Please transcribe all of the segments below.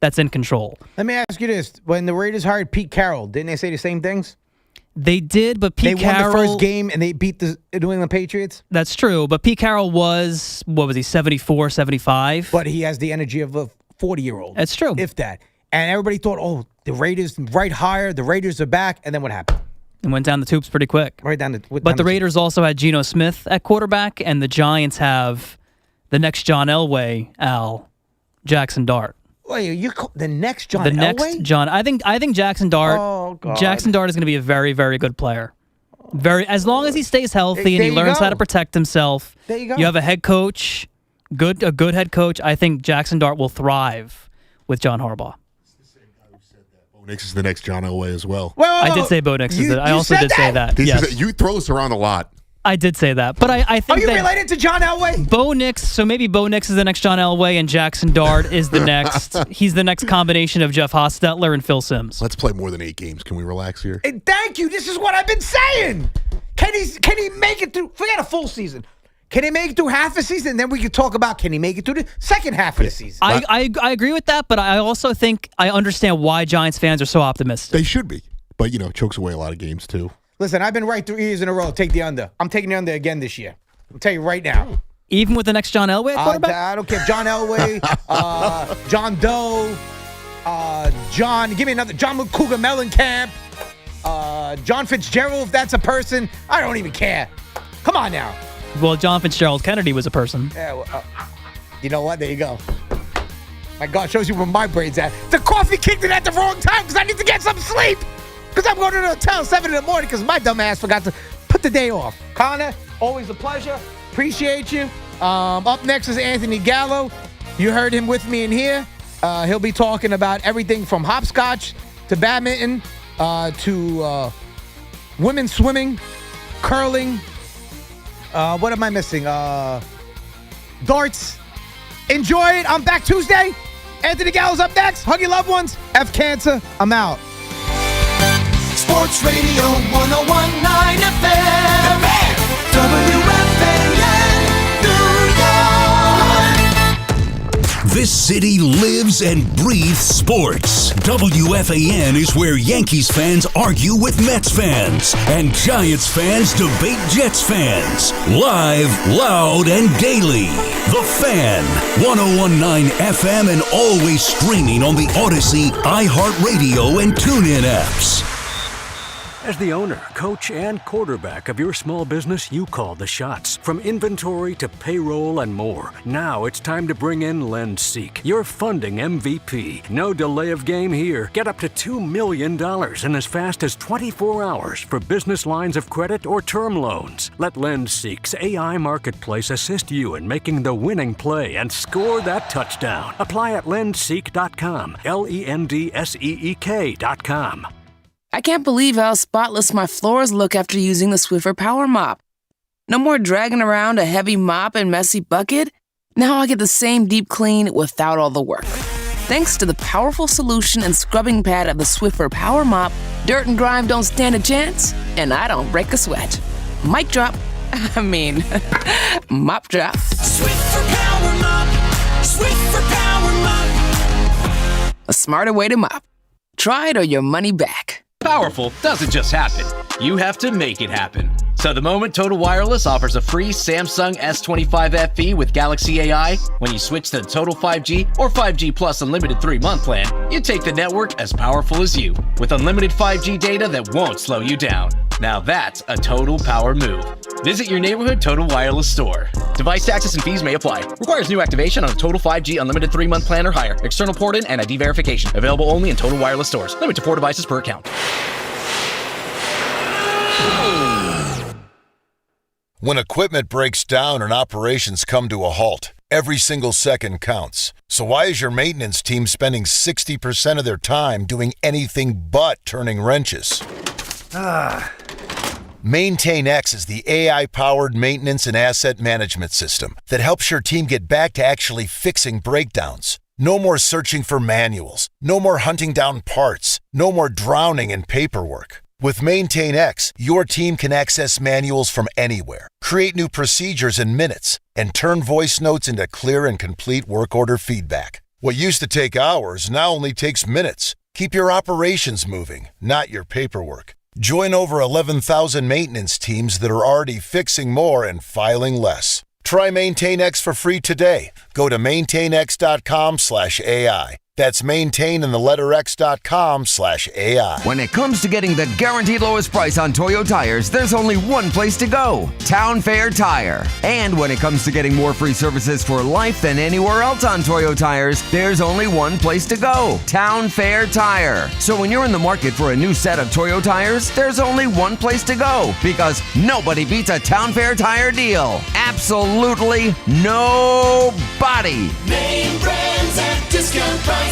that's in control. Let me ask you this. When the Raiders hired Pete Carroll, didn't they say the same things? They did, but Pete Carroll... They won the first game and they beat the New England Patriots? That's true, but Pete Carroll was, 74, 75? But he has the energy of a 40-year-old. That's true. If that. And everybody thought, the Raiders right higher, the Raiders are back, and then what happened? It went down the tubes pretty quick. Right down the But the Raiders also had Geno Smith at quarterback, and the Giants have the next John Elway, Jackson Dart. Wait, the next John Elway? The next John. I think Jackson Dart. Oh, God. Jackson Dart is going to be a very, very good player. As long as he stays healthy and he learns how to protect himself. There you go. You have a head coach, a good head coach. I think Jackson Dart will thrive with John Harbaugh. It's the same guy who said that. Bo Nix is the next John Elway as well. I did say Bo Nix is it. I also did say that. Yes. You throw this around a lot. I did say that, but I think Are you related to John Elway? Bo Nix, so maybe Bo Nix is the next John Elway and Jackson Dart is the next. He's the next combination of Jeff Hostetler and Phil Simms. Let's play more than 8 games. Can we relax here? Thank you. This is what I've been saying. Can he make it through? Forget a full season. Can he make it through half a season? And then we can talk about can he make it through the second half of the season. I agree with that, but I also think I understand why Giants fans are so optimistic. They should be, but chokes away a lot of games too. Listen, I've been right 3 years in a row. Take the under. I'm taking the under again this year. I'll tell you right now. Even with the next John Elway at quarterback? I don't care. John Elway, John Doe, give me another. John Cougar Mellencamp, John Fitzgerald, if that's a person. I don't even care. Come on now. Well, John Fitzgerald Kennedy was a person. Yeah, well, you know what? There you go. My God, shows you where my brain's at. The coffee kicked in at the wrong time because I need to get some sleep. Because I'm going to the hotel 7 in the morning because my dumb ass forgot to put the day off. Connor, always a pleasure. Appreciate you. Up next is Anthony Gallo. You heard him with me in here. He'll be talking about everything from hopscotch to badminton to women's swimming, curling. What am I missing? Darts. Enjoy it. I'm back Tuesday. Anthony Gallo's up next. Hug your loved ones. F cancer. I'm out. Sports Radio 101.9 FM. WFAN, New York. This city lives and breathes sports. WFAN is where Yankees fans argue with Mets fans and Giants fans debate Jets fans. Live, loud, and daily. The Fan, 101.9 FM, and always streaming on the Odyssey, iHeartRadio, and TuneIn apps. As the owner, coach, and quarterback of your small business, you call the shots. From inventory to payroll and more. Now it's time to bring in LendSeek, your funding MVP. No delay of game here. Get up to $2 million in as fast as 24 hours for business lines of credit or term loans. Let LendSeek's AI marketplace assist you in making the winning play and score that touchdown. Apply at lendseek.com, LENDSEEK.com. I can't believe how spotless my floors look after using the Swiffer Power Mop. No more dragging around a heavy mop and messy bucket. Now I get the same deep clean without all the work. Thanks to the powerful solution and scrubbing pad of the Swiffer Power Mop, dirt and grime don't stand a chance, and I don't break a sweat. Mic drop. Mop drop. Swiffer Power Mop. Swiffer Power Mop. A smarter way to mop. Try it or your money back. Powerful doesn't just happen. You have to make it happen. So the moment Total Wireless offers a free Samsung S25 FE with Galaxy AI, when you switch to the Total 5G or 5G Plus Unlimited 3-month plan, you take the network as powerful as you, with unlimited 5G data that won't slow you down. Now that's a total power move. Visit your neighborhood Total Wireless store. Device taxes and fees may apply. Requires new activation on a Total 5G Unlimited 3-month plan or higher. External port in and ID verification. Available only in Total Wireless stores. Limit to 4 devices per account. When equipment breaks down and operations come to a halt, every single second counts. So why is your maintenance team spending 60% of their time doing anything but turning wrenches? MaintainX is the AI-powered maintenance and asset management system that helps your team get back to actually fixing breakdowns. No more searching for manuals. No more hunting down parts. No more drowning in paperwork. With MaintainX, your team can access manuals from anywhere, create new procedures in minutes, and turn voice notes into clear and complete work order feedback. What used to take hours now only takes minutes. Keep your operations moving, not your paperwork. Join over 11,000 maintenance teams that are already fixing more and filing less. Try MaintainX for free today. Go to maintainx.com/AI. That's maintain and the letter x.com/AI. When it comes to getting the guaranteed lowest price on Toyo tires, there's only one place to go, Town Fair Tire. And when it comes to getting more free services for life than anywhere else on Toyo tires, there's only one place to go, Town Fair Tire. So when you're in the market for a new set of Toyo tires, there's only one place to go, because nobody beats a Town Fair Tire deal. Absolutely nobody. Name brands at discount prices.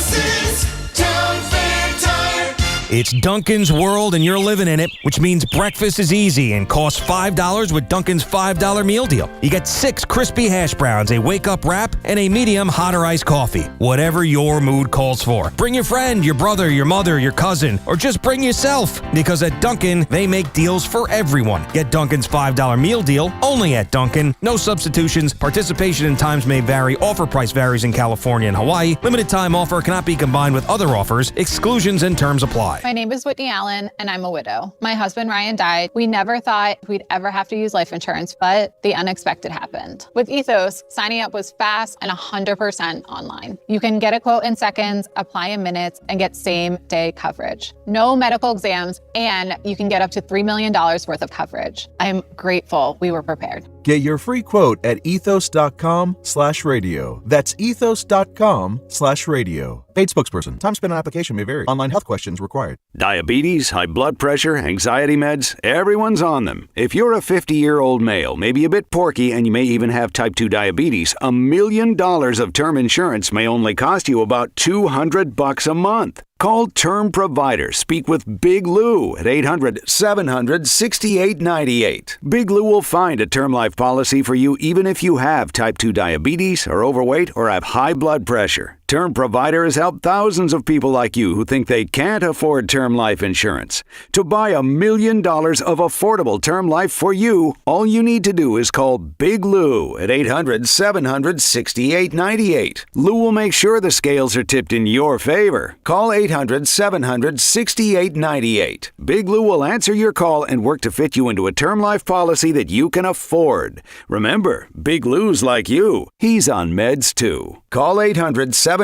Town Fair Tire. It's Dunkin's world and you're living in it, which means breakfast is easy and costs $5 with Dunkin's $5 meal deal. You get 6 crispy hash browns, a wake-up wrap, and a medium hot or iced coffee. Whatever your mood calls for. Bring your friend, your brother, your mother, your cousin, or just bring yourself. Because at Dunkin', they make deals for everyone. Get Dunkin's $5 meal deal only at Dunkin'. No substitutions. Participation in times may vary. Offer price varies in California and Hawaii. Limited time offer cannot be combined with other offers. Exclusions and terms apply. My name is Whitney Allen, and I'm a widow. My husband, Ryan, died. We never thought we'd ever have to use life insurance, but the unexpected happened. With Ethos, signing up was fast and 100% online. You can get a quote in seconds, apply in minutes, and get same-day coverage. No medical exams, and you can get up to $3 million worth of coverage. I'm grateful we were prepared. Get your free quote at ethos.com/radio. That's ethos.com/radio. Paid spokesperson. Time spent on application may vary. Online health questions required. Diabetes, high blood pressure, anxiety meds, everyone's on them. If you're a 50-year-old male, maybe a bit porky, and you may even have type 2 diabetes, $1 million of term insurance may only cost you about $200 a month. Call Term Provider. Speak with Big Lou at 800-700-6898. Big Lou will find a term life policy for you even if you have type 2 diabetes, are overweight, or have high blood pressure. Term Provider has helped thousands of people like you who think they can't afford term life insurance. To buy $1 million of affordable term life for you, all you need to do is call Big Lou at 800-700-6898. Lou will make sure the scales are tipped in your favor. Call 800-700-6898. Big Lou will answer your call and work to fit you into a term life policy that you can afford. Remember, Big Lou's like you. He's on meds too. Call 800-700-6898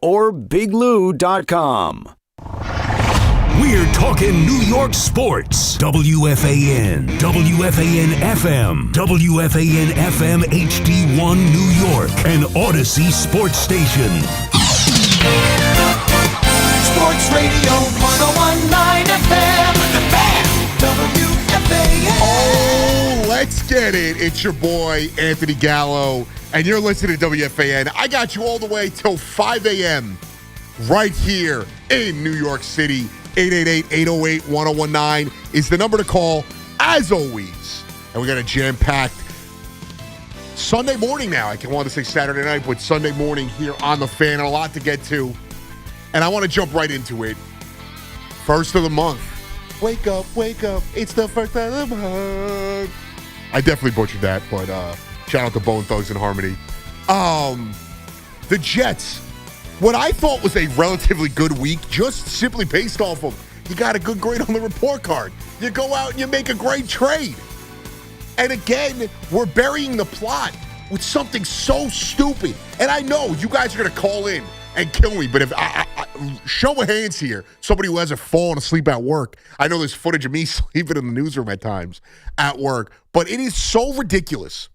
or biglou.com. We're talking New York sports. WFAN, WFAN FM, WFAN FM HD1 New York, and Odyssey Sports Station. Sports Radio 101.9 FM. The Fan. WFAN. Oh, let's get it. It's your boy, Anthony Gallo, and you're listening to WFAN. I got you all the way till 5 a.m. right here in New York City. 888-808-1019 is the number to call, as always. And we got a jam-packed Sunday morning now. I want to say Saturday night, but Sunday morning here on The Fan. A lot to get to. And I want to jump right into it. First of the month. Wake up, it's the first of the month. I definitely butchered that, but shout out to Bone Thugs and Harmony. The Jets. What I thought was a relatively good week, just simply based off of you got a good grade on the report card. You go out and you make a great trade. And again, we're burying the plot with something so stupid. And I know you guys are going to call in and kill me, but if I show of hands here, somebody who hasn't fallen asleep at work. I know there's footage of me sleeping in the newsroom at times at work, but it is so ridiculous.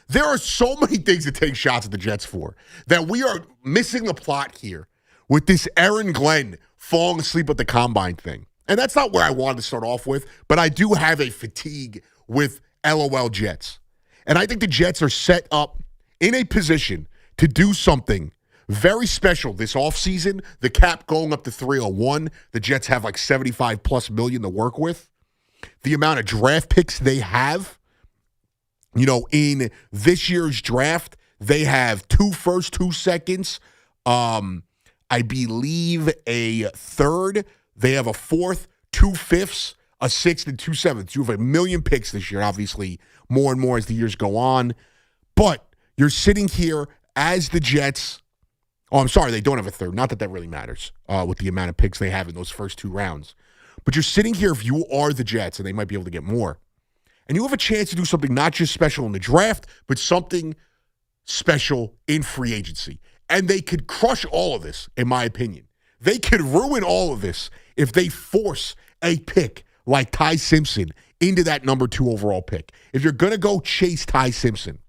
There are so many things to take shots at the Jets for that we are missing the plot here with this Aaron Glenn falling asleep at the combine thing. And that's not where I wanted to start off with, but I do have a fatigue with LOL Jets. And I think the Jets are set up in a position to do something very special this offseason. The cap going up to 301. The Jets have like $75+ million to work with. The amount of draft picks they have. You know, in this year's draft, they have 2 firsts, 2 seconds. I believe a third. They have a 4th, 2 fifths, a 6th, and 2 sevenths. You have 1 million picks this year, obviously, more and more as the years go on. But you're sitting here as the Jets Oh, I'm sorry, they don't have a third. Not that that really matters with the amount of picks they have in those first 2 rounds. But you're sitting here, if you are the Jets, and they might be able to get more, and you have a chance to do something not just special in the draft, but something special in free agency. And they could crush all of this, in my opinion. They could ruin all of this if they force a pick like Ty Simpson into that number 2 overall pick. If you're going to go chase Ty Simpson,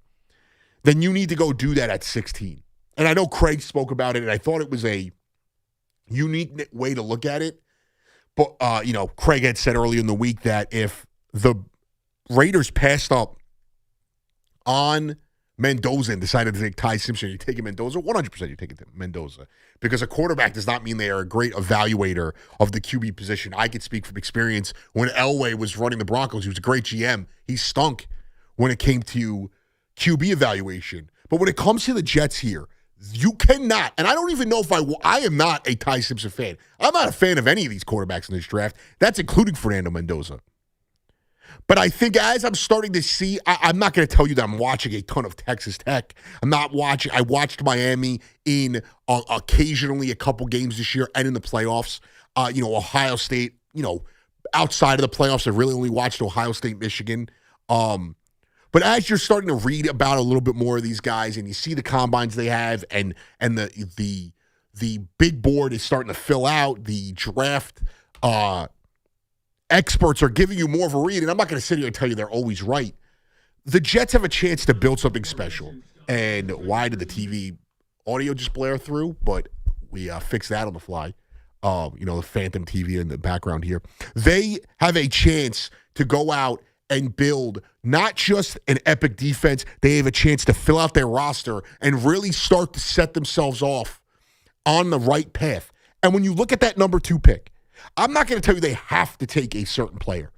then you need to go do that at 16. And I know Craig spoke about it, and I thought it was a unique way to look at it. But, Craig had said earlier in the week that if the Raiders passed up on Mendoza and decided to take Ty Simpson, you're taking Mendoza, 100% you're taking Mendoza. Because a quarterback does not mean they are a great evaluator of the QB position. I could speak from experience. When Elway was running the Broncos, he was a great GM. He stunk when it came to QB evaluation. But when it comes to the Jets here, you cannot, and I don't even know if I am not a Ty Simpson fan. I'm not a fan of any of these quarterbacks in this draft. That's including Fernando Mendoza. But I think as I'm starting to see, I'm not going to tell you that I'm watching a ton of Texas Tech. I watched Miami in occasionally a couple games this year and in the playoffs. Ohio State, outside of the playoffs, I really only watched Ohio State, Michigan. But as you're starting to read about a little bit more of these guys and you see the combines they have and the big board is starting to fill out, the draft experts are giving you more of a read, and I'm not going to sit here and tell you they're always right. The Jets have a chance to build something special. And why did the TV audio just blare through? But we fixed that on the fly. The phantom TV in the background here. They have a chance to go out and build not just an epic defense. They have a chance to fill out their roster and really start to set themselves off on the right path. And when you look at that number 2 pick, I'm not going to tell you they have to take a certain player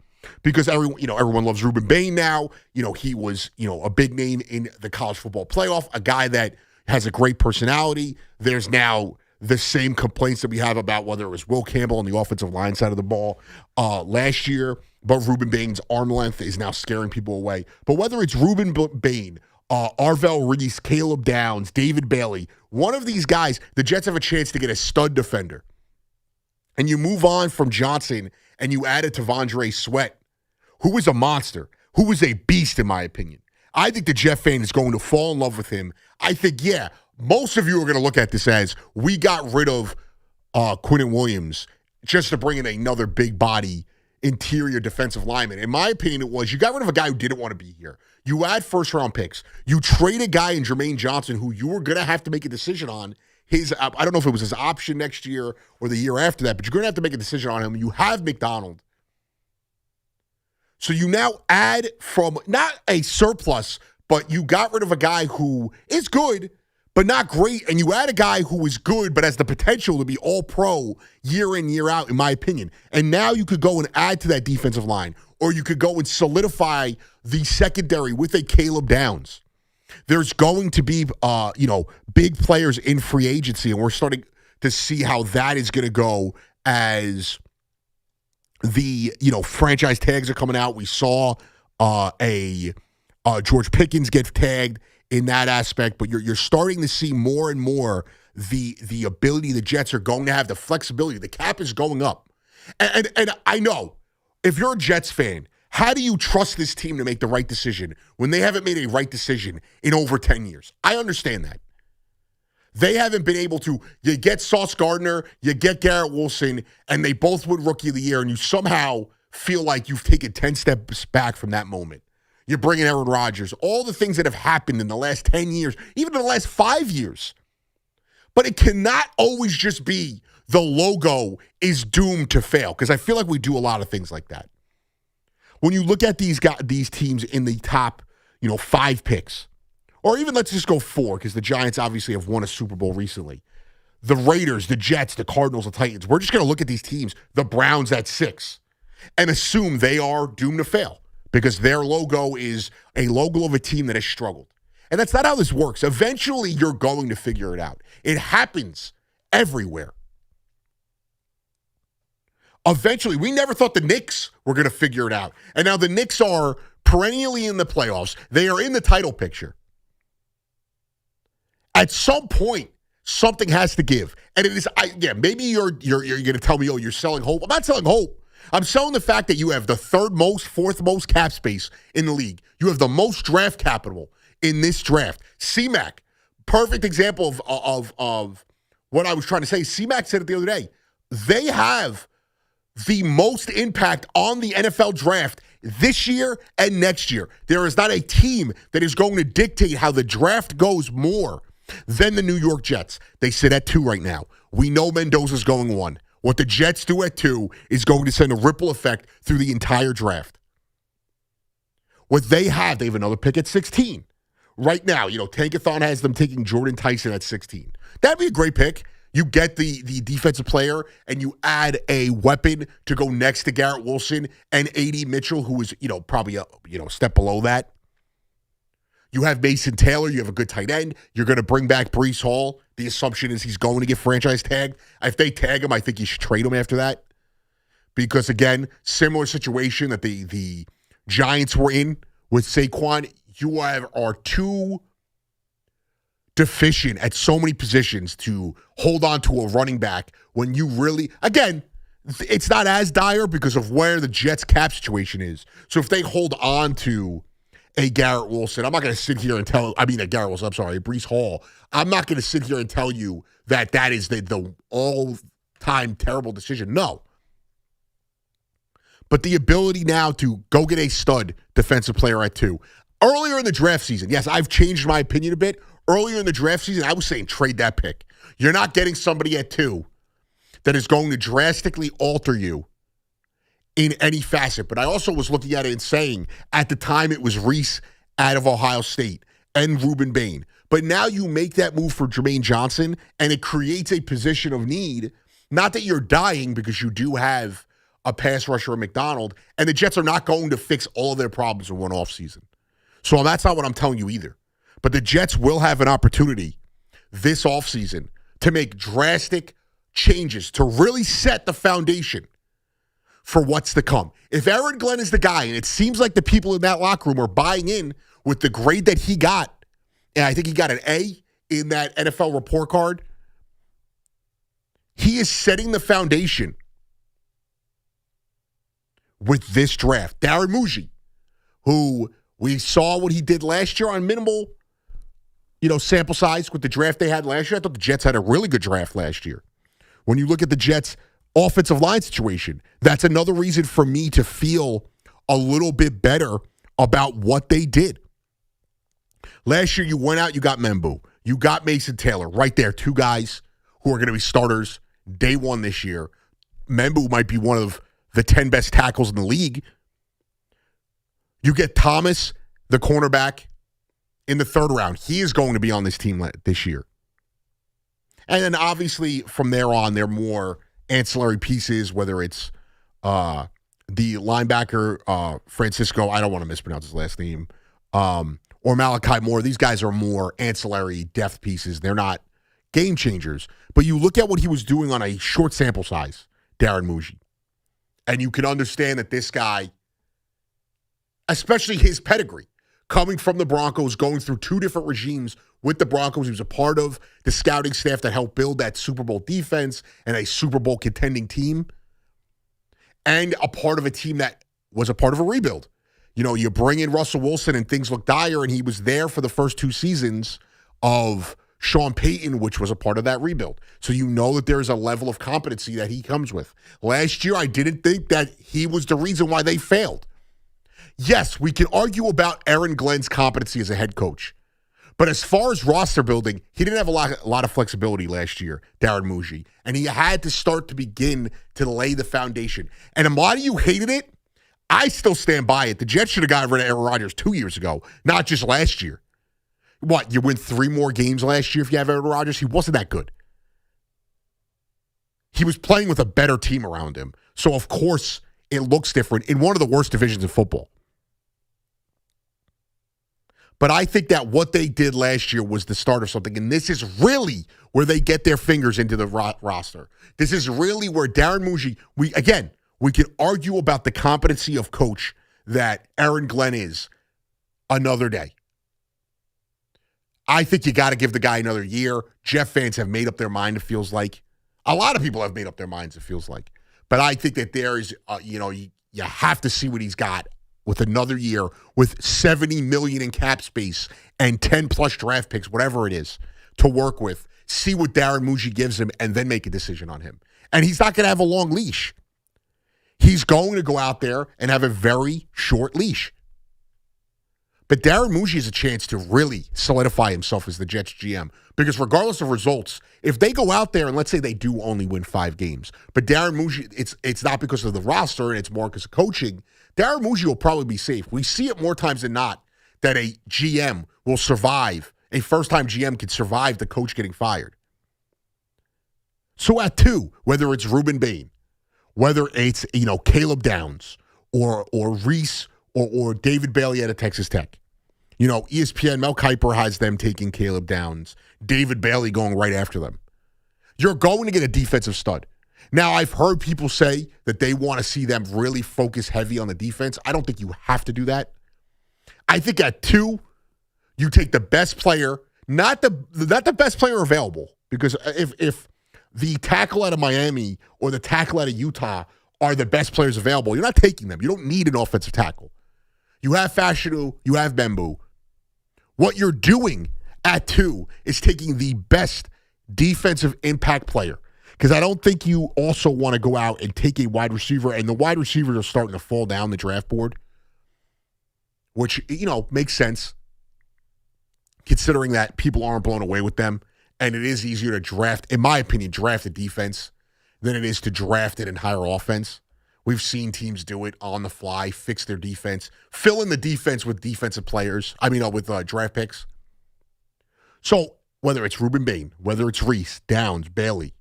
because everyone loves Ruben Bain now. He was, a big name in the college football playoff, a guy that has a great personality. There's now the same complaints that we have about whether it was Will Campbell on the offensive line side of the ball last year, but Ruben Bain's arm length is now scaring people away. But whether it's Ruben Bain, Arvell Reese, Caleb Downs, David Bailey, one of these guys, the Jets have a chance to get a stud defender. And you move on from Johnson and you add it to Tavondre Sweat, who was a monster, who was a beast in my opinion. I think the Jet fan is going to fall in love with him. I think, most of you are going to look at this as we got rid of Quinnen Williams just to bring in another big body interior defensive lineman. In my opinion, it was you got rid of a guy who didn't want to be here. You add first-round picks. You trade a guy in Jermaine Johnson who you were going to have to make a decision on. I don't know if it was his option next year or the year after that, but you're going to have to make a decision on him. You have McDonald. So you now add from not a surplus, but you got rid of a guy who is good, but not great, and you add a guy who is good but has the potential to be all-pro year in, year out, in my opinion. And now you could go and add to that defensive line, or you could go and solidify the secondary with a Caleb Downs. There's going to be, big players in free agency, and we're starting to see how that is going to go as the, franchise tags are coming out. We saw George Pickens get tagged in that aspect, but you're starting to see more and more the ability the Jets are going to have, the flexibility. The cap is going up. And I know, if you're a Jets fan, how do you trust this team to make the right decision when they haven't made a right decision in over 10 years? I understand that. They haven't been able to. You get Sauce Gardner, you get Garrett Wilson, and they both win Rookie of the Year, and you somehow feel like you've taken 10 steps back from that moment. You're bringing Aaron Rodgers, all the things that have happened in the last 10 years, even in the last 5 years. But it cannot always just be the logo is doomed to fail, because I feel like we do a lot of things like that. When you look at these teams in the top, 5 picks, or even let's just go 4, because the Giants obviously have won a Super Bowl recently. The Raiders, the Jets, the Cardinals, the Titans. We're just going to look at these teams, the Browns at 6, and assume they are doomed to fail because their logo is a logo of a team that has struggled. And that's not how this works. Eventually, you're going to figure it out. It happens everywhere. Eventually, we never thought the Knicks were going to figure it out. And now the Knicks are perennially in the playoffs. They are in the title picture. At some point, Something has to give. And it is, maybe you're going to tell me, oh, you're selling hope. I'm not selling hope. I'm selling the fact that you have the fourth most cap space in the league. You have the most draft capital in this draft. C-Mac, perfect example of what I was trying to say. C-Mac said it the other day. They have the most impact on the NFL draft this year and next year. There is not a team that is going to dictate how the draft goes more than the New York Jets. They sit at 2 right now. We know Mendoza's going 1. What the Jets do at 2 is going to send a ripple effect through the entire draft. What they have another pick at 16. Right now, Tankathon has them taking Jordan Tyson at 16. That'd be a great pick. You get the defensive player, and you add a weapon to go next to Garrett Wilson and A.D. Mitchell, who is, probably a step below that. You have Mason Taylor. You have a good tight end. You're going to bring back Breece Hall. The assumption is he's going to get franchise tagged. If they tag him, I think you should trade him after that. Because, again, similar situation that the Giants were in with Saquon. You are too deficient at so many positions to hold on to a running back when you really, again, it's not as dire because of where the Jets cap situation is. So if they hold on to a Garrett Wilson, I'm not going to sit here and Breece Hall. I'm not going to sit here and tell you that is the all-time terrible decision. No. But the ability now to go get a stud defensive player at 2. Earlier in the draft season, yes, I've changed my opinion a bit. Earlier in the draft season, I was saying trade that pick. You're not getting somebody at 2 that is going to drastically alter you in any facet. But I also was looking at it and saying, at the time, it was Reese out of Ohio State and Reuben Bain. But now you make that move for Jermaine Johnson, and it creates a position of need. Not that you're dying, because you do have a pass rusher at McDonald, and the Jets are not going to fix all of their problems in one offseason. So that's not what I'm telling you either. But the Jets will have an opportunity this offseason to make drastic changes to really set the foundation for what's to come. If Aaron Glenn is the guy, and it seems like the people in that locker room are buying in with the grade that he got, and I think he got an A in that NFL report card, he is setting the foundation with this draft. Darren Muji, who we saw what he did last year on minimal, sample size with the draft they had last year. I thought the Jets had a really good draft last year. When you look at the Jets' offensive line situation, that's another reason for me to feel a little bit better about what they did. Last year, you went out, you got Membu. You got Mason Taylor right there. 2 guys who are going to be starters day 1 this year. Membu might be one of the 10 best tackles in the league. You get Thomas, the cornerback, in the 3rd round. He is going to be on this team this year. And then obviously from there on, they're more ancillary pieces, whether it's the linebacker, Francisco, I don't want to mispronounce his last name, or Malachi Moore. These guys are more ancillary depth pieces. They're not game changers. But you look at what he was doing on a short sample size, Darren Muji, and you can understand that this guy, especially his pedigree, coming from the Broncos, going through 2 different regimes with the Broncos. He was a part of the scouting staff that helped build that Super Bowl defense and a Super Bowl contending team, and a part of a team that was a part of a rebuild. You bring in Russell Wilson and things look dire, and he was there for the first 2 seasons of Sean Payton, which was a part of that rebuild. So you know that there's a level of competency that he comes with. Last year, I didn't think that he was the reason why they failed. Yes, we can argue about Aaron Glenn's competency as a head coach. But as far as roster building, he didn't have a lot of flexibility last year, Darren Muji. And he had to start to begin to lay the foundation. And a lot of you hated it. I still stand by it. The Jets should have gotten rid of Aaron Rodgers 2 years ago, not just last year. What, you win 3 more games last year if you have Aaron Rodgers? He wasn't that good. He was playing with a better team around him. So, of course, it looks different in one of the worst divisions in football. But I think that what they did last year was the start of something. And this is really where they get their fingers into the roster. This is really where Darren Muji, we can argue about the competency of coach that Aaron Glenn is another day. I think you got to give the guy another year. Jet fans have made up their mind, it feels like. A lot of people have made up their minds, it feels like. But I think that there is, you have to see what he's got with another year with $70 million in cap space and 10-plus draft picks, whatever it is, to work with. See what Darren Muji gives him and then make a decision on him. And he's not going to have a long leash. He's going to go out there and have a very short leash. But Darren Muji has a chance to really solidify himself as the Jets GM. Because regardless of results, if they go out there and let's say they do only win 5 games, but Darren Muji, it's not because of the roster and it's more because of coaching, Darren Muji will probably be safe. We see it more times than not that a GM will survive. A first-time GM can survive the coach getting fired. So at 2, whether it's Ruben Bain, whether it's Caleb Downs or Reese or David Bailey out of Texas Tech. ESPN, Mel Kiper has them taking Caleb Downs, David Bailey going right after them. You're going to get a defensive stud. Now, I've heard people say that they want to see them really focus heavy on the defense. I don't think you have to do that. I think at 2, you take the best player, not the best player available, because if the tackle out of Miami or the tackle out of Utah are the best players available, you're not taking them. You don't need an offensive tackle. You have Fashanu, you have Bembu. What you're doing at 2 is taking the best defensive impact player, because I don't think you also want to go out and take a wide receiver, and the wide receivers are starting to fall down the draft board, which, makes sense considering that people aren't blown away with them, and it is easier to draft, in my opinion, draft a defense than it is to draft it and hire offense. We've seen teams do it on the fly, fix their defense, fill in the defense with defensive players. With draft picks. So whether it's Ruben Bain, whether it's Reese, Downs, Bailey,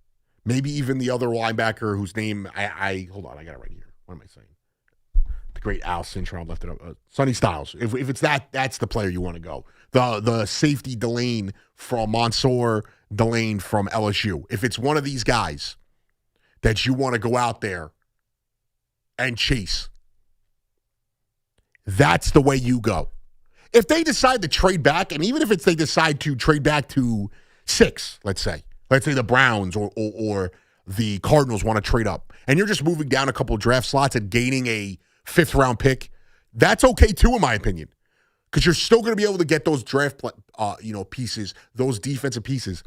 maybe even the other linebacker whose name hold on, I got it right here. What am I saying? The great Al Cintron left it up. Sonny Styles. If it's that's the player you want to go. The safety Delane from Mansour, Delane from LSU. If it's one of these guys that you want to go out there and chase, that's the way you go. If they decide to trade back, and even if they decide to trade back to 6, let's say the Browns or the Cardinals want to trade up, and you're just moving down a couple of draft slots and gaining a 5th-round pick, that's okay too, in my opinion, because you're still going to be able to get those draft pieces, those defensive pieces.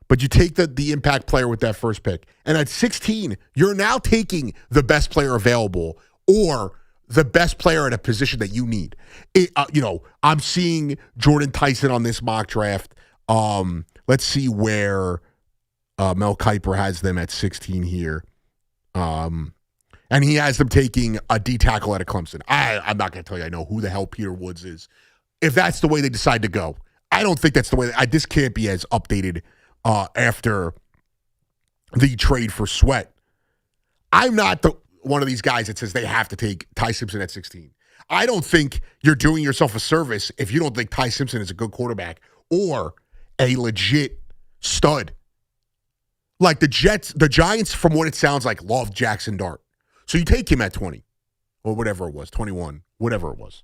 But you take the impact player with that first pick. And at 16, you're now taking the best player available or the best player at a position that you need. I'm seeing Jordan Tyson on this mock draft. Let's see where Mel Kiper has them at 16 here. And he has them taking a D tackle out of Clemson. I'm not going to tell you I know who the hell Peter Woods is. If that's the way they decide to go, I don't think that's the way. This can't be as updated after the trade for Sweat. I'm not one of these guys that says they have to take Ty Simpson at 16. I don't think you're doing yourself a service if you don't think Ty Simpson is a good quarterback or a legit stud. Like the Giants, from what it sounds like, love Jackson Dart. So you take him at 20 or whatever it was, 21, whatever it was.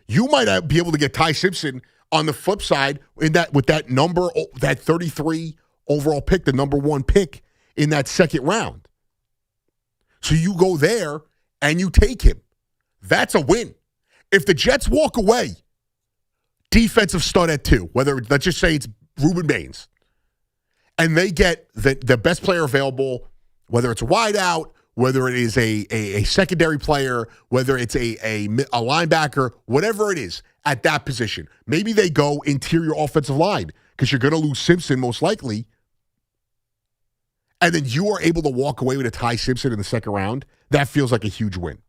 You might be able to get Ty Simpson on the flip side with that number, that 33 overall pick, the number 1 pick in that second round. So you go there and you take him. That's a win. If the Jets walk away, defensive stud at 2, whether let's just say it's Ruben Baines, and they get the best player available, whether it's a wideout, whether it is a secondary player, whether it's a linebacker, whatever it is at that position. Maybe they go interior offensive line because you're going to lose Simpson most likely. And then you are able to walk away with a Ty Simpson in the second round. That feels like a huge win.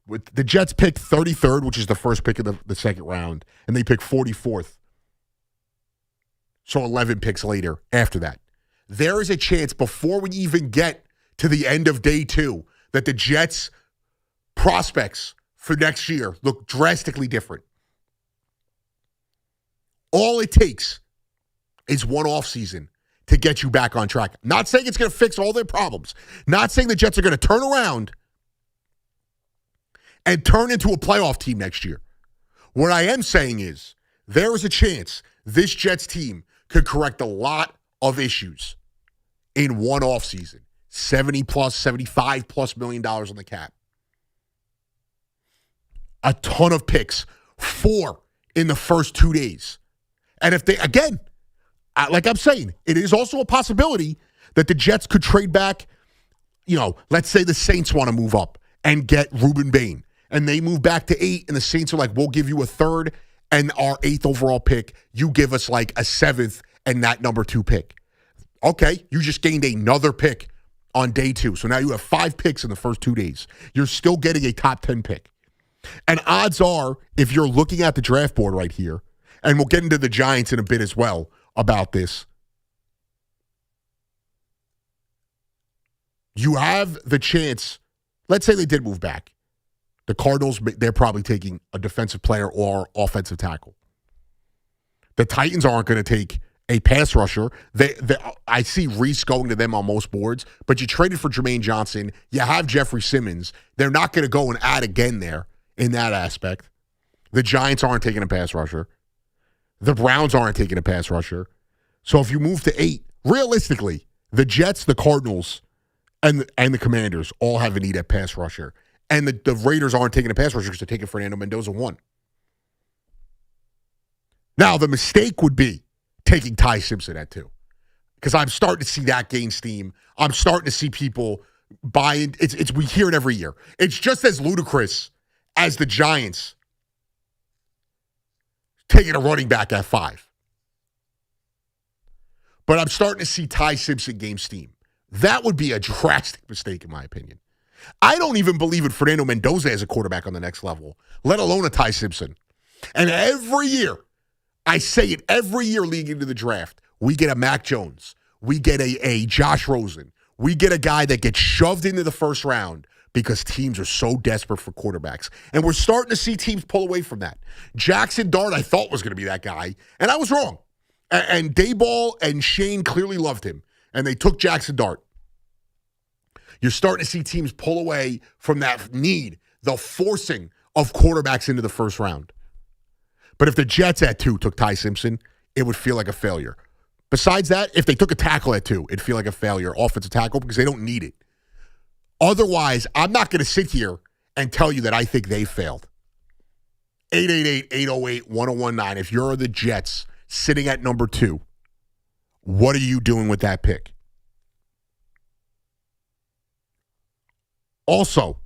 With the Jets pick 33rd, which is the first pick of the second round, and they pick 44th. So 11 picks later after that. There is a chance before we even get to the end of day 2 that the Jets' prospects for next year look drastically different. All it takes is one offseason to get you back on track. Not saying it's going to fix all their problems. Not saying the Jets are going to turn around and turn into a playoff team next year. What I am saying is there is a chance this Jets team could correct a lot of issues in one offseason. $70 plus, $75 plus million on the cap. A ton of picks. 4 in the first 2 days. And if they, again, like I'm saying, it is also a possibility that the Jets could trade back. Let's say the Saints want to move up and get Ruben Bain. And they move back to 8, and the Saints are like, we'll give you a 3rd and our 8th overall pick. You give us like a 7th and that number 2 pick. Okay, you just gained another pick on day 2. So now you have 5 picks in the first 2 days. You're still getting a top 10 pick. And odds are, if you're looking at the draft board right here, and we'll get into the Giants in a bit as well about this, you have the chance, let's say they did move back. The Cardinals, they're probably taking a defensive player or offensive tackle. The Titans aren't going to take a pass rusher. I see Reese going to them on most boards, but you traded for Jermaine Johnson. You have Jeffrey Simmons. They're not going to go and add again there in that aspect. The Giants aren't taking a pass rusher. The Browns aren't taking a pass rusher. So if you move to 8, realistically, the Jets, the Cardinals, and the Commanders all have a need at pass rusher. And the Raiders aren't taking a pass rusher because they're taking Fernando Mendoza 1. Now, the mistake would be taking Ty Simpson at 2. Because I'm starting to see that gain steam. I'm starting to see people buying. We hear it every year. It's just as ludicrous as the Giants taking a running back at 5. But I'm starting to see Ty Simpson gain steam. That would be a drastic mistake, in my opinion. I don't even believe in Fernando Mendoza as a quarterback on the next level, let alone a Ty Simpson. And every year, I say it every year leading into the draft, we get a Mac Jones. We get a Josh Rosen. We get a guy that gets shoved into the first round because teams are so desperate for quarterbacks. And we're starting to see teams pull away from that. Jackson Dart, I thought was going to be that guy, and I was wrong. And Dayball and Shane clearly loved him, and they took Jackson Dart. You're starting to see teams pull away from that need, the forcing of quarterbacks into the first round. But if the Jets at 2 took Ty Simpson, it would feel like a failure. Besides that, if they took a tackle at 2, it'd feel like a failure, offensive tackle, because they don't need it. Otherwise, I'm not going to sit here and tell you that I think they failed. 888-808-1019. If you're the Jets sitting at number 2, what are you doing with that pick? Also,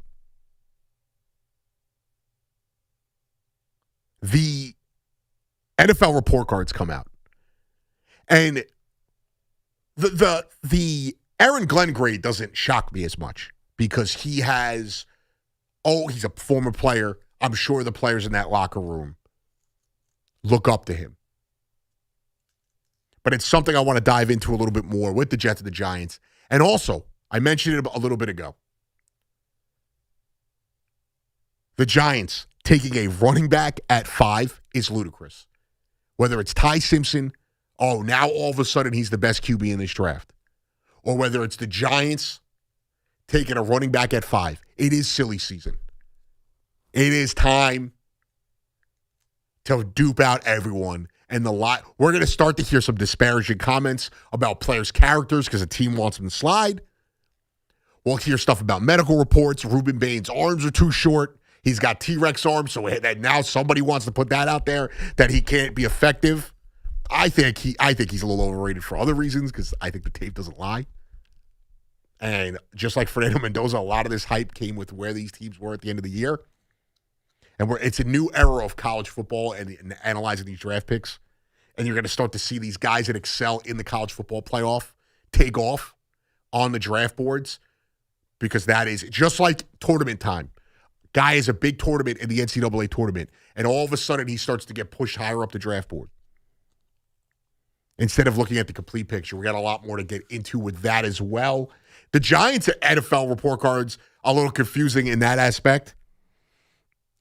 the NFL report cards come out. And the Aaron Glenn grade doesn't shock me as much because he's a former player. I'm sure the players in that locker room look up to him. But it's something I want to dive into a little bit more with the Jets and the Giants. And also, I mentioned it a little bit ago. The Giants taking a running back at 5 is ludicrous. Whether it's Ty Simpson, now all of a sudden he's the best QB in this draft. Or whether it's the Giants taking a running back at 5. It is silly season. It is time to dupe out everyone. And we're going to start to hear some disparaging comments about players' characters because a team wants them to slide. We'll hear stuff about medical reports. Ruben Bain's arms are too short. He's got T-Rex arms, so that now somebody wants to put that out there that he can't be effective. I think he's a little overrated for other reasons because I think the tape doesn't lie. And just like Fernando Mendoza, a lot of this hype came with where these teams were at the end of the year. And it's a new era of college football and analyzing these draft picks. And you're going to start to see these guys that excel in the college football playoff take off on the draft boards because that is just like tournament time. Guy is a big tournament in the NCAA tournament, and all of a sudden he starts to get pushed higher up the draft board. Instead of looking at the complete picture, we got a lot more to get into with that as well. The Giants' NFL report cards, a little confusing in that aspect.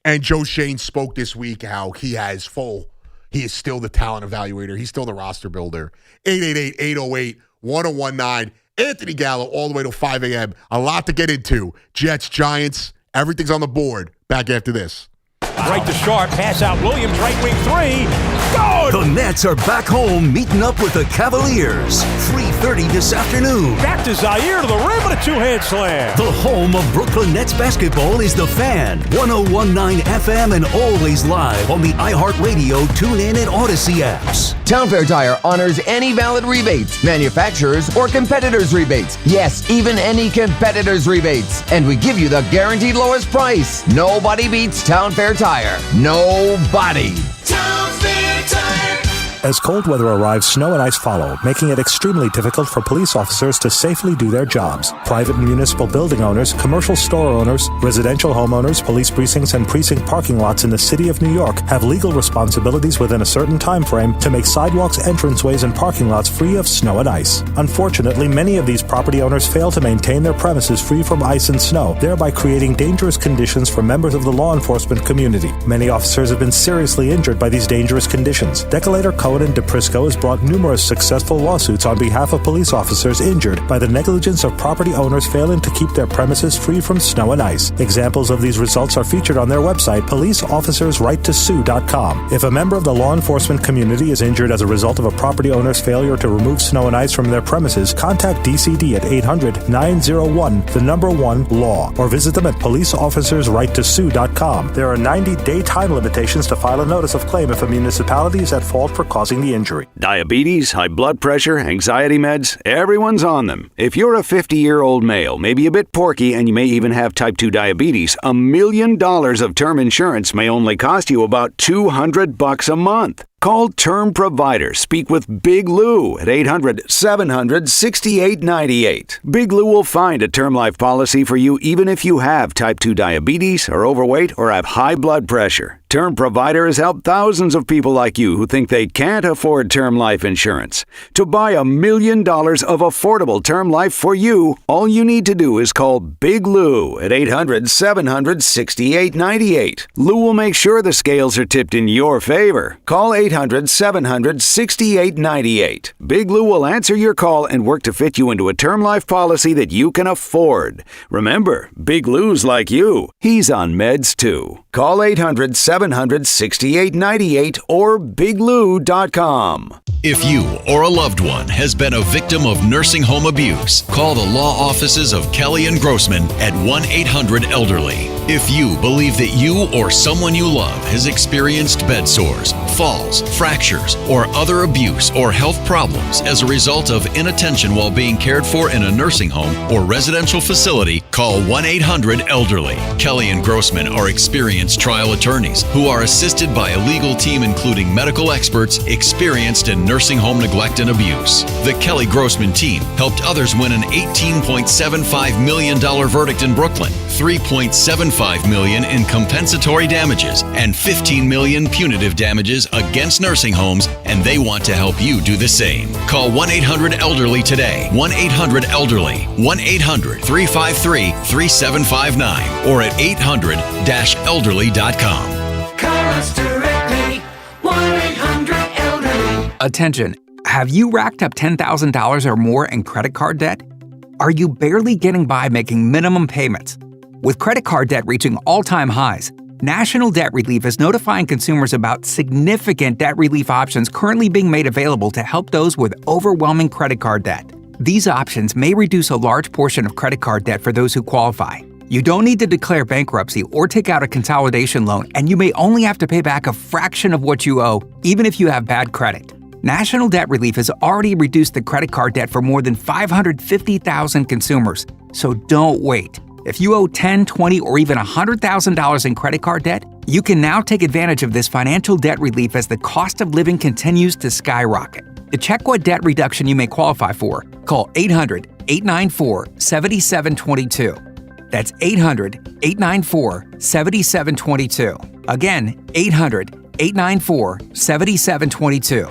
And Joe Shane spoke this week how he is still the talent evaluator. He's still the roster builder. 888-808-1019. Anthony Gallo all the way till 5 a.m. A lot to get into. Jets, Giants, everything's on the board. Back after this. The right to Sharp. Pass out Williams, right wing three. Good! The Nets are back home meeting up with the Cavaliers. 3:30 this afternoon. Back to Zaire to the rim with a two-hand slam. The home of Brooklyn Nets basketball is The Fan. 101.9 FM and always live on the iHeartRadio, TuneIn, and Odyssey apps. Town Fair Tire honors any valid rebates, manufacturers or competitors' rebates. Yes, even any competitors' rebates. And we give you the guaranteed lowest price. Nobody beats Town Fair Tire. Nobody. Town Fair Tire. As cold weather arrives, snow and ice follow, making it extremely difficult for police officers to safely do their jobs. Private and municipal building owners, commercial store owners, residential homeowners, police precincts, and precinct parking lots in the city of New York have legal responsibilities within a certain time frame to make sidewalks, entranceways, and parking lots free of snow and ice. Unfortunately, many of these property owners fail to maintain their premises free from ice and snow, thereby creating dangerous conditions for members of the law enforcement community. Many officers have been seriously injured by these dangerous conditions. Decolator Cohen and DePrisco has brought numerous successful lawsuits on behalf of police officers injured by the negligence of property owners failing to keep their premises free from snow and ice. Examples of these results are featured on their website, policeofficersrighttosue.com. If a member of the law enforcement community is injured as a result of a property owner's failure to remove snow and ice from their premises, contact DCD at 800-901-1-LAW or visit them at policeofficersrighttosue.com. There are 90-day time limitations to file a notice of claim if a municipality is at fault for causing the injury. Diabetes, high blood pressure, anxiety meds, everyone's on them. If you're a 50-year-old male, maybe a bit porky, and you may even have type 2 diabetes, $1 million of term insurance may only cost you about $200 a month. Call Term Provider. Speak with Big Lou at 800-700-6898. Big Lou will find a term life policy for you even if you have type 2 diabetes, are overweight, or have high blood pressure. Term Provider has helped thousands of people like you who think they can't afford term life insurance. To buy $1 million of affordable term life for you, all you need to do is call Big Lou at 800-700-6898. Lou will make sure the scales are tipped in your favor. Call 800-700-6898. Big Lou will answer your call and work to fit you into a term life policy that you can afford. Remember, Big Lou's like you. He's on meds too. Call 800-700-6898 or biglou.com. If you or a loved one has been a victim of nursing home abuse, call the law offices of Kelly and Grossman at 1-800-ELDERLY. If you believe that you or someone you love has experienced bed sores, falls, fractures, or other abuse or health problems as a result of inattention while being cared for in a nursing home or residential facility, call 1-800-ELDERLY. Kelly and Grossman are experienced trial attorneys who are assisted by a legal team including medical experts experienced in nursing home neglect and abuse. The Kelly Grossman team helped others win an $18.75 million verdict in Brooklyn, $3.75 million in compensatory damages, and $15 million punitive damages against nursing homes, and they want to help you do the same. Call 1-800-ELDERLY today. 1-800-ELDERLY. 1-800-353-3759 or at 800-elderly.com. Call us directly. 1-800-ELDERLY. Attention, have you racked up $10,000 or more in credit card debt? Are you barely getting by making minimum payments? With credit card debt reaching all-time highs, National Debt Relief is notifying consumers about significant debt relief options currently being made available to help those with overwhelming credit card debt. These options may reduce a large portion of credit card debt for those who qualify. You don't need to declare bankruptcy or take out a consolidation loan, and you may only have to pay back a fraction of what you owe, even if you have bad credit. National Debt Relief has already reduced the credit card debt for more than 550,000 consumers, so don't wait. If you owe $10,000, $20,000, or even $100,000 in credit card debt, you can now take advantage of this financial debt relief as the cost of living continues to skyrocket. To check what debt reduction you may qualify for, call 800-894-7722. That's 800-894-7722. Again, 800-894-7722.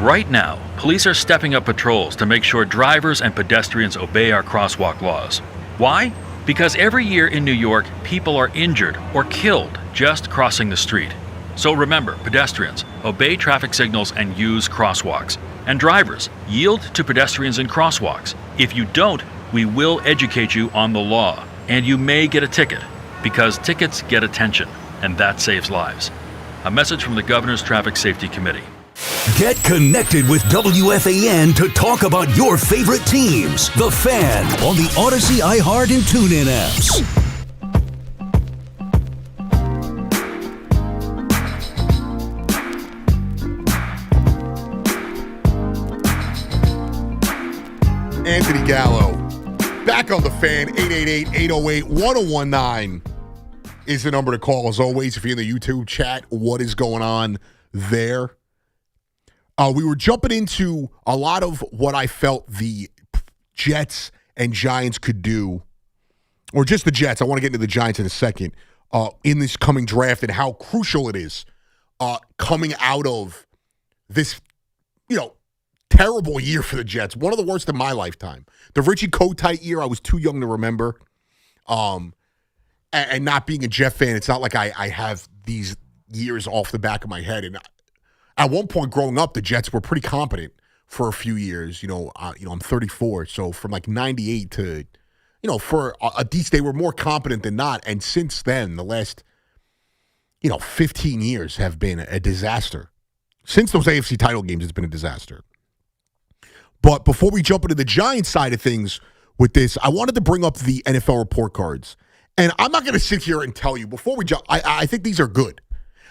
Right now, police are stepping up patrols to make sure drivers and pedestrians obey our crosswalk laws. Why? Because every year in New York, people are injured or killed just crossing the street. So remember, pedestrians, obey traffic signals and use crosswalks. And drivers, yield to pedestrians in crosswalks. If you don't, we will educate you on the law, and you may get a ticket, because tickets get attention. and that saves lives. A message from the Governor's Traffic Safety Committee. Get connected with WFAN to talk about your favorite teams. The Fan on the Odyssey, iHeart, and TuneIn apps. Anthony Gallo, back on The Fan, 888-808-1019 is the number to call. As always, if you're in the YouTube chat, what is going on there? We were jumping into a lot of what I felt the Jets and Giants could do, or just the Jets. I want to get into the Giants in a second, in this coming draft and how crucial it is coming out of this, terrible year for the Jets. One of the worst in my lifetime. The Richie Kotite year, I was too young to remember. And not being a Jet fan, it's not like I have these years off the back of my head. And at one point growing up, the Jets were pretty competent for a few years. I'm 34, so from like 98 to, for a decent, they were more competent than not. And since then, the last, 15 years have been a disaster. Since those AFC title games, it's been a disaster. But before we jump into the Giants side of things with this, I wanted to bring up the NFL report cards. And I'm not going to sit here and tell you, before we jump, I think these are good.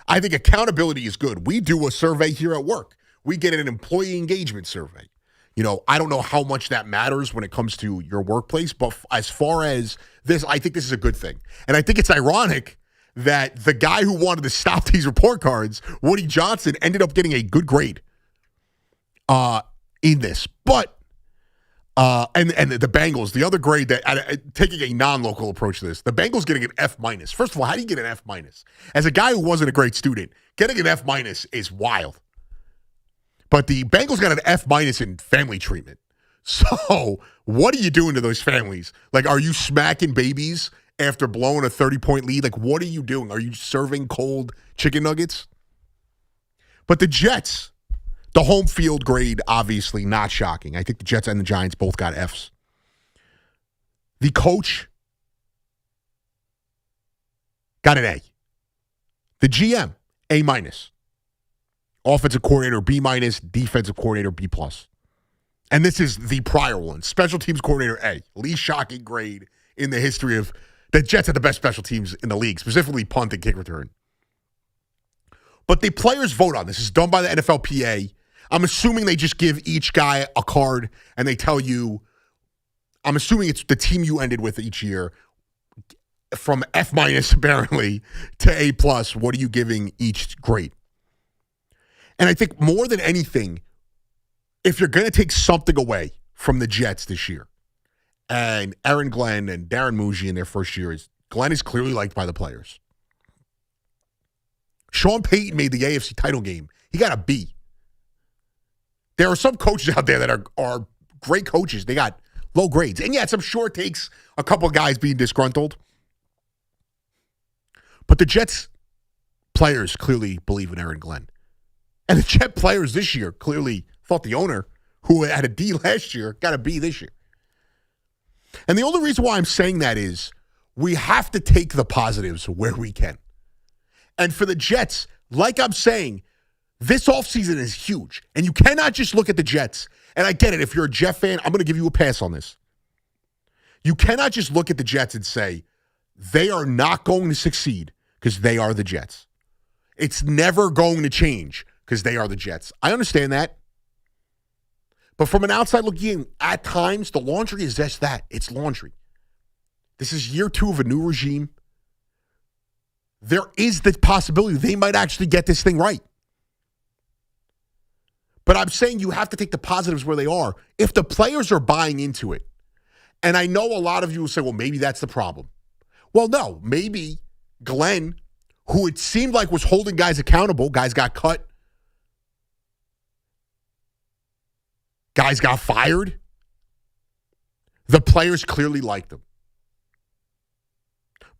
I think accountability is good. We do a survey here at work. We get an employee engagement survey. I don't know how much that matters when it comes to your workplace, but as far as this, I think this is a good thing. And I think it's ironic that the guy who wanted to stop these report cards, Woody Johnson, ended up getting a good grade in this. But and the Bengals, the other grade that taking a non-local approach to this, the Bengals getting an F-. First of all, how do you get an F-? As a guy who wasn't a great student, getting an F- is wild. But the Bengals got an F- in family treatment. So what are you doing to those families? Like, are you smacking babies after blowing a 30-point lead? Like, what are you doing? Are you serving cold chicken nuggets? But the Jets, the home field grade, obviously not shocking. I think the Jets and the Giants both got Fs. The coach got an A. The GM, A-. Offensive coordinator, B-. Defensive coordinator, B+. And this is the prior one. Special teams coordinator, A. Least shocking grade in the history of the Jets had the best special teams in the league, specifically punt and kick return. But the players vote on this. It's done by the NFLPA. I'm assuming they just give each guy a card and they tell you, I'm assuming it's the team you ended with each year, from F- apparently to A+, what are you giving each grade? And I think more than anything, if you're going to take something away from the Jets this year, and Aaron Glenn and Darren Muji in their first year, Glenn is clearly liked by the players. Sean Payton made the AFC title game. He got a B. There are some coaches out there that are great coaches. They got low grades. And yes, I'm sure it takes a couple of guys being disgruntled. But the Jets players clearly believe in Aaron Glenn. And the Jet players this year clearly thought the owner, who had a D last year, got a B this year. And the only reason why I'm saying that is we have to take the positives where we can. And for the Jets, like I'm saying, this offseason is huge. And you cannot just look at the Jets. And I get it. If you're a Jet fan, I'm going to give you a pass on this. You cannot just look at the Jets and say, they are not going to succeed because they are the Jets. It's never going to change because they are the Jets. I understand that. But from an outside looking in, at times, the laundry is just that. It's laundry. This is year 2 of a new regime. There is the possibility they might actually get this thing right. But I'm saying you have to take the positives where they are. If the players are buying into it, and I know a lot of you will say, well, maybe that's the problem. Well, no, maybe Glenn, who it seemed like was holding guys accountable, guys got cut, guys got fired, the players clearly liked him.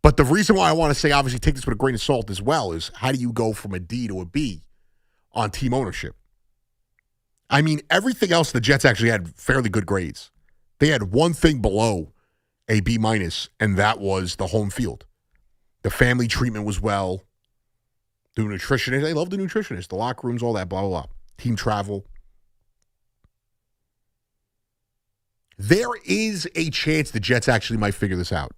But the reason why I want to say, obviously, take this with a grain of salt as well, is how do you go from a D to a B on team ownership? I mean, everything else, the Jets actually had fairly good grades. They had one thing below a B-, and that was the home field. The family treatment was well. The nutritionist, they love the nutritionist, the locker rooms, all that, blah, blah, blah. Team travel. There is a chance the Jets actually might figure this out.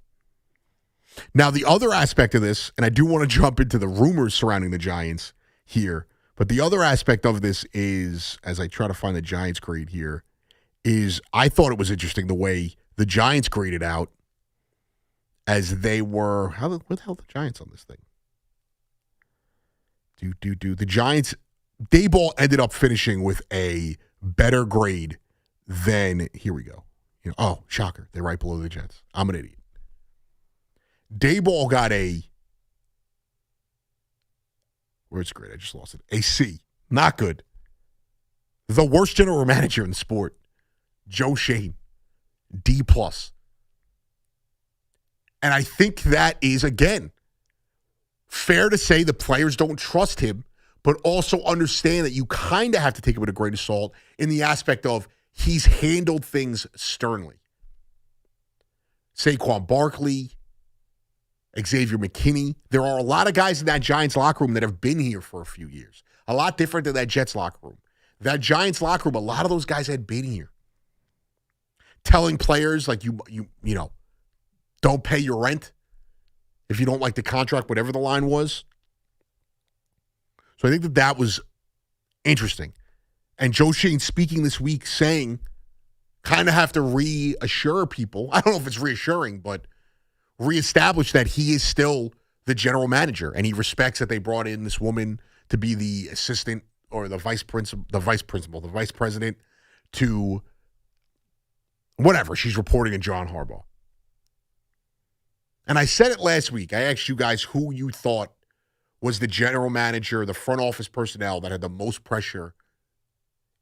Now, the other aspect of this, and I do want to jump into the rumors surrounding the Giants here, but the other aspect of this is, as I try to find the Giants grade here, is I thought it was interesting the way the Giants graded out as they were, where the hell are the Giants on this thing? The Giants, Dayball ended up finishing with a better grade than, here we go. Oh, shocker. They're right below the Jets. I'm an idiot. Dayball got where's the grade? I just lost it. A C. Not good. The worst general manager in the sport, Joe Shane, D+. And I think that is, again, fair to say the players don't trust him, but also understand that you kind of have to take it with a grain of salt in the aspect of he's handled things sternly. Saquon Barkley, Xavier McKinney. There are a lot of guys in that Giants locker room that have been here for a few years. A lot different than that Jets locker room. That Giants locker room, a lot of those guys had been here. Telling players, like, you know, don't pay your rent if you don't like the contract, whatever the line was. So I think that was interesting. And Joe Shane speaking this week saying, kind of have to reassure people. I don't know if it's reassuring, but reestablish that he is still the general manager. And he respects that they brought in this woman to be the assistant or the vice president to whatever. She's reporting in John Harbaugh. And I said it last week. I asked you guys who you thought was the general manager, the front office personnel that had the most pressure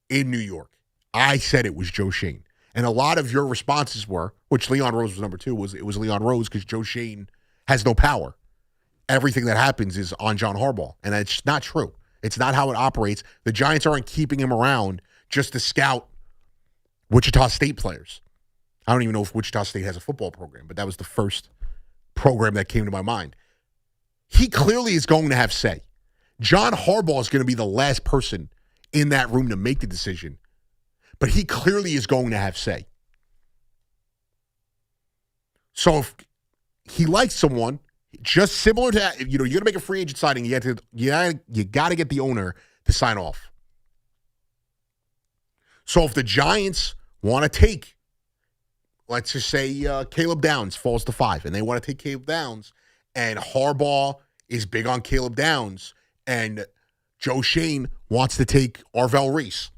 in New York. I said it was Joe Shane. And a lot of your responses were, which Leon Rose was number 2, it was Leon Rose because Joe Shane has no power. Everything that happens is on John Harbaugh. And it's not true. It's not how it operates. The Giants aren't keeping him around just to scout Wichita State players. I don't even know if Wichita State has a football program, but that was the first program that came to my mind. He clearly is going to have say. John Harbaugh is going to be the last person in that room to make the decision, but he clearly is going to have say. So if he likes someone, just similar to, you're going to make a free agent signing, you got to get the owner to sign off. So if the Giants want to take, let's just say Caleb Downs falls to 5, and they want to take Caleb Downs, and Harbaugh is big on Caleb Downs, and Joe Shane wants to take Arvell Reese,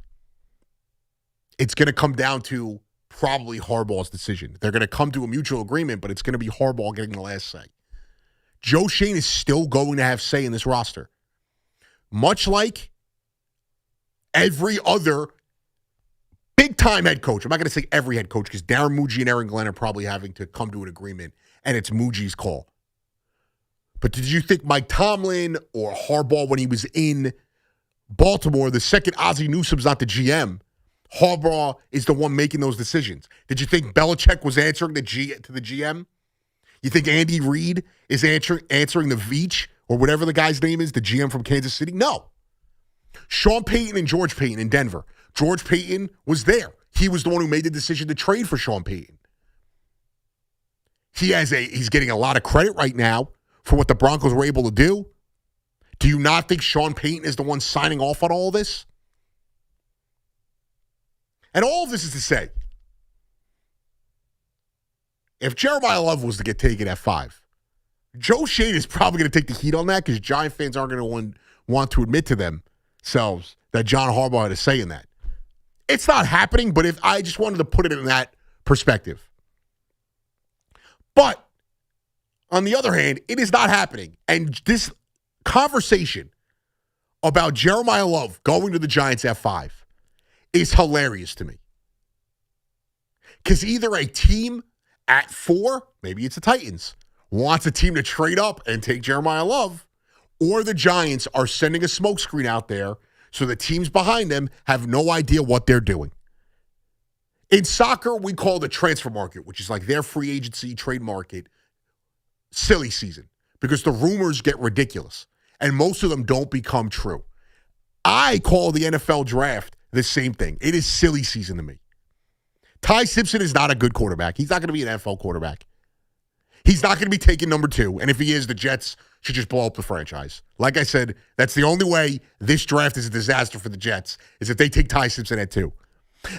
it's going to come down to probably Harbaugh's decision. They're going to come to a mutual agreement, but it's going to be Harbaugh getting the last say. Joe Shane is still going to have say in this roster. Much like every other big-time head coach. I'm not going to say every head coach because Darren Muji and Aaron Glenn are probably having to come to an agreement, and it's Muji's call. But did you think Mike Tomlin or Harbaugh, when he was in Baltimore, the second Ozzie Newsome's not the GM, Harbaugh is the one making those decisions? Did you think Belichick was answering to the GM? You think Andy Reid is answering the Veach or whatever the guy's name is, the GM from Kansas City? No. Sean Payton and George Payton in Denver. George Payton was there. He was the one who made the decision to trade for Sean Payton. He's getting a lot of credit right now for what the Broncos were able to do. Do you not think Sean Payton is the one signing off on all this? And all of this is to say, if Jeremiah Love was to get taken at 5, Joe Shane is probably going to take the heat on that because Giant fans aren't going to want to admit to themselves that John Harbaugh had a say in that. It's not happening, but if I just wanted to put it in that perspective. But on the other hand, it is not happening. And this conversation about Jeremiah Love going to the Giants at 5 is hilarious to me. Because either a team at 4, maybe it's the Titans, wants a team to trade up and take Jeremiah Love, or the Giants are sending a smokescreen out there so the teams behind them have no idea what they're doing. In soccer, we call the transfer market, which is like their free agency trade market, silly season because the rumors get ridiculous. and most of them don't become true. I call the NFL draft the same thing. It is silly season to me. Ty Simpson is not a good quarterback. He's not going to be an NFL quarterback. He's not going to be taken number 2, and if he is, the Jets should just blow up the franchise. Like I said, that's the only way this draft is a disaster for the Jets, is if they take Ty Simpson at 2.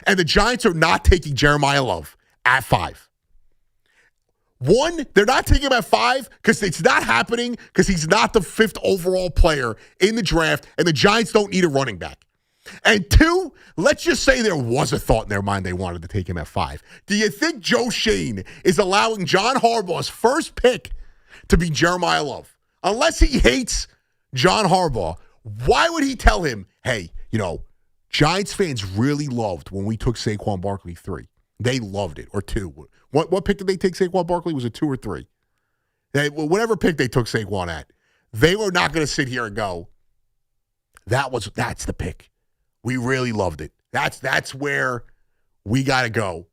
And the Giants are not taking Jeremiah Love at 5. One, they're not taking him at 5 because it's not happening because he's not the 5th overall player in the draft, and the Giants don't need a running back. And 2, let's just say there was a thought in their mind they wanted to take him at 5. Do you think Joe Shane is allowing John Harbaugh's first pick to be Jeremiah Love? Unless he hates John Harbaugh, why would he tell him, hey, Giants fans really loved when we took Saquon Barkley 3. They loved it, or 2. What pick did they take Saquon Barkley? Was it 2 or 3? Whatever pick they took Saquon at, they were not going to sit here and go, that's the pick. We really loved it. That's where we got to go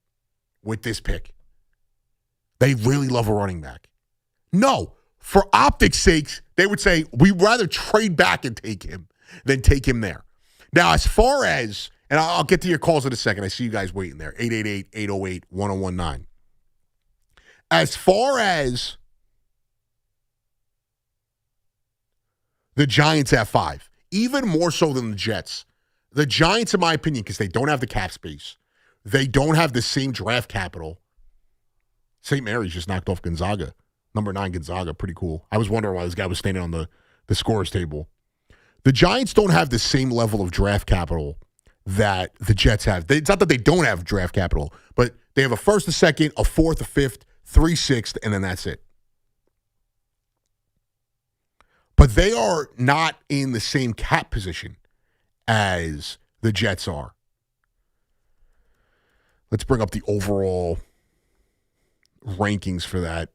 with this pick. They really love a running back. No, for optics' sakes, they would say, we'd rather trade back and take him than take him there. Now, as far as, and I'll get to your calls in a second. I see you guys waiting there. 888-808-1019. As far as the Giants at 5, even more so than the Jets, the Giants, in my opinion, because they don't have the cap space, they don't have the same draft capital. St. Mary's just knocked off Gonzaga. Number 9 Gonzaga, pretty cool. I was wondering why this guy was standing on the scorer's table. The Giants don't have the same level of draft capital that the Jets have. It's not that they don't have draft capital, but they have a 1st, a 2nd, a 4th, a 5th, 3 6th, and then that's it. But they are not in the same cap position as the Jets are. Let's bring up the overall rankings for that.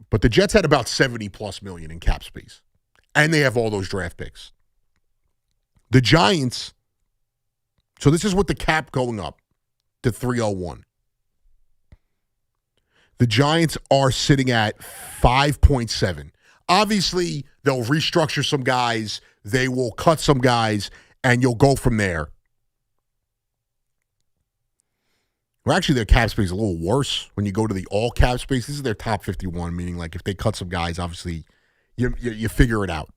But the Jets had about 70+ million in cap space. And they have all those draft picks. The Giants, so this is with the cap going up to 301. The Giants are sitting at 5.7. Obviously, they'll restructure some guys, they will cut some guys, and you'll go from there. Well, actually, their cap space is a little worse when you go to the all cap space. This is their top 51, meaning like if they cut some guys, obviously, you figure it out.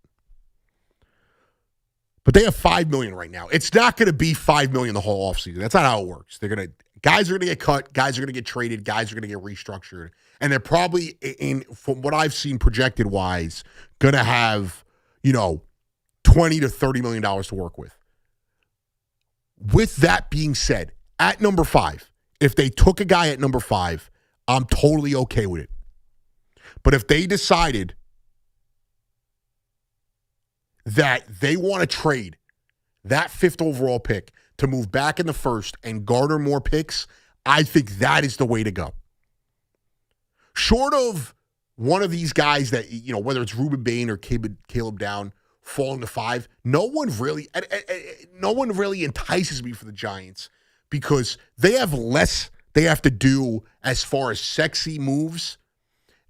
But they have $5 million right now. It's not going to be $5 million the whole offseason. That's not how it works. Guys are going to get cut, guys are going to get traded, guys are going to get restructured, and they're probably, from what I've seen projected wise, going to have, $20 to $30 million to work with. With that being said, at number 5, if they took a guy at number 5, I'm totally okay with it. But if they decided that they want to trade that 5th overall pick to move back in the 1st and garner more picks, I think that is the way to go. Short of one of these guys that, whether it's Ruben Bain or Caleb Down falling to 5, no one really entices me for the Giants because they have less they have to do as far as sexy moves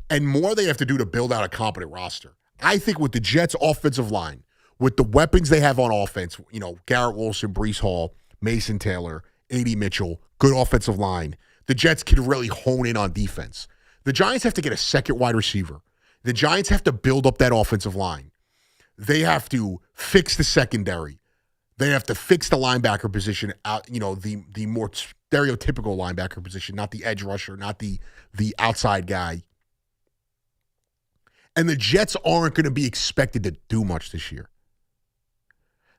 and more they have to do to build out a competent roster. I think with the Jets' offensive line, with the weapons they have on offense, Garrett Wilson, Breece Hall, Mason Taylor, A.D. Mitchell, good offensive line, the Jets can really hone in on defense. The Giants have to get a second wide receiver. The Giants have to build up that offensive line. They have to fix the secondary. They have to fix the linebacker position, the more stereotypical linebacker position, not the edge rusher, not the outside guy. And the Jets aren't going to be expected to do much this year.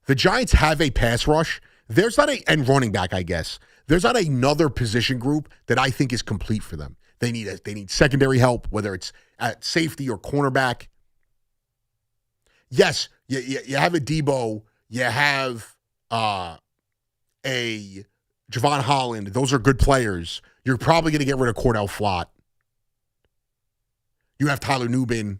The Giants have a pass rush. There's not and running back, I guess. There's not another position group that I think is complete for them. They need secondary help, whether it's at safety or cornerback. Yes, you have a Debo. You have a Javon Holland. Those are good players. You're probably going to get rid of Cordell Flott. You have Tyler Nubin.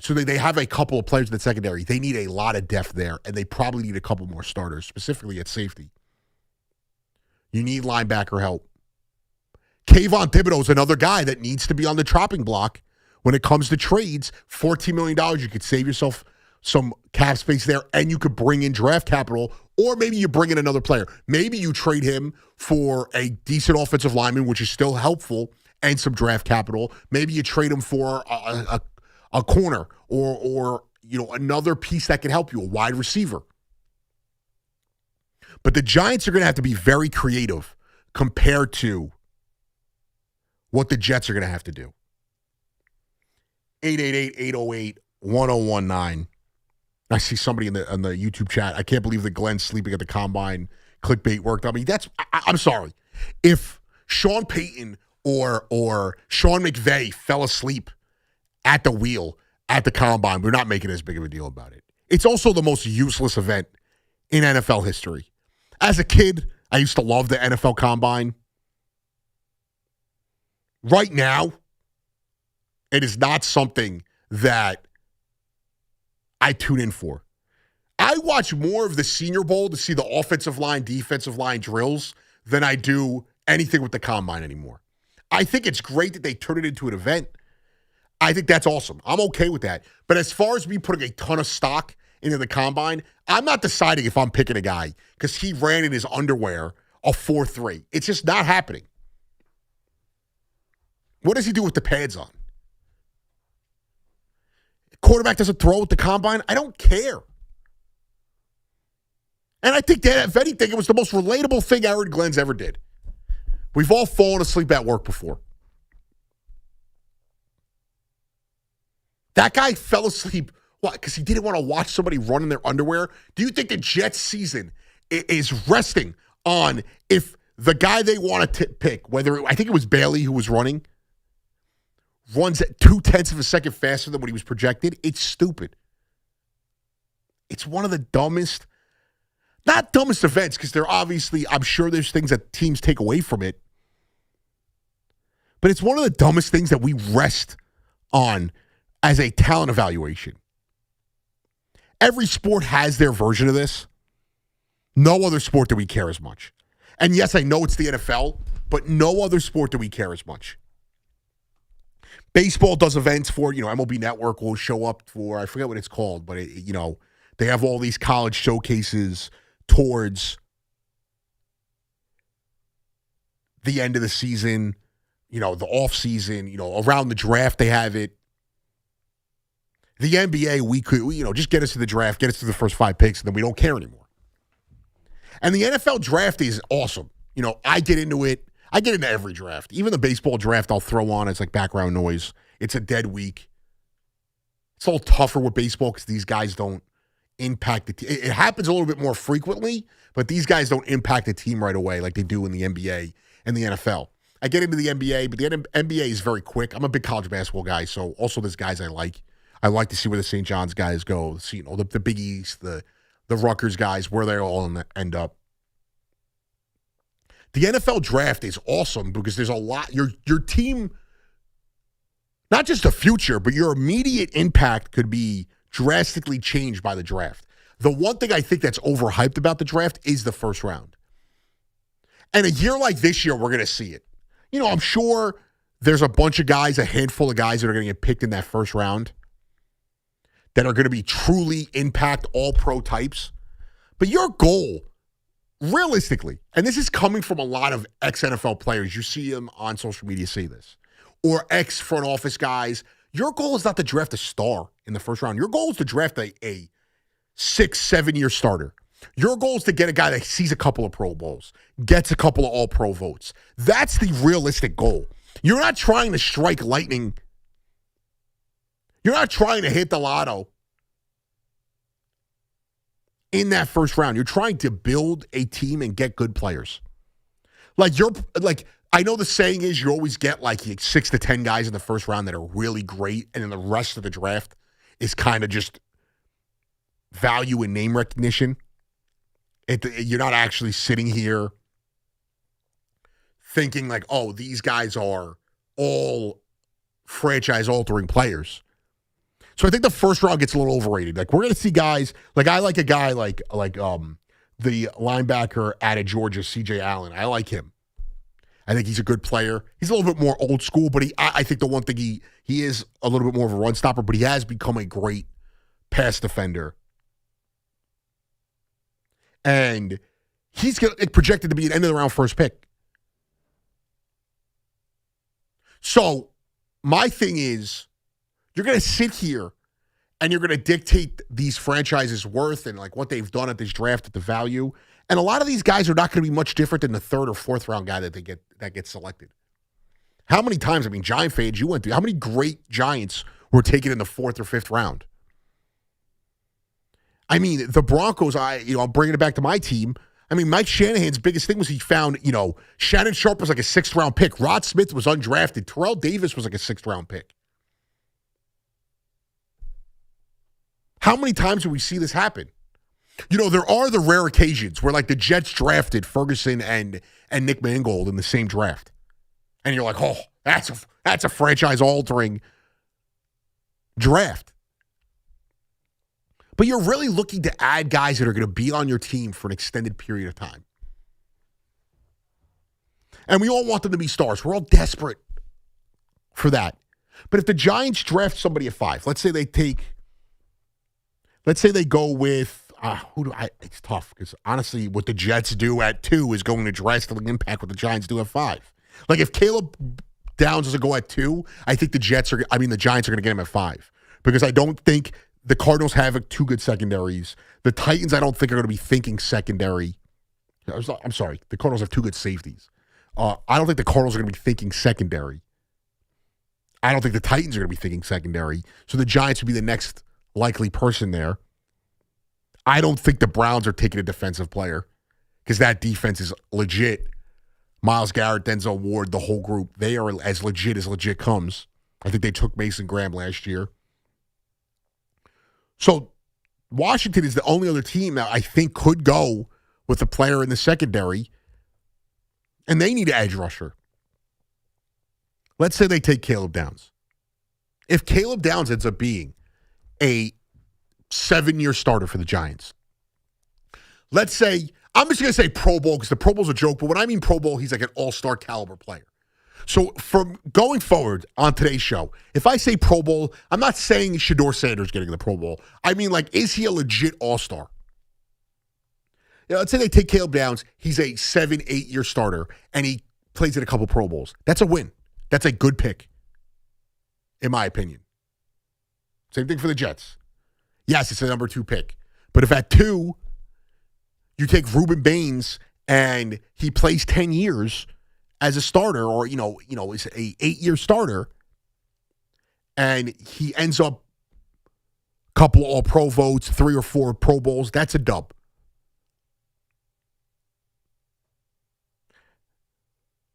So they have a couple of players in the secondary. They need a lot of depth there, and they probably need a couple more starters, specifically at safety. You need linebacker help. Kayvon Thibodeau is another guy that needs to be on the chopping block when it comes to trades. $14 million, you could save yourself some cap space there, and you could bring in draft capital, or maybe you bring in another player. Maybe you trade him for a decent offensive lineman, which is still helpful, and some draft capital. Maybe you trade him for a corner or another piece that can help you, a wide receiver. But the Giants are going to have to be very creative compared to what the Jets are going to have to do. 888-808-1019. I see somebody in the YouTube chat. I can't believe that Glenn's sleeping at the combine. Clickbait worked. I mean, I'm sorry. If Sean Payton or Sean McVay fell asleep at the wheel at the combine, we're not making as big of a deal about it. It's also the most useless event in NFL history. As a kid, I used to love the NFL combine. Right now, it is not something that I tune in for. I watch more of the Senior Bowl to see the offensive line, defensive line drills than I do anything with the combine anymore. I think it's great that they turn it into an event. I think that's awesome. I'm okay with that. But as far as me putting a ton of stock into the combine, I'm not deciding if I'm picking a guy because he ran in his underwear a 4.3. It's just not happening. What does he do with the pads on? Quarterback doesn't throw at the combine. I don't care. And I think that, if anything, it was the most relatable thing Aaron Glenn's ever did. We've all fallen asleep at work before. That guy fell asleep. What? Because he didn't want to watch somebody run in their underwear? Do you think the Jets season is resting on if the guy they want to pick, I think it was Bailey who was running, runs at 0.2 of a second faster than what he was projected? It's stupid. It's one of the dumbest, not dumbest events, because they're obviously, I'm sure there's things that teams take away from it. But it's one of the dumbest things that we rest on as a talent evaluation. Every sport has their version of this. No other sport do we care as much. And yes, I know it's the NFL, but no other sport do we care as much. Baseball does events for, MLB Network will show up for, I forget what it's called, but, they have all these college showcases towards the end of the season, the off season, around the draft, they have it. The NBA, we could, just get us to the draft, get us to the first 5 picks, and then we don't care anymore. And the NFL draft is awesome. I get into it. I get into every draft. Even the baseball draft I'll throw on. It's like background noise. It's a dead week. It's a little tougher with baseball because these guys don't impact the team. It happens a little bit more frequently, but these guys don't impact the team right away like they do in the NBA and the NFL. I get into the NBA, but the NBA is very quick. I'm a big college basketball guy, so also there's guys I like. I like to see where the St. John's guys go, see, the Big East, the Rutgers guys, where they all end up. The NFL draft is awesome because there's a lot. Your team, not just the future, but your immediate impact could be drastically changed by the draft. The one thing I think that's overhyped about the draft is the first round. And a year like this year, we're going to see it. I'm sure there's a bunch of guys, a handful of guys that are going to get picked in that first round that are going to be truly impact all-pro types. But your goal, realistically, and this is coming from a lot of ex-NFL players, you see them on social media say this, or ex-front office guys, your goal is not to draft a star in the first round. Your goal is to draft a 6-7-year starter. Your goal is to get a guy that sees a couple of Pro Bowls, gets a couple of all-pro votes. That's the realistic goal. You're not trying to strike lightning. You're not trying to hit the lotto in that first round. You're trying to build a team and get good players. I know the saying is you always get 6 to 10 guys in the first round that are really great, and then the rest of the draft is kind of just value and name recognition. You're not actually sitting here thinking these guys are all franchise-altering players. So I think the first round gets a little overrated. We're going to see guys, I like a guy like the linebacker out of Georgia, C.J. Allen. I like him. I think he's a good player. He's a little bit more old school, but I think the one thing he is a little bit more of a run stopper, but he has become a great pass defender. And he's projected to be an end-of-the-round first pick. So my thing is, you're going to sit here and you're going to dictate these franchises' worth and like what they've done at this draft at the value. And a lot of these guys are not going to be much different than the third or fourth round guy that gets selected. How many times, I mean, Giant fans you went through, how many great Giants were taken in the fourth or fifth round? I mean, the Broncos, I'm bringing it back to my team. I mean, Mike Shanahan's biggest thing was he found, Shannon Sharp was like a sixth-round pick. Rod Smith was undrafted. Terrell Davis was like a sixth-round pick. How many times do we see this happen? There are the rare occasions where, like, the Jets drafted Ferguson and Nick Mangold in the same draft. And you're like, oh, that's a franchise-altering draft. But you're really looking to add guys that are going to be on your team for an extended period of time. And we all want them to be stars. We're all desperate for that. But if the Giants draft somebody at 5, let's say they go with, it's tough because honestly, what the Jets do at 2 is going to drastically impact what the Giants do at 5. Like if Caleb Downs doesn't go at 2, I think the Giants are going to get him at 5 because I don't think the Cardinals have 2 good secondaries. The Titans, I don't think, are going to be thinking secondary. I'm sorry. The Cardinals have 2 good safeties. I don't think the Cardinals are going to be thinking secondary. I don't think the Titans are going to be thinking secondary. So the Giants would be the next likely person there. I don't think the Browns are taking a defensive player because that defense is legit. Myles Garrett, Denzel Ward, the whole group, they are as legit comes. I think they took Mason Graham last year. So Washington is the only other team that I think could go with a player in the secondary, and they need an edge rusher. Let's say they take Caleb Downs. If Caleb Downs ends up being a 7-year starter for the Giants, let's say, I'm just going to say Pro Bowl because the Pro Bowl's a joke, but when I mean Pro Bowl, he's like an all-star caliber player. So from going forward on today's show, if I say Pro Bowl, I'm not saying Shedeur Sanders getting the Pro Bowl. I mean, like, is he a legit all-star? Let's say they take Caleb Downs. He's a 7-8-year starter, and he plays in a couple Pro Bowls. That's a win. That's a good pick, in my opinion. Same thing for the Jets. Yes, it's a number 2 pick. But if at 2, you take Reuben Baines, and he plays 10 years as a starter, or, is a 8-year starter, and he ends up a couple All-Pro votes, 3 or 4 Pro Bowls, that's a dub.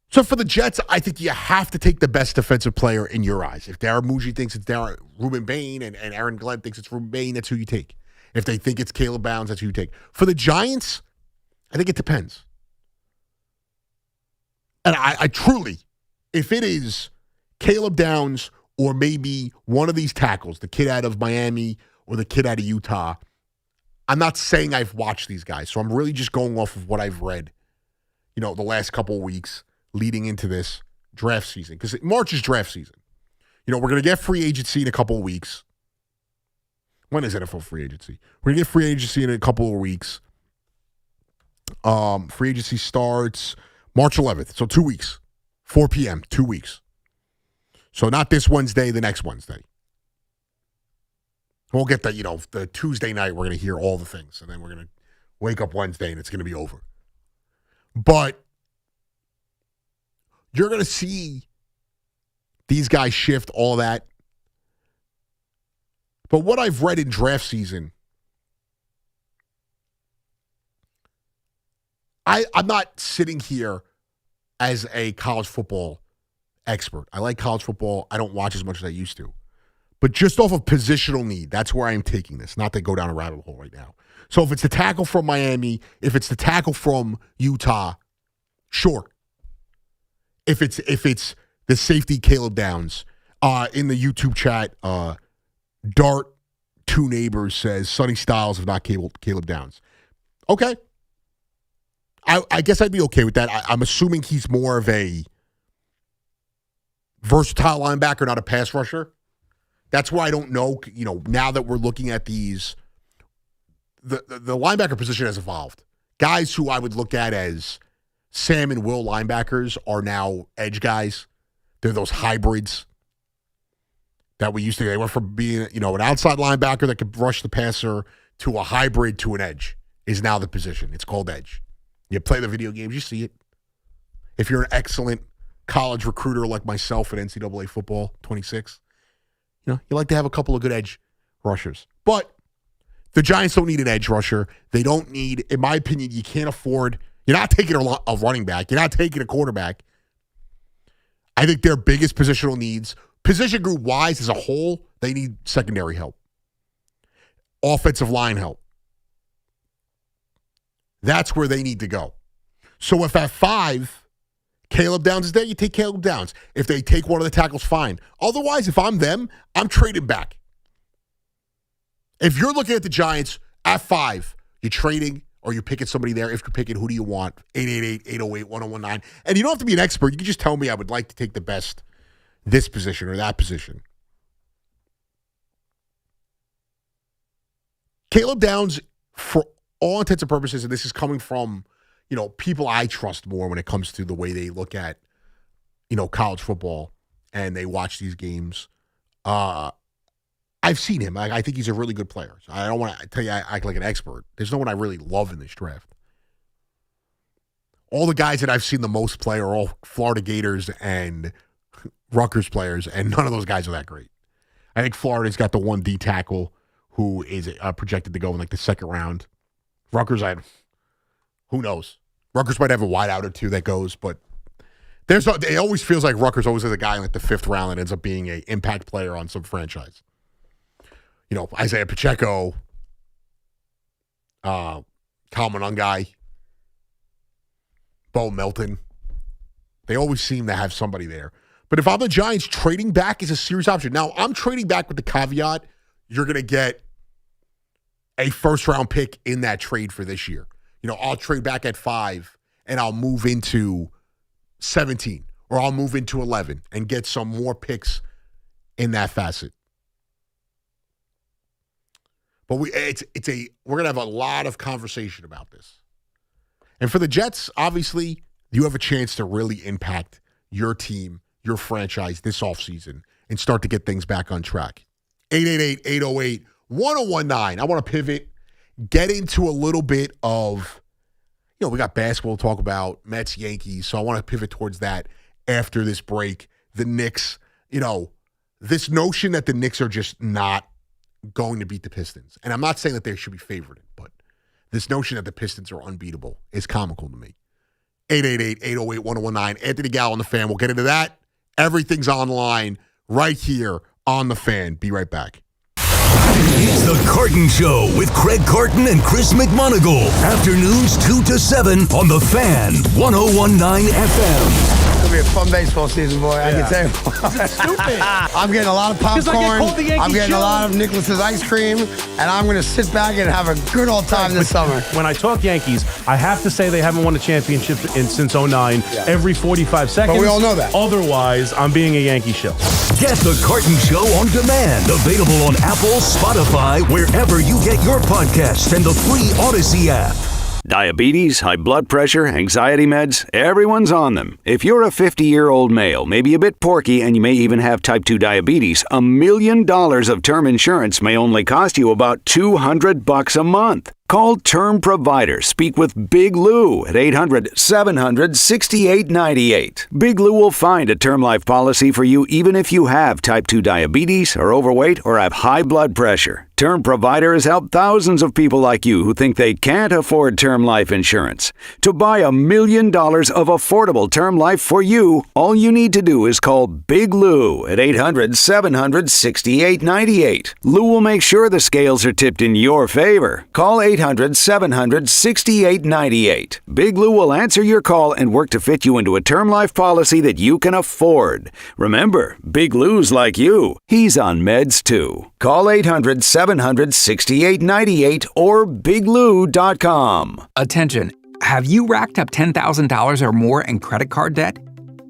So for the Jets, I think you have to take the best defensive player in your eyes. If Darren Muji thinks it's Reuben Bain and Aaron Glenn thinks it's Reuben Bain, that's who you take. If they think it's Caleb Downs, that's who you take. For the Giants, I think it depends. And I truly, if it is Caleb Downs or maybe one of these tackles, the kid out of Miami or the kid out of Utah, I'm not saying I've watched these guys. So I'm really just going off of what I've read, the last couple of weeks leading into this draft season. Because March is draft season. We're going to get free agency in a couple of weeks. When is NFL free agency? We're going to get free agency in a couple of weeks. Free agency starts March 11th, so 2 weeks, 4 p.m., 2 weeks. So not this Wednesday, the next Wednesday. We'll get that, the Tuesday night, we're going to hear all the things, and then we're going to wake up Wednesday, and it's going to be over. But you're going to see these guys shift, all that. But what I've read in draft season, I'm not sitting here as a college football expert. I like college football. I don't watch as much as I used to. But just off of positional need, that's where I am taking this, not to go down a rabbit hole right now. So if it's the tackle from Miami, if it's the tackle from Utah, sure. If it's the safety Caleb Downs, in the YouTube chat, Dart, 2 Neighbors says Sonny Styles if not Caleb Downs. Okay. I guess I'd be okay with that. I'm assuming he's more of a versatile linebacker, not a pass rusher. That's why I don't know, now that we're looking at these, the linebacker position has evolved. Guys who I would look at as Sam and Will linebackers are now edge guys. They're those hybrids that we used to. They went from being, an outside linebacker that could rush the passer to a hybrid to an edge is now the position. It's called edge. You play the video games, you see it. If you're an excellent college recruiter like myself at NCAA football 26, you like to have a couple of good edge rushers. But the Giants don't need an edge rusher. They don't need, in my opinion, you can't afford, you're not taking a running back. You're not taking a quarterback. I think their biggest positional needs, position group wise as a whole, they need secondary help. Offensive line help. That's where they need to go. So if at 5, Caleb Downs is there, you take Caleb Downs. If they take one of the tackles, fine. Otherwise, if I'm them, I'm trading back. If you're looking at the Giants at 5, you're trading or you're picking somebody there. If you're picking, who do you want? 888-808-1019. And you don't have to be an expert. You can just tell me I would like to take the best this position or that position. Caleb Downs, for all intents and purposes, and this is coming from people I trust more when it comes to the way they look at, college football and they watch these games. I've seen him. I think he's a really good player. So I don't want to tell you I act like an expert. There's no one I really love in this draft. All the guys that I've seen the most play are all Florida Gators and Rutgers players, and none of those guys are that great. I think Florida's got the one D tackle who is projected to go in like the second round. Rutgers, who knows? Rutgers might have a wideout or two that goes, but it always feels like Rutgers always has a guy in like the 5th round that ends up being an impact player on some franchise. Isaiah Pacheco, Kyle Monangai, Bo Melton. They always seem to have somebody there. But if I'm the Giants, trading back is a serious option. Now, I'm trading back with the caveat you're going to get a first-round pick in that trade for this year. I'll trade back at 5 and I'll move into 17 or I'll move into 11 and get some more picks in that facet. But we're going to have a lot of conversation about this. And for the Jets, obviously, you have a chance to really impact your team, your franchise this offseason and start to get things back on track. 888-808-1019. I want to pivot, get into a little bit of, we got basketball to talk about, Mets, Yankees, so I want to pivot towards that after this break. The Knicks, this notion that the Knicks are just not going to beat the Pistons. And I'm not saying that they should be favored, but this notion that the Pistons are unbeatable is comical to me. 888-808-1019. Anthony Gallo on the Fan. We'll get into that. Everything's online right here on the Fan. Be right back. It's the Carton Show with Craig Carton and Chris McMonagle. Afternoons 2 to 7 on the Fan, 101.9 FM. It's going to be a fun baseball season, boy. I can tell you. Stupid. I'm getting a lot of popcorn. I'm getting a lot of Nicholas's ice cream, and I'm going to sit back and have a good old time this summer. When I talk Yankees, I have to say they haven't won a championship since 2009. Every 45 seconds. But we all know that. Otherwise, I'm being a Yankee shill. Get the Carton Show on demand. Available on Apple, Spotify, wherever you get your podcasts, and the free Odyssey app. Diabetes, high blood pressure, anxiety meds, everyone's on them. If you're a 50-year-old male, maybe a bit porky, and you may even have type 2 diabetes, $1 million of term insurance may only cost you about $200 a month. Call Term Provider. Speak with Big Lou at 800-700-6898. Big Lou will find a term life policy for you even if you have type 2 diabetes, are overweight, or have high blood pressure. Term Provider has helped thousands of people like you who think they can't afford term life insurance. To buy $1 million of affordable term life for you, all you need to do is call Big Lou at 800-700-6898. Lou will make sure the scales are tipped in your favor. Call 800-700-6898. Big Lou will answer your call and work to fit you into a term life policy that you can afford. Remember, Big Lou's like you. He's on meds too. Call 800-700-6898 or biglou.com. Attention. Have you racked up $10,000 or more in credit card debt?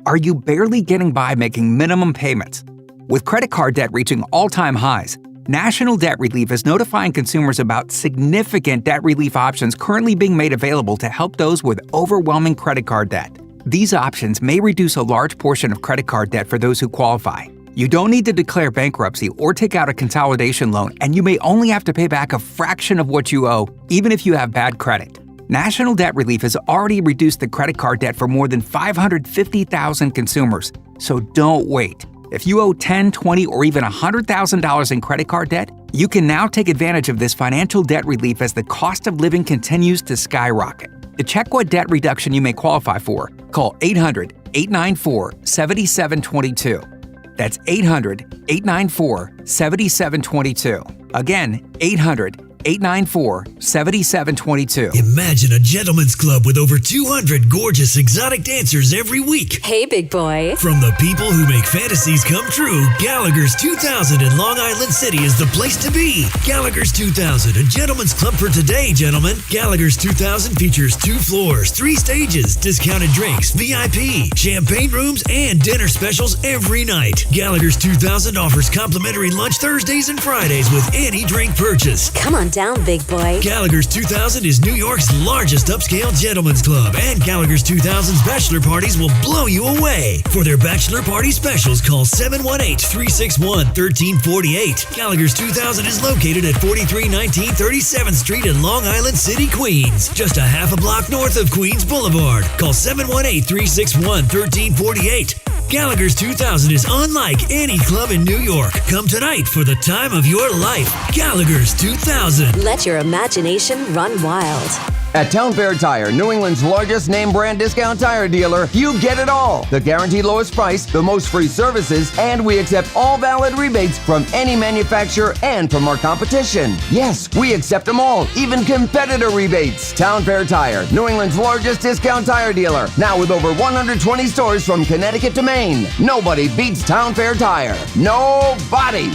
Are you barely getting by making minimum payments? With credit card debt reaching all-time highs, National Debt Relief is notifying consumers about significant debt relief options currently being made available to help those with overwhelming credit card debt. These options may reduce a large portion of credit card debt for those who qualify. You don't need to declare bankruptcy or take out a consolidation loan, and you may only have to pay back a fraction of what you owe, even if you have bad credit. National Debt Relief has already reduced the credit card debt for more than 550,000 consumers, so don't wait. If you owe $10,000, $20,000, or even $100,000 in credit card debt, you can now take advantage of this financial debt relief as the cost of living continues to skyrocket. To check what debt reduction you may qualify for, call 800-894-7722. That's 800-894-7722. Again, 800-894-7722. Imagine a gentleman's club with over 200 gorgeous exotic dancers every week. Hey, big boy. From the people who make fantasies come true, Gallagher's 2000 in Long Island City is the place to be. Gallagher's 2000, a gentleman's club for today, gentlemen. Gallagher's 2000 features 2 floors, 3 stages, discounted drinks, VIP, champagne rooms, and dinner specials every night. Gallagher's 2000 offers complimentary lunch Thursdays and Fridays with any drink purchase. Come on down, big boy. Gallagher's 2000 is New York's largest upscale gentleman's club, and Gallagher's 2000's bachelor parties will blow you away. For their bachelor party specials, call 718-361-1348. Gallagher's 2000 is located at 4319 37th Street in Long Island City, Queens, just a half a block north of Queens Boulevard. Call 718-361-1348. Gallagher's 2000 is unlike any club in New York. Come tonight for the time of your life. Gallagher's 2000. Let your imagination run wild. At Town Fair Tire, New England's largest name brand discount tire dealer, you get it all. The guaranteed lowest price, the most free services, and we accept all valid rebates from any manufacturer and from our competition. Yes, we accept them all, even competitor rebates. Town Fair Tire, New England's largest discount tire dealer, now with over 120 stores from Connecticut to Maine. Nobody beats Town Fair Tire. Nobody.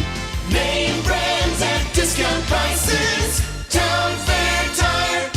Name brands at discount prices. Town Fair Tire.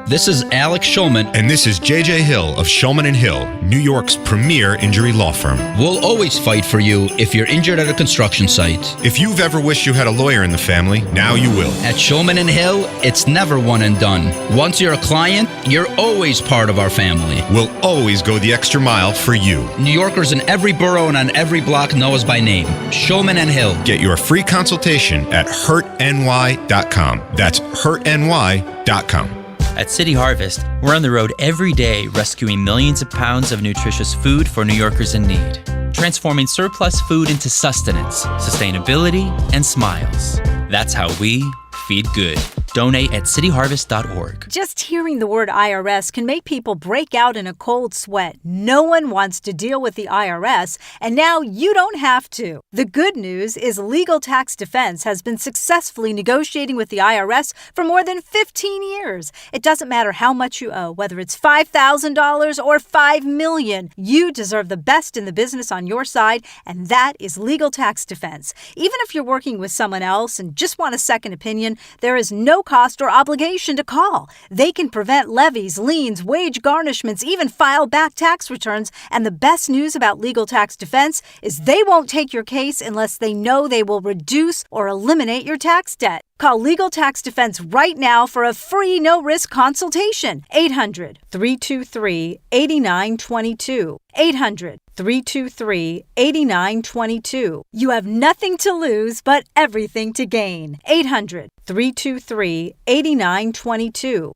This is Alex Schulman. And this is JJ Hill of Schulman & Hill, New York's premier injury law firm. We'll always fight for you if you're injured at a construction site. If you've ever wished you had a lawyer in the family, now you will. At Schulman & Hill, it's never one and done. Once you're a client, you're always part of our family. We'll always go the extra mile for you. New Yorkers in every borough and on every block know us by name. Schulman & Hill. Get your free consultation at hurtny.com. That's hurtny.com. At City Harvest, we're on the road every day rescuing millions of pounds of nutritious food for New Yorkers in need, transforming surplus food into sustenance, sustainability, and smiles. That's how we feed good. Donate at cityharvest.org. Just hearing the word IRS can make people break out in a cold sweat. No one wants to deal with the IRS, and now you don't have to. The good news is Legal Tax Defense has been successfully negotiating with the IRS for more than 15 years. It doesn't matter how much you owe, whether it's $5,000 or $5 million. You deserve the best in the business on your side, and that is Legal Tax Defense. Even if you're working with someone else and just want a second opinion, there is no cost or obligation to call. They can prevent levies, liens, wage garnishments, even file back tax returns. And the best news about Legal Tax Defense is they won't take your case unless they know they will reduce or eliminate your tax debt. Call Legal Tax Defense right now for a free no-risk consultation. 800-323-8922. 800-323-8922. You have nothing to lose but everything to gain. 800-323-8922.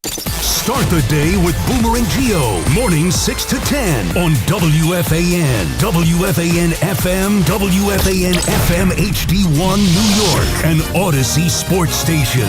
Start the day with Boomer and Geo, mornings 6 to 10 on WFAN, WFAN FM, WFAN FM HD1 New York, an Odyssey sports station.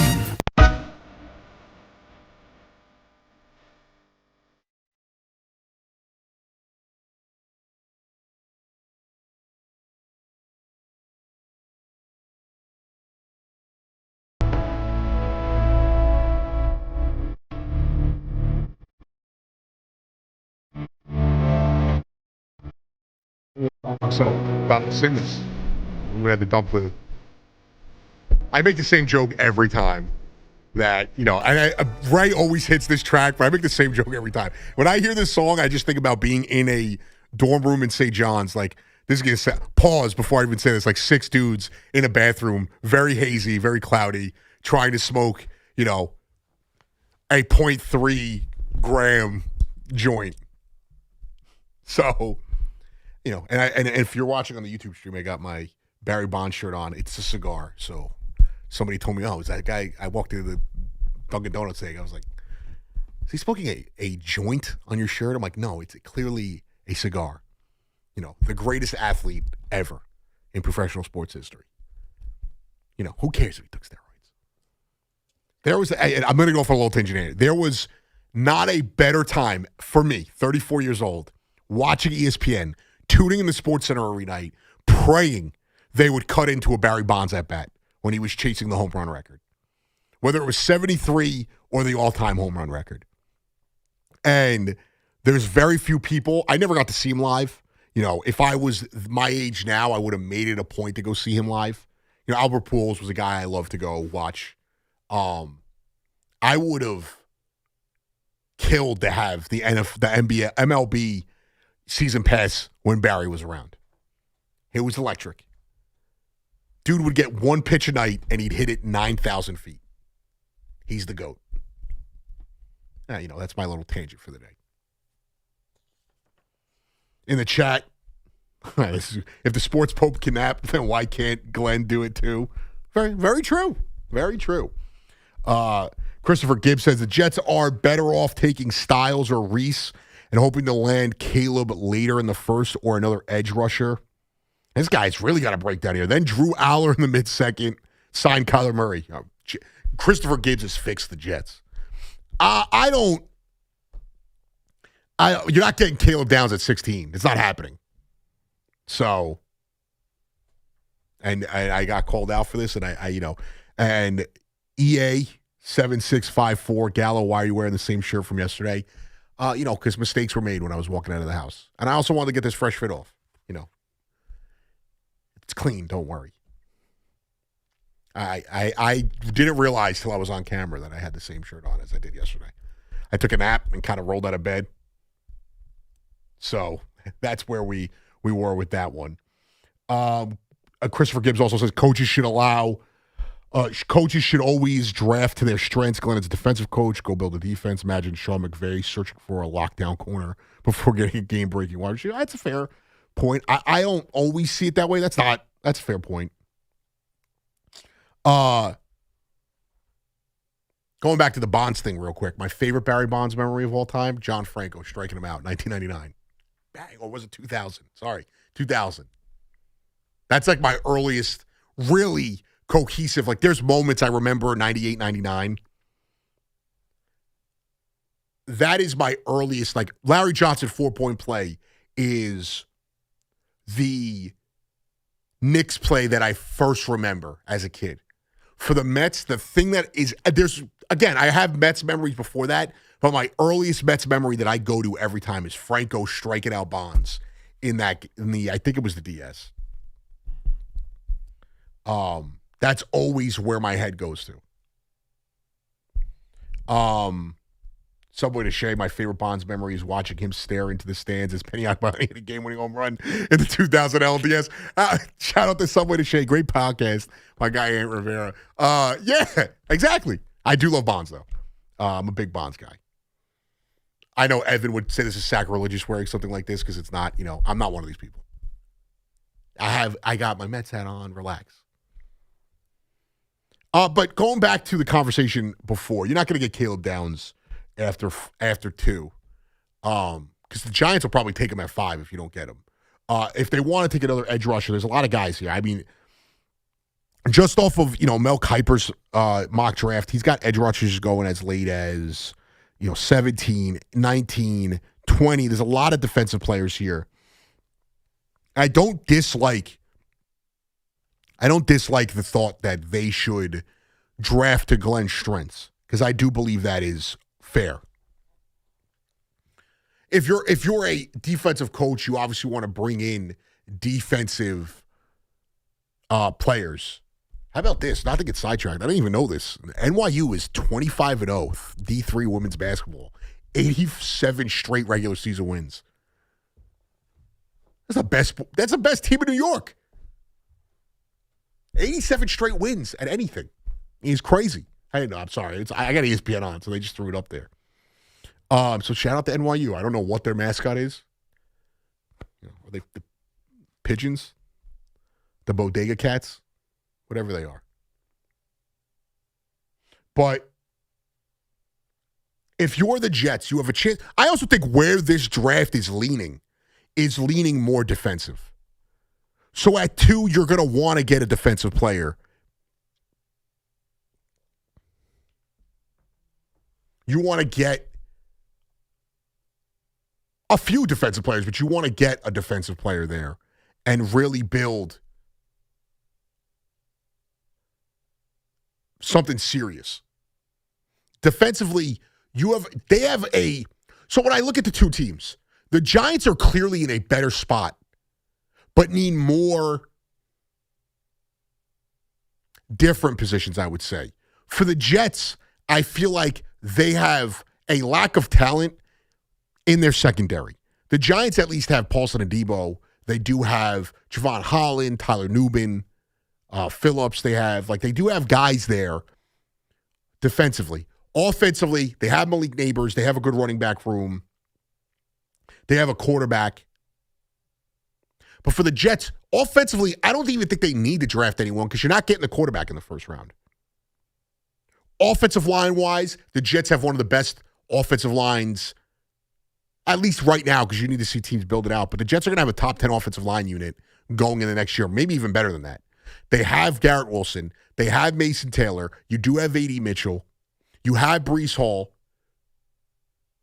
So, about to sing this. I'm gonna have to dump the. I make the same joke every time that, and Ray always hits this track, but I make the same joke every time. When I hear this song, I just think about being in a dorm room in St. John's. Like, This is going to pause before I even say this. Like 6 dudes in a bathroom, very hazy, very cloudy, trying to smoke, a 0.3 gram joint. So, and if you're watching on the YouTube stream, I got my Barry Bonds shirt on. It's a cigar. So somebody told me, is that guy? I walked into the Dunkin' Donuts thing. I was like, is he smoking a joint on your shirt? I'm like, no, it's clearly a cigar. The greatest athlete ever in professional sports history. Who cares if he took steroids? I'm going to go for a little tangent here. There was not a better time for me, 34 years old, watching ESPN, tuning in the SportsCenter every night, praying they would cut into a Barry Bonds at bat when he was chasing the home run record. Whether it was 73 or the all-time home run record. And there's very few people. I never got to see him live. If I was my age now, I would have made it a point to go see him live. Albert Pujols was a guy I loved to go watch. I would have killed to have the NBA, MLB season pass when Barry was around. It was electric. Dude would get one pitch a night, and he'd hit it 9,000 feet. He's the GOAT. That's my little tangent for the day. In the chat, if the sports pope can nap, then why can't Glenn do it too? Very, very true. Very true. Christopher Gibbs says the Jets are better off taking Styles or Reese and hoping to land Caleb later in the first or another edge rusher. This guy's really got to break down here. Then Drew Aller in the mid-second, signed Kyler Murray. Christopher Gibbs has fixed the Jets. You're not getting Caleb Downs at 16. It's not happening. So, and I got called out for this, and and EA 7654 Gallo, why are you wearing the same shirt from yesterday? Because mistakes were made when I was walking out of the house, and I also wanted to get this fresh fit off. It's clean. Don't worry. I didn't realize till I was on camera that I had the same shirt on as I did yesterday. I took a nap and kind of rolled out of bed. So that's where we were with that one. Christopher Gibbs also says coaches should always draft to their strengths. Glenn is a defensive coach. Go build a defense. Imagine Sean McVay searching for a lockdown corner before getting a game-breaking wide receiver. That's a fair point. I don't always see it that way. That's a fair point. Going back to the Bonds thing real quick. My favorite Barry Bonds memory of all time, John Franco striking him out in 1999. Bang, or was it 2000? Sorry, 2000. That's like my earliest really cohesive. Like there's moments I remember 98, 99. That is my earliest, like Larry Johnson 4-point play is the Knicks play that I first remember as a kid. For the Mets, the thing that is, again, I have Mets memories before that, but my earliest Mets memory that I go to every time is Franco striking out Bonds in the I think it was the DS. That's always where my head goes to. Subway to Shea, my favorite Bonds memory is watching him stare into the stands as Penny Akbani hit a game-winning home run in the 2000 LDS. Shout out to Subway to Shea, great podcast. My guy Ant Rivera. Yeah, exactly. I do love Bonds though. I'm a big Bonds guy. I know Evan would say this is sacrilegious wearing something like this because it's not. I'm not one of these people. I got my Mets hat on. Relax. But going back to the conversation before, you're not going to get Caleb Downs after 2, because the Giants will probably take him at 5 if you don't get him. If they want to take another edge rusher, there's a lot of guys here. I mean, just off of Mel Kiper's mock draft, he's got edge rushers going as late as 17, 19, 20. There's a lot of defensive players here. I don't dislike the thought that they should draft to Glenn's strengths, because I do believe that is fair. If you're a defensive coach, you obviously want to bring in defensive players. How about this? Not to get sidetracked. I didn't even know this. NYU is 25-0 D3 women's basketball. 87 straight regular season wins. That's the best team in New York. 87 straight wins at anything. He's crazy. Hey, no, I'm sorry. I got ESPN on, so they just threw it up there. So shout out to NYU. I don't know what their mascot is. Are they the pigeons? The bodega cats? Whatever they are. But if you're the Jets, you have a chance. I also think where this draft is leaning more defensive. So at 2, you're going to want to get a defensive player. You want to get a few defensive players, but you want to get a defensive player there and really build something serious. Defensively, so when I look at the two teams, the Giants are clearly in a better spot, but need more different positions, I would say. For the Jets, I feel like they have a lack of talent in their secondary. The Giants at least have Paulson and Debo. They do have Javon Holland, Tyler Nubin, Phillips. They do have guys there defensively. Offensively, they have Malik Neighbors. They have a good running back room. They have a quarterback. But for the Jets, offensively, I don't even think they need to draft anyone because you're not getting the quarterback in the first round. Offensive line-wise, the Jets have one of the best offensive lines, at least right now, because you need to see teams build it out. But the Jets are going to have a top 10 offensive line unit going in the next year, maybe even better than that. They have Garrett Wilson. They have Mason Taylor. You do have A.D. Mitchell. You have Breece Hall.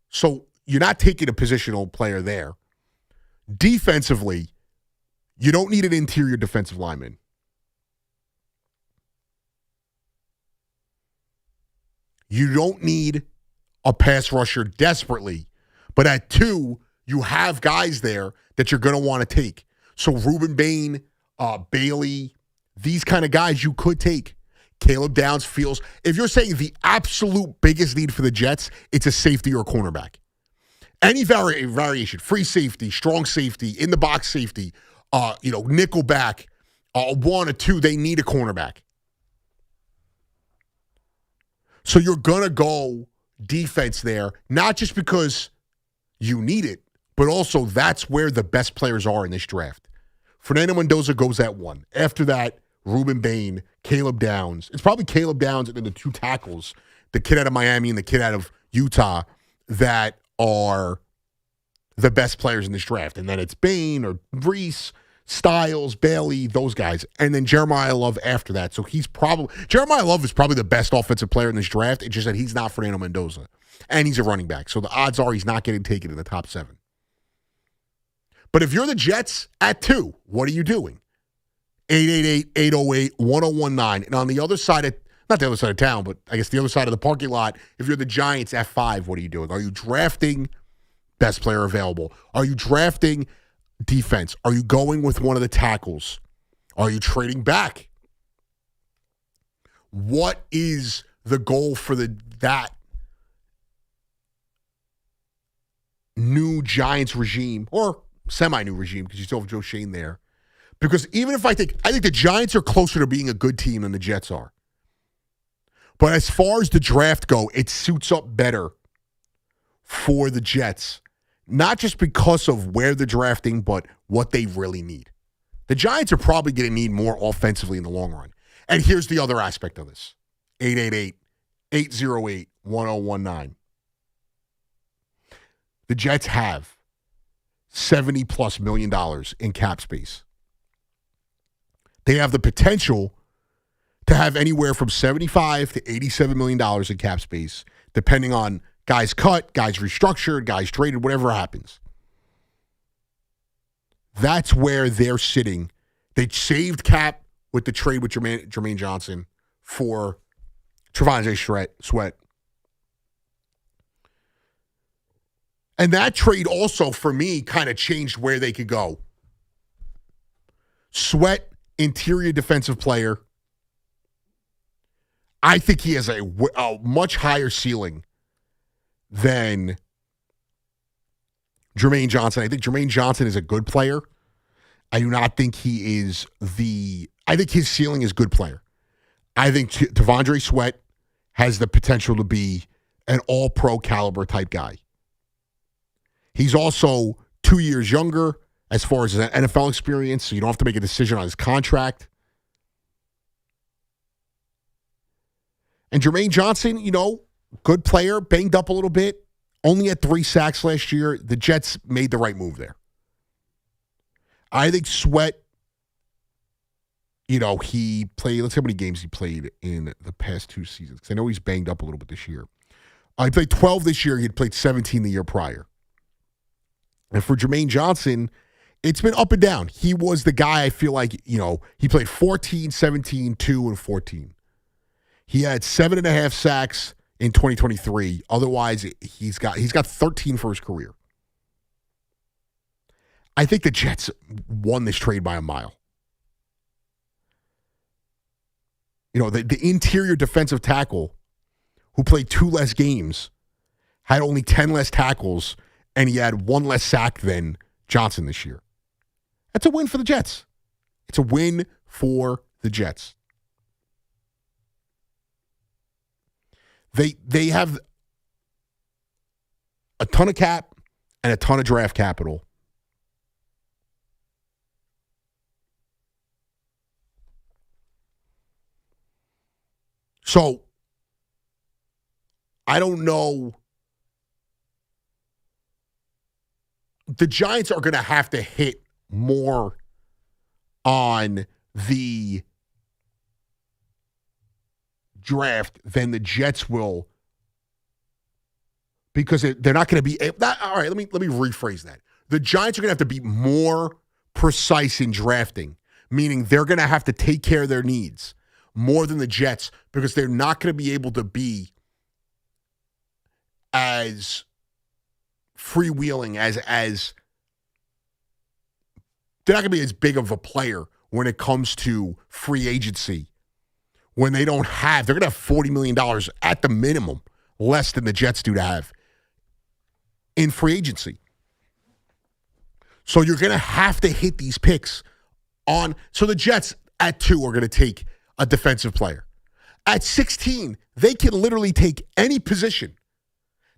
So you're not taking a positional player there. Defensively, you don't need an interior defensive lineman. You don't need a pass rusher desperately. But at 2, you have guys there that you're going to want to take. So Ruben Bain, Bailey, these kind of guys you could take. Caleb Downs feels. If you're saying the absolute biggest need for the Jets, it's a safety or a cornerback. Any variation, free safety, strong safety, in the box safety, nickel back, 1 or 2, they need a cornerback. So you're going to go defense there, not just because you need it, but also that's where the best players are in this draft. Fernando Mendoza goes at 1. After that, Ruben Bain, Caleb Downs. It's probably Caleb Downs and then the 2 tackles, the kid out of Miami and the kid out of Utah, that are the best players in this draft. And then it's Bain or Breece, Styles, Bailey, those guys. And then Jeremiah Love after that. So Jeremiah Love is probably the best offensive player in this draft. It's just that he's not Fernando Mendoza. And he's a running back. So the odds are he's not getting taken in the top 7. But if you're the Jets at 2, what are you doing? 888-808-1019. And on the other side not the other side of town, but I guess the other side of the parking lot, if you're the Giants at 5, what are you doing? Are you drafting best player available? Are you drafting defense? Are you going with one of the tackles? Are you trading back? What is the goal for that new Giants regime, or semi-new regime, because you still have Joe Shane there? Because even if I think the Giants are closer to being a good team than the Jets are. But as far as the draft go, it suits up better for the Jets. Not just because of where they're drafting, but what they really need. The Giants are probably going to need more offensively in the long run. And here's the other aspect of this. 888-808-1019. The Jets have $70+ million in cap space. They have the potential to have anywhere from $75 to $87 million in cap space, depending on guys cut, guys restructured, guys traded, whatever happens. That's where they're sitting. They saved cap with the trade with Jermaine Johnson for Trevonzé Sweat. And that trade also, for me, kind of changed where they could go. Sweat, interior defensive player. I think he has a much higher ceiling than Jermaine Johnson. I think Jermaine Johnson is a good player, I do not think he is I think his ceiling is good player. I think T'Vondre Sweat has the potential to be an all-pro caliber type guy. He's also 2 years younger as far as his NFL experience, so you don't have to make a decision on his contract. And Jermaine Johnson, good player, banged up a little bit, only had 3 sacks last year. The Jets made the right move there. I think Sweat, he played, let's see how many games he played in the past 2 seasons, because I know he's banged up a little bit this year. He played 12 this year. He had played 17 the year prior. And for Jermaine Johnson, it's been up and down. He was the guy, I feel like, he played 14, 17, 2, and 14. He had 7.5 sacks in 2023. Otherwise, he's got 13 for his career. I think the Jets won this trade by a mile. The interior defensive tackle who played 2 less games had only 10 less tackles, and he had 1 less sack than Johnson this year. That's a win for the Jets. It's a win for the Jets. They have a ton of cap and a ton of draft capital. So, I don't know. The Giants are going to have to hit more on the draft than the Jets will, because they're not going to be able. All right, let me rephrase that. The Giants are going to have to be more precise in drafting, meaning they're going to have to take care of their needs more than the Jets, because they're not going to be able to be as freewheeling as they're not going to be as big of a player when it comes to free agency. When they're going to have $40 million at the minimum, less than the Jets do to have in free agency. So you're going to have to hit these picks on. So the Jets at 2 are going to take a defensive player. At 16, they can literally take any position.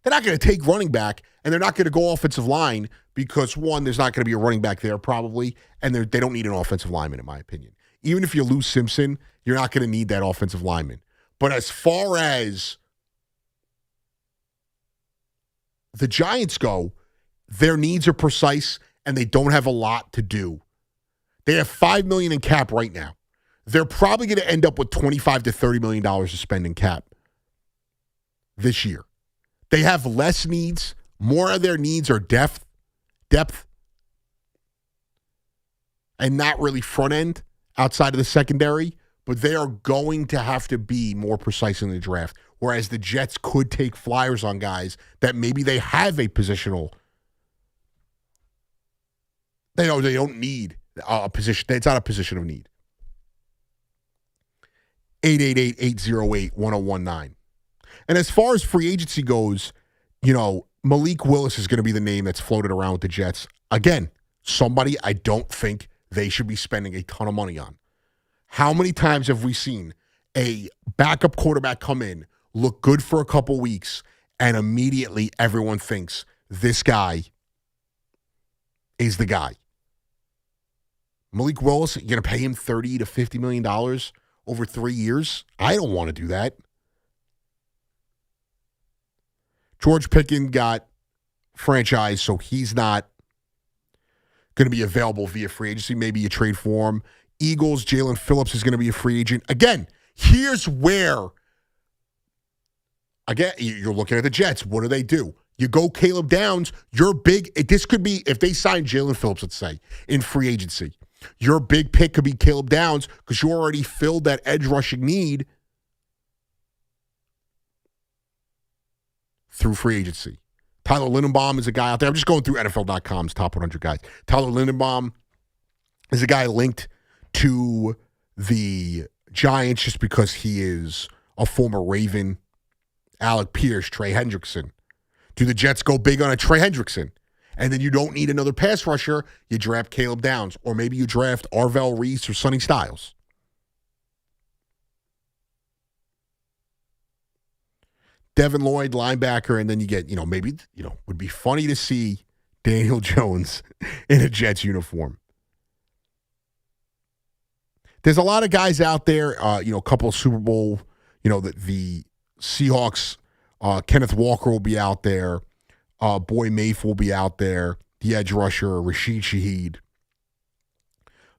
They're not going to take running back, and they're not going to go offensive line because, one, there's not going to be a running back there probably, and they don't need an offensive lineman, in my opinion. Even if you lose Simpson, you're not going to need that offensive lineman. But as far as the Giants go, their needs are precise, and they don't have a lot to do. They have $5 million in cap right now. They're probably going to end up with $25 to $30 million to spend in cap this year. They have less needs. More of their needs are depth, and not really front end outside of the secondary. But they are going to have to be more precise in the draft. Whereas the Jets could take flyers on guys that maybe they have a positional. They don't need a position. It's not a position of need. 888-808-1019. And as far as free agency goes, Malik Willis is going to be the name that's floated around with the Jets. Again, somebody I don't think they should be spending a ton of money on. How many times have we seen a backup quarterback come in, look good for a couple weeks, and immediately everyone thinks this guy is the guy? Malik Willis, you're going to pay him $30 to $50 million over 3 years? I don't want to do that. George Pickens got franchised, so he's not going to be available via free agency. Maybe you trade for him. Eagles, Jalen Phillips is going to be a free agent. Again, here's where, again, you're looking at the Jets. What do? You go Caleb Downs, you're big. This could be, if they sign Jalen Phillips, let's say, in free agency, your big pick could be Caleb Downs because you already filled that edge rushing need through free agency. Tyler Lindenbaum is a guy out there. I'm just going through NFL.com's top 100 guys. Tyler Lindenbaum is a guy linked to the Giants just because he is a former Raven. Alec Pierce, Trey Hendrickson. Do the Jets go big on a Trey Hendrickson? And then you don't need another pass rusher. You draft Caleb Downs, or maybe you draft Arvell Reese or Sonny Styles. Devin Lloyd, linebacker, and then you get, would be funny to see Daniel Jones in a Jets uniform. There's a lot of guys out there, a couple of Super Bowl, the Seahawks, Kenneth Walker will be out there. Boy Mafe will be out there. The edge rusher, Rashid Shaheed.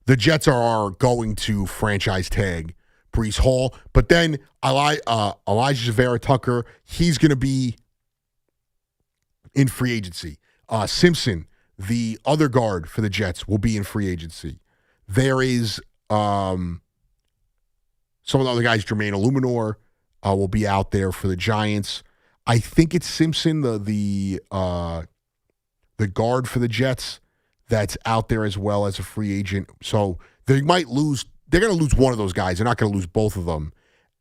The Jets are going to franchise tag Breece Hall. But then Elijah Vera-Tucker, he's going to be in free agency. Simpson, the other guard for the Jets, will be in free agency. There is some of the other guys, Jermaine Illuminor, will be out there for the Giants. I think it's Simpson, the guard for the Jets, that's out there as well as a free agent. So they might lose. They're going to lose one of those guys. They're not going to lose both of them.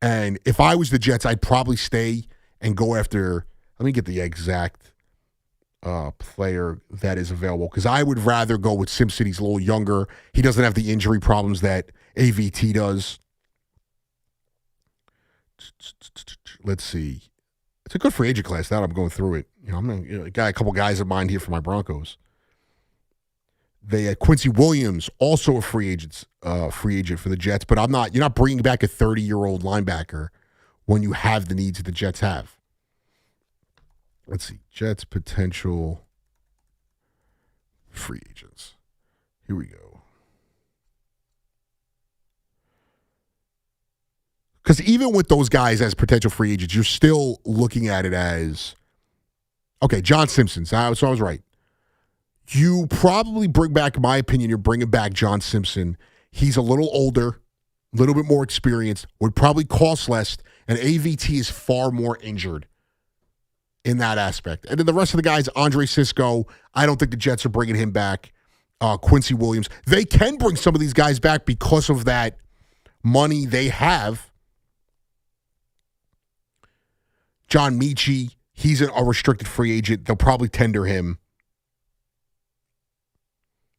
And if I was the Jets, I'd probably stay and go after. Let me get the exact player that is available, because I would rather go with Simpson. He's a little younger. He doesn't have the injury problems that AVT does. Let's see. It's a good free agent class. Now I'm going through it. I got a couple guys in mind here for my Broncos. They had Quincy Williams, also a free agent for the Jets. But you're not bringing back a 30-year-old linebacker when you have the needs that the Jets have. Let's see. Jets potential free agents. Here we go. Because even with those guys as potential free agents, you're still looking at it as, okay, John Simpson. So I was right. You probably bring back, in my opinion, you're bringing back John Simpson. He's a little older, a little bit more experienced, would probably cost less, and AVT is far more injured in that aspect. And then the rest of the guys, Andre Sisco, I don't think the Jets are bringing him back. Quincy Williams. They can bring some of these guys back because of that money they have. John Michie, he's a restricted free agent. They'll probably tender him.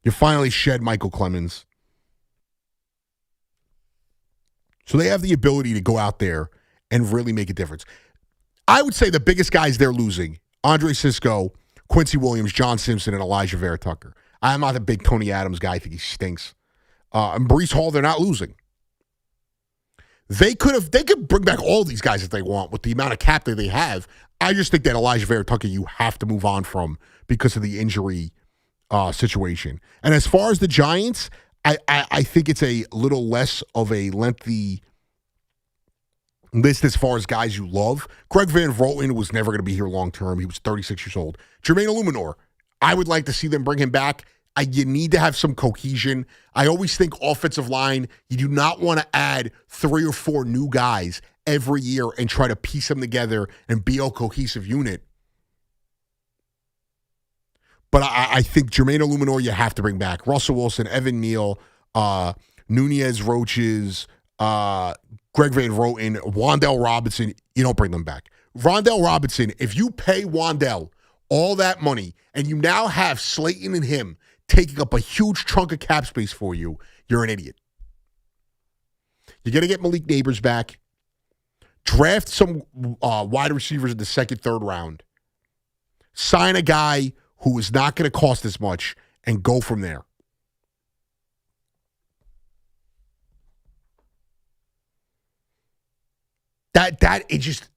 You finally shed Michael Clemens. So they have the ability to go out there and really make a difference. I would say the biggest guys they're losing, Andre Sisco, Quincy Williams, John Simpson, and Elijah Vera-Tucker. I'm not a big Tony Adams guy. I think he stinks. And Breece Hall, they're not losing. They could bring back all these guys if they want with the amount of cap that they have. I just think that Elijah Vera-Tucker you have to move on from because of the injury situation. And as far as the Giants, I think it's a little less of a lengthy list as far as guys you love. Greg Van Roten was never going to be here long term. He was 36 years old. Jermaine Illuminor, I would like to see them bring him back. You need to have some cohesion. I always think offensive line, you do not want to add 3 or 4 new guys every year and try to piece them together and be a cohesive unit. But I think Jermaine Illuminor you have to bring back. Russell Wilson, Evan Neal, Nunez Roaches, Greg Van Roten, Wan'Dale Robinson, you don't bring them back. Wan'Dale Robinson, if you pay Wan'Dale all that money and you now have Slayton and him taking up a huge chunk of cap space for you, you're an idiot. You're going to get Malik Neighbors back. Draft some wide receivers in the second, third round. Sign a guy who is not going to cost as much and go from there. That it just,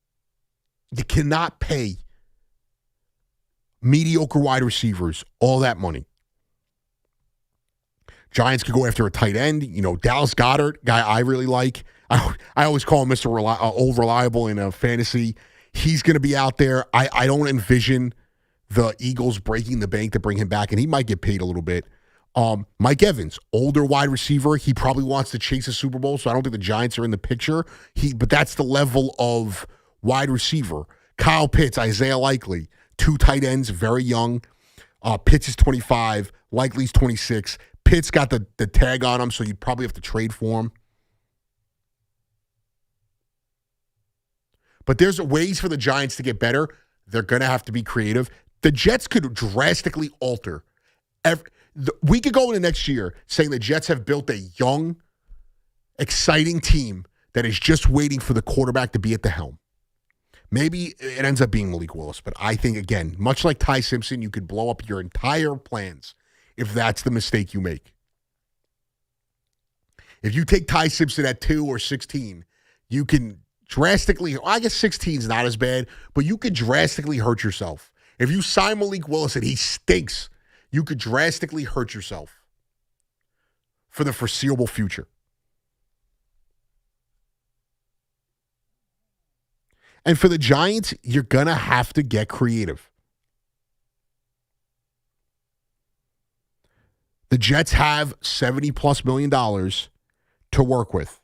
you cannot pay mediocre wide receivers all that money. Giants could go after a tight end. Dallas Goedert, guy I really like. I always call him Mr. Old Reliable in fantasy. He's going to be out there. I don't envision the Eagles breaking the bank to bring him back, and he might get paid a little bit. Mike Evans, older wide receiver. He probably wants to chase a Super Bowl, so I don't think the Giants are in the picture. But that's the level of wide receiver. Kyle Pitts, Isaiah Likely, 2 tight ends, very young. Pitts is 25, Likely's 26. Pitts got the tag on him, so you'd probably have to trade for him. But there's ways for the Giants to get better. They're going to have to be creative. The Jets could drastically alter. We could go into next year saying the Jets have built a young, exciting team that is just waiting for the quarterback to be at the helm. Maybe it ends up being Malik Willis, but I think, again, much like Ty Simpson, you could blow up your entire plans if that's the mistake you make. If you take Ty Simpson at 2 or 16, you can drastically, I guess 16 is not as bad, but you could drastically hurt yourself. If you sign Malik Willis and he stinks, you could drastically hurt yourself for the foreseeable future. And for the Giants, you're going to have to get creative. The Jets have $70+ million to work with.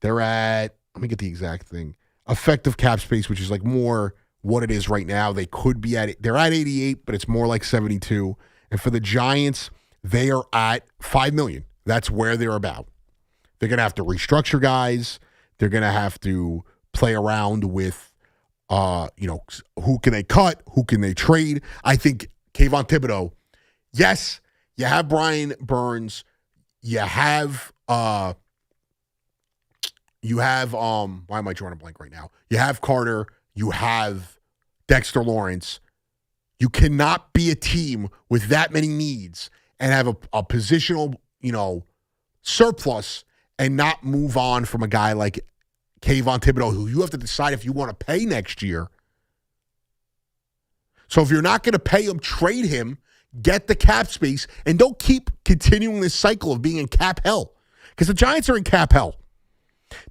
They're at, let me get the exact thing, effective cap space, which is like more what it is right now. They could be at, they're at 88, but it's more like 72. And for the Giants, they are at $5 million. That's where they're about. They're going to have to restructure guys. They're going to have to play around with, who can they cut? Who can they trade? I think Kayvon Thibodeau, yes, you have Brian Burns. You have, why am I drawing a blank right now? You have Carter. You have Dexter Lawrence. You cannot be a team with that many needs and have a positional, surplus and not move on from a guy like Kayvon Thibodeau, who you have to decide if you want to pay next year. So if you're not going to pay him, trade him, get the cap space, and don't keep continuing this cycle of being in cap hell. Because the Giants are in cap hell.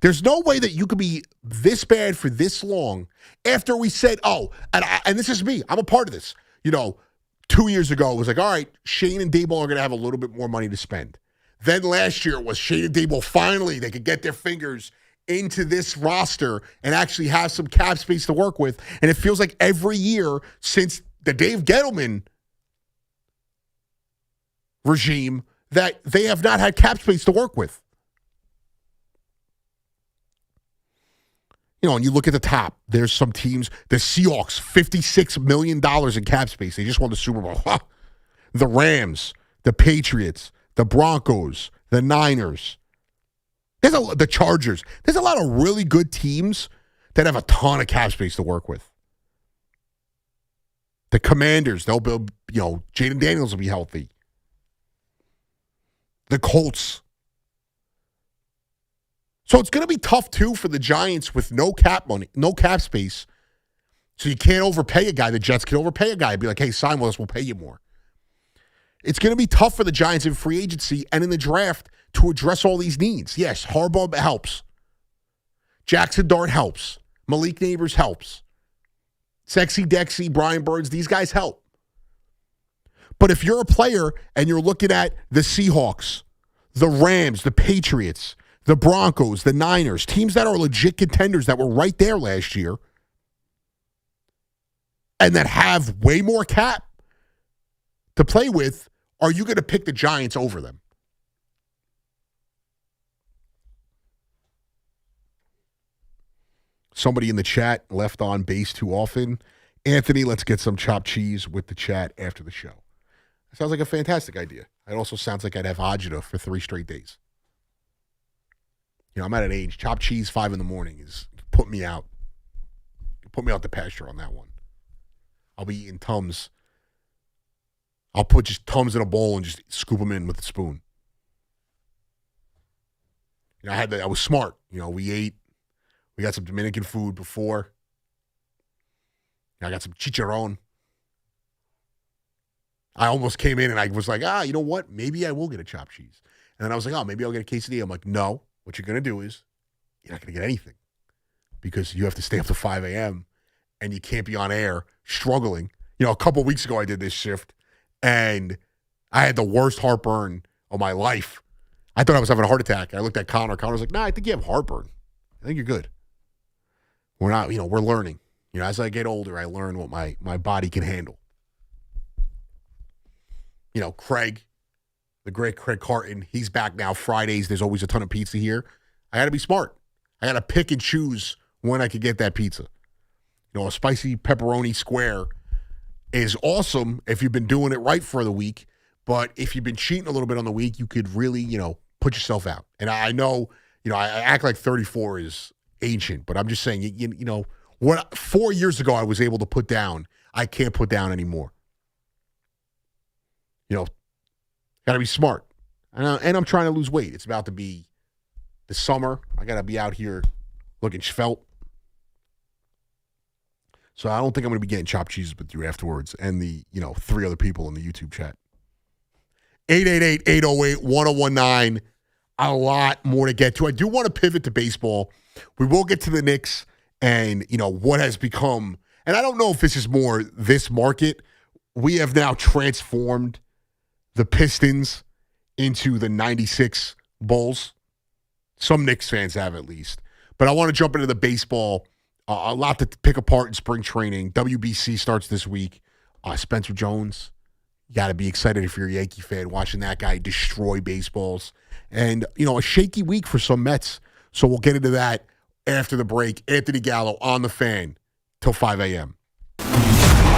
There's no way that you could be this bad for this long after we said, and this is me. I'm a part of this. 2 years ago, it was like, all right, Shane and Daboll are going to have a little bit more money to spend. Then last year it was Shane and Daboll, finally, they could get their fingers into this roster and actually have some cap space to work with. And it feels like every year since the Dave Gettleman regime that they have not had cap space to work with. And you look at the top, there's some teams, the Seahawks, $56 million in cap space. They just won the Super Bowl. The Rams, the Patriots, the Broncos, the Niners, the Chargers. There's a lot of really good teams that have a ton of cap space to work with. The Commanders, they'll build, Jaden Daniels will be healthy. The Colts. So it's going to be tough, too, for the Giants with no cap money, no cap space. So you can't overpay a guy. The Jets can overpay a guy and be like, hey, sign with us, we'll pay you more. It's going to be tough for the Giants in free agency and in the draft to address all these needs. Yes, Harbaugh helps. Jackson Dart helps. Malik Neighbors helps. Sexy Dexy, Brian Burns, these guys help. But if you're a player and you're looking at the Seahawks, the Rams, the Patriots, the Broncos, the Niners, teams that are legit contenders that were right there last year and that have way more cap to play with, are you going to pick the Giants over them? Somebody in the chat left on base too often. Anthony, let's get some chopped cheese with the chat after the show. That sounds like a fantastic idea. It also sounds like I'd have agita for 3 straight days. I'm at an age, chopped cheese 5 in the morning is put me out. Put me out the pasture on that one. I'll be eating Tums. I'll put just Tums in a bowl and just scoop them in with a spoon. I was smart. We ate. We got some Dominican food before. I got some chicharron. I almost came in and I was like, you know what? Maybe I will get a chopped cheese. And then I was like, maybe I'll get a quesadilla. I'm like, no. What you're going to do is you're not going to get anything because you have to stay up to 5 a.m. and you can't be on air struggling. A couple of weeks ago I did this shift and I had the worst heartburn of my life. I thought I was having a heart attack. I looked at Connor. Connor was like, I think you have heartburn. I think you're good. We're not, we're learning. As I get older, I learn what my body can handle. Craig, the great Craig Carton, he's back now Fridays. There's always a ton of pizza here. I got to be smart. I got to pick and choose when I could get that pizza. A spicy pepperoni square is awesome if you've been doing it right for the week. But if you've been cheating a little bit on the week, you could really, put yourself out. And I know, I act like 34 is ancient, but I'm just saying, what 4 years ago I was able to put down, I can't put down anymore. Got to be smart. And I'm trying to lose weight. It's about to be the summer. I got to be out here looking svelte. So I don't think I'm going to be getting chopped cheeses with you afterwards and the, 3 other people in the YouTube chat. 888-808-1019. A lot more to get to. I do want to pivot to baseball. We will get to the Knicks and, what has become, and I don't know if this is more this market. We have now transformed the Pistons into the 96 Bulls. Some Knicks fans have at least. But I want to jump into the baseball. A lot to pick apart in spring training. WBC starts this week. Spencer Jones, you got to be excited if you're a Yankee fan watching that guy destroy baseballs. And, a shaky week for some Mets. So we'll get into that after the break. Anthony Gallo on the Fan till 5 a.m.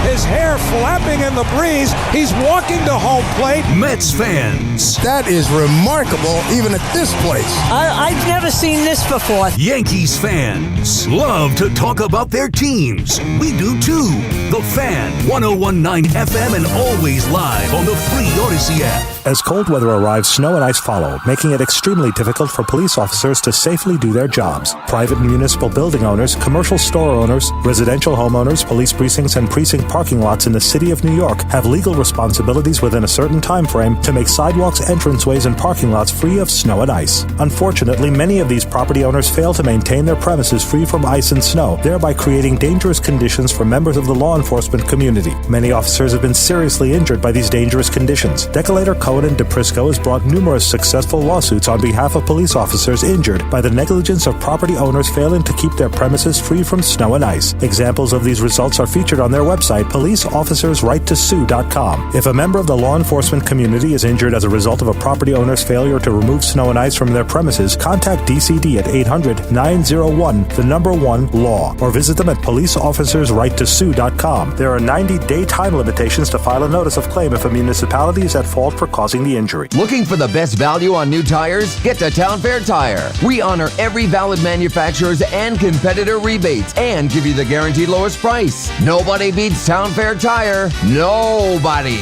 His hair flapping in the breeze. He's walking to home plate. Mets fans. That is remarkable, even at this place. I've never seen this before. Yankees fans love to talk about their teams. We do too. The Fan, 101.9 FM, and always live on the free Odyssey app. As cold weather arrives, snow and ice follow, making it extremely difficult for police officers to safely do their jobs. Private and municipal building owners, commercial store owners, residential homeowners, police precincts, and precinct parking lots in the city of New York have legal responsibilities within a certain time frame to make sidewalks, entranceways, and parking lots free of snow and ice. Unfortunately, many of these property owners fail to maintain their premises free from ice and snow, thereby creating dangerous conditions for members of the law enforcement community. Many officers have been seriously injured by these dangerous conditions. Decolator Cohen and DePrisco has brought numerous successful lawsuits on behalf of police officers injured by the negligence of property owners failing to keep their premises free from snow and ice. Examples of these results are featured on their website, policeofficersrighttosue.com. If a member of the law enforcement community is injured as a result of a property owner's failure to remove snow and ice from their premises, contact DCD at 800-901-1-LAW or visit them at policeofficersrighttosue.com. There are 90-day time limitations to file a notice of claim if a municipality is at fault for causing the injury. Looking for the best value on new tires? Get to Town Fair Tire. We honor every valid manufacturer's and competitor rebates and give you the guaranteed lowest price. Nobody beats Town Fair Tire. Nobody.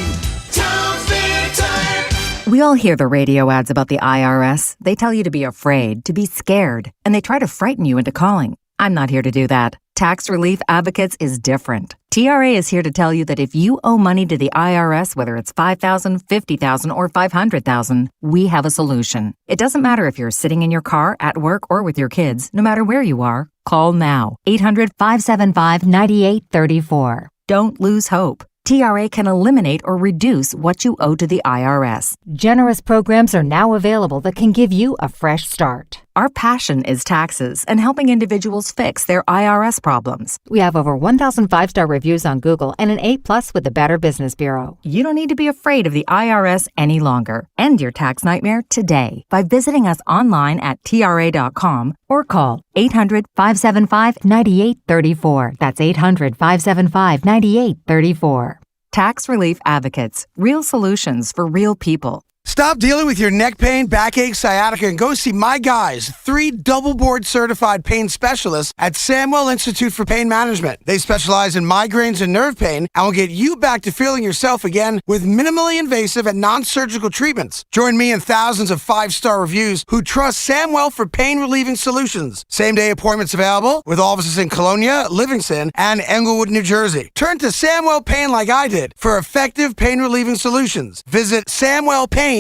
Town Fair Tire. We all hear the radio ads about the IRS. They tell you to be afraid, to be scared, and they try to frighten you into calling. I'm not here to do that. Tax Relief Advocates is different. TRA is here to tell you that if you owe money to the IRS, whether it's $5,000, $50,000, or $500,000, we have a solution. It doesn't matter if you're sitting in your car, at work, or with your kids. No matter where you are, call now. 800-575-9834. Don't lose hope. TRA can eliminate or reduce what you owe to the IRS. Generous programs are now available that can give you a fresh start. Our passion is taxes and helping individuals fix their IRS problems. We have over 1,000 5-star reviews on Google and an A+ with the Better Business Bureau. You don't need to be afraid of the IRS any longer. End your tax nightmare today by visiting us online at TRA.com or call 800-575-9834. That's 800-575-9834. Tax Relief Advocates. Real solutions for real people. Stop dealing with your neck pain, backache, sciatica, and go see my guys, 3 double board certified pain specialists at Samuel Institute for Pain Management. They specialize in migraines and nerve pain and will get you back to feeling yourself again with minimally invasive and non-surgical treatments. Join me and thousands of 5-star reviews who trust Samuel for pain relieving solutions. Same-day appointments available with offices in Colonia, Livingston, and Englewood, New Jersey. Turn to Samuel Pain like I did for effective pain relieving solutions. Visit SamuelPain.com.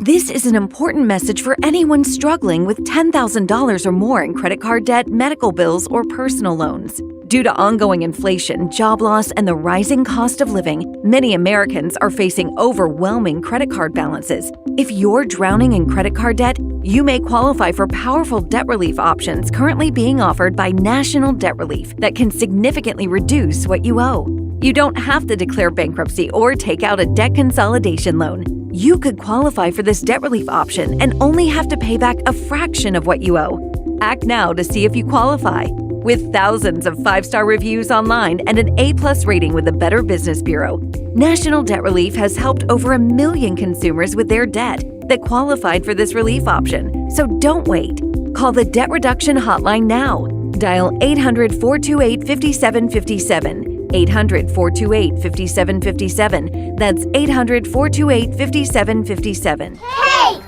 This is an important message for anyone struggling with $10,000 or more in credit card debt, medical bills, or personal loans. Due to ongoing inflation, job loss, and the rising cost of living, many Americans are facing overwhelming credit card balances. If you're drowning in credit card debt, you may qualify for powerful debt relief options currently being offered by National Debt Relief that can significantly reduce what you owe. You don't have to declare bankruptcy or take out a debt consolidation loan. You could qualify for this debt relief option and only have to pay back a fraction of what you owe. Act now to see if you qualify. With thousands of 5-star reviews online and an A+ rating with the Better Business Bureau, National Debt Relief has helped over 1 million consumers with their debt that qualified for this relief option. So don't wait. Call the Debt Reduction Hotline now. Dial 800-428-5757. 800-428-5757. That's 800-428-5757. Hey!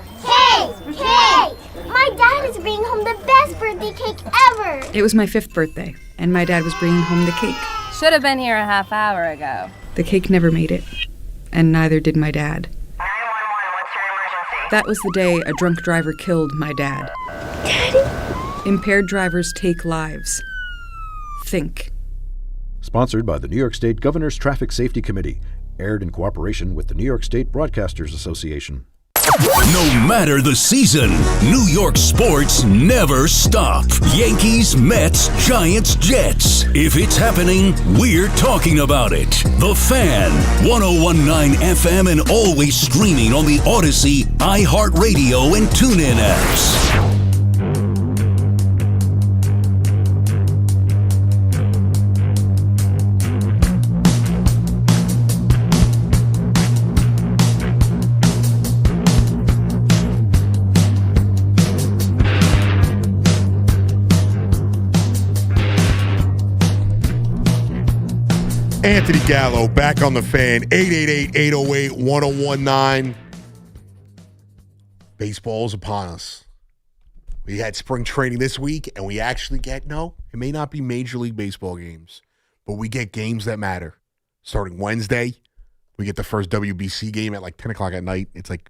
My dad is bringing home the best birthday cake ever! It was my 5th birthday, and my dad was bringing home the cake. Should have been here a half hour ago. The cake never made it, and neither did my dad. 911, what's your emergency? That was the day a drunk driver killed my dad. Daddy? Impaired drivers take lives. Think. Sponsored by the New York State Governor's Traffic Safety Committee. Aired in cooperation with the New York State Broadcasters Association. No matter the season, New York sports never stop. Yankees, Mets, Giants, Jets. If it's happening, we're talking about it. The Fan, 101.9 FM and always streaming on the Odyssey, iHeartRadio, and TuneIn apps. Anthony Gallo back on the Fan. 888-808-1019. Baseball is upon us. We had spring training this week, and we actually get, it may not be Major League Baseball games, but we get games that matter. Starting Wednesday, we get the first WBC game at like 10 o'clock at night. It's like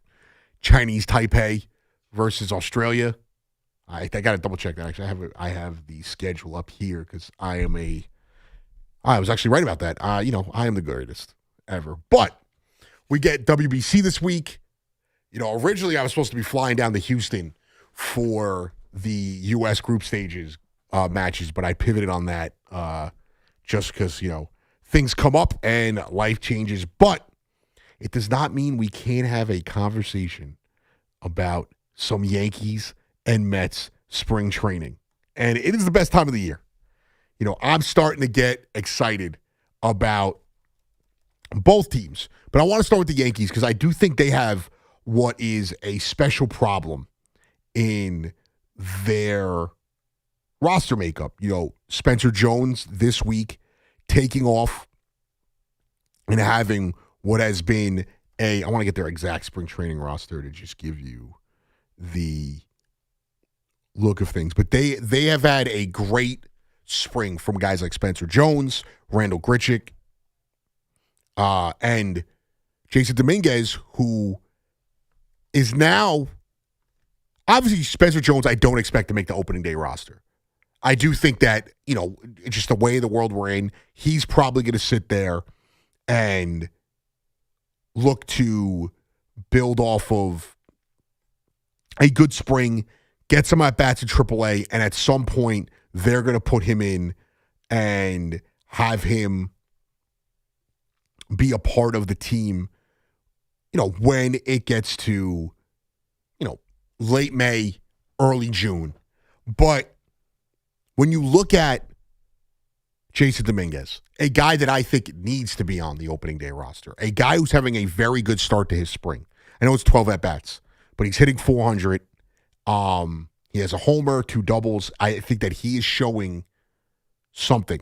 Chinese Taipei versus Australia. I got to double check that. Actually, I have the schedule up here because I was actually right about that. I am the greatest ever. But we get WBC this week. Originally I was supposed to be flying down to Houston for the U.S. group stages matches, but I pivoted on that just because, things come up and life changes. But it does not mean we can't have a conversation about some Yankees and Mets spring training. And it is the best time of the year. I'm starting to get excited about both teams. But I want to start with the Yankees because I do think they have what is a special problem in their roster makeup. Spencer Jones this week taking off and having what has been I want to get their exact spring training roster to just give you the look of things. But they have had a great spring from guys like Spencer Jones, Randall Grichuk, and Jason Dominguez, who is now, obviously Spencer Jones I don't expect to make the opening day roster. I do think that, it's just the way the world we're in, he's probably going to sit there and look to build off of a good spring, get some at-bats in AAA, and at some point they're going to put him in and have him be a part of the team, when it gets to, late May, early June. But when you look at Jason Dominguez, a guy that I think needs to be on the opening day roster, a guy who's having a very good start to his spring. I know it's 12 at-bats, but he's hitting 400. He has a homer, 2 doubles. I think that he is showing something.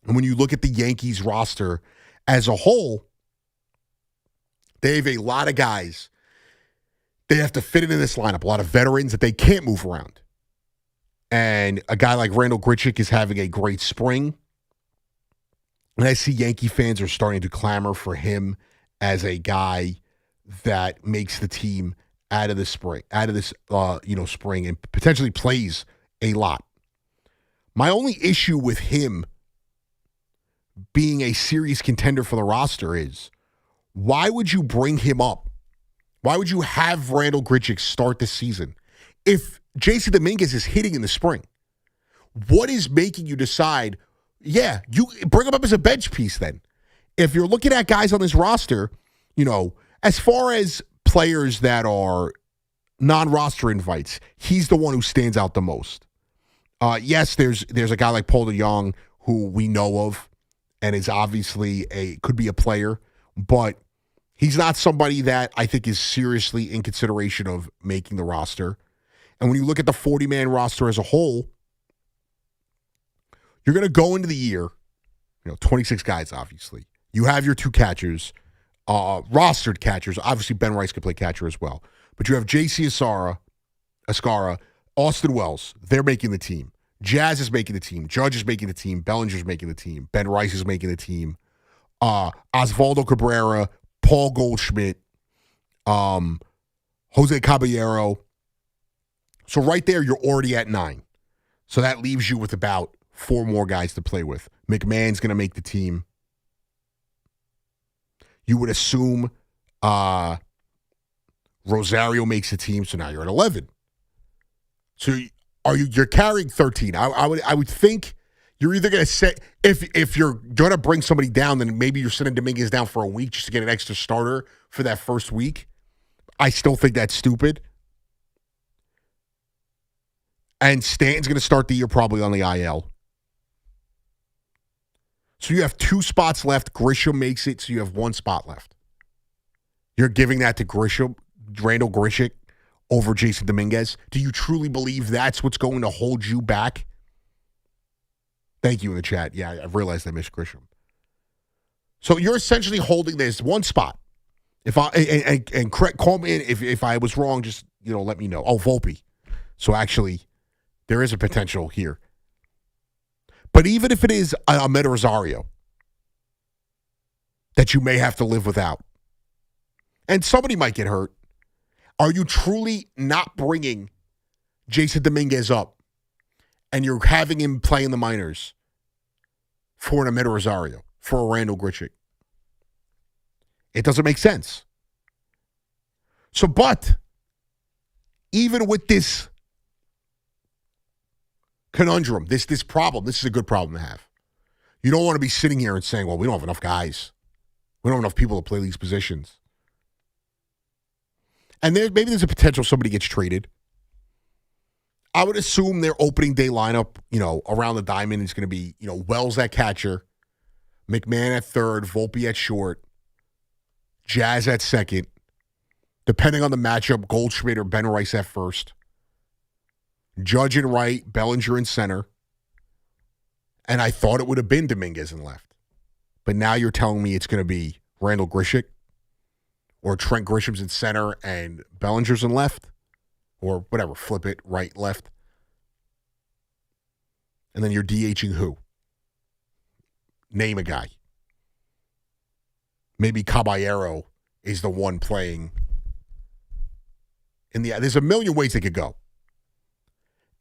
And when you look at the Yankees roster as a whole, they have a lot of guys they have to fit in this lineup, a lot of veterans that they can't move around. And a guy like Randall Grichuk is having a great spring. And I see Yankee fans are starting to clamor for him as a guy that makes the team out of this spring, spring, and potentially plays a lot. My only issue with him being a serious contender for the roster is, why would you bring him up? Why would you have Randall Grichuk start the season if Jason Dominguez is hitting in the spring? What is making you decide, you bring him up as a bench piece then? If you're looking at guys on this roster, as far as players that are non-roster invites, he's the one who stands out the most. Yes, there's a guy like Paul DeJong who we know of and is obviously could be a player, but he's not somebody that I think is seriously in consideration of making the roster. And when you look at the 40-man roster as a whole, you're going to go into the year, 26 guys, obviously. You have your 2 catchers, rostered catchers. Obviously, Ben Rice could play catcher as well. But you have J.C. Ascara, Austin Wells. They're making the team. Jazz is making the team. Judge is making the teem. Bellinger's making the team. Ben Rice is making the team. Osvaldo Cabrera, Paul Goldschmidt, Jose Caballero. So right there, you're already at 9. So that leaves you with about 4 more guys to play with. McMahon's going to make the team. You would assume Rosario makes the team, so now you're at 11. So you're carrying 13. I would think you're either going to set if you're going to bring somebody down, then maybe you're sending Dominguez down for a week just to get an extra starter for that first week. I still think that's stupid. And Stanton's going to start the year probably on the IL. So you have 2 spots left. Grisham makes it, so you have 1 spot left. You're giving that to Grisham, Randall Grichuk, over Jason Dominguez. Do you truly believe that's what's going to hold you back? Thank you in the chat. Yeah, I realized I missed Grisham. So you're essentially holding this 1 spot. If I and correct, call me in if I was wrong. Just let me know. Oh, Volpe. So actually, there is a potential here. But even if it is Ahmed Rosario that you may have to live without, and somebody might get hurt, are you truly not bringing Jason Dominguez up and you're having him play in the minors for an Ahmed Rosario, for a Randall Grichuk? It doesn't make sense. So, but even with this conundrum, this problem, this is a good problem to have. You don't want to be sitting here and saying, well, we don't have enough guys. We don't have enough people to play these positions. And maybe there's a potential somebody gets traded. I would assume their opening day lineup, around the diamond is going to be, Wells at catcher, McMahon at third, Volpe at short, Jazz at second. Depending on the matchup, Goldschmidt or Ben Rice at first. Judge in right, Bellinger in center. And I thought it would have been Dominguez in left. But now you're telling me it's going to be Randall Grichuk or Trent Grisham's in center and Bellinger's in left, or whatever, flip it, right, left. And then you're DHing who? Name a guy. Maybe Caballero is the one playing in the. There's a million ways it could go.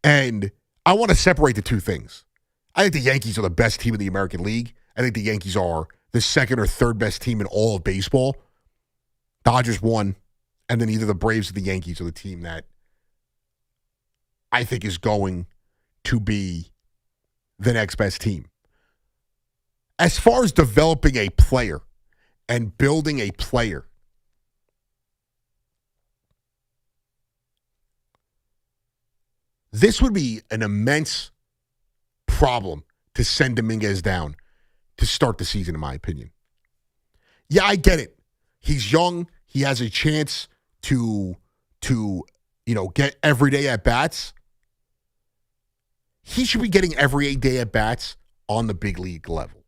And I want to separate the two things. I think the Yankees are the best team in the American League. I think the Yankees are the second or third best team in all of baseball. Dodgers won, and then either the Braves or the Yankees are the team that I think is going to be the next best team. As far as developing a player and building a player, this would be an immense problem to send Dominguez down to start the season, in my opinion. Yeah, I get it. He's young. He has a chance to get everyday at-bats. He should be getting everyday at-bats on the big league level.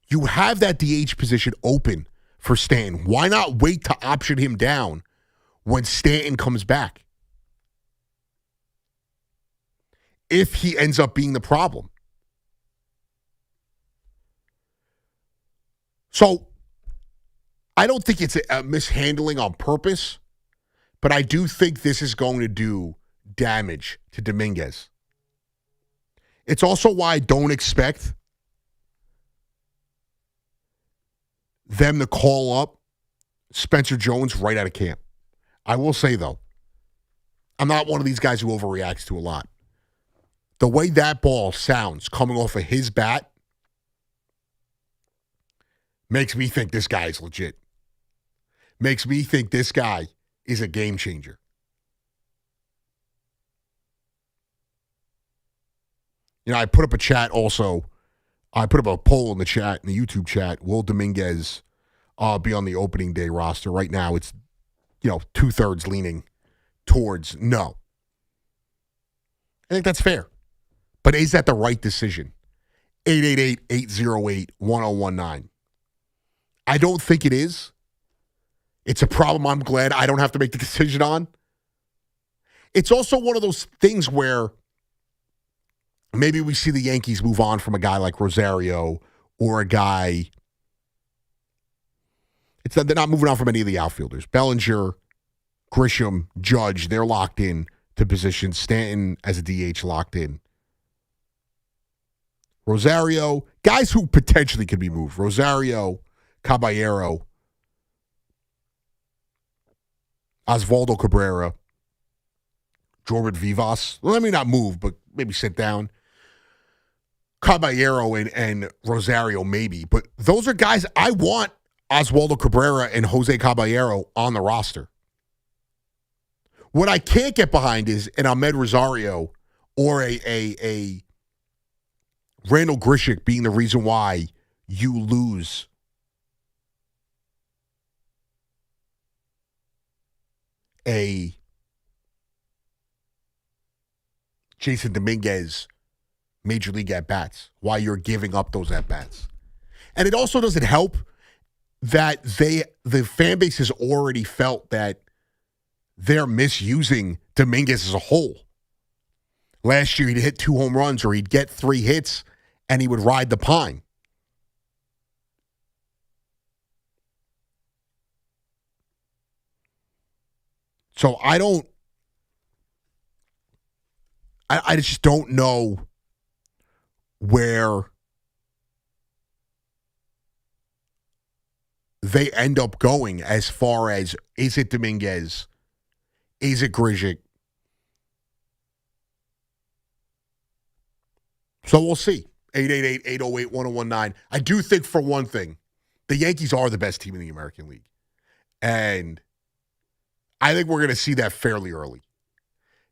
You have that DH position open for Stanton. Why not wait to option him down when Stanton comes back? If he ends up being the problem. So, I don't think it's a mishandling on purpose, but I do think this is going to do damage to Dominguez. It's also why I don't expect them to call up Spencer Jones right out of camp. I will say, though, I'm not one of these guys who overreacts to a lot. The way that ball sounds coming off of his bat makes me think this guy is legit. Makes me think this guy is a game changer. I put up a chat also. I put up a poll in the chat, in the YouTube chat. Will Dominguez be on the opening day roster? Right now, it's, 2/3 leaning towards no. I think that's fair. But is that the right decision? 888-808-1019. I don't think it is. It's a problem I'm glad I don't have to make the decision on. It's also one of those things where maybe we see the Yankees move on from a guy like Rosario or a guy. They're not moving on from any of the outfielders. Bellinger, Grisham, Judge, they're locked in to positions. Stanton as a DH locked in. Rosario, guys who potentially could be moved. Rosario, Caballero, Osvaldo Cabrera, Jordan Vivas. Well, let me not move, but maybe sit down. Caballero and Rosario, maybe. But those are guys I want. Osvaldo Cabrera and Jose Caballero on the roster. What I can't get behind is an Ahmed Rosario or a Randall Grichuk being the reason why you lose a Jason Dominguez major league at-bats, why you're giving up those at-bats. And it also doesn't help that the fan base has already felt that they're misusing Dominguez as a whole. Last year, he'd hit 2 home runs or he'd get 3 hits and he would ride the pine. So I just don't know where they end up going as far as, is it Dominguez? Is it Grichuk? So we'll see. 888-808-1019. I do think, for one thing, the Yankees are the best team in the American League. And I think we're going to see that fairly early.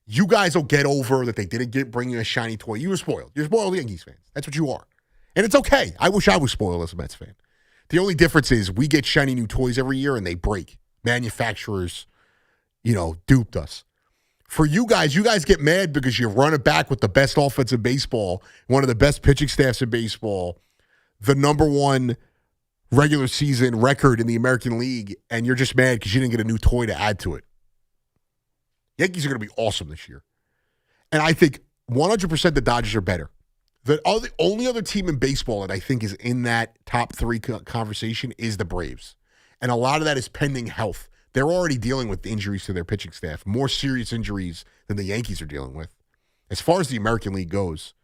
You guys will get over that they didn't bring you a shiny toy. You were spoiled. You're spoiled Yankees fans. That's what you are. And it's okay. I wish I was spoiled as a Mets fan. The only difference is we get shiny new toys every year and they break. Manufacturers, duped us. For you guys get mad because you run it back with the best offense in baseball, one of the best pitching staffs in baseball, the number 1 regular season record in the American League, and you're just mad because you didn't get a new toy to add to it. Yankees are going to be awesome this year. And I think 100% the Dodgers are better. The only other team in baseball that I think is in that top 3 conversation is the Braves. And a lot of that is pending health. They're already dealing with injuries to their pitching staff, more serious injuries than the Yankees are dealing with. As far as the American League goes,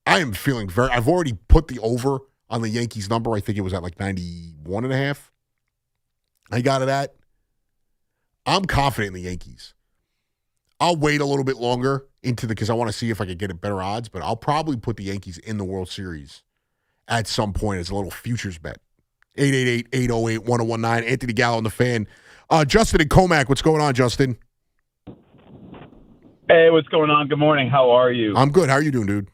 I am feeling I've already put the over on the Yankees number. I think it was at like 91.5. I got it at. I'm confident in the Yankees. I'll wait a little bit longer because I want to see if I can get better odds, but I'll probably put the Yankees in the World Series at some point as a little futures bet. 888-808-1019. Anthony Gallo on the Fan. Justin and Comac, what's going on, Justin? Hey, what's going on? Good morning. How are you? I'm good. How are you doing, dude?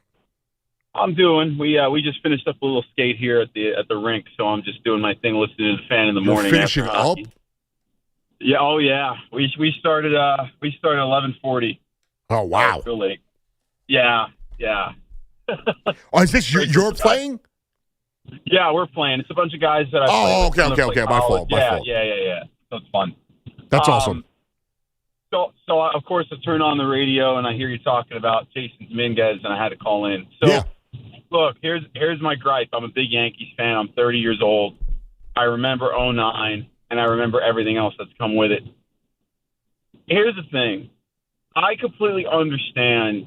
I'm doing. We just finished up a little skate here at the rink, so I'm just doing my thing, listening to the Fan in the morning. You're finishing up? Yeah. Oh yeah. We started 11:40. Oh wow. Real late. Yeah. Oh, is this you're playing? Yeah, we're playing. It's a bunch of guys that I play with. Okay. My fault. Yeah. So it's fun. That's awesome. So of course I turn on the radio and I hear you talking about Jason Dominguez and I had to call in. So Look, here's my gripe. I'm a big Yankees fan. I'm 30 years old. I remember 2009 and I remember everything else that's come with it. Here's the thing. I completely understand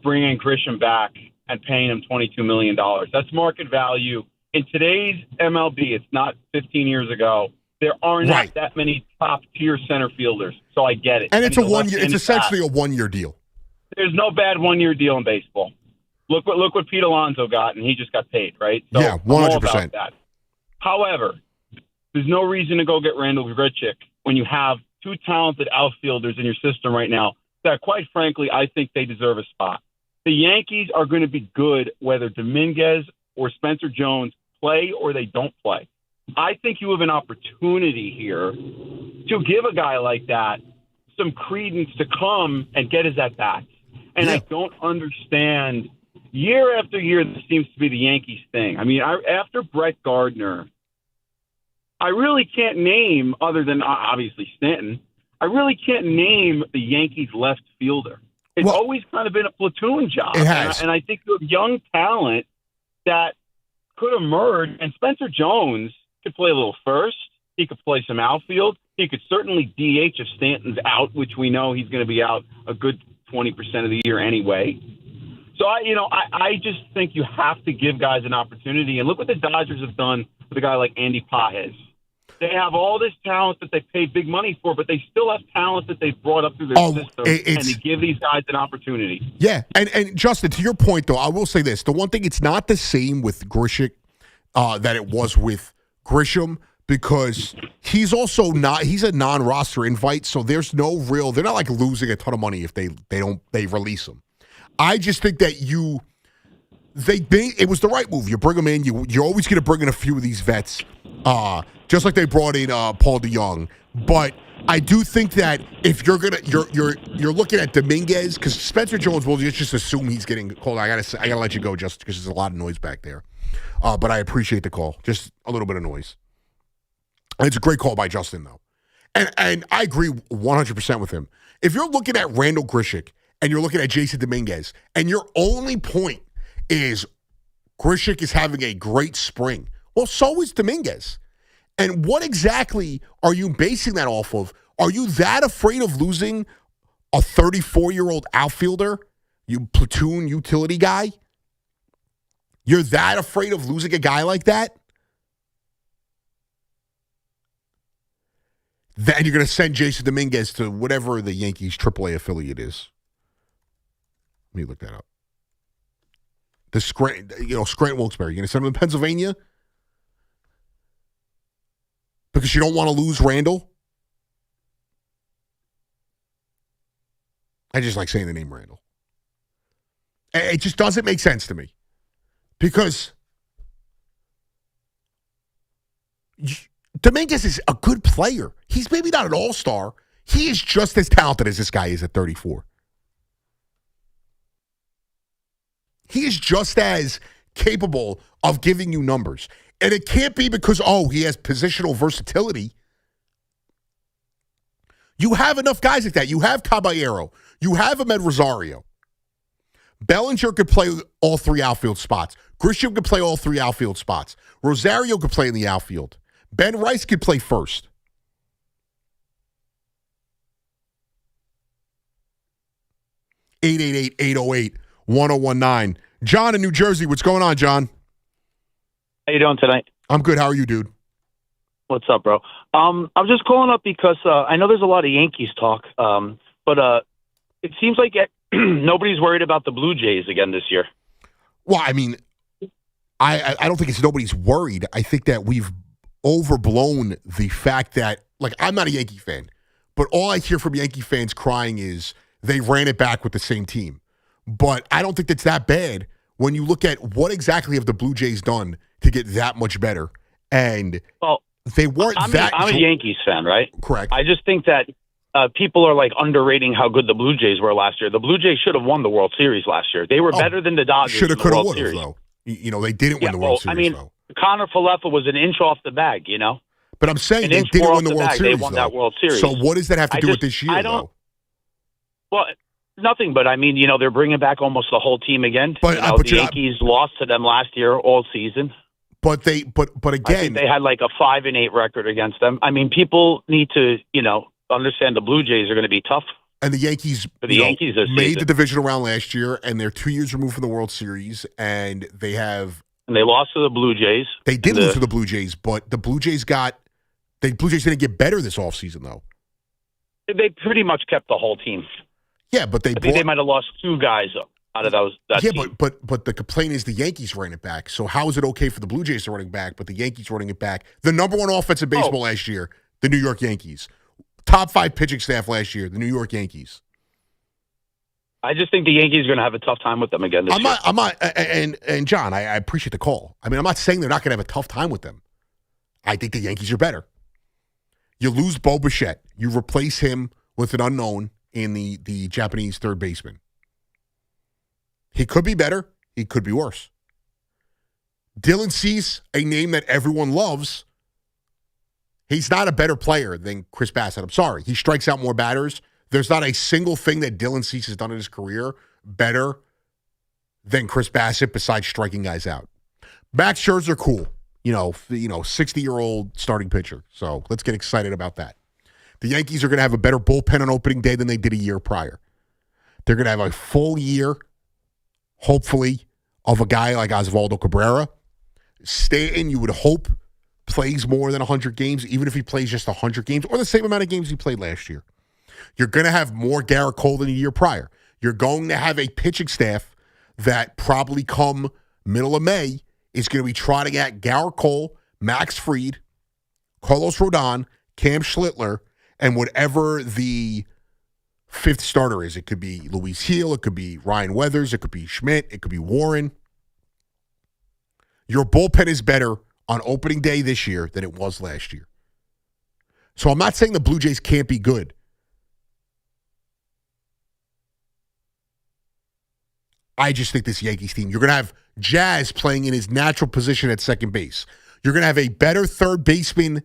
bringing Grisham back and paying him $22 million. That's market value. In today's MLB, it's not 15 years ago. There are not that many top-tier center fielders, so I get it. And it's a 1 year. It's essentially a 1 year deal. There's no bad 1 year deal in baseball. Look what Pete Alonso got, and he just got paid, right? So yeah, 100%. However, there's no reason to go get Randall Grichuk when you have 2 talented outfielders in your system right now that, quite frankly, I think they deserve a spot. The Yankees are going to be good whether Dominguez or Spencer Jones play or they don't play. I think you have an opportunity here to give a guy like that some credence to come and get his at-bats. And I don't understand. Year after year, this seems to be the Yankees thing. I mean, after Brett Gardner, I really can't name, other than obviously Stanton, I really can't name the Yankees left fielder. It's always kind of been a platoon job. It has. And I think you have young talent that could emerge. And Spencer Jones could play a little first. He could play some outfield. He could certainly DH if Stanton's out, which we know he's going to be out a good 20% of the year anyway. So, I just think you have to give guys an opportunity. And look what the Dodgers have done with a guy like Andy Pages. They have all this talent that they pay big money for, but they still have talent that they've brought up through their system, and they give these guys an opportunity. Yeah, and Justin, to your point, though, I will say this. The one thing, it's not the same with Grisham that it was with Grisham, because he's also he's a non-roster invite, so there's no real, they're not like losing a ton of money if they release him. I just think that it was the right move. You bring them in, you're always going to bring in a few of these vets, just like they brought in Paul DeJong. But I do think that if you're looking at Dominguez, because Spencer Jones will just assume he's getting called. I gotta let you go, just because there's a lot of noise back there. But I appreciate the call. Just a little bit of noise. And it's a great call by Justin, though. And I agree 100% with him. If you're looking at Randall Grichuk and you're looking at Jason Dominguez, and your only point is Grichuk is having a great spring, well, so is Dominguez. And what exactly are you basing that off of? Are you that afraid of losing a 34-year-old outfielder, you platoon utility guy? You're that afraid of losing a guy like that? Then you're going to send Jason Dominguez to whatever the Yankees AAA affiliate is. Let me look that up. The Scranton Wilkes-Barre. You're going to send him to Pennsylvania? Because you don't want to lose Randall? I just like saying the name Randall. It just doesn't make sense to me. Because Dominguez is a good player. He's maybe not an all-star. He is just as talented as this guy is at 34. He is just as capable of giving you numbers. And it can't be because, he has positional versatility. You have enough guys like that. You have Caballero. You have Ahmed Rosario. Bellinger could play all three outfield spots. Grisham could play all three outfield spots. Rosario could play in the outfield. Ben Rice could play first. (888-808-1019). John in New Jersey. What's going on, John? How you doing tonight? I'm good. How are you, dude? What's up, bro? I'm just calling up because I know there's a lot of Yankees talk, but it seems like nobody's worried about the Blue Jays again this year. Well, I mean, I don't think it's nobody's worried. I think that we've overblown the fact that, like, I'm not a Yankee fan, but all I hear from Yankee fans crying is they ran it back with the same team. But I don't think that's that bad when you look at what exactly have the Blue Jays done to get that much better. And they weren't I'm a Yankees fan, right? Correct. I just think that people are like underrating how good the Blue Jays were last year. The Blue Jays should have won the World Series last year. They were better than the Dodgers. Should have, could have, would have, though. They didn't win the World Series, though. Connor Falefa was an inch off the bag, But I'm saying they didn't win the World Series, They won that World Series. So what does that have to do with this year, though? Well, nothing, but I mean, they're bringing back almost the whole team again. But the Yankees lost to them last year all season. But again, I think they had like a 5-8 record against them. I mean, people need to, understand the Blue Jays are going to be tough. And the Yankees, Yankees made the divisional round last year, and they're 2 years removed from the World Series, and they lost to the Blue Jays. They did lose to the Blue Jays, but the Blue Jays didn't get better this offseason, though. They pretty much kept the whole team. Yeah, but I think they might have lost two guys out of that team. but the complaint is the Yankees ran it back. So how is it okay for the Blue Jays to run it back, but the Yankees running it back? The number one offense in baseball last year, the New York Yankees. Top 5 pitching staff last year, the New York Yankees. I just think the Yankees are going to have a tough time with them again this year. I'm not, and John, I appreciate the call. I mean, I'm not saying they're not going to have a tough time with them. I think the Yankees are better. You lose Bo Bichette. You replace him with an unknown in the Japanese third baseman. He could be better. He could be worse. Dylan Cease, a name that everyone loves. He's not a better player than Chris Bassett. I'm sorry. He strikes out more batters. There's not a single thing that Dylan Cease has done in his career better than Chris Bassett besides striking guys out. Max Scherzer, cool. 60-year-old starting pitcher. So let's get excited about that. The Yankees are going to have a better bullpen on opening day than they did a year prior. They're going to have a full year, hopefully, of a guy like Osvaldo Cabrera. Stanton, you would hope, plays more than 100 games, even if he plays just 100 games or the same amount of games he played last year. You're going to have more Garrett Cole than a year prior. You're going to have a pitching staff that probably come middle of May is going to be trotting at Garrett Cole, Max Fried, Carlos Rodon, Cam Schlittler, and whatever the fifth starter is. It could be Luis Heel, it could be Ryan Weathers, it could be Schmidt, it could be Warren. Your bullpen is better on opening day this year than it was last year. So I'm not saying the Blue Jays can't be good. I just think this Yankees team, you're going to have Jazz playing in his natural position at second base. You're going to have a better third baseman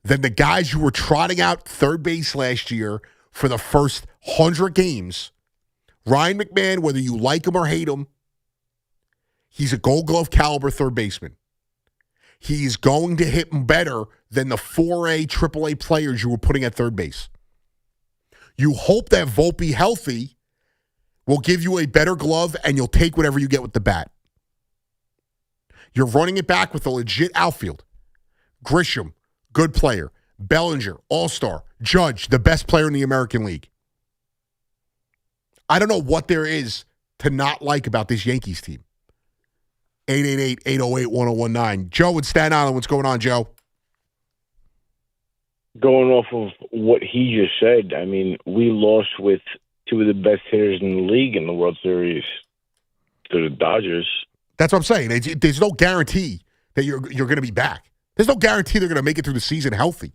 than the guys who were trotting out third base last year for the first 100 games. Ryan McMahon, whether you like him or hate him, he's a Gold Glove caliber third baseman. He's going to hit better than the 4A, AAA players you were putting at third base. You hope that Volpe healthy will give you a better glove and you'll take whatever you get with the bat. You're running it back with a legit outfield. Grisham, good player. Bellinger, all-star. Judge, the best player in the American League. I don't know what there is to not like about this Yankees team. 888-808-1019. Joe in Staten Island, what's going on, Joe? Going off of what he just said, I mean, we lost with two of the best hitters in the league in the World Series to the Dodgers. That's what I'm saying. There's no guarantee that you're going to be back. There's no guarantee they're going to make it through the season healthy.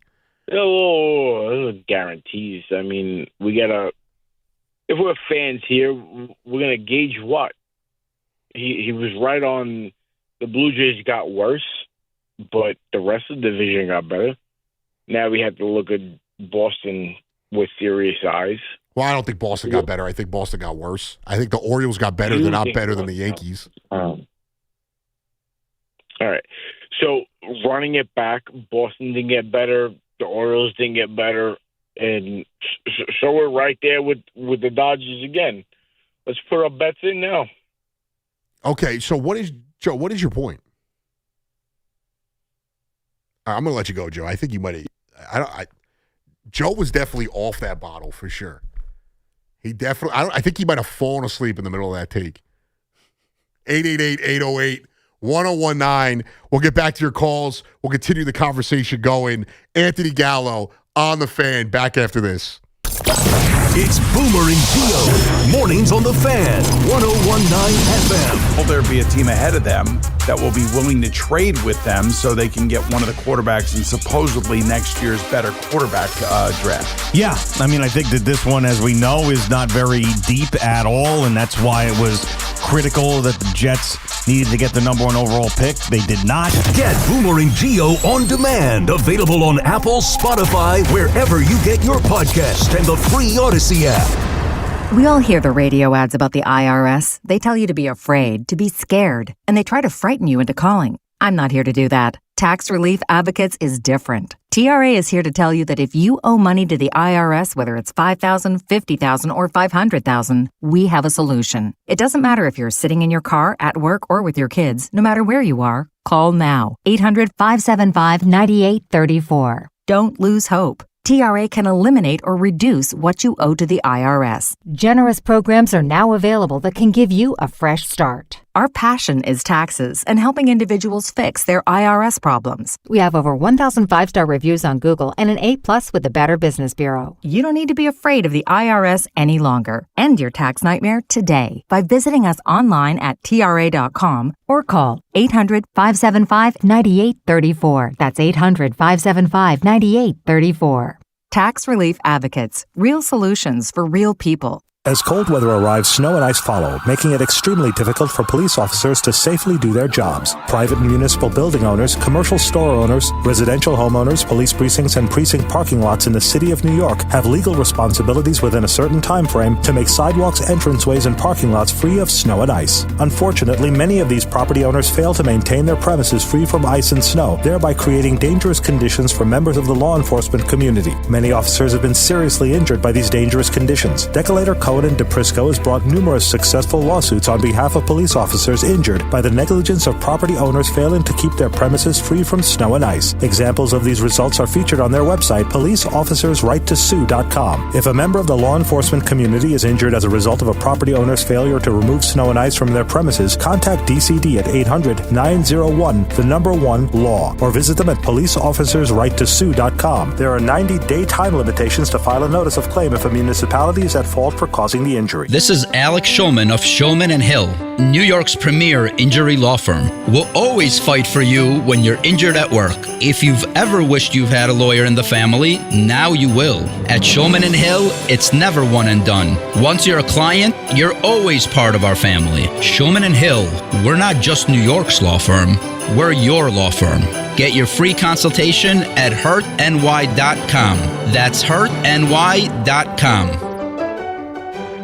Oh, those are guarantees. I mean, if we're fans here, we're going to gauge what? He was right on. The Blue Jays got worse, but the rest of the division got better. Now we have to look at Boston with serious eyes. Well, I don't think Boston got better. I think Boston got worse. I think the Orioles got better. They're not better than the Yankees. All right. So running it back, Boston didn't get better. The Orioles didn't get better. And so we're right there with the Dodgers again. Let's put our bets in now. Okay, so what is your point? I'm going to let you go, Joe. I think you might have. Joe was definitely off that bottle for sure. He definitely. I think he might have fallen asleep in the middle of that take. 888-808-1019. We'll get back to your calls. We'll continue the conversation going. Anthony Gallo on the Fan. Back after this. It's Boomer and Gio. Mornings on the Fan. 101.9 FM. Will there be a team ahead of them that will be willing to trade with them so they can get one of the quarterbacks in supposedly next year's better quarterback draft? Yeah. I mean, I think that this one, as we know, is not very deep at all, and that's why it was critical that the Jets needed to get the number 1 overall pick. They did not. Get Boomer and Gio on demand. Available on Apple, Spotify, wherever you get your podcast, and the free Odyssey app. We all hear the radio ads about the IRS. They tell you to be afraid, to be scared, and they try to frighten you into calling. I'm not here to do that. Tax Relief Advocates is different. TRA is here to tell you that if you owe money to the IRS, whether it's $5,000, $50,000, or $500,000, we have a solution. It doesn't matter if you're sitting in your car, at work, or with your kids. No matter where you are, call now. 800-575-9834. Don't lose hope. TRA can eliminate or reduce what you owe to the IRS. Generous programs are now available that can give you a fresh start. Our passion is taxes and helping individuals fix their IRS problems. We have over 1,000 5-star reviews on Google and an A+ with the Better Business Bureau. You don't need to be afraid of the IRS any longer. End your tax nightmare today by visiting us online at TRA.com or call 800-575-9834. That's 800-575-9834. Tax Relief Advocates. Real solutions for real people. As cold weather arrives, snow and ice follow, making it extremely difficult for police officers to safely do their jobs. Private and municipal building owners, commercial store owners, residential homeowners, police precincts, and precinct parking lots in the city of New York have legal responsibilities within a certain time frame to make sidewalks, entranceways, and parking lots free of snow and ice. Unfortunately, many of these property owners fail to maintain their premises free from ice and snow, thereby creating dangerous conditions for members of the law enforcement community. Many officers have been seriously injured by these dangerous conditions. Decolator Cohen and DePrisco has brought numerous successful lawsuits on behalf of police officers injured by the negligence of property owners failing to keep their premises free from snow and ice. Examples of these results are featured on their website, policeofficersrighttosue.com. If a member of the law enforcement community is injured as a result of a property owner's failure to remove snow and ice from their premises, contact DCD at 800-901-1-LAW or visit them at policeofficersrighttosue.com. There are 90-day time limitations to file a notice of claim if a municipality is at fault for causing the injury. This is Alex Shulman of Shulman & Hill, New York's premier injury law firm. We'll always fight for you when you're injured at work. If you've ever wished you've had a lawyer in the family, now you will. At Shulman & Hill, it's never one and done. Once you're a client, you're always part of our family. Shulman & Hill, we're not just New York's law firm, we're your law firm. Get your free consultation at hurtny.com. That's hurtny.com.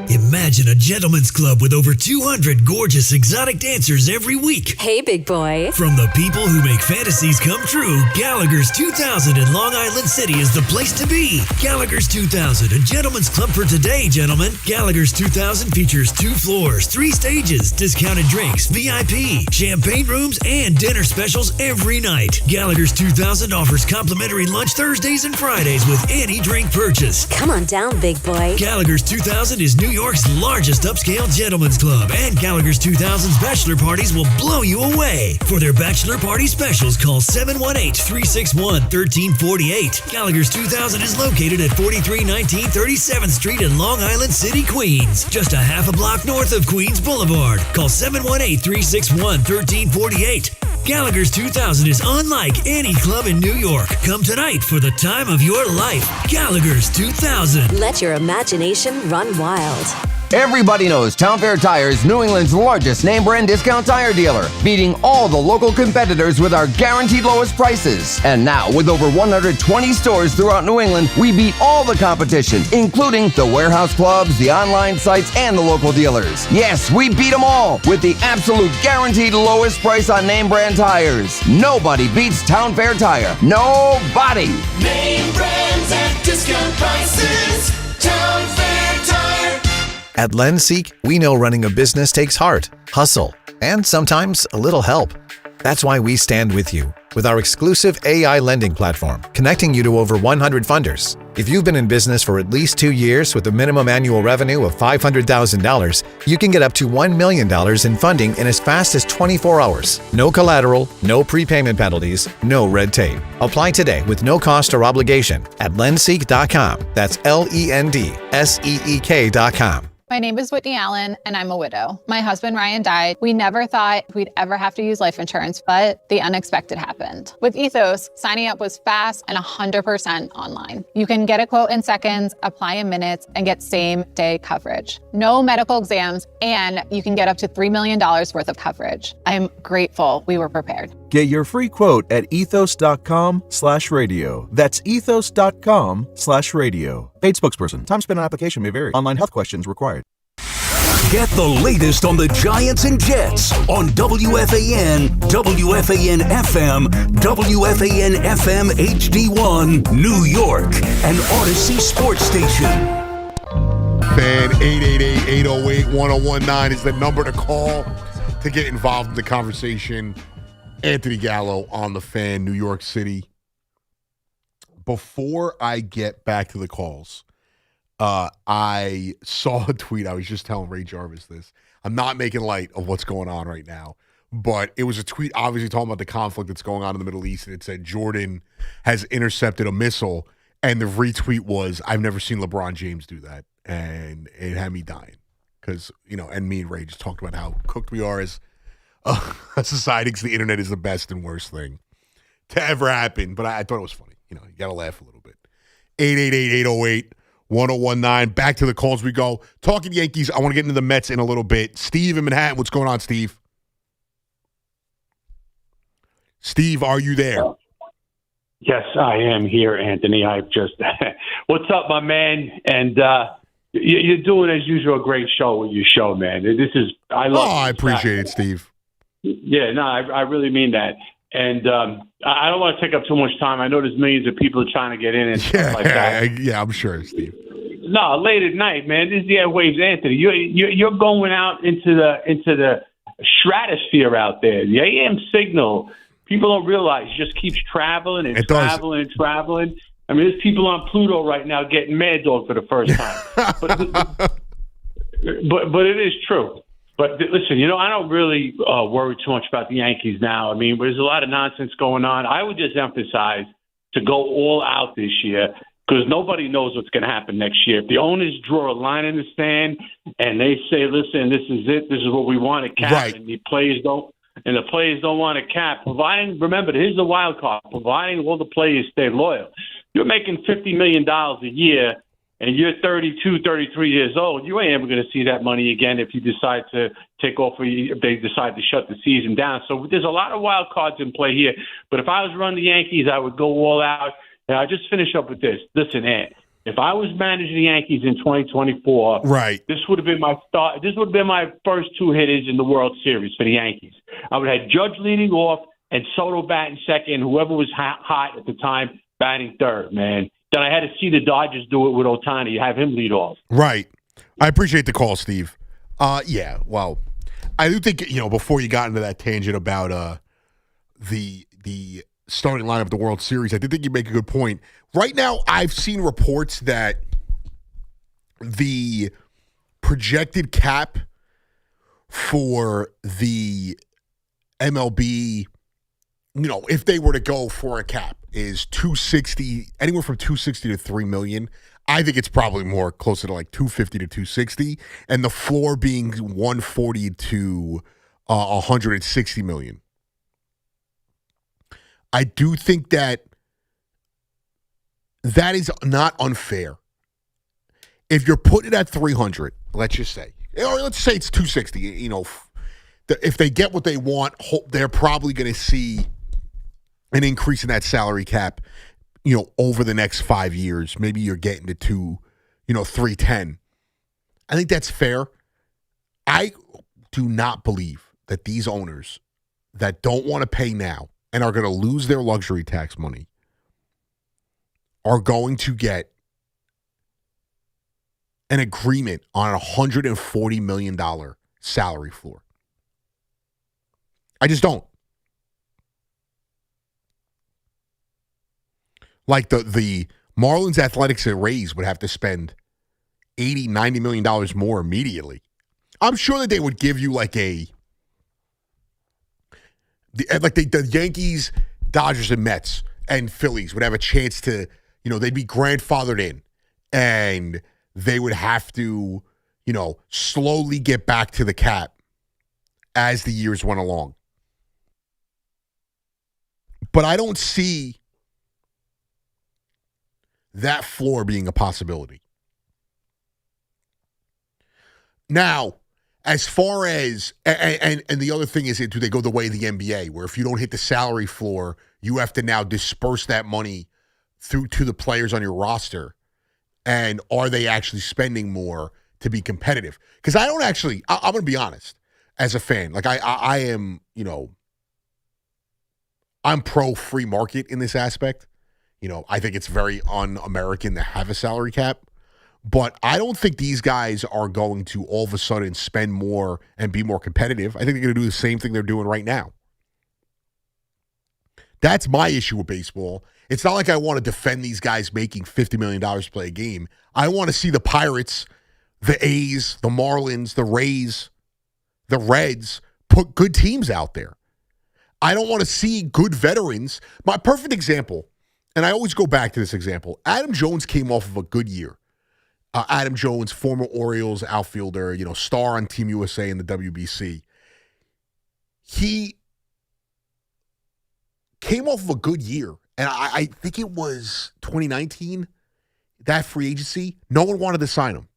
Imagine a gentleman's club with over 200 gorgeous exotic dancers every week. Hey, big boy. From the people who make fantasies come true, Gallagher's 2000 in Long Island City is the place to be. Gallagher's 2000, a gentleman's club for today, gentlemen. Gallagher's 2000 features 2 floors, 3 stages, discounted drinks, VIP, champagne rooms, and dinner specials every night. Gallagher's 2000 offers complimentary lunch Thursdays and Fridays with any drink purchase. Come on down, big boy. Gallagher's 2000 is New York's largest upscale gentleman's club, and Gallagher's 2000's bachelor parties will blow you away. For their bachelor party specials, call 718-361-1348. Gallagher's 2000 is located at 4319 37th Street in Long Island City, Queens, just a half a block north of Queens Boulevard. Call 718-361-1348. Gallagher's 2000 is unlike any club in New York. Come tonight for the time of your life. Gallagher's 2000. Let your imagination run wild. Everybody knows Town Fair Tire is New England's largest name brand discount tire dealer, beating all the local competitors with our guaranteed lowest prices. And now, with over 120 stores throughout New England, we beat all the competition, including the warehouse clubs, the online sites, and the local dealers. Yes, we beat them all with the absolute guaranteed lowest price on name brand tires. Nobody beats Town Fair Tire. Nobody! Name brands at discount prices. Town Fair Tire. At LendSeek, we know running a business takes heart, hustle, and sometimes a little help. That's why we stand with you with our exclusive AI lending platform, connecting you to over 100 funders. If you've been in business for at least 2 years with a minimum annual revenue of $500,000, you can get up to $1 million in funding in as fast as 24 hours. No collateral, no prepayment penalties, no red tape. Apply today with no cost or obligation at lendseek.com. That's LENDSEEK.com. My name is Whitney Allen, and I'm a widow. My husband, Ryan, died. We never thought we'd ever have to use life insurance, but the unexpected happened. With Ethos, signing up was fast and 100% online. You can get a quote in seconds, apply in minutes, and get same-day coverage. No medical exams, and you can get up to $3 million worth of coverage. I'm grateful we were prepared. Get your free quote at ethos.com/radio. That's ethos.com/radio. Paid spokesperson. Time spent on application may vary. Online health questions required. Get the latest on the Giants and Jets on WFAN, WFAN FM, WFAN FM HD1, New York, and Odyssey Sports Station. Fan 888-808-1019 is the number to call to get involved in the conversation. Anthony Gallo on the Fan, New York City. before I get back to the calls, I saw a tweet. I was just telling Ray Jarvis this. I'm not making light of what's going on right now, but it was a tweet obviously talking about the conflict that's going on in the Middle East, and it said Jordan has intercepted a missile, and the retweet was, I've never seen LeBron James do that, and it had me dying because, and me and Ray just talked about how cooked we are as a society because the internet is the best and worst thing to ever happen, but I thought it was funny. You got to laugh a little bit. 888-808-1019. Back to the calls we go. Talking Yankees, I want to get into the Mets in a little bit. Steve in Manhattan, what's going on, Steve? Steve, are you there? Yes, I am here, Anthony. I've just what's up, my man? And you're doing, as usual, a great show with your show, man. This is I appreciate it, Steve. Yeah, no, I really mean that. And I don't want to take up too much time. I know there's millions of people trying to get in and stuff like that. Yeah, I'm sure, Steve. No, late at night, man. This is the airwaves, Anthony. You're going out into the stratosphere out there. The AM signal. People don't realize it just keeps traveling and traveling and traveling. I mean, there's people on Pluto right now getting Mad Dog for the first time. but it is true. But listen, I don't really worry too much about the Yankees now. I mean, there's a lot of nonsense going on. I would just emphasize to go all out this year because nobody knows what's going to happen next year. If the owners draw a line in the sand and they say, listen, this is it, this is what we want to cap, right, and the players don't want to cap, remember, here's the wild card, providing all the players stay loyal. You're making $50 million a year, and you're 32, 33 years old, you ain't ever going to see that money again if you decide to take off or if they decide to shut the season down. So there's a lot of wild cards in play here. But if I was running the Yankees, I would go all out. And I'll just finish up with this. Listen, Ant, if I was managing the Yankees in 2024, right, this would have been my start. This would have been my first two hitters in the World Series for the Yankees. I would have had Judge leading off and Soto batting second, whoever was hot at the time batting third, man. Then I had to see the Dodgers do it with Ohtani, have him lead off. Right. I appreciate the call, Steve. Yeah, well, I do think, before you got into that tangent about the starting lineup of the World Series, I did think you make a good point. Right now, I've seen reports that the projected cap for the MLB, if they were to go for a cap, is $260, anywhere from $260 to $3 million. I think it's probably more closer to like $250 to $260, and the floor being $140 to $160 million. I do think that is not unfair. If you're putting it at $300, let's just say, or let's say it's $260. If they get what they want, they're probably going to see an increase in that salary cap, over the next 5 years. Maybe you're getting to $310. I think that's fair. I do not believe that these owners that don't want to pay now and are going to lose their luxury tax money are going to get an agreement on a $140 million salary floor. I just don't. Like the Marlins, Athletics, and Rays would have to spend $80, $90 million more immediately. I'm sure that they would give you the Yankees, Dodgers, and Mets and Phillies would have a chance to, they'd be grandfathered in, and they would have to, slowly get back to the cap as the years went along. But I don't see that floor being a possibility. Now, as far as, and the other thing is, do they go the way of the NBA, where if you don't hit the salary floor, you have to now disperse that money through to the players on your roster? And are they actually spending more to be competitive? Because I don't actually, I'm going to be honest, as a fan, I am, I'm pro free market in this aspect. I think it's very un-American to have a salary cap. But I don't think these guys are going to all of a sudden spend more and be more competitive. I think they're going to do the same thing they're doing right now. That's my issue with baseball. It's not like I want to defend these guys making $50 million to play a game. I want to see the Pirates, the A's, the Marlins, the Rays, the Reds put good teams out there. I don't want to see good veterans. My perfect example, and I always go back to this example, Adam Jones came off of a good year. Adam Jones, former Orioles outfielder, star on Team USA in the WBC. He came off of a good year. And I think it was 2019, that free agency. No one wanted to sign him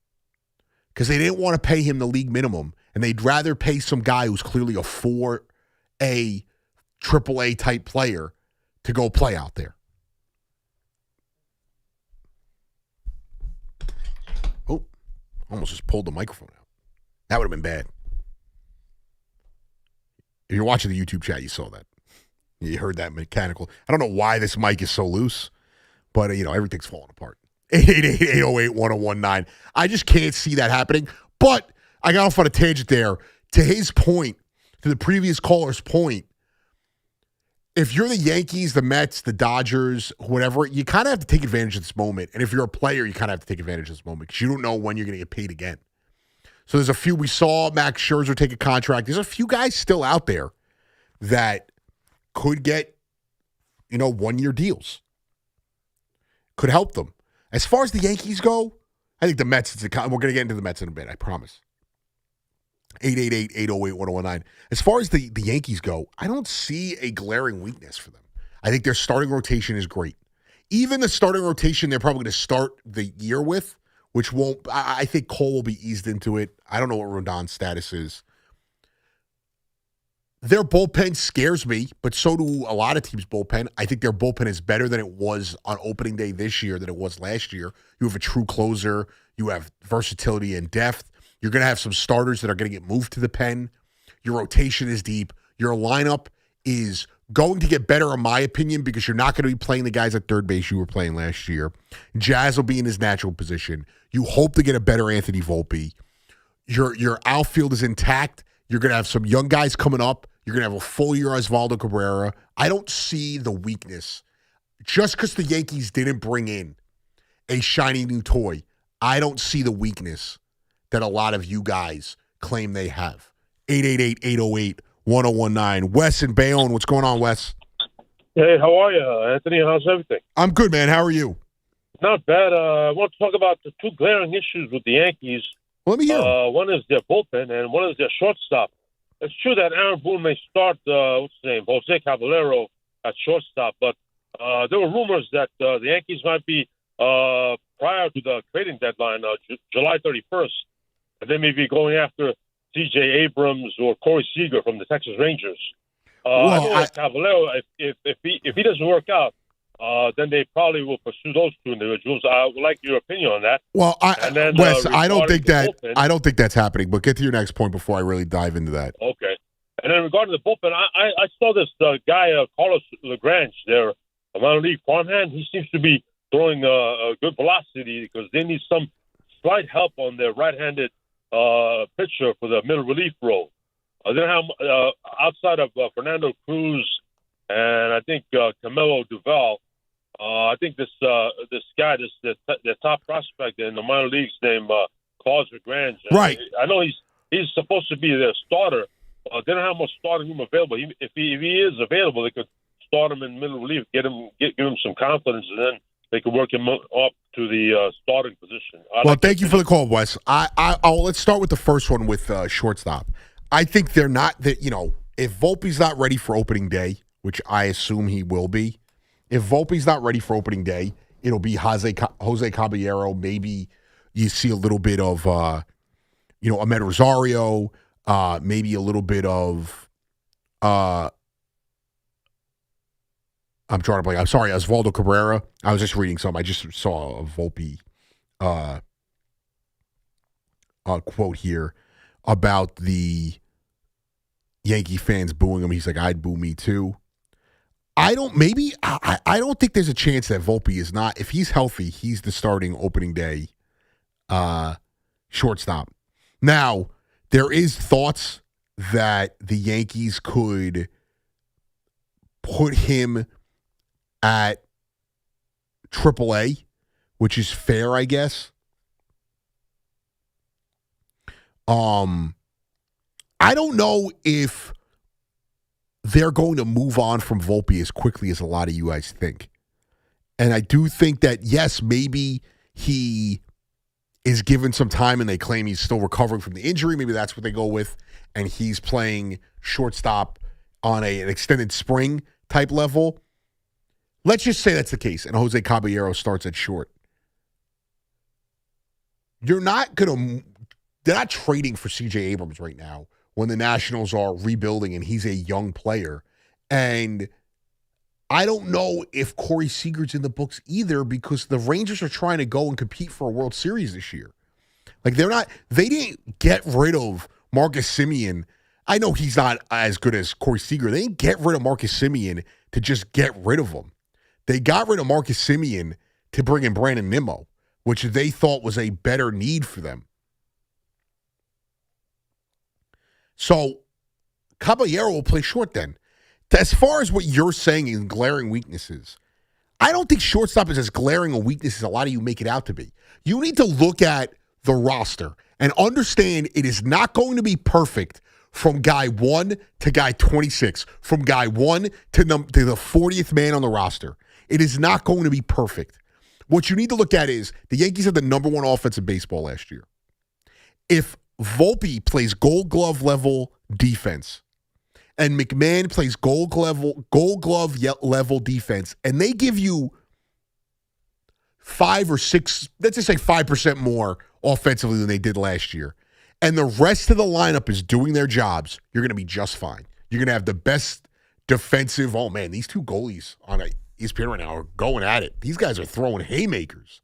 because they didn't want to pay him the league minimum. And they'd rather pay some guy who's clearly a 4A, AAA type player to go play out there. Oh, almost just pulled the microphone out. That would have been bad. If you're watching the YouTube chat, you saw that. You heard that mechanical. I don't know why this mic is so loose, but, everything's falling apart. 888-808-1019. I just can't see that happening. But I got off on a tangent there. To his point, to the previous caller's point, if you're the Yankees, the Mets, the Dodgers, whatever, you kind of have to take advantage of this moment. And if you're a player, you kind of have to take advantage of this moment because you don't know when you're going to get paid again. So there's a few. We saw Max Scherzer take a contract. There's a few guys still out there that could get, 1-year deals. Could help them. As far as the Yankees go, I think the Mets, we're going to get into the Mets in a bit, I promise. 888-808-1019. As far as the Yankees go, I don't see a glaring weakness for them. I think their starting rotation is great. Even the starting rotation they're probably going to start the year with, which won't, I think Cole will be eased into it. I don't know what Rondon's status is. Their bullpen scares me, but so do a lot of teams' bullpen. I think their bullpen is better than it was on opening day this year than it was last year. You have a true closer. You have versatility and depth. You're going to have some starters that are going to get moved to the pen. Your rotation is deep. Your lineup is going to get better, in my opinion, because you're not going to be playing the guys at third base you were playing last year. Jazz will be in his natural position. You hope to get a better Anthony Volpe. Your outfield is intact. You're going to have some young guys coming up. You're going to have a full year Osvaldo Cabrera. I don't see the weakness. Just because the Yankees didn't bring in a shiny new toy, I don't see the weakness that a lot of you guys claim they have. 888-808-1019. Wes in Bayonne. What's going on, Wes? Hey, how are you, Anthony? How's everything? I'm good, man. How are you? Not bad. I want to talk about the two glaring issues with the Yankees. Let me hear. One is their bullpen, and one is their shortstop. It's true that Aaron Boone may start, Jose Caballero at shortstop, but there were rumors that the Yankees might be, prior to the trading deadline, July 31st, and they may be going after C.J. Abrams or Corey Seager from the Texas Rangers. I know that Caballero, if he doesn't work out, then they probably will pursue those two individuals. I would like your opinion on that. Well, Wes, I don't think that's happening. But get to your next point before I really dive into that. Okay. And then regarding the bullpen, I saw this guy Carlos Lagrange, their minor league farmhand. He seems to be throwing a good velocity because they need some slight help on their right-handed pitcher for the middle relief role. They have outside of Fernando Cruz and I think Camilo Duval. I think this guy, the top prospect in the minor leagues, named Carlos Lagrange. Right. I know he's supposed to be their starter. They don't have much starting room available. If he is available, they could start him in middle relief, give him some confidence, and then they could work him up to the starting position. Thank you for the call, Wes. Let's start with the first one with shortstop. I think they're not that. If Volpe's not ready for opening day, which I assume he will be, if Volpe's not ready for opening day, it'll be Jose Caballero. Maybe you see a little bit of Ahmed Rosario. Maybe a little bit of I'm drawing a blank. I'm sorry, Osvaldo Cabrera. I was just reading something. I just saw a Volpe quote here about the Yankee fans booing him. He's like, I'd boo me too. I don't think there's a chance that Volpe is not, if he's healthy, he's the starting opening day shortstop. Now, there is thoughts that the Yankees could put him at AAA, which is fair, I guess. I don't know if they're going to move on from Volpe as quickly as a lot of you guys think. And I do think that, yes, maybe he is given some time and they claim he's still recovering from the injury. Maybe that's what they go with. And he's playing shortstop on an extended spring type level. Let's just say that's the case, and Jose Caballero starts at short. They're not trading for C.J. Abrams right now when the Nationals are rebuilding and he's a young player. And I don't know if Corey Seager's in the books either, because the Rangers are trying to go and compete for a World Series this year. Like, they didn't get rid of Marcus Semien. I know he's not as good as Corey Seager. They didn't get rid of Marcus Semien to just get rid of him. They got rid of Marcus Semien to bring in Brandon Nimmo, which they thought was a better need for them. So Caballero will play short then. As far as what you're saying in glaring weaknesses, I don't think shortstop is as glaring a weakness as a lot of you make it out to be. You need to look at the roster and understand it is not going to be perfect from guy 1 to guy 26, from guy 1 to the 40th man on the roster. It is not going to be perfect. What you need to look at is the Yankees had the number 1 offense in baseball last year. If Volpe plays Gold Glove level defense and McMahon plays Gold Glove level defense, and they give you 5 or 6, let's just say 5% more offensively than they did last year, and the rest of the lineup is doing their jobs, you're going to be just fine. You're going to have the best defensive. Oh, man, these two goalies on ESPN right now are going at it. These guys are throwing haymakers.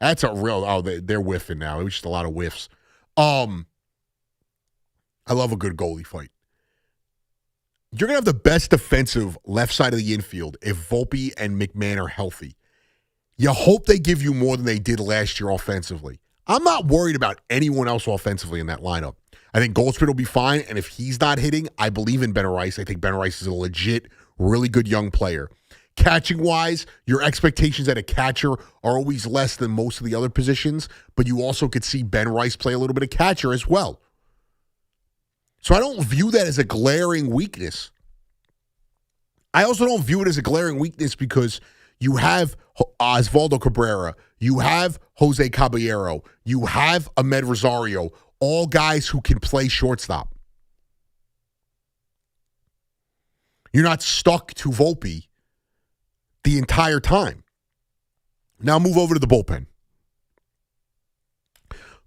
That's a real, they're whiffing now. It was just a lot of whiffs. I love a good goalie fight. You're going to have the best defensive left side of the infield if Volpe and McMahon are healthy. You hope they give you more than they did last year offensively. I'm not worried about anyone else offensively in that lineup. I think Goldschmidt will be fine, and if he's not hitting, I believe in Ben Rice. I think Ben Rice is a legit, really good young player. Catching-wise, your expectations at a catcher are always less than most of the other positions, but you also could see Ben Rice play a little bit of catcher as well. So I don't view that as a glaring weakness. I also don't view it as a glaring weakness because you have Osvaldo Cabrera, you have Jose Caballero, you have Ahmed Rosario, all guys who can play shortstop. You're not stuck to Volpe the entire time. Now move over to the bullpen.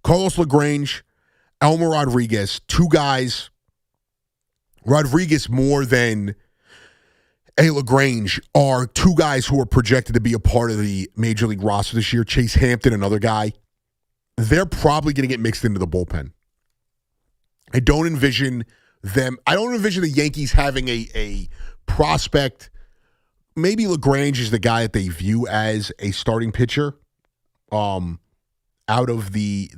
Carlos LaGrange, Elmer Rodriguez, two guys. Rodriguez more than LaGrange are two guys who are projected to be a part of the Major League roster this year. Chase Hampton, another guy. They're probably going to get mixed into the bullpen. I don't envision the Yankees having a prospect. Maybe LaGrange is the guy that they view as a starting pitcher out of the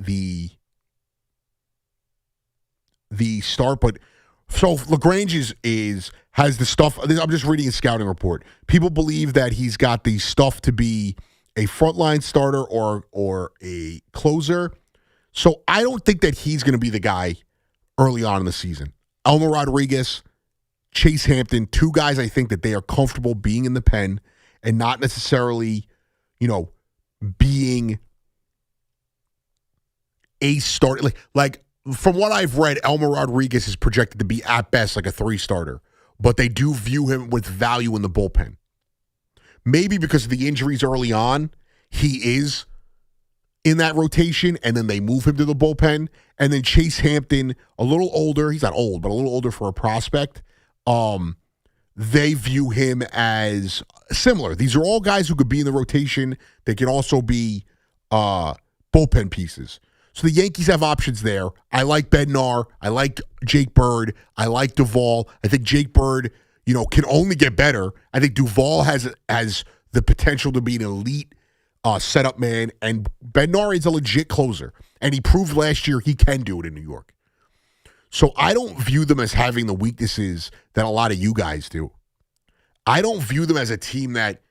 start. But so LaGrange has the stuff. I'm just reading his scouting report. People believe that he's got the stuff to be a frontline starter or a closer. So I don't think that he's going to be the guy early on in the season. Elmer Rodriguez, Chase Hampton, two guys I think that they are comfortable being in the pen and not necessarily, being a starter. Like from what I've read, Elmer Rodriguez is projected to be at best like a 3-starter, but they do view him with value in the bullpen. Maybe because of the injuries early on, he is in that rotation, and then they move him to the bullpen. And then Chase Hampton, a little older, he's not old, but a little older for a prospect. They view him as similar. These are all guys who could be in the rotation. They can also be bullpen pieces. So the Yankees have options there. I like Bednar. I like Jake Bird. I like Duvall. I think Jake Bird, can only get better. I think Duvall has the potential to be an elite setup man, and Bednar is a legit closer, and he proved last year he can do it in New York. So I don't view them as having the weaknesses that a lot of you guys do. I don't view them as a team that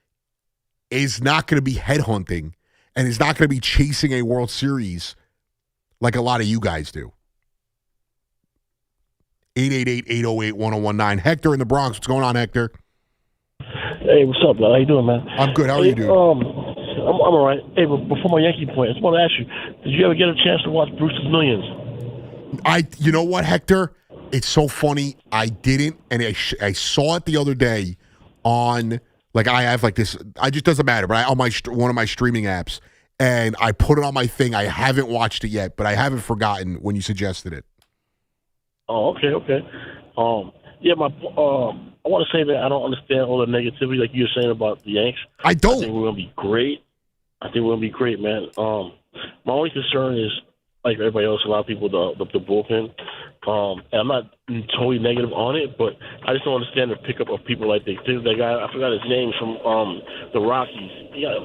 is not going to be headhunting and is not going to be chasing a World Series like a lot of you guys do. 888-808-1019. Hector in the Bronx. What's going on, Hector? Hey, what's up, man? How you doing, man? I'm good. How are you doing? I'm all right. Hey, but before my Yankee point, I just want to ask you, did you ever get a chance to watch Bruce's Millions? You know what, Hector? It's so funny. I didn't, and I saw it the other day on, like, I have like this. I just doesn't matter, but on one of my streaming apps, and I put it on my thing. I haven't watched it yet, but I haven't forgotten when you suggested it. Oh, okay. Yeah, I want to say that I don't understand all the negativity like you were saying about the Yanks. I don't. I think we're gonna be great. Man. My only concern is, like everybody else, a lot of people, the bullpen. And I'm not totally negative on it, but I just don't understand the pickup of people like that guy. I forgot his name from the Rockies. Yeah,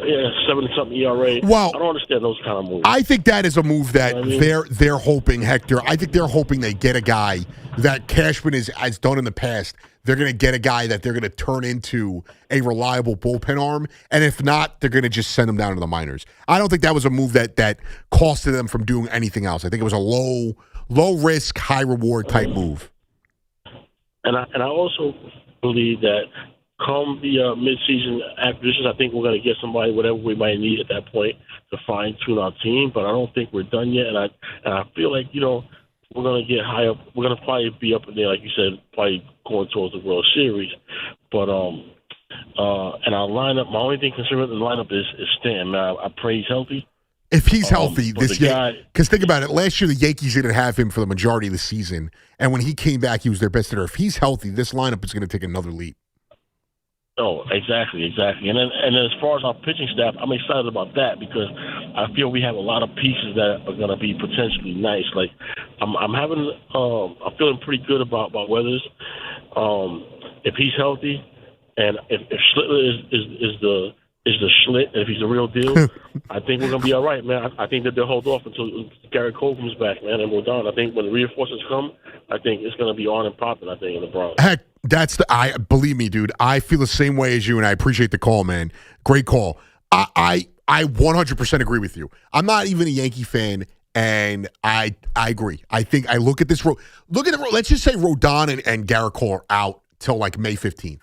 7-something ERA. Well, I don't understand those kind of moves. I think that is a move that they're hoping, Hector. I think they're hoping they get a guy that Cashman has done in the past. They're going to get a guy that they're going to turn into a reliable bullpen arm, and if not, they're going to just send him down to the minors. I don't think that was a move that costed them from doing anything else. I think it was a low risk, high reward type move. And I also believe that come the midseason acquisitions, I think we're going to get somebody, whatever we might need at that point, to fine tune our team. But I don't think we're done yet, and I feel like we're going to get high up. We're going to probably be up in there, like you said, probably going towards the World Series. But and our lineup, my only thing concerned with the lineup is Stanton. Man, I pray he's healthy. If he's healthy this year, guy, because think about it, last year the Yankees didn't have him for the majority of the season, and when he came back, he was their best hitter. If he's healthy, this lineup is going to take another leap. Oh, exactly. And then as far as our pitching staff, I'm excited about that because I feel we have a lot of pieces that are going to be potentially nice. Like I'm feeling pretty good about Weathers. If he's healthy, and if Schlittler is the Schlitt, if he's a real deal, I think we're gonna be all right, man. I think that they'll hold off until Garrett Cole comes back, man, and we're done. I think when the reinforcements come, I think it's gonna be on and popping. I think in the Bronx. Heck, believe me, dude. I feel the same way as you, and I appreciate the call, man. Great call. I 100% agree with you. I'm not even a Yankee fan, and I agree. I think I look at this road. Let's just say Rodon and Garrett Cole are out till like May 15th.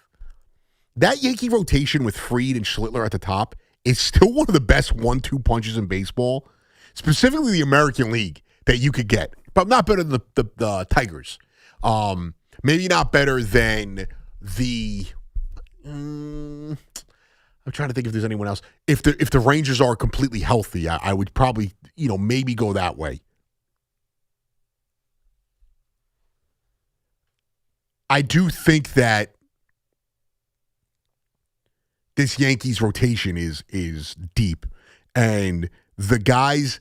That Yankee rotation with Fried and Schlittler at the top is still one of the best 1-2 punches in baseball, specifically the American League, that you could get. But not better than the Tigers. Maybe not better than the... I'm trying to think if there's anyone else. If the Rangers are completely healthy, I would probably, maybe go that way. I do think that this Yankees rotation is deep. And the guys,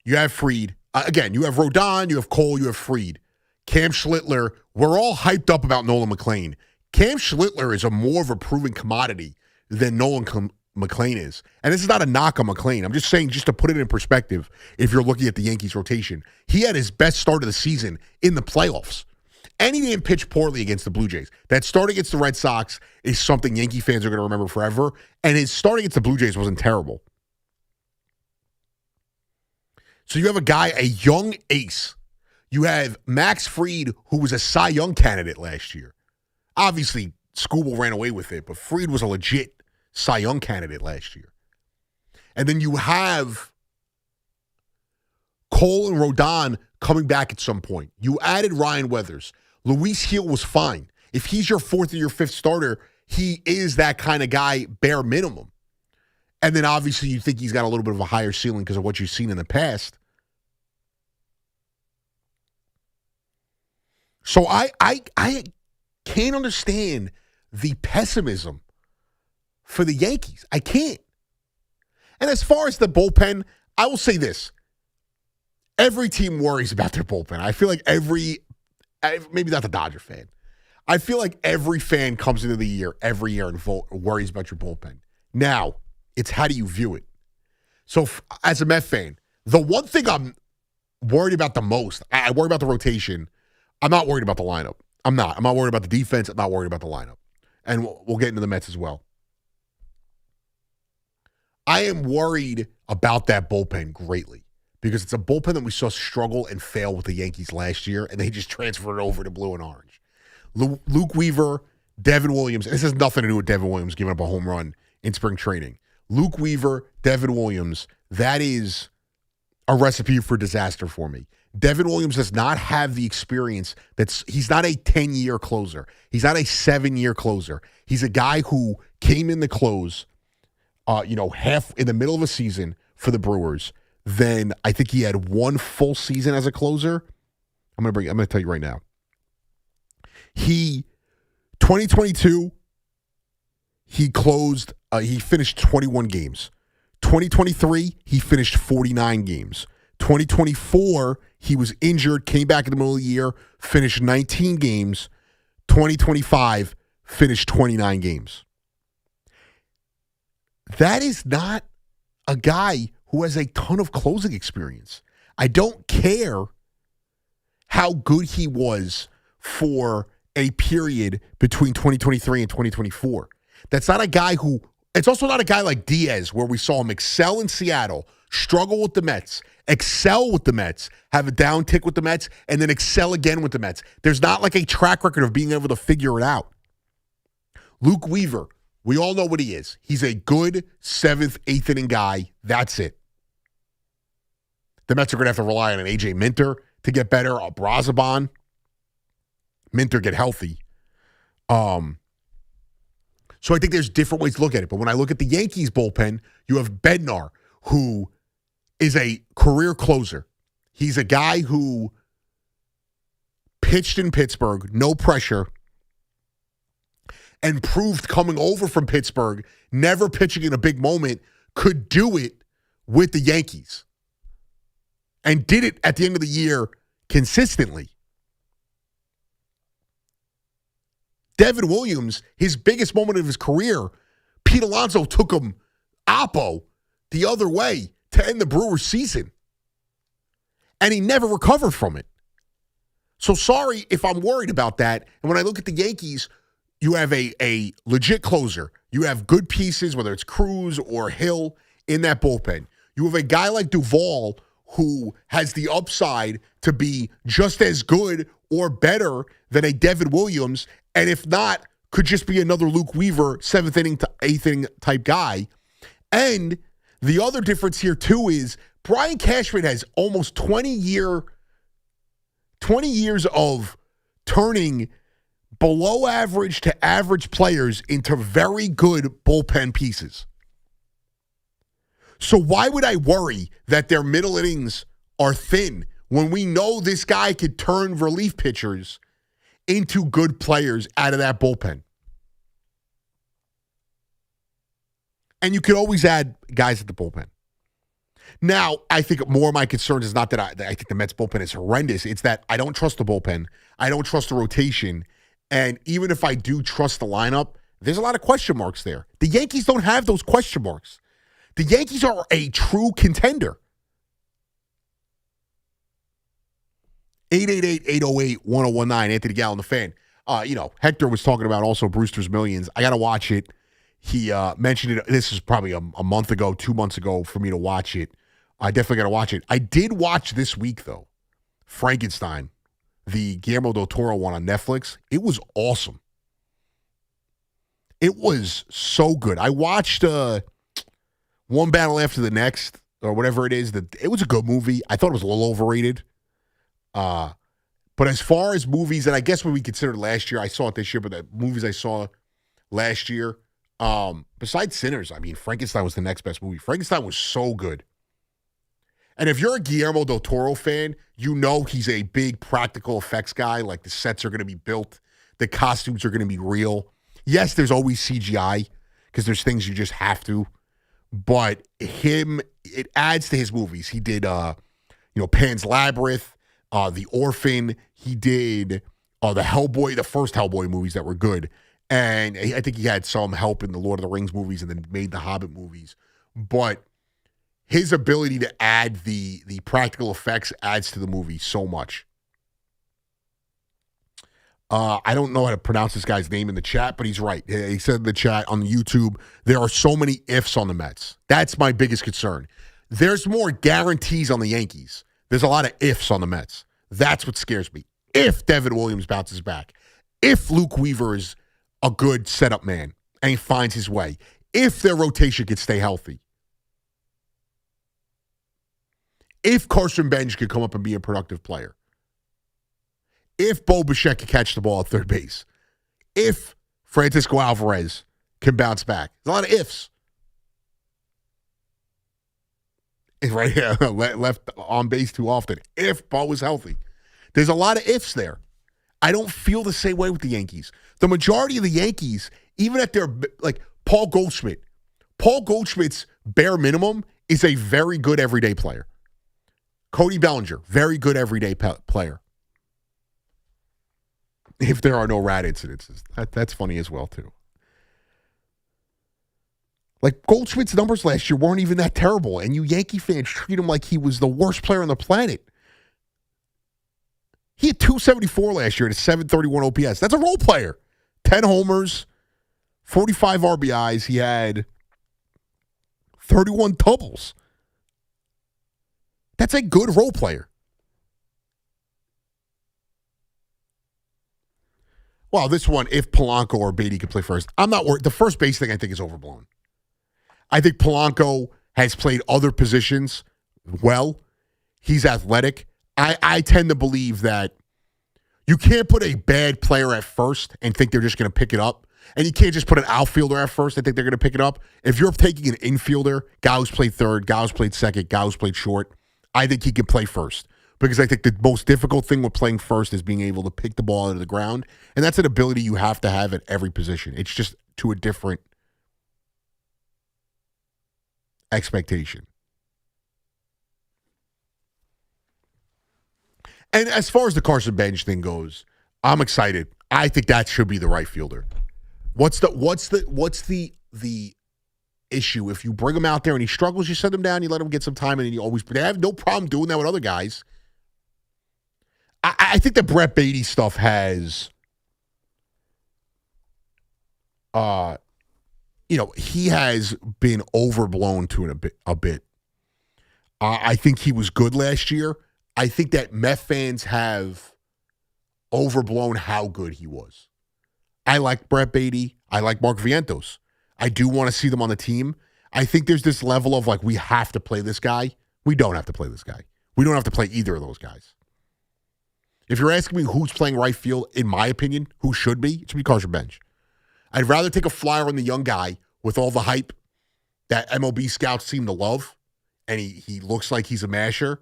you have Fried. Again, you have Rodon, you have Cole, you have Fried. Cam Schlittler, we're all hyped up about Nolan McLean. Cam Schlittler is more of a proven commodity than Nolan McLean is. And this is not a knock on McLean. I'm just saying, just to put it in perspective, if you're looking at the Yankees rotation, he had his best start of the season in the playoffs. And he didn't pitch poorly against the Blue Jays. That start against the Red Sox is something Yankee fans are going to remember forever. And his start against the Blue Jays wasn't terrible. So you have a guy, a young ace. You have Max Fried, who was a Cy Young candidate last year. Obviously, Skubal ran away with it, but Fried was a legit Cy Young candidate last year. And then you have Cole and Rodon coming back at some point. You added Ryan Weathers. Luis Gil was fine. If he's your fourth or your fifth starter, he is that kind of guy, bare minimum. And then obviously you think he's got a little bit of a higher ceiling because of what you've seen in the past. So I can't understand the pessimism for the Yankees. I can't. And as far as the bullpen, I will say this. Every team worries about their bullpen. I feel like maybe not the Dodger fan. I feel like every fan comes into the year, every year, and worries about your bullpen. Now, it's how do you view it? So as a Met fan, the one thing I'm worried about the most, I worry about the rotation. I'm not worried about the lineup. I'm not worried about the defense. I'm not worried about the lineup. And we'll get into the Mets as well. I am worried about that bullpen greatly because it's a bullpen that we saw struggle and fail with the Yankees last year, and they just transferred it over to blue and orange. Luke Weaver, Devin Williams. This has nothing to do with Devin Williams giving up a home run in spring training. Luke Weaver, Devin Williams, that is a recipe for disaster for me. Devin Williams does not have the experience. He's not a 10-year closer. He's not a 7-year closer. He's a guy who came in the close, half in the middle of a season for the Brewers. Then I think he had one full season as a closer. I'm going to tell you right now. 2022, he closed. He finished 21 games. 2023, he finished 49 games. 2024, he was injured, came back in the middle of the year, finished 19 games. 2025, finished 29 games. That is not a guy who has a ton of closing experience. I don't care how good he was for a period between 2023 and 2024. That's not a guy who, it's also not a guy like Diaz where we saw him excel in Seattle, struggle with the Mets, excel with the Mets, have a downtick with the Mets, and then excel again with the Mets. There's not like a track record of being able to figure it out. Luke Weaver, we all know what he is. He's a good 7th, 8th inning guy. That's it. The Mets are going to have to rely on an A.J. Minter to get better, a Brazaban. Minter get healthy. So I think there's different ways to look at it. But when I look at the Yankees bullpen, you have Bednar, who is a career closer. He's a guy who pitched in Pittsburgh, no pressure, and proved coming over from Pittsburgh, never pitching in a big moment, could do it with the Yankees. And did it at the end of the year consistently. Devin Williams, his biggest moment of his career, Pete Alonso took him oppo the other way to end the Brewers season. And he never recovered from it. So sorry if I'm worried about that. And when I look at the Yankees, you have a legit closer. You have good pieces, whether it's Cruz or Hill, in that bullpen. You have a guy like Duvall who has the upside to be just as good or better than a Devin Williams, and if not, could just be another Luke Weaver, 7th inning to 8th inning type guy. And the other difference here, too, is Brian Cashman has almost 20 years of turning below average to average players into very good bullpen pieces. So why would I worry that their middle innings are thin when we know this guy could turn relief pitchers into good players out of that bullpen? And you could always add guys at the bullpen. Now, I think more of my concern is not that I think the Mets bullpen is horrendous. It's that I don't trust the bullpen. I don't trust the rotation. And even if I do trust the lineup, there's a lot of question marks there. The Yankees don't have those question marks. The Yankees are a true contender. 888-808-1019, Anthony Gallo, the fan. Hector was talking about also Brewster's Millions. I got to watch it. He mentioned it. This is probably a month ago, 2 months ago for me to watch it. I definitely got to watch it. I did watch this week, though, Frankenstein, the Guillermo del Toro one on Netflix. It was awesome. It was so good. I watched One Battle After the Next, or whatever it is. It was a good movie. I thought it was a little overrated. But as far as movies, and I guess when we considered last year, I saw it this year, but the movies I saw last year, besides Sinners, I mean, Frankenstein was the next best movie. Frankenstein was so good. And if you're a Guillermo del Toro fan, you know he's a big practical effects guy. Like, the sets are going to be built. The costumes are going to be real. Yes, there's always CGI because there's things you just have to. But it adds to his movies. He did, Pan's Labyrinth, The Orphan. He did the Hellboy, the first Hellboy movies that were good. And I think he had some help in the Lord of the Rings movies and then made the Hobbit movies. But his ability to add the practical effects adds to the movie so much. I don't know how to pronounce this guy's name in the chat, but he's right. He said in the chat on YouTube, there are so many ifs on the Mets. That's my biggest concern. There's more guarantees on the Yankees. There's a lot of ifs on the Mets. That's what scares me. If Devin Williams bounces back, if Luke Weaver is a good setup man and he finds his way, if their rotation can stay healthy, if Carson Bench could come up and be a productive player, if Bo Bichette can catch the ball at third base, if Francisco Alvarez can bounce back. There's a lot of ifs. Right here, left on base too often. If Bo is healthy. There's a lot of ifs there. I don't feel the same way with the Yankees. The majority of the Yankees, even at their, like Paul Goldschmidt. Paul Goldschmidt's bare minimum is a very good everyday player. Cody Bellinger, very good everyday player. If there are no rat incidences. That's funny as well, too. Like, Goldschmidt's numbers last year weren't even that terrible, and you Yankee fans treat him like he was the worst player on the planet. He had 274 last year at a 731 OPS. That's a role player. 10 homers, 45 RBIs. He had 31 doubles. That's a good role player. Well, this one, if Polanco or Beatty can play first, I'm not worried. The first base thing I think is overblown. I think Polanco has played other positions well. He's athletic. I tend to believe that you can't put a bad player at first and think they're just going to pick it up. And you can't just put an outfielder at first and think they're going to pick it up. If you're taking an infielder, guy who's played third, guy who's played second, guy who's played short, I think he can play first. Because I think the most difficult thing with playing first is being able to pick the ball out of the ground. And that's an ability you have to have at every position. It's just to a different expectation. And as far as the Carson Bench thing goes, I'm excited. I think that should be the right fielder. What's the issue? If you bring him out there and he struggles, you send him down, you let him get some time, and you always. They have no problem doing that with other guys. I think the Brett Beatty stuff has, he has been overblown to a bit. I think he was good last year. I think that Met fans have overblown how good he was. I like Brett Beatty. I like Mark Vientos. I do want to see them on the team. I think there's this level of, like, we have to play this guy. We don't have to play this guy. We don't have to play either of those guys. If you're asking me who's playing right field, in my opinion, who should be, it should be Carson Bench. I'd rather take a flyer on the young guy with all the hype that MLB scouts seem to love, and he looks like he's a masher,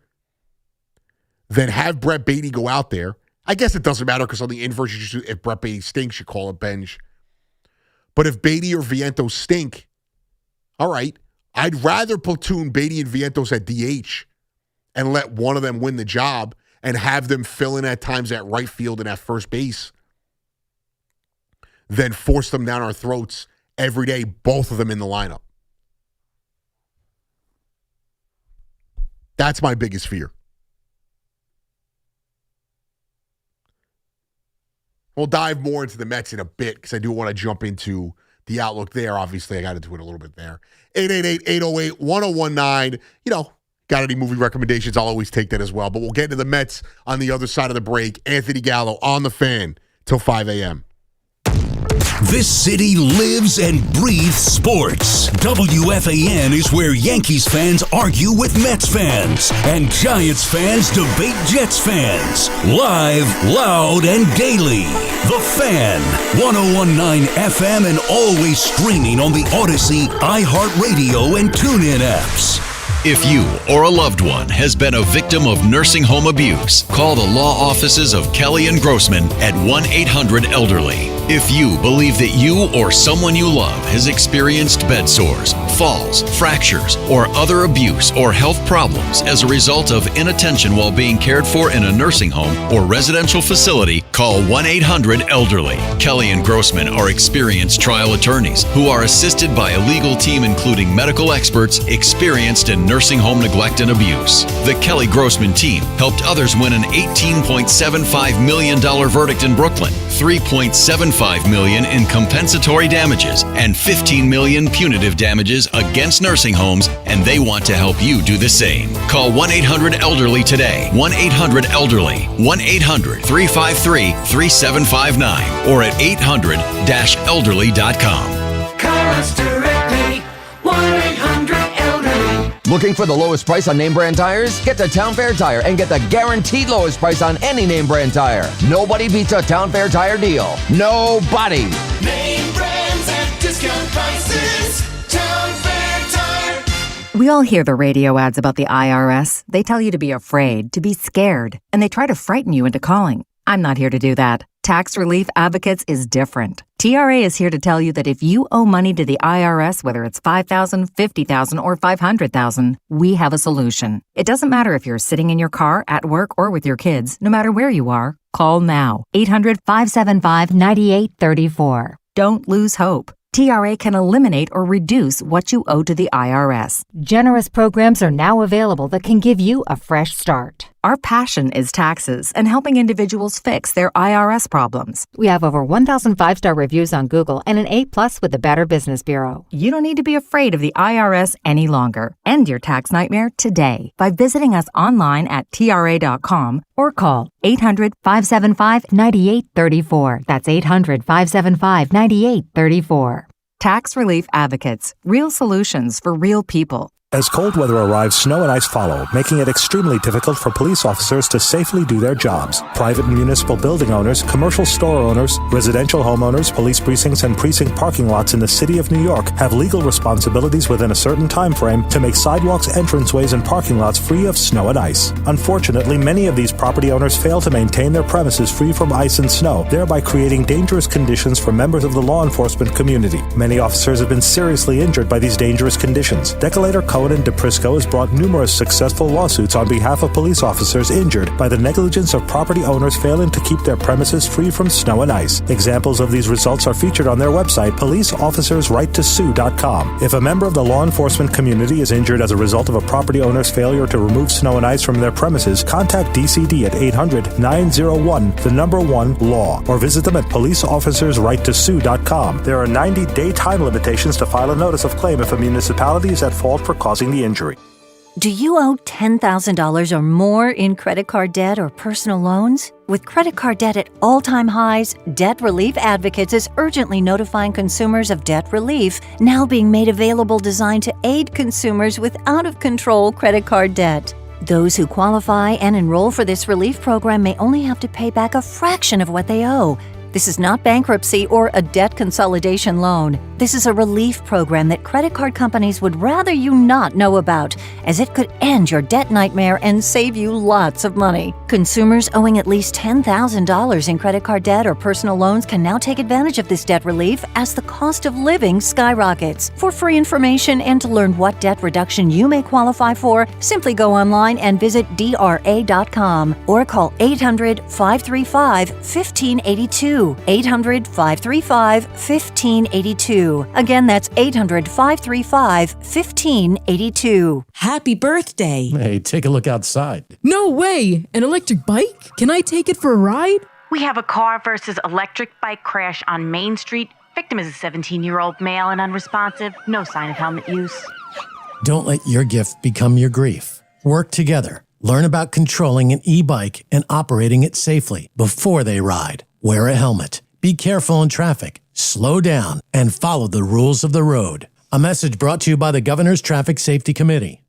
than have Brett Beatty go out there. I guess it doesn't matter because on the inverse, if Brett Beatty stinks, you call it Bench. But if Beatty or Vientos stink, all right, I'd rather platoon Beatty and Vientos at DH and let one of them win the job and have them fill in at times at right field and at first base than force them down our throats every day, both of them in the lineup. That's my biggest fear. We'll dive more into the Mets in a bit because I do want to jump into the outlook there. Obviously, I got into it a little bit there. 888-808-1019. Got any movie recommendations? I'll always take that as well. But we'll get into the Mets on the other side of the break. Anthony Gallo on the Fan till 5 a.m. This city lives and breathes sports. WFAN is where Yankees fans argue with Mets fans and Giants fans debate Jets fans. Live, loud, and daily. The Fan, 101.9 FM, and always streaming on the Odyssey, iHeartRadio, and TuneIn apps. If you or a loved one has been a victim of nursing home abuse, call the law offices of Kelly and Grossman at 1-800-ELDERLY. If you believe that you or someone you love has experienced bed sores, falls, fractures, or other abuse or health problems as a result of inattention while being cared for in a nursing home or residential facility, call 1-800-ELDERLY. Kelly and Grossman are experienced trial attorneys who are assisted by a legal team including medical experts experienced in nursing home neglect and abuse. The Kelly Grossman team helped others win an $18.75 million verdict in Brooklyn, $3.75 million in compensatory damages, and $15 million punitive damages against nursing homes, and they want to help you do the same. Call 1-800-ELDERLY today. 1-800-ELDERLY. 1-800-353-3759 or at 800-elderly.com. Call us directly. 1-800-ELDERLY. Looking for the lowest price on name brand tires? Get to Town Fair Tire and get the guaranteed lowest price on any name brand tire. Nobody beats a Town Fair Tire deal. Nobody. Name brands at discount prices. Town Fair Tire. We all hear the radio ads about the IRS. They tell you to be afraid, to be scared, and they try to frighten you into calling. I'm not here to do that. Tax Relief Advocates is different. TRA is here to tell you that if you owe money to the IRS, whether it's $5,000, $50,000, or $500,000, we have a solution. It doesn't matter if you're sitting in your car, at work, or with your kids. No matter where you are, call now. 800-575-9834. Don't lose hope. TRA can eliminate or reduce what you owe to the IRS. Generous programs are now available that can give you a fresh start. Our passion is taxes and helping individuals fix their IRS problems. We have over 1,000 5-star reviews on Google and an A+ with the Better Business Bureau. You don't need to be afraid of the IRS any longer. End your tax nightmare today by visiting us online at TRA.com or call 800-575-9834. That's 800-575-9834. Tax Relief Advocates. Real solutions for real people. As cold weather arrives, snow and ice follow, making it extremely difficult for police officers to safely do their jobs. Private and municipal building owners, commercial store owners, residential homeowners, police precincts, and precinct parking lots in the city of New York have legal responsibilities within a certain time frame to make sidewalks, entranceways, and parking lots free of snow and ice. Unfortunately, many of these property owners fail to maintain their premises free from ice and snow, thereby creating dangerous conditions for members of the law enforcement community. Many officers have been seriously injured by these dangerous conditions. Decolator Cohen and DePrisco has brought numerous successful lawsuits on behalf of police officers injured by the negligence of property owners failing to keep their premises free from snow and ice. Examples of these results are featured on their website, policeofficersrighttosue.com. If a member of the law enforcement community is injured as a result of a property owner's failure to remove snow and ice from their premises, contact DCD at 800-901-1-LAW or visit them at policeofficersrighttosue.com. There are 90-day time limitations to file a notice of claim if a municipality is at fault for causing the injury. Do you owe $10,000 or more in credit card debt or personal loans? With credit card debt at all-time highs, Debt Relief Advocates is urgently notifying consumers of debt relief now being made available designed to aid consumers with out-of-control credit card debt. Those who qualify and enroll for this relief program may only have to pay back a fraction of what they owe. This is not bankruptcy or a debt consolidation loan. This is a relief program that credit card companies would rather you not know about, as it could end your debt nightmare and save you lots of money. Consumers owing at least $10,000 in credit card debt or personal loans can now take advantage of this debt relief as the cost of living skyrockets. For free information and to learn what debt reduction you may qualify for, simply go online and visit DRA.com or call 800-535-1582. 800-535-1582. Again, that's 800-535-1582. Happy birthday. Hey, take a look outside. No way! An electric bike? Can I take it for a ride? We have a car versus electric bike crash on Main Street. Victim is a 17-year-old male and unresponsive. No sign of helmet use. Don't let your gift become your grief. Work together. Learn about controlling an e-bike and operating it safely before they ride. Wear a helmet. Be careful in traffic. Slow down and follow the rules of the road. A message brought to you by the Governor's Traffic Safety Committee.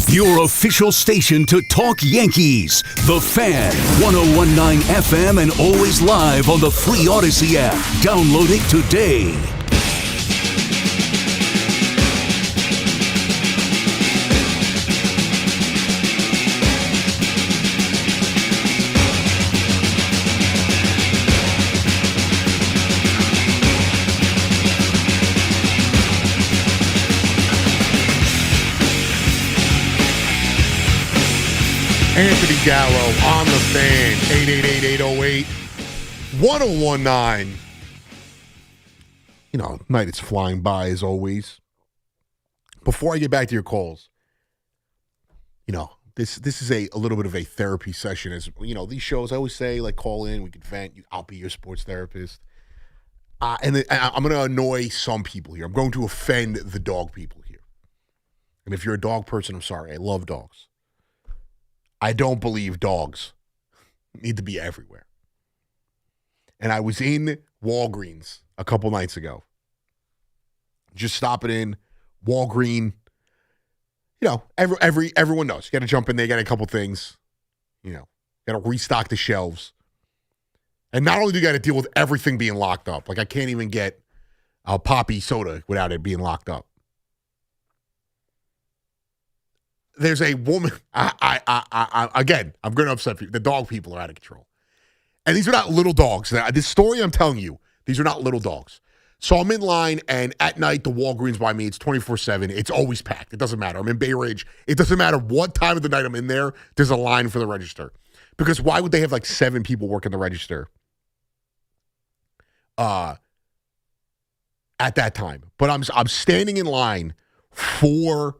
Your official station to talk Yankees. The Fan, 101.9 FM and always live on the free Odyssey app. Download it today. Anthony Gallo on the Fan. 888-808-1019. You know, night is flying by as always. Before I get back to your calls, you know, this is a little bit of a therapy session. As you know, these shows I always say, like, call in, we can vent. I'll be your sports therapist. And I'm going to annoy some people here. I'm going to offend the dog people here. And if you're a dog person, I'm sorry. I love dogs. I don't believe dogs need to be everywhere. And I was in Walgreens a couple nights ago. Just stopping in Walgreens. You know, everyone knows. You got to jump in there, get a couple things. You know, got to restock the shelves. And not only do you got to deal with everything being locked up, like I can't even get a Poppy soda without it being locked up. There's a woman. Again, I'm going to upset people. The dog people are out of control, and these are not little dogs. This story I'm telling you, these are not little dogs. So I'm in line, and at night, the Walgreens by me, it's 24/7. It's always packed. It doesn't matter. I'm in Bay Ridge. It doesn't matter what time of the night I'm in there. There's a line for the register. Because why would they have like 7 people working the register at that time? But I'm standing in line for,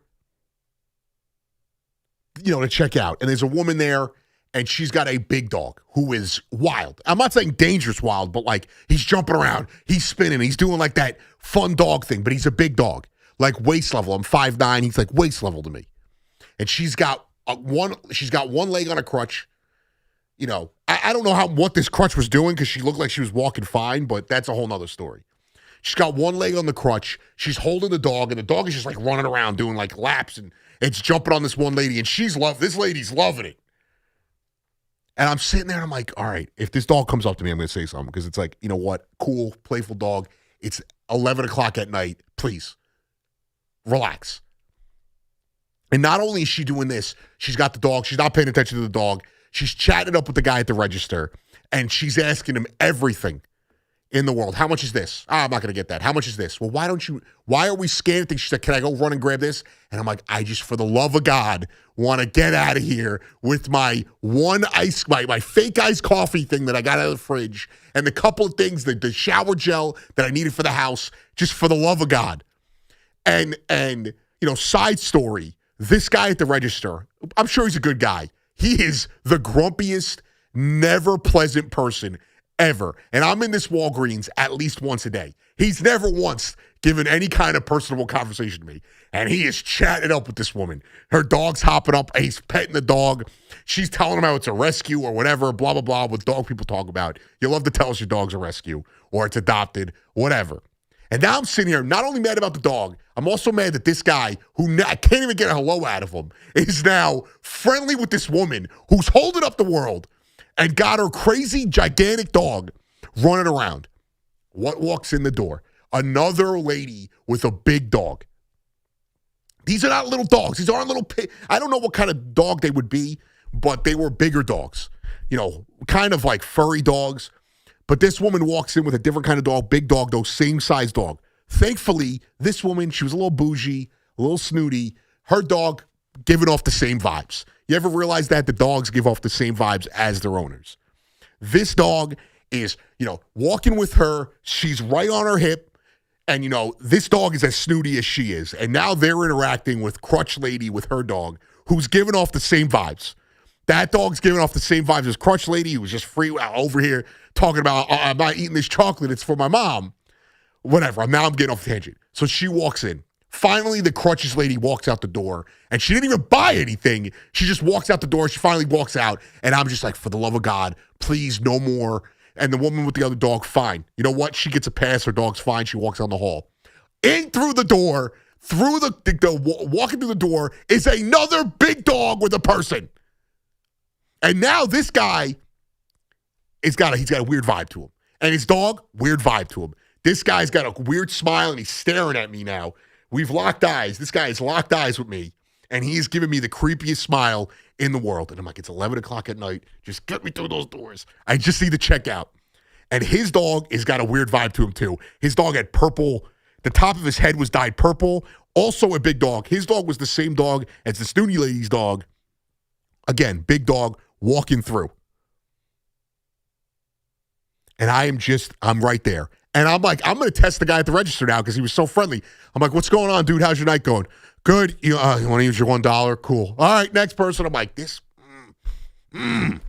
you know, to check out. And there's a woman there, and she's got a big dog who is wild. I'm not saying dangerous wild, but like he's jumping around, he's spinning, he's doing like that fun dog thing, but he's a big dog, like waist level. I'm 5'9", he's like waist level to me. And she's got one leg on a crutch. You know, I don't know what this crutch was doing because she looked like she was walking fine, but that's a whole nother story. She's got one leg on the crutch. She's holding the dog, and the dog is just like running around doing like laps, and it's jumping on this one lady, and this lady's loving it. And I'm sitting there, and I'm like, all right, if this dog comes up to me, I'm going to say something because it's like, you know what? Cool, playful dog. It's 11 o'clock at night. Please, relax. And not only is she doing this, she's got the dog. She's not paying attention to the dog. She's chatting up with the guy at the register, and she's asking him everything in the world. How much is this? I'm not going to get that. How much is this? Well, why are we scanning things? She said, can I go run and grab this? And I'm like, I just, for the love of God, want to get out of here with my my fake iced coffee thing that I got out of the fridge and the couple of things, the shower gel that I needed for the house, just for the love of God. And you know, side story, this guy at the register, I'm sure he's a good guy. He is the grumpiest, never pleasant person ever. And I'm in this Walgreens at least once a day. He's never once given any kind of personable conversation to me. And he is chatting up with this woman. Her dog's hopping up. He's petting the dog. She's telling him how it's a rescue or whatever, blah, blah, blah, what dog people talk about. You love to tell us your dog's a rescue or it's adopted, whatever. And now I'm sitting here not only mad about the dog, I'm also mad that this guy, who I can't even get a hello out of him, is now friendly with this woman who's holding up the world and got her crazy, gigantic dog running around. What walks in the door? Another lady with a big dog. These are not little dogs. These aren't little I don't know what kind of dog they would be, but they were bigger dogs. You know, kind of like furry dogs. But this woman walks in with a different kind of dog, big dog, though, same size dog. Thankfully, this woman, she was a little bougie, a little snooty. Her dog giving off the same vibes. You ever realize that? The dogs give off the same vibes as their owners. This dog is, you know, walking with her. She's right on her hip. And, you know, this dog is as snooty as she is. And now they're interacting with Crutch Lady, with her dog, who's giving off the same vibes. That dog's giving off the same vibes as Crutch Lady, who was just free over here talking about, I'm not eating this chocolate, it's for my mom. Whatever. Now I'm getting off the tangent. So she walks in. Finally, the Crutches lady walks out the door, and she didn't even buy anything. She just walks out the door. She finally walks out, and I'm just like, for the love of God, please, no more. And the woman with the other dog, fine. You know what? She gets a pass. Her dog's fine. She walks down the hall. In through the door, walking through the door is another big dog with a person. And now this guy he's got a weird vibe to him. And his dog, weird vibe to him. This guy's got a weird smile, and he's staring at me now. We've locked eyes. This guy has locked eyes with me, and he's giving me the creepiest smile in the world. And I'm like, it's 11 o'clock at night. Just get me through those doors. I just need to check out. And his dog has got a weird vibe to him, too. His dog had purple. The top of his head was dyed purple. Also a big dog. His dog was the same dog as the snooty lady's dog. Again, big dog walking through. And I'm right there. And I'm like, I'm going to test the guy at the register now because he was so friendly. I'm like, what's going on, dude? How's your night going? Good. You want to use your $1? Cool. All right, next person. I'm like, this. And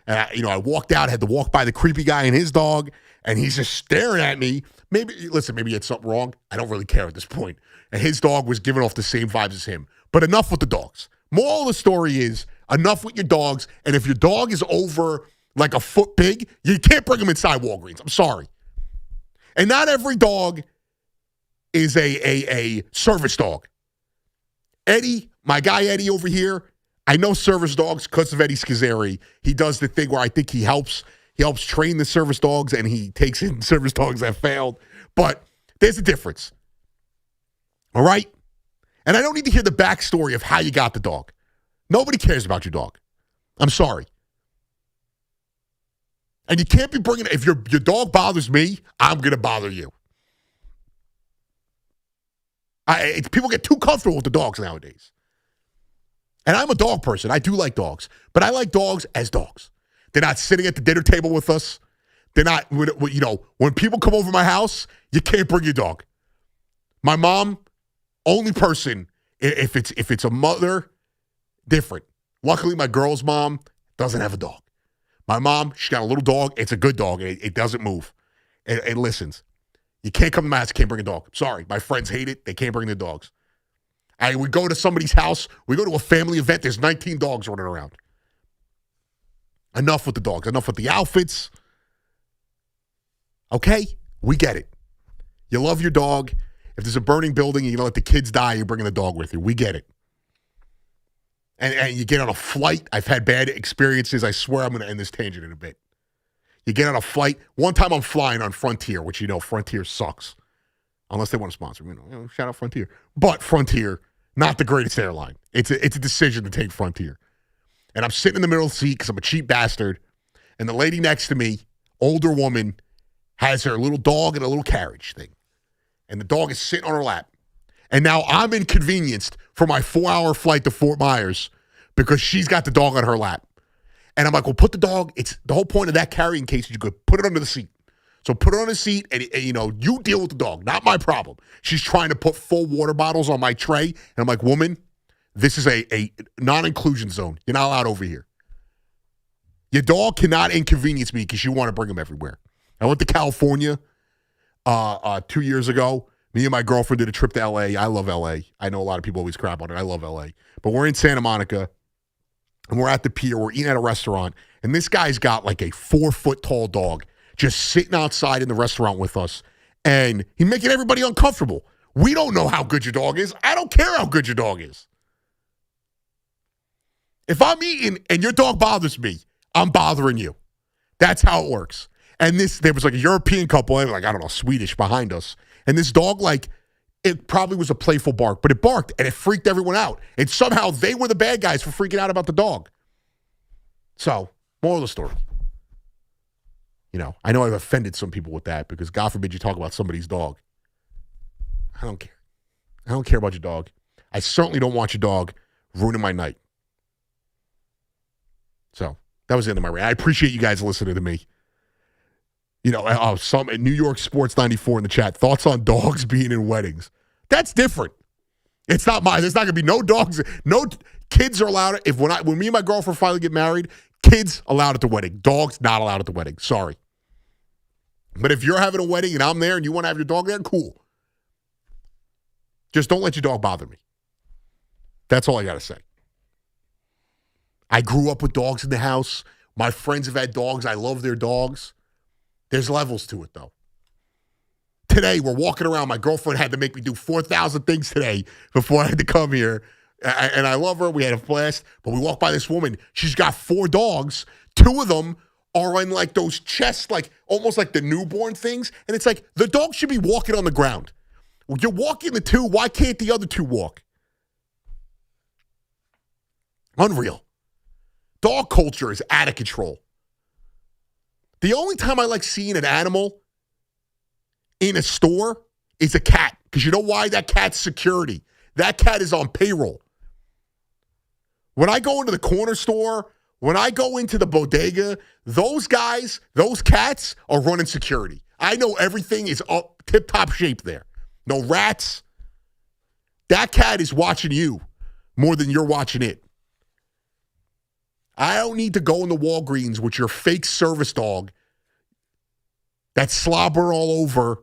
I walked out, had to walk by the creepy guy and his dog, and he's just staring at me. Maybe he had something wrong. I don't really care at this point. And his dog was giving off the same vibes as him. But enough with the dogs. Moral of the story is, enough with your dogs. And if your dog is over like a foot big, you can't bring him inside Walgreens. I'm sorry. And not every dog is a service dog. Eddie, my guy Eddie over here, I know service dogs because of Eddie Schizzeri. He does the thing where I think he helps train the service dogs, and he takes in service dogs that failed. But there's a difference. All right? And I don't need to hear the backstory of how you got the dog. Nobody cares about your dog. I'm sorry. And you can't be bringing, if your dog bothers me, I'm going to bother you. People get too comfortable with the dogs nowadays. And I'm a dog person. I do like dogs. But I like dogs as dogs. They're not sitting at the dinner table with us. They're not, when people come over my house, you can't bring your dog. My mom, only person, if it's a mother, different. Luckily, my girl's mom doesn't have a dog. My mom, she's got a little dog. It's a good dog. It doesn't move. It listens. You can't come to my house, can't bring a dog. Sorry. My friends hate it. They can't bring their dogs. We go to somebody's house. We go to a family event. There's 19 dogs running around. Enough with the dogs. Enough with the outfits. Okay? We get it. You love your dog. If there's a burning building and you don't let the kids die, you're bringing the dog with you. We get it. And you get on a flight. I've had bad experiences. I swear I'm going to end this tangent in a bit. You get on a flight. One time I'm flying on Frontier, which Frontier sucks. Unless they want to sponsor me. Shout out Frontier. But Frontier, not the greatest airline. It's a decision to take Frontier. And I'm sitting in the middle of the seat because I'm a cheap bastard. And the lady next to me, older woman, has her little dog in a little carriage thing. And the dog is sitting on her lap. And now I'm inconvenienced for my 4-hour flight to Fort Myers because she's got the dog on her lap. And I'm like, well, put the dog, it's the whole point of that carrying case is you could put it under the seat. So put it on the seat and you deal with the dog, not my problem. She's trying to put full water bottles on my tray. And I'm like, woman, this is a non-inclusion zone. You're not allowed over here. Your dog cannot inconvenience me because you want to bring him everywhere. I went to California 2 years ago. Me and my girlfriend did a trip to L.A. I love L.A. I know a lot of people always crap on it. I love L.A. But we're in Santa Monica, and we're at the pier. We're eating at a restaurant, and this guy's got like a 4-foot-tall dog just sitting outside in the restaurant with us, and he's making everybody uncomfortable. We don't know how good your dog is. I don't care how good your dog is. If I'm eating and your dog bothers me, I'm bothering you. That's how it works. And there was like a European couple, and like, I don't know, Swedish behind us. And this dog, like, it probably was a playful bark, but it barked, and it freaked everyone out. And somehow they were the bad guys for freaking out about the dog. So, moral of the story. I know I've offended some people with that because God forbid you talk about somebody's dog. I don't care. I don't care about your dog. I certainly don't want your dog ruining my night. So, that was the end of my rant. I appreciate you guys listening to me. Some New York Sports 94 in the chat. Thoughts on dogs being in weddings? That's different. It's not mine. There's not going to be no dogs. No kids are allowed. When me and my girlfriend finally get married, kids allowed at the wedding. Dogs not allowed at the wedding. Sorry. But if you're having a wedding and I'm there and you want to have your dog there, cool. Just don't let your dog bother me. That's all I got to say. I grew up with dogs in the house. My friends have had dogs. I love their dogs. There's levels to it, though. Today, we're walking around. My girlfriend had to make me do 4,000 things today before I had to come here. And I love her. We had a blast. But we walked by this woman. She's got 4 dogs. 2 of them are in like those chests, like almost like the newborn things. And it's like the dog should be walking on the ground. Well, you're walking the 2. Why can't the other 2 walk? Unreal. Dog culture is out of control. The only time I like seeing an animal in a store is a cat. Because you know why? That cat's security. That cat is on payroll. When I go into the corner store, when I go into the bodega, those guys, those cats are running security. I know everything is up tip-top shape there. No rats. That cat is watching you more than you're watching it. I don't need to go in the Walgreens with your fake service dog that's slobber all over.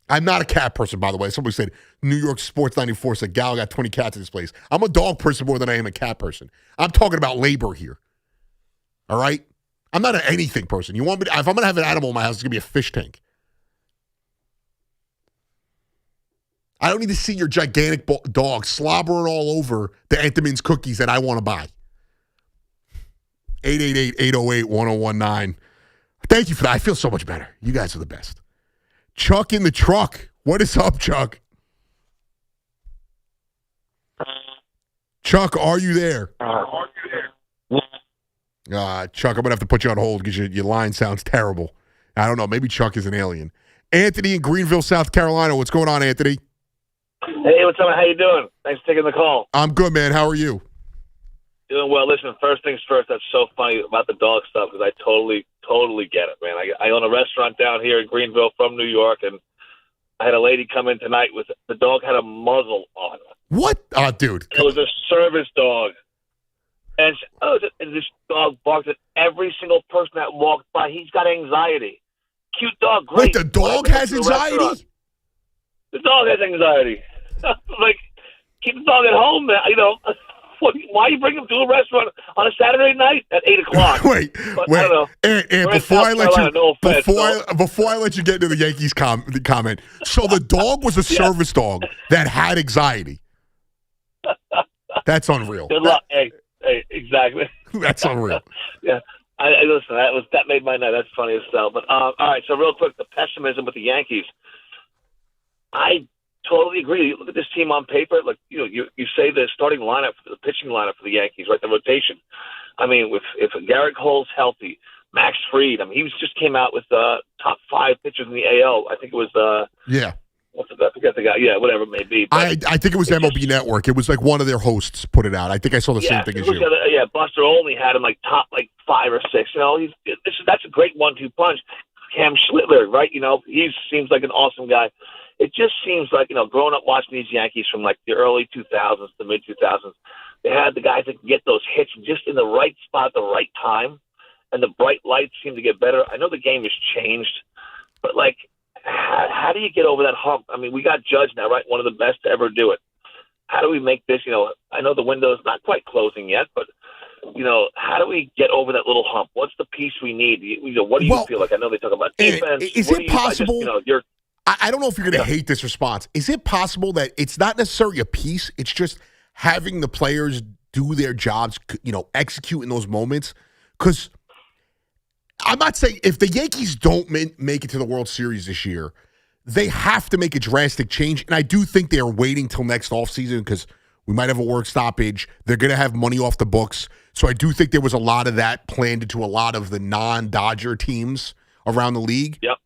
I'm not a cat person, by the way. Somebody said, New York Sports 94 said, Gallo got 20 cats in this place. I'm a dog person more than I am a cat person. I'm talking about labor here. All right? I'm not an anything person. You want me to, if I'm going to have an animal in my house, it's going to be a fish tank. I don't need to see your gigantic dog slobbering all over the Entenmann's cookies that I want to buy. 888-808-1019. Thank you for that. I feel so much better. You guys are the best. Chuck in the truck. What is up, Chuck? Chuck, are you there? Chuck, I'm going to have to put you on hold because your line sounds terrible. I don't know. Maybe Chuck is an alien. Anthony in Greenville, South Carolina. What's going on, Anthony? Hey, what's up? How you doing? Thanks for taking the call. I'm good, man. How are you? Doing well. Listen, first things first, that's so funny about the dog stuff because I totally get it, man. I own a restaurant down here in Greenville from New York, and I had a lady come in tonight with the dog had a muzzle on. What? Dude. It was a service dog. And this dog barked at every single person that walked by. He's got anxiety. Cute dog, great. Wait, the dog has anxiety? The dog has anxiety. Like, keep the dog at home, man. You know, why you bring him to a restaurant on a Saturday night at 8 o'clock? Wait. I don't know. And before I let you, before I let you get into the Yankees comment, so the dog was a service dog that had anxiety. That's unreal. Good luck. Hey, exactly. That's unreal. Yeah. I listen, that made my night. That's funny as hell. But all right, so real quick, the pessimism with the Yankees. I totally agree. You look at this team on paper, like you say the starting lineup, the pitching lineup for the Yankees, right? The rotation. I mean, if Garrett Cole's healthy, Max Fried. I mean, he just came out with top 5 pitchers in the AL. I think it was yeah. I forget the guy. Yeah, whatever it may be. I think it was MLB Network. It was like one of their hosts put it out. I think I saw the same thing as you. Yeah, Buster Olney had him like top 5 or 6. You know, that's a great 1-2 punch. Cam Schlittler, right? You know, he seems like an awesome guy. It just seems like, growing up watching these Yankees from like the early 2000s to mid 2000s, they had the guys that could get those hits just in the right spot at the right time, and the bright lights seem to get better. I know the game has changed, but like, how do you get over that hump? I mean, we got Judge now, right? One of the best to ever do it. How do we make this, I know the window's not quite closing yet, but, how do we get over that little hump? What's the piece we need? What do you feel like? I know they talk about defense. Is it possible? I don't know if you're going to hate this response. Is it possible that it's not necessarily a piece, it's just having the players do their jobs, execute in those moments? Because I'm not saying if the Yankees don't make it to the World Series this year, they have to make a drastic change. And I do think they are waiting till next offseason because we might have a work stoppage. They're going to have money off the books. So I do think there was a lot of that planned into a lot of the non-Dodger teams around the league. Yep.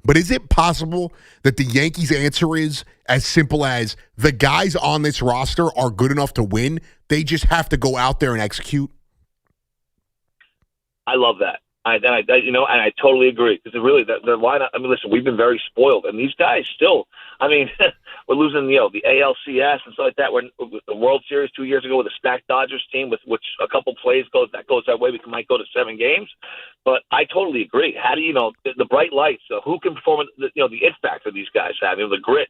But is it possible that the Yankees' answer is as simple as the guys on this roster are good enough to win? They just have to go out there and execute? I love that. And I totally agree because really, why not? I mean, listen, we've been very spoiled, and these guys still. I mean, we're losing, the ALCS and stuff like that. We're with the World Series 2 years ago with a stacked Dodgers team, with which a couple plays goes that way. We might go to 7 games, but I totally agree. How do the bright lights? Who can perform? The it factor these guys have, the grit,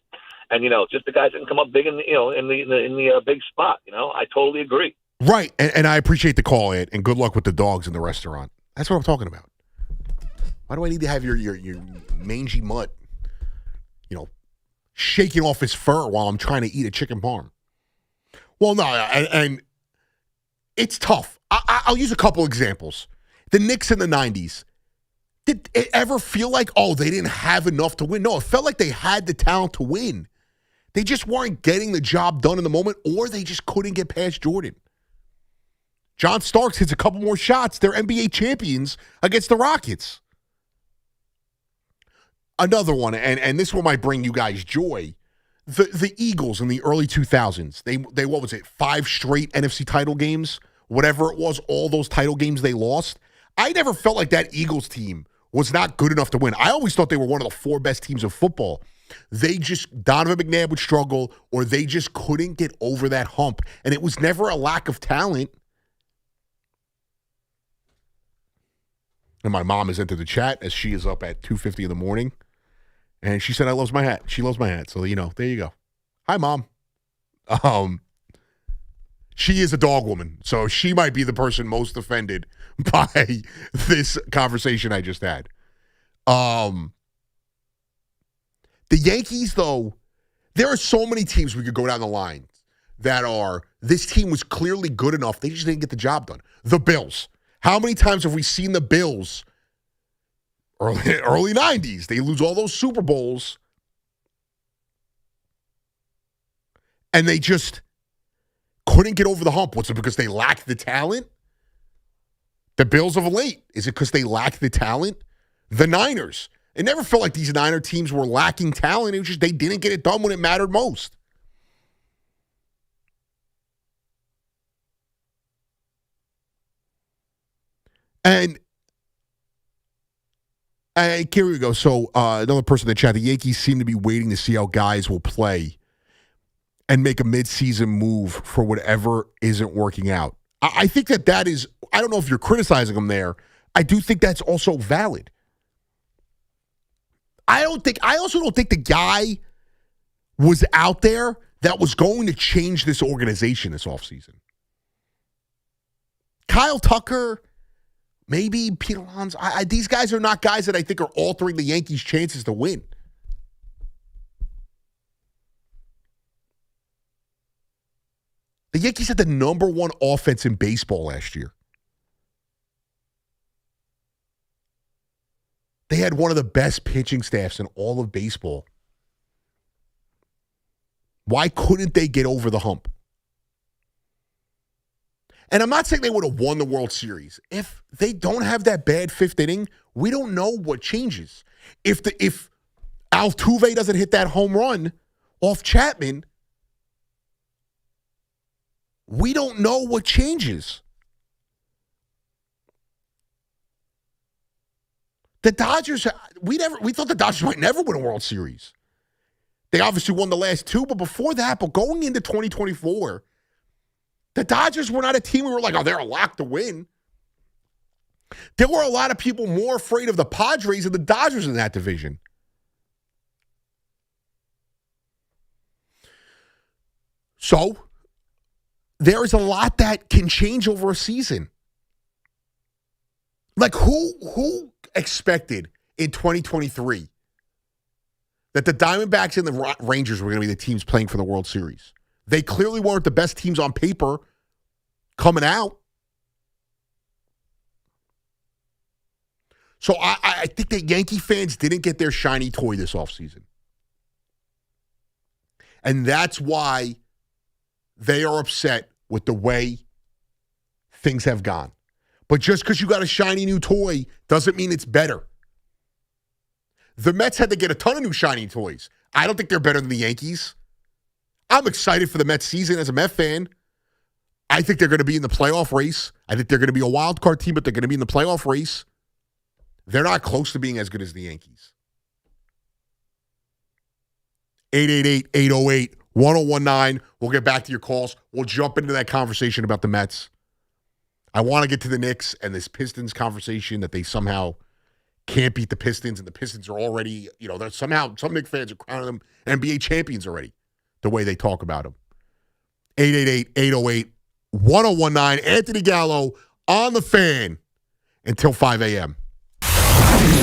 and just the guys that can come up big in the big spot. I totally agree. Right, and I appreciate the call, Ed, and good luck with the dogs in the restaurant. That's what I'm talking about. Why do I need to have your mangy mutt, shaking off his fur while I'm trying to eat a chicken parm? Well, no, and it's tough. I'll use a couple examples. The Knicks in the 90s. Did it ever feel like, they didn't have enough to win? No, it felt like they had the talent to win. They just weren't getting the job done in the moment, or they just couldn't get past Jordan. John Starks hits a couple more shots. They're NBA champions against the Rockets. Another one, and this one might bring you guys joy. the Eagles in the early 2000s, they what was it, 5 straight NFC title games, whatever it was, all those title games they lost. I never felt like that Eagles team was not good enough to win. I always thought they were one of the 4 best teams of football. Donovan McNabb would struggle, or they just couldn't get over that hump. And it was never a lack of talent. And my mom is into the chat as she is up at 2:50 in the morning. And she said, I love my hat. She loves my hat. So, there you go. Hi, Mom. She is a dog woman, so she might be the person most offended by this conversation I just had. The Yankees, though, there are so many teams we could go down the line that this team was clearly good enough. They just didn't get the job done. The Bills. How many times have we seen the Bills early 90s? They lose all those Super Bowls, and they just couldn't get over the hump. Was it because they lacked the talent? The Bills of late. Is it because they lacked the talent? The Niners. It never felt like these Niner teams were lacking talent. It was just they didn't get it done when it mattered most. And here we go. So another person in the chat, the Yankees seem to be waiting to see how guys will play and make a midseason move for whatever isn't working out. I think that is, I don't know if you're criticizing them there. I do think that's also valid. I also don't think the guy was out there that was going to change this organization this offseason. Kyle Tucker, maybe Pete Alonso. These guys are not guys that I think are altering the Yankees' chances to win. The Yankees had the number 1 offense in baseball last year. They had one of the best pitching staffs in all of baseball. Why couldn't they get over the hump? And I'm not saying they would have won the World Series. If they don't have that bad 5th inning, we don't know what changes. If Altuve doesn't hit that home run off Chapman, we don't know what changes. The Dodgers, we thought the Dodgers might never win a World Series. They obviously won the last 2, but before that, going into 2024, the Dodgers were not a team we were like, oh, they're a lock to win. There were a lot of people more afraid of the Padres than the Dodgers in that division. So, there is a lot that can change over a season. Like, who expected in 2023 that the Diamondbacks and the Rangers were going to be the teams playing for the World Series? They clearly weren't the best teams on paper coming out. So I think that Yankee fans didn't get their shiny toy this offseason. And that's why they are upset with the way things have gone. But just because you got a shiny new toy doesn't mean it's better. The Mets had to get a ton of new shiny toys. I don't think they're better than the Yankees. I'm excited for the Mets season as a Met fan. I think they're going to be in the playoff race. I think they're going to be a wild card team, but they're going to be in the playoff race. They're not close to being as good as the Yankees. 888-808-1019. We'll get back to your calls. We'll jump into that conversation about the Mets. I want to get to the Knicks and this Pistons conversation that they somehow can't beat the Pistons, and the Pistons are already, they're somehow, some Knicks fans are crowning them NBA champions already, the way they talk about them. 888-808-1019. Anthony Gallo on the Fan until 5 a.m.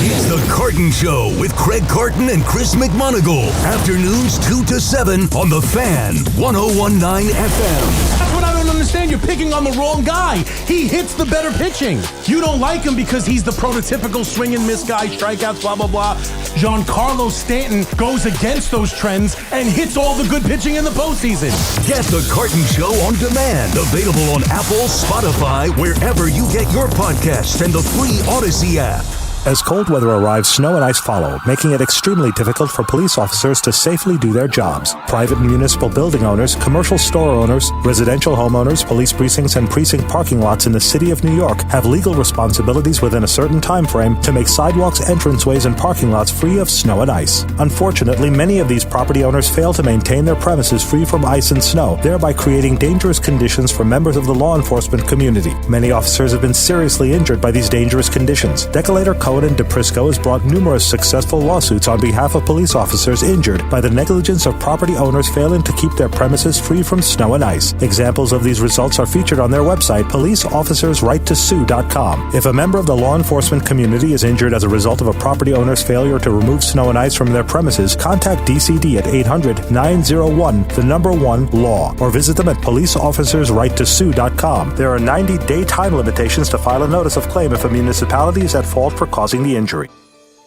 It's the Carton Show with Craig Carton and Chris McMonagle. Afternoons 2 to 7 on the Fan, 101.9 FM. That's what I don't understand. You're picking on the wrong guy. He hits the better pitching. You don't like him because he's the prototypical swing and miss guy, strikeouts, blah, blah, blah. Giancarlo Stanton goes against those trends and hits all the good pitching in the postseason. Get the Carton Show on demand. Available on Apple, Spotify, wherever you get your podcasts, and the free Odyssey app. As cold weather arrives, snow and ice follow, making it extremely difficult for police officers to safely do their jobs. Private and municipal building owners, commercial store owners, residential homeowners, police precincts, and precinct parking lots in the city of New York have legal responsibilities within a certain time frame to make sidewalks, entranceways, and parking lots free of snow and ice. Unfortunately, many of these property owners fail to maintain their premises free from ice and snow, thereby creating dangerous conditions for members of the law enforcement community. Many officers have been seriously injured by these dangerous conditions. Decolator, Cohen, and DePrisco has brought numerous successful lawsuits on behalf of police officers injured by the negligence of property owners failing to keep their premises free from snow and ice. Examples of these results are featured on their website, policeofficersrighttosue.com. If a member of the law enforcement community is injured as a result of a property owner's failure to remove snow and ice from their premises, contact DCD at 800-901-1-LAW or visit them at policeofficersrighttosue.com. There are 90-day time limitations to file a notice of claim if a municipality is at fault for causing the injury.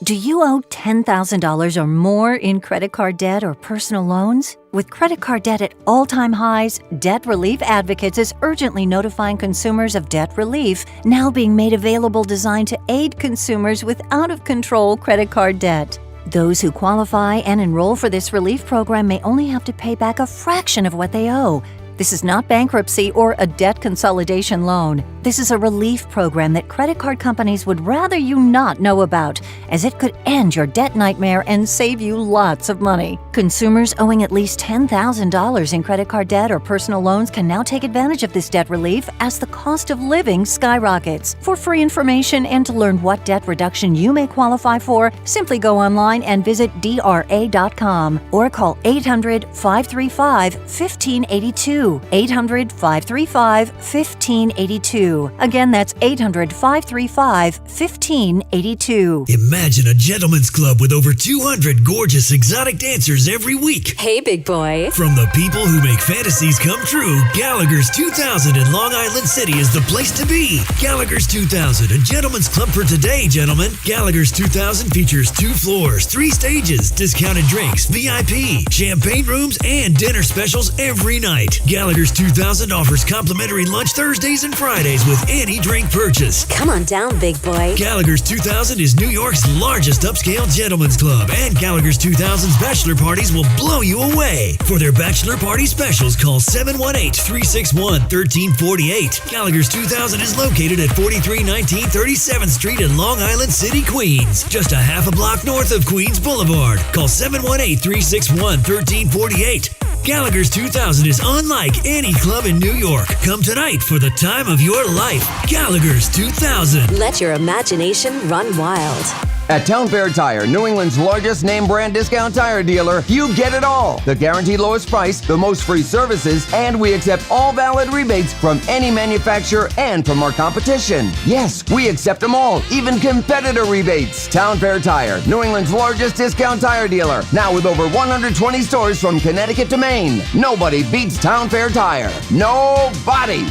Do you owe $10,000 or more in credit card debt or personal loans? With credit card debt at all-time highs, Debt Relief Advocates is urgently notifying consumers of debt relief now being made available designed to aid consumers with out-of-control credit card debt. Those who qualify and enroll for this relief program may only have to pay back a fraction of what they owe. This is not bankruptcy or a debt consolidation loan. This is a relief program that credit card companies would rather you not know about, as it could end your debt nightmare and save you lots of money. Consumers owing at least $10,000 in credit card debt or personal loans can now take advantage of this debt relief as the cost of living skyrockets. For free information and to learn what debt reduction you may qualify for, simply go online and visit DRA.com or call 800-535-1582. 800-535-1582. Again, that's 800-535-1582. Imagine a gentleman's club with over 200 gorgeous exotic dancers every week. Hey, big boy. From the people who make fantasies come true, Gallagher's 2000 in Long Island City is the place to be. Gallagher's 2000, a gentleman's club for today, gentlemen. Gallagher's 2000 features 2 floors, 3 stages, discounted drinks, VIP, champagne rooms, and dinner specials every night. Gallagher's 2000 offers complimentary lunch Thursdays and Fridays with any drink purchase. Come on down, big boy. Gallagher's 2000 is New York's largest upscale gentleman's club, and Gallagher's 2000's bachelor parties will blow you away. For their bachelor party specials, call 718-361-1348. Gallagher's 2000 is located at 4319 37th Street in Long Island City, Queens, just a half a block north of Queens Boulevard. Call 718-361-1348. Gallagher's 2000 is unlike any club in New York. Come tonight for the time of your life. Gallagher's 2000. Let your imagination run wild. At Town Fair Tire, New England's largest name brand discount tire dealer, you get it all. The guaranteed lowest price, the most free services, and we accept all valid rebates from any manufacturer and from our competition. Yes, we accept them all, even competitor rebates. Town Fair Tire, New England's largest discount tire dealer, now with over 120 stores from Connecticut to Maine. Nobody beats Town Fair Tire. Nobody.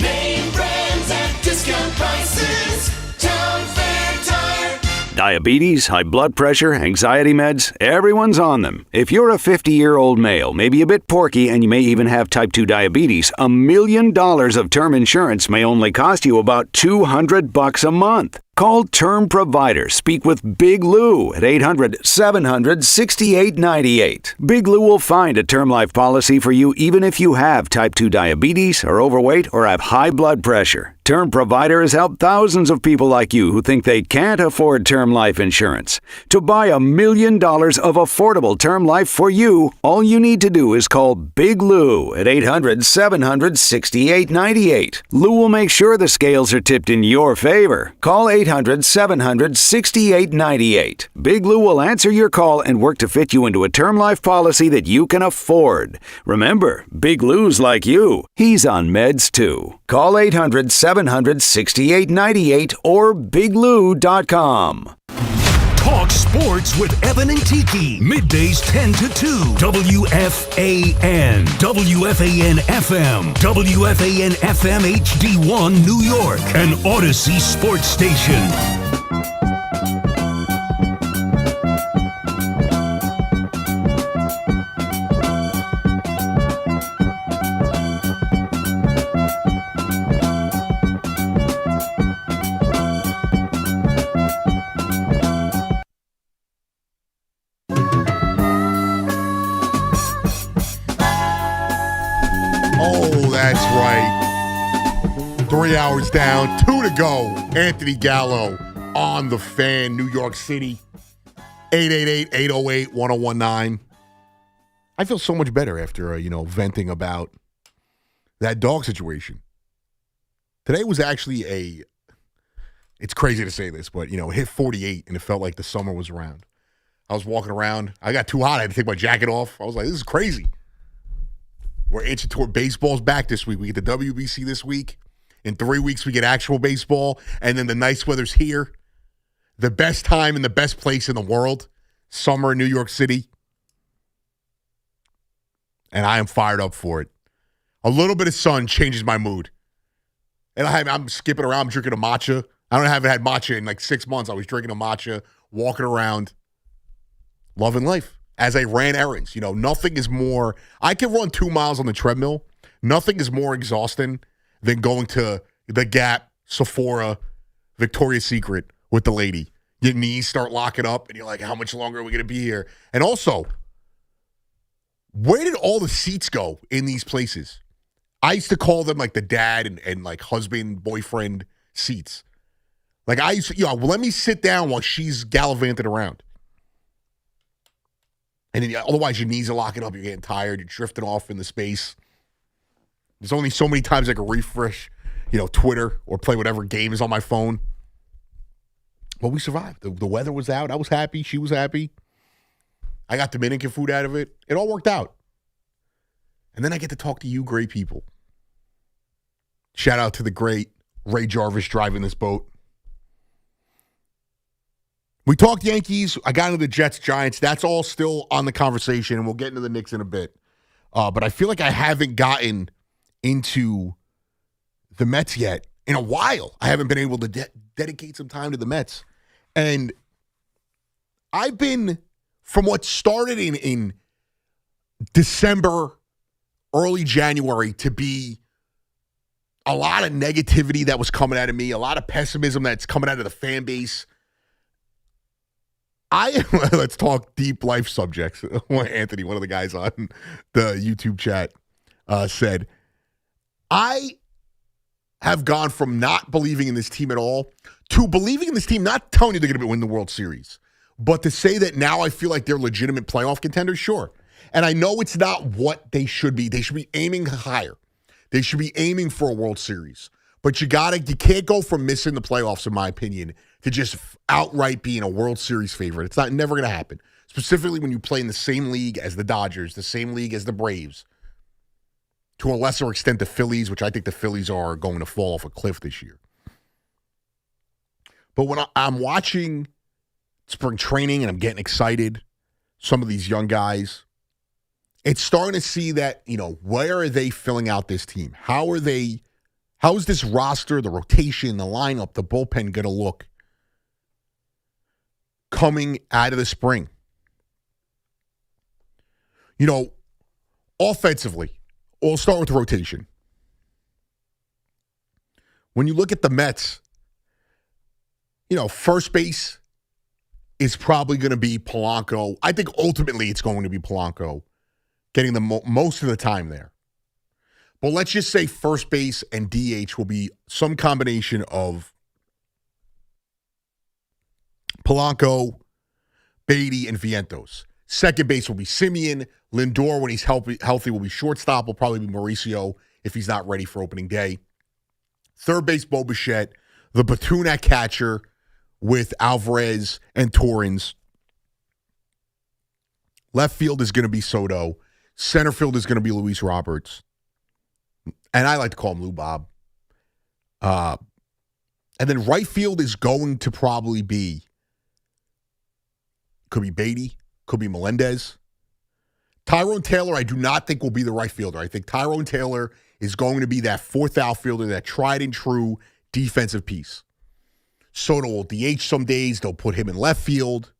Name brands at discount prices. Town Fair Tire. Diabetes, high blood pressure, anxiety meds, everyone's on them. If you're a 50-year-old male, maybe a bit porky, and you may even have type 2 diabetes, $1 million of term insurance may only cost you about $200 a month. Call Term Provider. Speak with Big Lou at 800-700-6898. Big Lou will find a term life policy for you even if you have type 2 diabetes, are overweight, or have high blood pressure. Term Provider has helped thousands of people like you who think they can't afford term life insurance. To buy $1 million of affordable term life for you, all you need to do is call Big Lou at 800-700-6898. Lou will make sure the scales are tipped in your favor. Call 800-700-6898. Big Lou will answer your call and work to fit you into a term life policy that you can afford. Remember, Big Lou's like you. He's on meds too. Call 800-700-6898 or biglou.com. Talk sports with Evan and Tiki. Middays 10 to 2. WFAN. WFAN FM. WFAN FM HD1 New York. An Odyssey sports station. that's right. 3 hours down, 2 to go. Anthony Gallo on the Fan, New York City. 888-808-1019. I feel so much better after, venting about that dog situation. Today was actually it's crazy to say this, but, it hit 48 and it felt like the summer was around. I was walking around. I got too hot. I had to take my jacket off. I was like, this is crazy. We're inching toward baseball's back this week. We get the WBC this week. In 3 weeks, we get actual baseball. And then the nice weather's here. The best time and the best place in the world. Summer in New York City. And I am fired up for it. A little bit of sun changes my mood. And I'm skipping around. I'm drinking a matcha. I haven't had matcha in like 6 months. I was drinking a matcha, walking around, loving life. As I ran errands, nothing is more. I can run 2 miles on the treadmill. Nothing is more exhausting than going to the Gap, Sephora, Victoria's Secret with the lady. Your knees start locking up, and you're like, how much longer are we going to be here? And also, where did all the seats go in these places? I used to call them like the dad and like husband, boyfriend seats. Like I used to, let me sit down while she's gallivanting around. And then otherwise your knees are locking up, you're getting tired, you're drifting off in the space. There's only so many times I can refresh, Twitter or play whatever game is on my phone. But we survived. The weather was out. I was happy. She was happy. I got Dominican food out of it. It all worked out. And then I get to talk to you great people. Shout out to the great Ray Jarvis driving this boat. We talked Yankees. I got into the Jets, Giants. That's all still on the conversation, and we'll get into the Knicks in a bit. But I feel like I haven't gotten into the Mets yet in a while. I haven't been able to dedicate some time to the Mets. And I've been, from what started in December, early January, to be a lot of negativity that was coming out of me, a lot of pessimism that's coming out of the fan base. Let's talk deep life subjects. Anthony, one of the guys on the YouTube chat, said, I have gone from not believing in this team at all to believing in this team, not telling you they're going to win the World Series, but to say that now I feel like they're legitimate playoff contenders, sure. And I know it's not what they should be. They should be aiming higher. They should be aiming for a World Series. But you can't go from missing the playoffs, in my opinion, to just outright being a World Series favorite. It's never going to happen. Specifically when you play in the same league as the Dodgers, the same league as the Braves. To a lesser extent, the Phillies, which I think the Phillies are going to fall off a cliff this year. But when I'm watching spring training and I'm getting excited, some of these young guys, it's starting to see that, where are they filling out this team? How is this roster, the rotation, the lineup, the bullpen going to look coming out of the spring? Offensively, we'll start with the rotation. When you look at the Mets, first base is probably going to be Polanco. I think ultimately it's going to be Polanco getting the most of the time there. But let's just say first base and DH will be some combination of Polanco, Beatty, and Vientos. Second base will be Simeon. Lindor, when he's healthy, will be shortstop. Will probably be Mauricio if he's not ready for opening day. Third base, Bo Bichette. The platoon at catcher with Alvarez and Torrens. Left field is going to be Soto. Center field is going to be Luis Roberts. And I like to call him Lou Bob. And then right field is going to probably be, could be Beatty, could be Melendez. Tyrone Taylor, I do not think will be the right fielder. I think Tyrone Taylor is going to be that fourth outfielder, that tried and true defensive piece. Soto will DH some days. They'll put him in left field.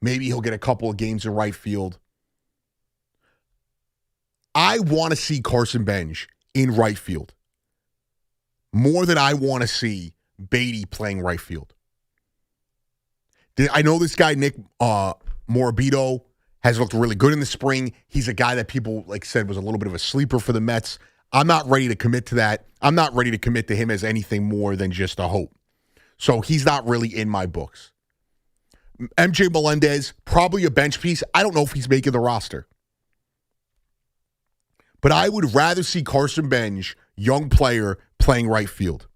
Maybe he'll get a couple of games in right field. I want to see Carson Bench in right field more than I want to see Beatty playing right field. I know this guy, Nick Morabito, has looked really good in the spring. He's a guy that people said was a little bit of a sleeper for the Mets. I'm not ready to commit to that. I'm not ready to commit to him as anything more than just a hope. So he's not really in my books. MJ Melendez, probably a bench piece. I don't know if he's making the roster. But I would rather see Carson Bench, young player, playing right field.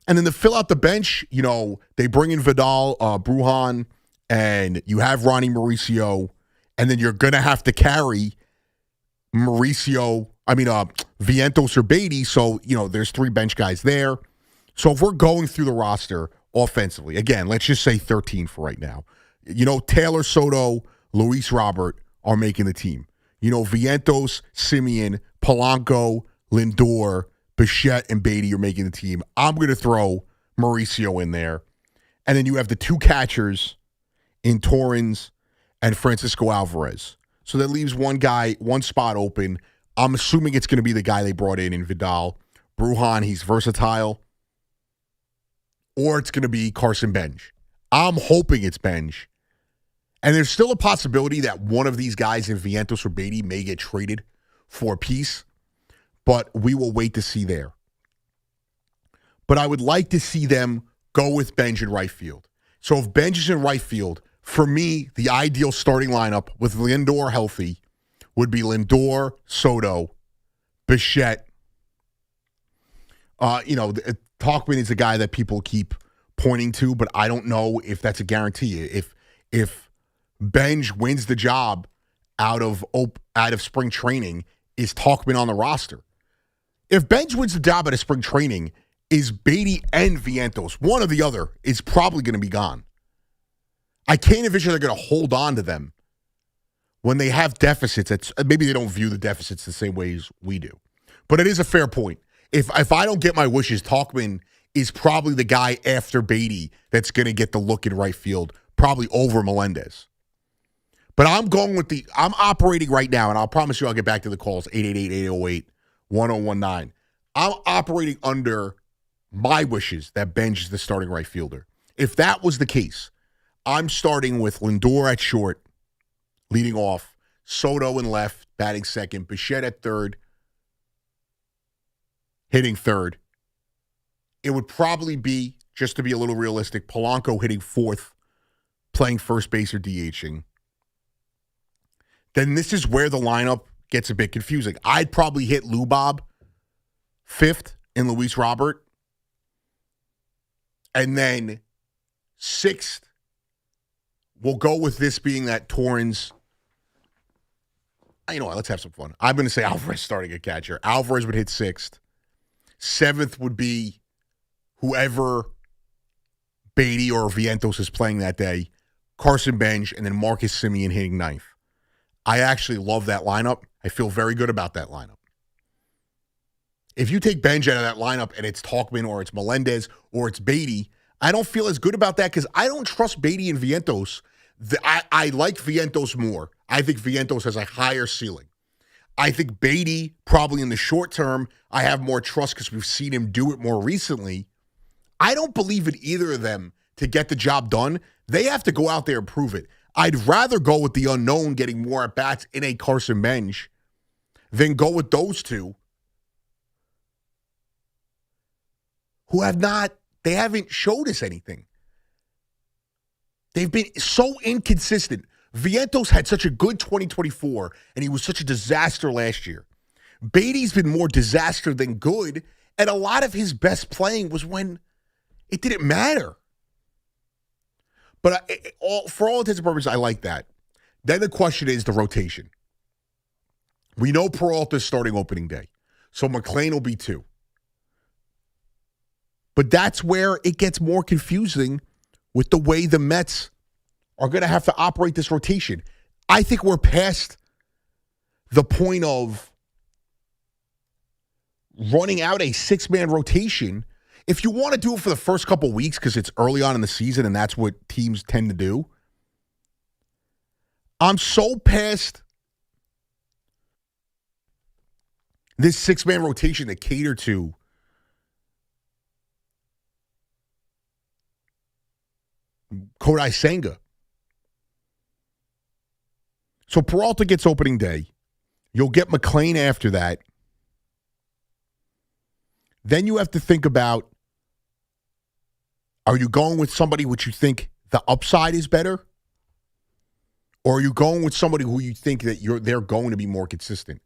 And then to fill out the bench, they bring in Vidal, Brujan, and you have Ronnie Mauricio, and then you're going to have to carry Vientos or Beatty, so, there's 3 bench guys there. So if we're going through the roster offensively, again, let's just say 13 for right now. Taylor Soto, Luis Robert are making the team. Vientos, Simeon, Polanco, Lindor, Bichette, and Beatty are making the team. I'm going to throw Mauricio in there. And then you have the 2 catchers in Torrens and Francisco Alvarez. So that leaves one spot open. I'm assuming it's going to be the guy they brought in Vidal. Brujan, he's versatile. Or it's going to be Carson Bench. I'm hoping it's Bench. And there's still a possibility that one of these guys in Vientos or Beatty may get traded for a piece. But we will wait to see there. But I would like to see them go with Bench in right field. So if Bench is in right field, for me, the ideal starting lineup with Lindor healthy would be Soto, Bichette. Talkman is a guy that people keep pointing to, but I don't know if that's a guarantee. If Bench wins the job out of spring training, is Talkman on the roster? If Bench wins the job out of spring training, is Beatty and Vientos, one or the other, is probably going to be gone. I can't envision they're going to hold on to them when they have deficits. Maybe they don't view the deficits the same way as we do. But it is a fair point. If I don't get my wishes, Talkman is probably the guy after Beatty that's going to get the look in right field, probably over Melendez. But I'm operating right now, and I'll promise you I'll get back to the calls, 888-808-1019. I'm operating under my wishes that Bench is the starting right fielder. If that was the case, I'm starting with Lindor at short, leading off, Soto in left, batting second, Bichette at third, hitting third. It would probably be, just to be a little realistic, Polanco hitting fourth, playing first base or DHing. Then this is where the lineup gets a bit confusing. I'd probably hit Lubob fifth in Luis Robert. And then sixth, we'll go with this being that Torrens. You know what? Let's have some fun. I'm going to say Alvarez starting at catcher. Alvarez would hit sixth. Seventh would be whoever Beatty or Vientos is playing that day. Carson Bench, and then Marcus Simeon hitting ninth. I actually love that lineup. I feel very good about that lineup. If you take Bench out of that lineup and it's Talkman or it's Melendez or it's Beatty, I don't feel as good about that because I don't trust Beatty and Vientos. I like Vientos more. I think Vientos has a higher ceiling. I think Beatty, probably in the short term, I have more trust because we've seen him do it more recently. I don't believe in either of them to get the job done. They have to go out there and prove it. I'd rather go with the unknown getting more at-bats in a Carson Bench than go with those two who haven't showed us anything. They've been so inconsistent. Vientos had such a good 2024, and he was such a disaster last year. Beatty's been more disaster than good, and a lot of his best playing was when it didn't matter. But for all intents and purposes, I like that. Then the question is the rotation. We know Peralta's starting opening day, so McClain will be 2. But that's where it gets more confusing with the way the Mets are going to have to operate this rotation. I think we're past the point of running out a 6-man rotation. If you want to do it for the first couple weeks because it's early on in the season and that's what teams tend to do, I'm so past this 6-man rotation to cater to Kodai Senga. So Peralta gets opening day. You'll get McClain after that. Then you have to think about, are you going with somebody which you think the upside is better? Or are you going with somebody who you think that they're going to be more consistent?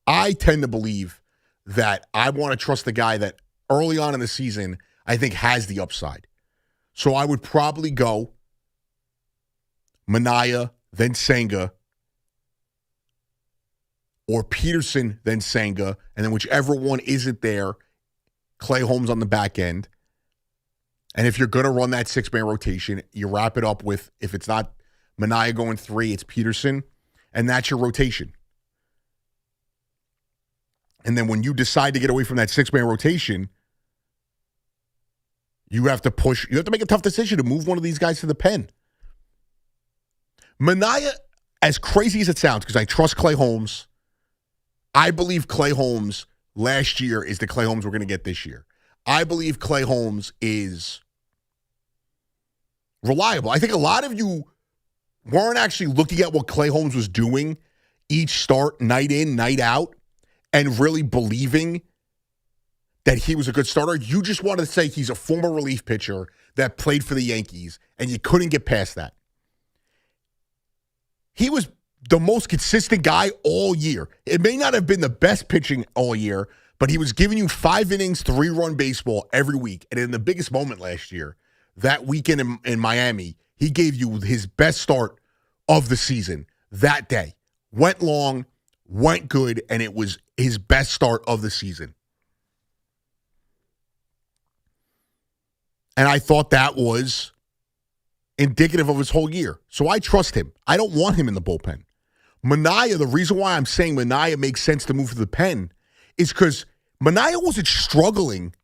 I tend to believe that I want to trust the guy that early on in the season I think has the upside. So I would probably go Minaya, then Senga, or Peterson, then Senga, and then whichever one isn't there, Clay Holmes on the back end. And if you're going to run that six-man rotation, you wrap it up with, if it's not Minaya going 3, it's Peterson, and that's your rotation. And then when you decide to get away from that six-man rotation, you have to make a tough decision to move one of these guys to the pen. Minaya, as crazy as it sounds, because I trust Clay Holmes, I believe Clay Holmes last year is the Clay Holmes we're going to get this year. I believe Clay Holmes is reliable. I think a lot of you weren't actually looking at what Clay Holmes was doing each start, night in, night out, and really believing that he was a good starter. You just wanted to say he's a former relief pitcher that played for the Yankees, and you couldn't get past that. He was the most consistent guy all year. It may not have been the best pitching all year, but he was giving you 5 innings, 3-run baseball every week. And in the biggest moment last year, that weekend in Miami, he gave you his best start of the season that day. Went long, went good, and it was his best start of the season. And I thought that was indicative of his whole year. So I trust him. I don't want him in the bullpen. Minaya, the reason why I'm saying Minaya makes sense to move to the pen is because Minaya wasn't struggling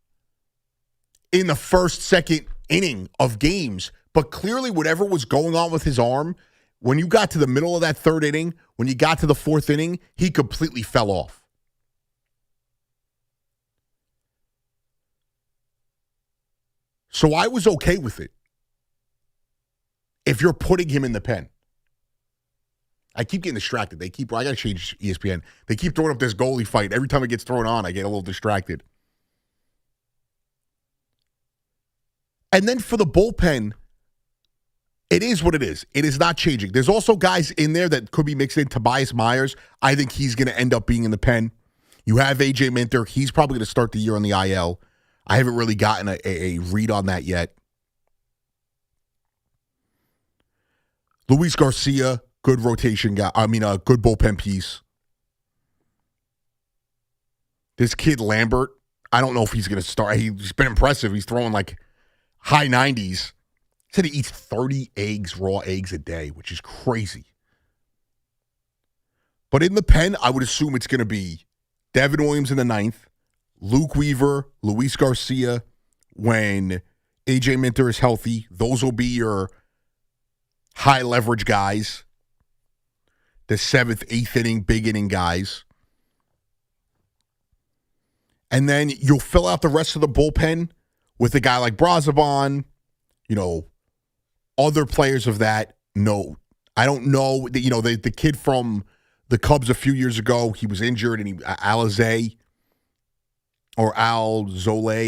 in the first, second inning of games, but clearly whatever was going on with his arm, when you got to the middle of that third inning, when you got to the fourth inning, he completely fell off. So I was okay with it if you're putting him in the pen. I keep getting distracted. I got to change ESPN. They keep throwing up this goalie fight. Every time it gets thrown on, I get a little distracted. And then for the bullpen, it is what it is. It is not changing. There's also guys in there that could be mixed in. Tobias Myers, I think he's going to end up being in the pen. You have A.J. Minter. He's probably going to start the year on the IL. I haven't really gotten a read on that yet. Luis Garcia, good rotation guy. A good bullpen piece. This kid Lambert, I don't know if he's going to start. He's been impressive. He's throwing like high 90s. He said he eats 30 raw eggs a day, which is crazy. But in the pen, I would assume it's going to be Devin Williams in the 9th, Luke Weaver, Luis Garcia. When A.J. Minter is healthy, those will be your high leverage guys. The 7th, 8th inning, big inning guys. And then you'll fill out the rest of the bullpen with a guy like Brazoban, other players of that. No, I don't know. The kid from the Cubs a few years ago, he was injured, and Alzolay,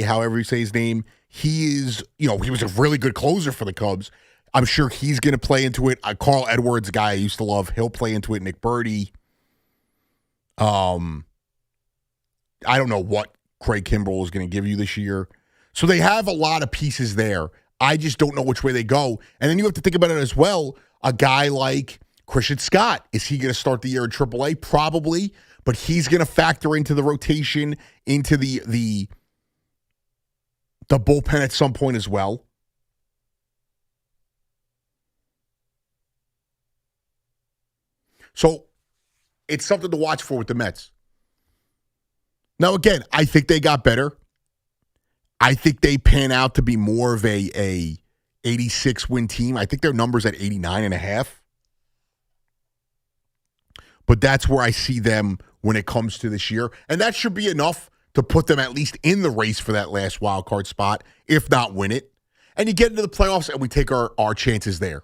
however you say his name, he is, he was a really good closer for the Cubs. I'm sure he's going to play into it. Carl Edwards, a guy I used to love, he'll play into it. Nick Birdie. I don't know what Craig Kimbrell is going to give you this year. So they have a lot of pieces there. I just don't know which way they go. And then you have to think about it as well. A guy like Christian Scott, is he going to start the year in AAA? Probably, but he's going to factor into the rotation, into the bullpen at some point as well. So it's something to watch for with the Mets. Now, again, I think they got better. I think they pan out to be more of a 86-win team. I think their number's at 89.5. But that's where I see them when it comes to this year. And that should be enough to put them at least in the race for that last wild card spot, if not win it. And you get into the playoffs and we take our chances there.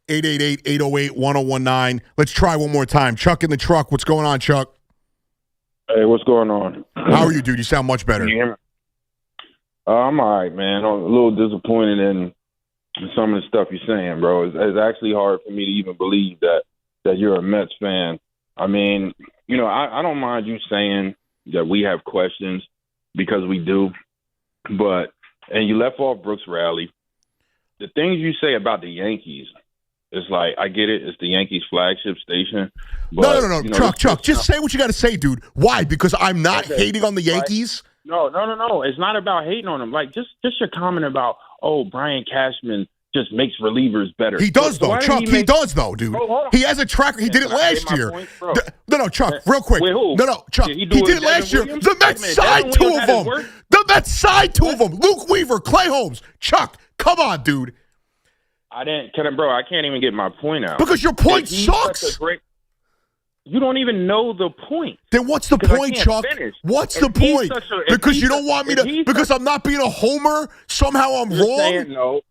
888-808-1019. Let's try one more time. Chuck in the truck. What's going on, Chuck? Hey, what's going on? How are you, dude? You sound much better. Can you hear me? I'm all right, man. I'm a little disappointed in some of the stuff you're saying, bro. It's actually hard for me to even believe that you're a Mets fan. I mean, you know, I don't mind you saying that we have questions because we do, and you left off Brooks Rally. The things you say about the Yankees, it's like, I get it. It's the Yankees flagship station. But, No. you know, Chuck, just say what you got to say, dude. Why? Because I'm not hating on the Yankees? No. It's not about hating on them. Like, just your comment about, Brian Cashman just makes relievers better. He does, though. Chuck, he does, though, dude. He has a track. He did it last year. No, Chuck, real quick. No, Chuck, he did it last year. The Mets signed two of them. The Mets signed two of them. Luke Weaver, Clay Holmes. Chuck, come on, dude. I can't even get my point out. Because your point sucks. You don't even know the point. Then what's the point, Chuck? What's the point? Because you don't want me to. Because I'm not being a homer. Somehow I'm wrong. Saying no.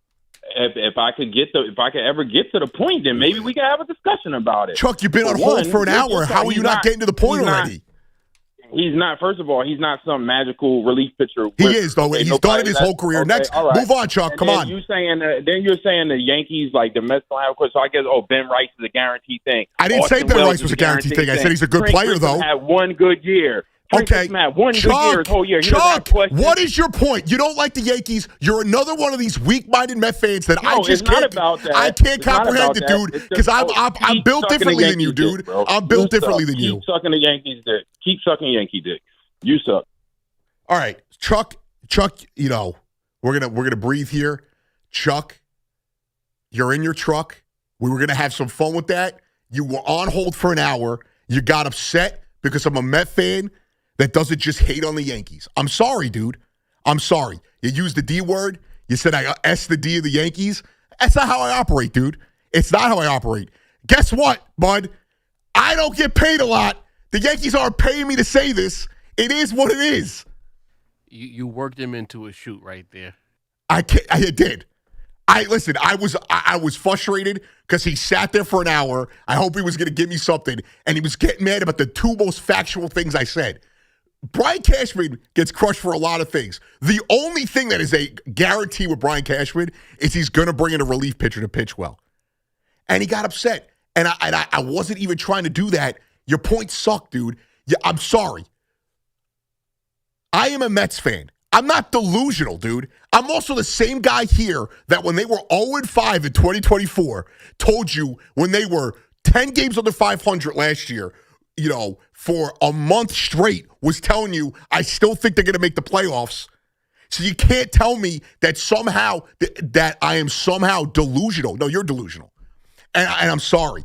If I could ever get to the point, then maybe we could have a discussion about it. Chuck, you've been on hold for an hour. How are you not getting to the point already? He's not. First of all, he's not some magical relief pitcher. He is, though. He's done it his whole career. Next, move on, Chuck. Come on. You're saying the Yankees, like the Mets, don't have a question. So I guess, Ben Rice is a guaranteed thing. I didn't say Ben Rice was a guaranteed thing. I said he's a good player, though. Had one good year. Okay, good year his whole year. Chuck, what is your point? You don't like the Yankees. You're another one of these weak-minded Met fans that I just can't. I can't comprehend it, dude. Because I'm built differently than you, dude. I'm built differently than you. Keep sucking the Yankees dick. Keep sucking Yankee dick. You suck. All right, Chuck. You know we're gonna breathe here. Chuck, you're in your truck. We were gonna have some fun with that. You were on hold for an hour. You got upset because I'm a Met fan that doesn't just hate on the Yankees. I'm sorry, dude. I'm sorry. You used the D word. You said I S the D of the Yankees. That's not how I operate, dude. It's not how I operate. Guess what, bud? I don't get paid a lot. The Yankees aren't paying me to say this. It is what it is. You worked him into a shoot right there. I did. I was frustrated because he sat there for an hour. I hope he was going to give me something, and he was getting mad about the two most factual things I said. Brian Cashman gets crushed for a lot of things. The only thing that is a guarantee with Brian Cashman is he's going to bring in a relief pitcher to pitch well. And he got upset. And I wasn't even trying to do that. Your point sucked, dude. Yeah, I'm sorry. I am a Mets fan. I'm not delusional, dude. I'm also the same guy here that when they were 0-5 in 2024 told you when they were 10 games under 500 last year, you know, for a month straight was telling you, I still think they're going to make the playoffs. So you can't tell me that somehow that I am somehow delusional. No, you're delusional. And I'm sorry.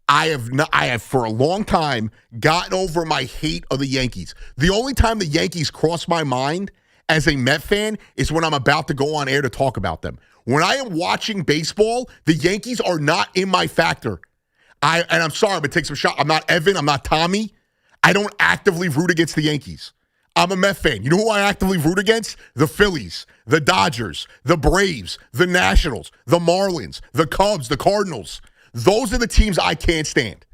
I have for a long time gotten over my hate of the Yankees. The only time the Yankees cross my mind as a Met fan is when I'm about to go on air to talk about them. When I am watching baseball, the Yankees are not in my factor. And I'm sorry, I'm going to take some shot. I'm not Evan. I'm not Tommy. I don't actively root against the Yankees. I'm a Met fan. You know who I actively root against? The Phillies, the Dodgers, the Braves, the Nationals, the Marlins, the Cubs, the Cardinals. Those are the teams I can't stand.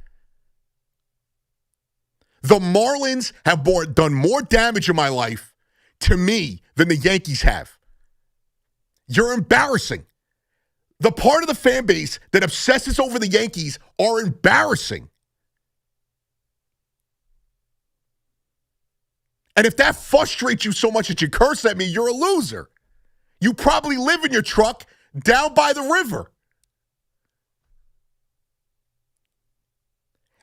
The Marlins have done more damage in my life to me than the Yankees have. You're embarrassing. The part of the fan base that obsesses over the Yankees are embarrassing. And if that frustrates you so much that you curse at me, you're a loser. You probably live in your truck down by the river.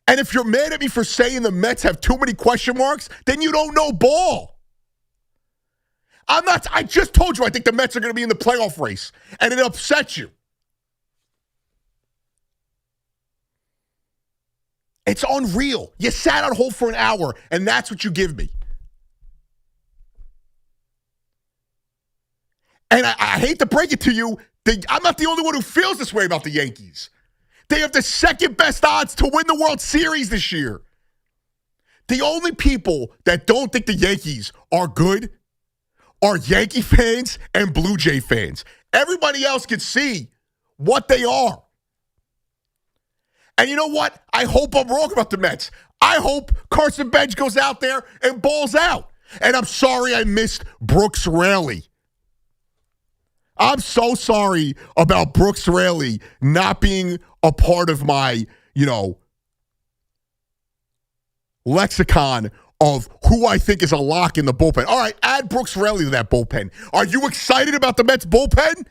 And if you're mad at me for saying the Mets have too many question marks, then you don't know ball. I just told you I think the Mets are going to be in the playoff race, and it upsets you. It's unreal. You sat on hold for an hour, and that's what you give me. And I hate to break it to you, I'm not the only one who feels this way about the Yankees. They have the second best odds to win the World Series this year. The only people that don't think the Yankees are good are Yankee fans and Blue Jay fans. Everybody else can see what they are. And you know what? I hope I'm wrong about the Mets. I hope Carson Bench goes out there and balls out. And I'm sorry I missed Brooks Raley. I'm so sorry about Brooks Raley not being a part of my, lexicon of who I think is a lock in the bullpen. All right, add Brooks Raley to that bullpen. Are you excited about the Mets bullpen?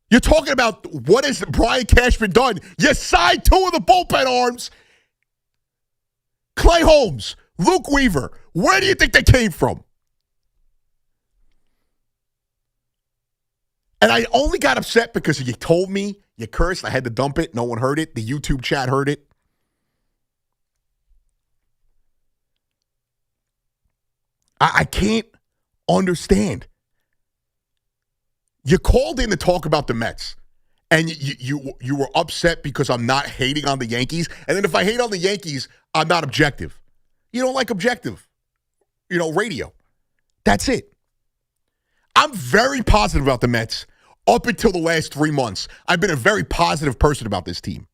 You're talking about what has Brian Cashman done? You signed 2 of the bullpen arms. Clay Holmes, Luke Weaver. Where do you think they came from? And I only got upset because you told me, you cursed, I had to dump it. No one heard it. The YouTube chat heard it. I can't understand. You called in to talk about the Mets, and you were upset because I'm not hating on the Yankees. And then if I hate on the Yankees, I'm not objective. You don't like objective, radio. That's it. I'm very positive about the Mets up until the last 3 months. I've been a very positive person about this team.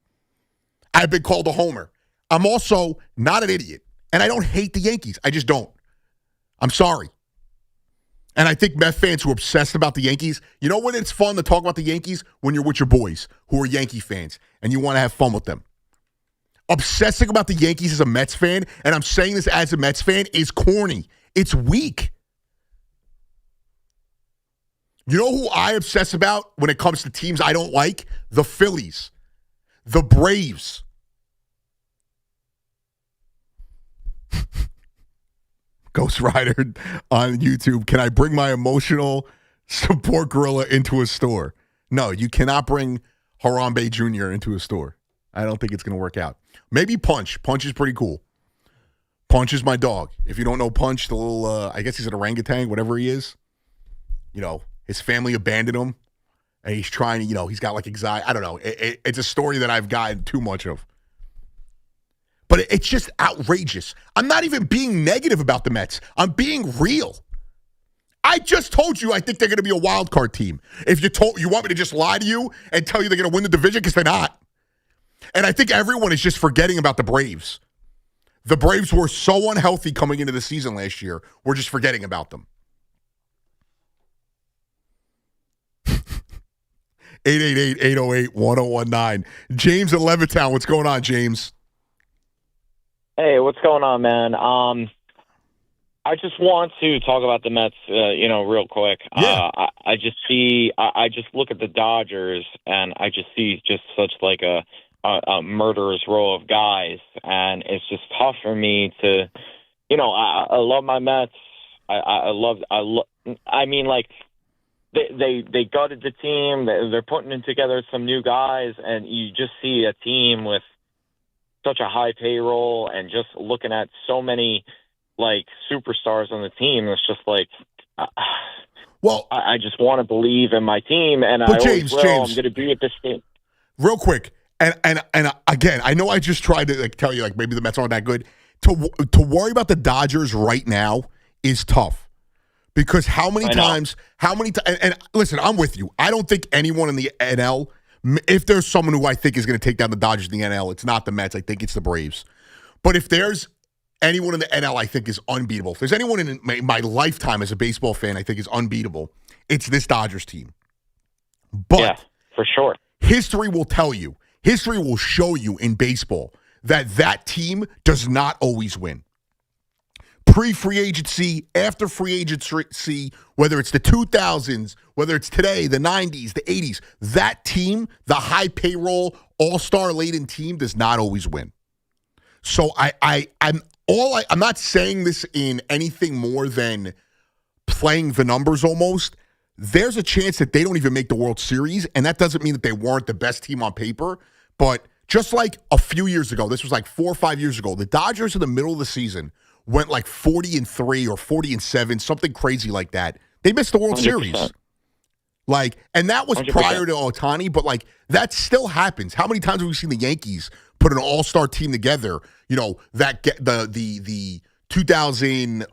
I've been called a homer. I'm also not an idiot, and I don't hate the Yankees. I just don't. I'm sorry. And I think Met fans who are obsessed about the Yankees, you know when it's fun to talk about the Yankees? When you're with your boys who are Yankee fans and you want to have fun with them. Obsessing about the Yankees as a Mets fan, and I'm saying this as a Mets fan, is corny. It's weak. You know who I obsess about when it comes to teams I don't like? The Phillies. The Braves. Ghost Rider on YouTube. Can I bring my emotional support gorilla into a store? No, you cannot bring Harambe Jr. into a store. I don't think it's going to work out. Maybe Punch. Punch is pretty cool. Punch is my dog. If you don't know Punch, the little, I guess he's an orangutan, whatever he is. His family abandoned him. And he's trying to, he's got like anxiety. I don't know. It's a story that I've gotten too much of. But it's just outrageous. I'm not even being negative about the Mets. I'm being real. I just told you I think they're going to be a wild card team. If you want me to just lie to you and tell you they're going to win the division, because they're not. And I think everyone is just forgetting about the Braves. The Braves were so unhealthy coming into the season last year. We're just forgetting about them. 888-808-1019. James in Levittown. What's going on, James? Hey, what's going on, man? I just want to talk about the Mets, real quick. Yeah. I just look at the Dodgers, and I just see just such like a murderer's row of guys, and it's just tough for me to, I love my Mets. They gutted the team. They're putting together some new guys, and you just see a team with such a high payroll and just looking at so many like superstars on the team. It's just like, I just want to believe in my team, and I'm going to be at this team. Real quick, and again, I know I just tried to tell you maybe the Mets aren't that good. To worry about the Dodgers right now is tough. Because how many times, and listen, I'm with you. I don't think anyone in the NL, if there's someone who I think is going to take down the Dodgers in the NL, it's not the Mets. I think it's the Braves. But if there's anyone in the NL I think is unbeatable, if there's anyone in my lifetime as a baseball fan I think is unbeatable, it's this Dodgers team. But yeah, for sure. History will tell you, history will show you in baseball that team does not always win. Pre-free agency, after free agency, whether it's the 2000s, whether it's today, the 90s, the 80s, that team, the high payroll, all-star laden team does not always win. So I'm not saying this in anything more than playing the numbers almost. There's a chance that they don't even make the World Series, and that doesn't mean that they weren't the best team on paper, but just like a few years ago, this was like 4 or 5 years ago, the Dodgers in the middle of the season went like 40-3 or 40-7, something crazy like that. They missed the World 100%. Series. And that was 100%. prior to Ohtani, but that still happens. How many times have we seen the Yankees put an all-star team together? That get the 2000,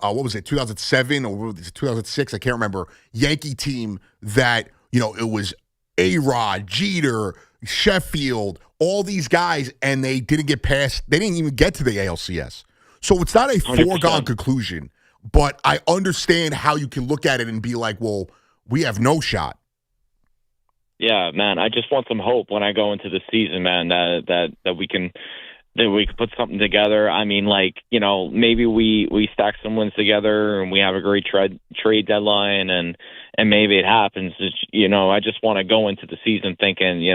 2007 or 2006, I can't remember, Yankee team that it was A-Rod, Jeter, Sheffield, all these guys, and they didn't even get to the ALCS. So it's not a 100%. foregone conclusion, but I understand how you can look at it and be like, well, we have no shot. Yeah, man, I just want some hope when I go into the season, man, that we can put something together. I mean, maybe we stack some wins together and we have a great trade deadline and maybe it happens. I just want to go into the season thinking,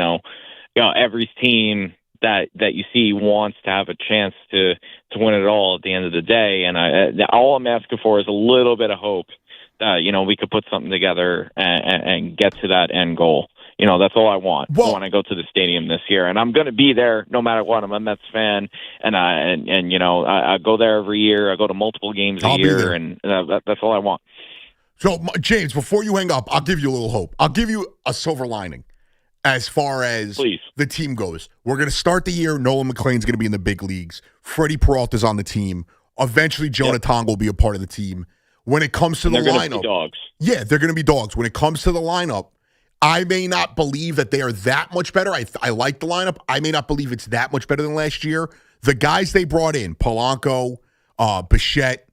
every team that you see wants to have a chance to win it all at the end of the day. And all I'm asking for is a little bit of hope that, we could put something together and get to that end goal. That's all I want when I go to the stadium this year. And I'm going to be there no matter what. I'm a Mets fan, and I go there every year. I go to multiple games a year, and that's all I want. So, James, before you hang up, I'll give you a little hope. I'll give you a silver lining as far as the team goes. We're going to start the year. Nolan McLean's going to be in the big leagues. Freddie Peralta's on the team. Eventually, Jonah Tong will be a part of the team. When it comes to the lineup, dogs. Yeah, they're going to be dogs. When it comes to the lineup, I may not believe that they are that much better. I like the lineup. I may not believe it's that much better than last year. The guys they brought in, Polanco, Bichette,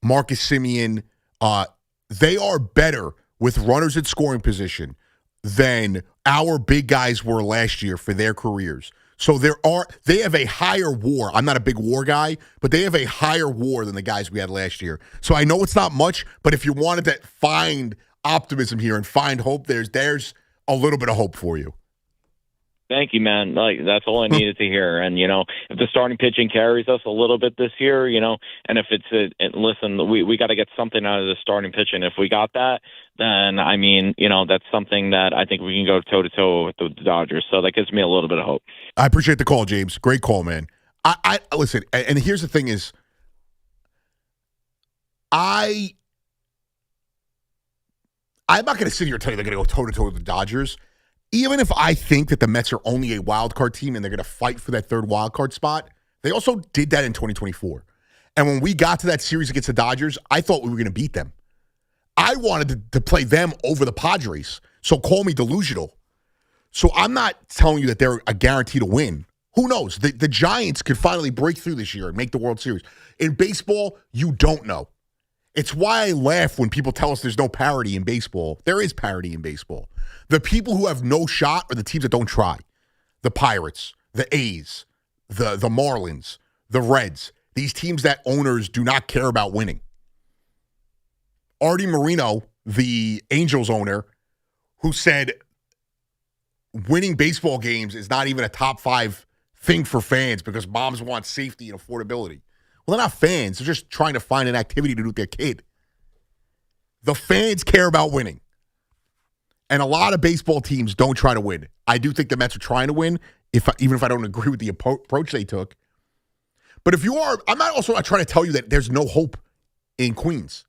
Marcus Semien, they are better with runners at scoring position than our big guys were last year for their careers. So they have a higher WAR. I'm not a big WAR guy, but they have a higher WAR than the guys we had last year. So I know it's not much, but if you wanted to find optimism here and find hope, there's a little bit of hope for you. Thank you, man. That's all I needed to hear. And if the starting pitching carries us a little bit this year, and if listen, we got to get something out of the starting pitching. If we got that, then that's something that I think we can go toe to toe with the Dodgers. So that gives me a little bit of hope. I appreciate the call, James. Great call, man. I listen, and here's the thing: is I'm not going to sit here and tell you they're going to go toe-to-toe with the Dodgers. Even if I think that the Mets are only a wild card team and they're going to fight for that third wild card spot, they also did that in 2024. And when we got to that series against the Dodgers, I thought we were going to beat them. I wanted to play them over the Padres, so call me delusional. So I'm not telling you that they're a guarantee to win. Who knows? The Giants could finally break through this year and make the World Series. In baseball, you don't know. It's why I laugh when people tell us there's no parity in baseball. There is parity in baseball. The people who have no shot are the teams that don't try. The Pirates, the A's, the Marlins, the Reds. These teams that owners do not care about winning. Artie Moreno, the Angels owner, who said winning baseball games is not even a top 5 thing for fans because moms want safety and affordability. Well, they're not fans. They're just trying to find an activity to do with their kid. The fans care about winning. And a lot of baseball teams don't try to win. I do think the Mets are trying to win, even if I don't agree with the approach they took. But if you are, I'm not trying to tell you that there's no hope in Queens.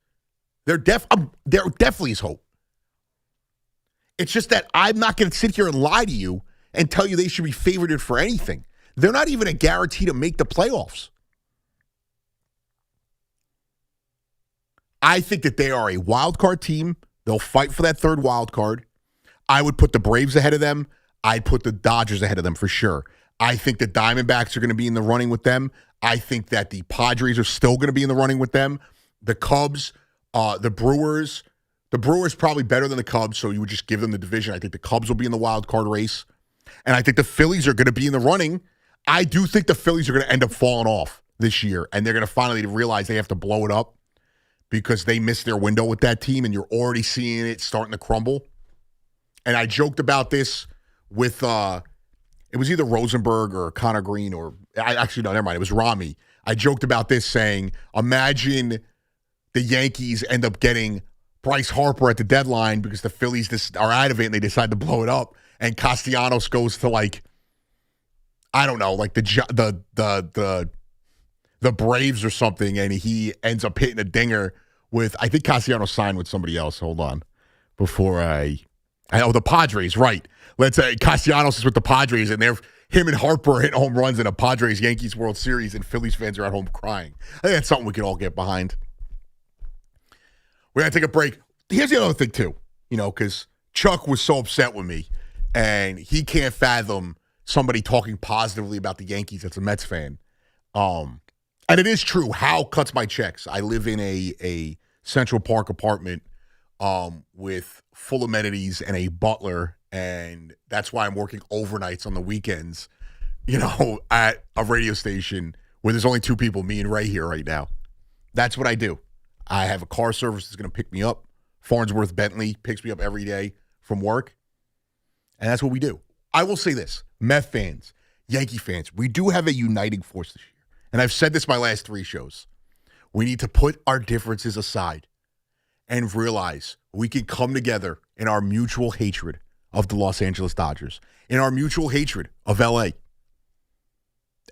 There definitely is hope. It's just that I'm not going to sit here and lie to you and tell you they should be favored for anything. They're not even a guarantee to make the playoffs. I think that they are a wild card team. They'll fight for that third wild card. I would put the Braves ahead of them. I'd put the Dodgers ahead of them for sure. I think the Diamondbacks are going to be in the running with them. I think that the Padres are still going to be in the running with them. The Cubs, the Brewers. The Brewers probably better than the Cubs, so you would just give them the division. I think the Cubs will be in the wild card race. And I think the Phillies are going to be in the running. I do think the Phillies are going to end up falling off this year, and they're going to finally realize they have to blow it up because they missed their window with that team, and you're already seeing it starting to crumble. And I joked about this with, it was either Rosenberg or Connor Green or, actually, no, never mind. It was Rami. I joked about this saying, imagine the Yankees end up getting Bryce Harper at the deadline because the Phillies are out of it and they decide to blow it up. And Castellanos goes to I don't know, the Braves or something, and he ends up hitting a dinger with, I think Castellanos signed with somebody else. Hold on. The Padres, right. Let's say Castellanos is with the Padres, and him and Harper hit home runs in a Padres-Yankees World Series, and Phillies fans are at home crying. I think that's something we can all get behind. We're going to take a break. Here's the other thing, too, because Chuck was so upset with me, and he can't fathom somebody talking positively about the Yankees that's a Mets fan. And it is true. Hal cuts my checks. I live in a Central Park apartment with full amenities and a butler, and that's why I'm working overnights on the weekends, at a radio station where there's only two people, me and Ray here right now. That's what I do. I have a car service that's going to pick me up. Farnsworth Bentley picks me up every day from work, and that's what we do. I will say this, Met fans, Yankee fans, we do have a uniting force this year, and I've said this my last 3 shows. We need to put our differences aside and realize we can come together in our mutual hatred of the Los Angeles Dodgers, in our mutual hatred of LA.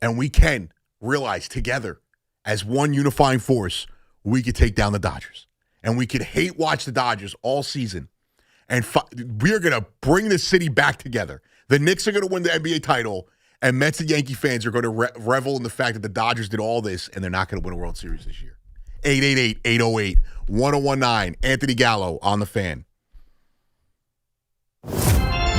And we can realize together as one unifying force, we could take down the Dodgers. And we could hate watch the Dodgers all season. And we're going to bring the city back together. The Knicks are going to win the NBA title, and Mets and Yankee fans are going to revel in the fact that the Dodgers did all this, and they're not going to win a World Series this year. 888-808-1019. Anthony Gallo on the Fan.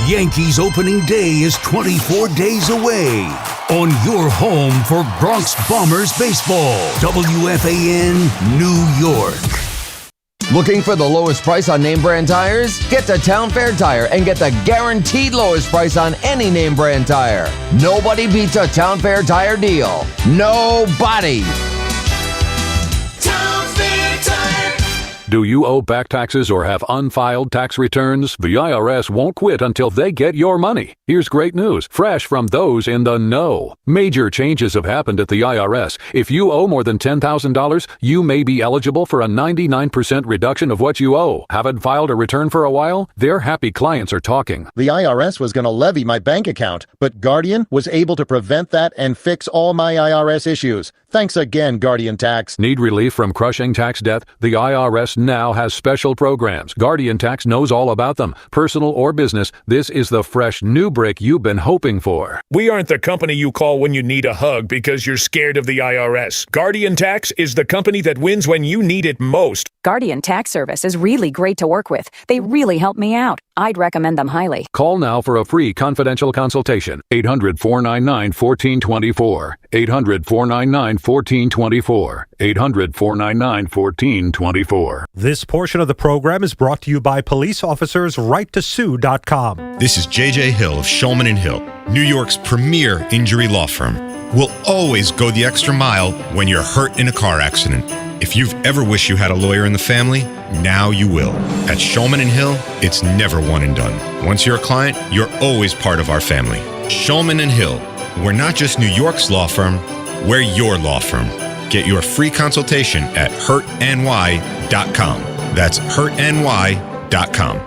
Yankees opening day is 24 days away. On your home for Bronx Bombers baseball, WFAN, New York. Looking for the lowest price on name brand tires? Get to Town Fair Tire and get the guaranteed lowest price on any name brand tire. Nobody beats a Town Fair Tire deal. Nobody. Town Fair Tire. Do you owe back taxes or have unfiled tax returns? The IRS won't quit until they get your money. Here's great news, fresh from those in the know. Major changes have happened at the IRS. If you owe more than $10,000, you may be eligible for a 99% reduction of what you owe. Haven't filed a return for a while? Their happy clients are talking. The IRS was going to levy my bank account, but Guardian was able to prevent that and fix all my IRS issues. Thanks again, Guardian Tax. Need relief from crushing tax debt? The IRS now has special programs. Guardian Tax knows all about them. Personal or business, this is the fresh new brick you've been hoping for. We aren't the company you call when you need a hug because you're scared of the IRS. Guardian Tax is the company that wins when you need it most. Guardian Tax Service is really great to work with. They really help me out. I'd recommend them highly. Call now for a free confidential consultation. 800-499-1424. 800-499-1424. 800-499-1424. This portion of the program is brought to you by police officers RightToSue.com. This is JJ Hill of Shulman & Hill, New York's premier injury law firm. We'll always go the extra mile when you're hurt in a car accident. If you've ever wished you had a lawyer in the family, now you will. At Shulman & Hill, it's never one and done. Once you're a client, you're always part of our family. Shulman & Hill, we're not just New York's law firm, we're your law firm. Get your free consultation at hurtny.com. That's hurtny.com.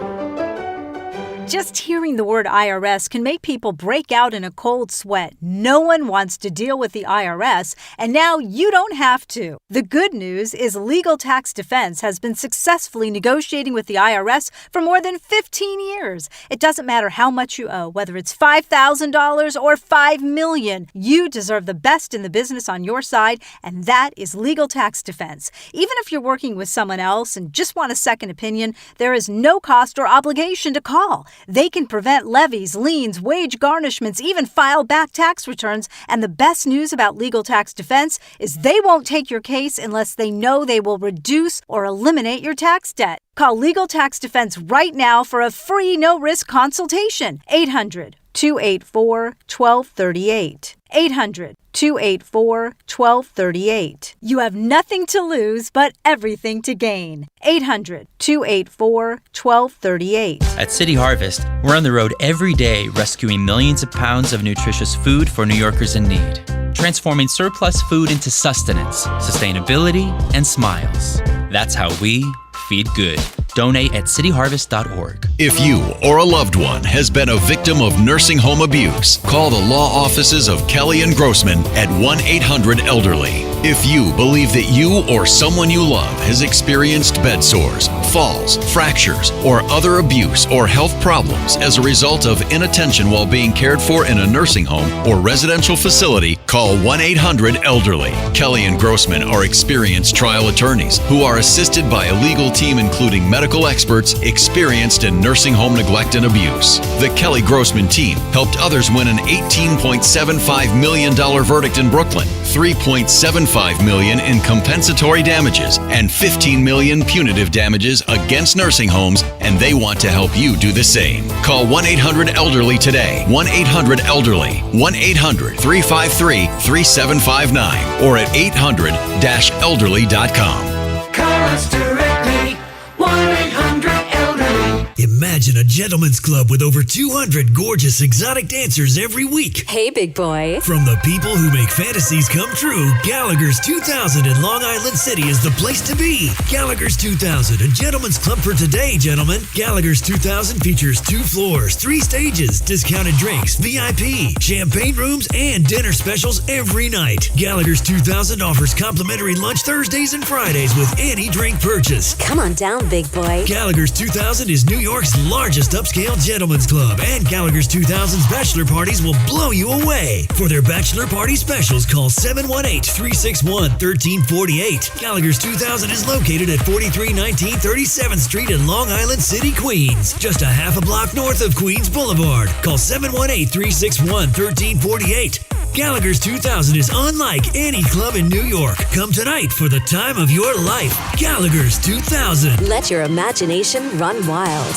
Just hearing the word IRS can make people break out in a cold sweat. No one wants to deal with the IRS, and now you don't have to. The good news is Legal Tax Defense has been successfully negotiating with the IRS for more than 15 years. It doesn't matter how much you owe, whether it's $5,000 or $5 million. You deserve the best in the business on your side, and that is Legal Tax Defense. Even if you're working with someone else and just want a second opinion, there is no cost or obligation to call. They can prevent levies, liens, wage garnishments, even file back tax returns. And the best news about Legal Tax Defense is they won't take your case unless they know they will reduce or eliminate your tax debt. Call Legal Tax Defense right now for a free no-risk consultation. 800-284-1238. 800-284-1238. You have nothing to lose but everything to gain. 800-284-1238. At City Harvest, we're on the road every day rescuing millions of pounds of nutritious food for New Yorkers in need, transforming surplus food into sustenance, sustainability, and smiles. That's how we feed good. Donate at cityharvest.org. If you or a loved one has been a victim of nursing home abuse, call the law offices of Kelly and Grossman at 1-800-ELDERLY. If you believe that you or someone you love has experienced bed sores, falls, fractures, or other abuse or health problems as a result of inattention while being cared for in a nursing home or residential facility, call 1-800-ELDERLY. Kelly and Grossman are experienced trial attorneys who are assisted by a legal team including medical medical experts experienced in nursing home neglect and abuse. The Kelly Grossman team helped others win an $18.75 million verdict in Brooklyn, $3.75 million in compensatory damages, and $15 million punitive damages against nursing homes, and they want to help you do the same. Call 1-800-ELDERLY today. 1-800-ELDERLY. 1-800-353-3759 or at 800-elderly.com. Call us directly. 1-800-ELDERLY. Imagine a gentleman's club with over 200 gorgeous exotic dancers every week. Hey, big boy. From the people who make fantasies come true, Gallagher's 2000 in Long Island City is the place to be. Gallagher's 2000, a gentleman's club for today, gentlemen. Gallagher's 2000 features 2 floors, 3 stages, discounted drinks, VIP, champagne rooms, and dinner specials every night. Gallagher's 2000 offers complimentary lunch Thursdays and Fridays with any drink purchase. Come on down, big boy. Gallagher's 2000 is New York's largest upscale gentleman's club, and Gallagher's 2000's bachelor parties will blow you away. For their bachelor party specials, call 718-361-1348. Gallagher's 2000 is located at 4319 37th Street in Long Island City, Queens, just a half a block north of Queens Boulevard. Call 718-361-1348. Gallagher's 2000 is unlike any club in New York. Come tonight for the time of your life. Gallagher's 2000. Let your imagination run wild.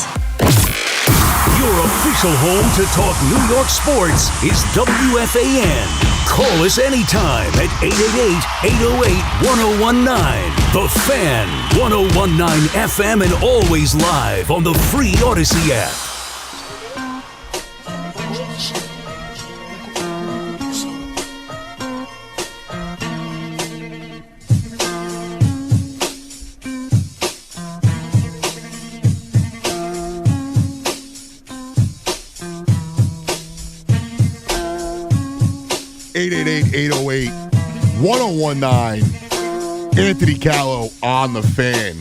Your official home to talk New York sports is WFAN. Call us anytime at 888-808-1019. The Fan, 1019 FM, and always live on the free Odyssey app. (888-808-1019). Anthony Gallo on the Fan.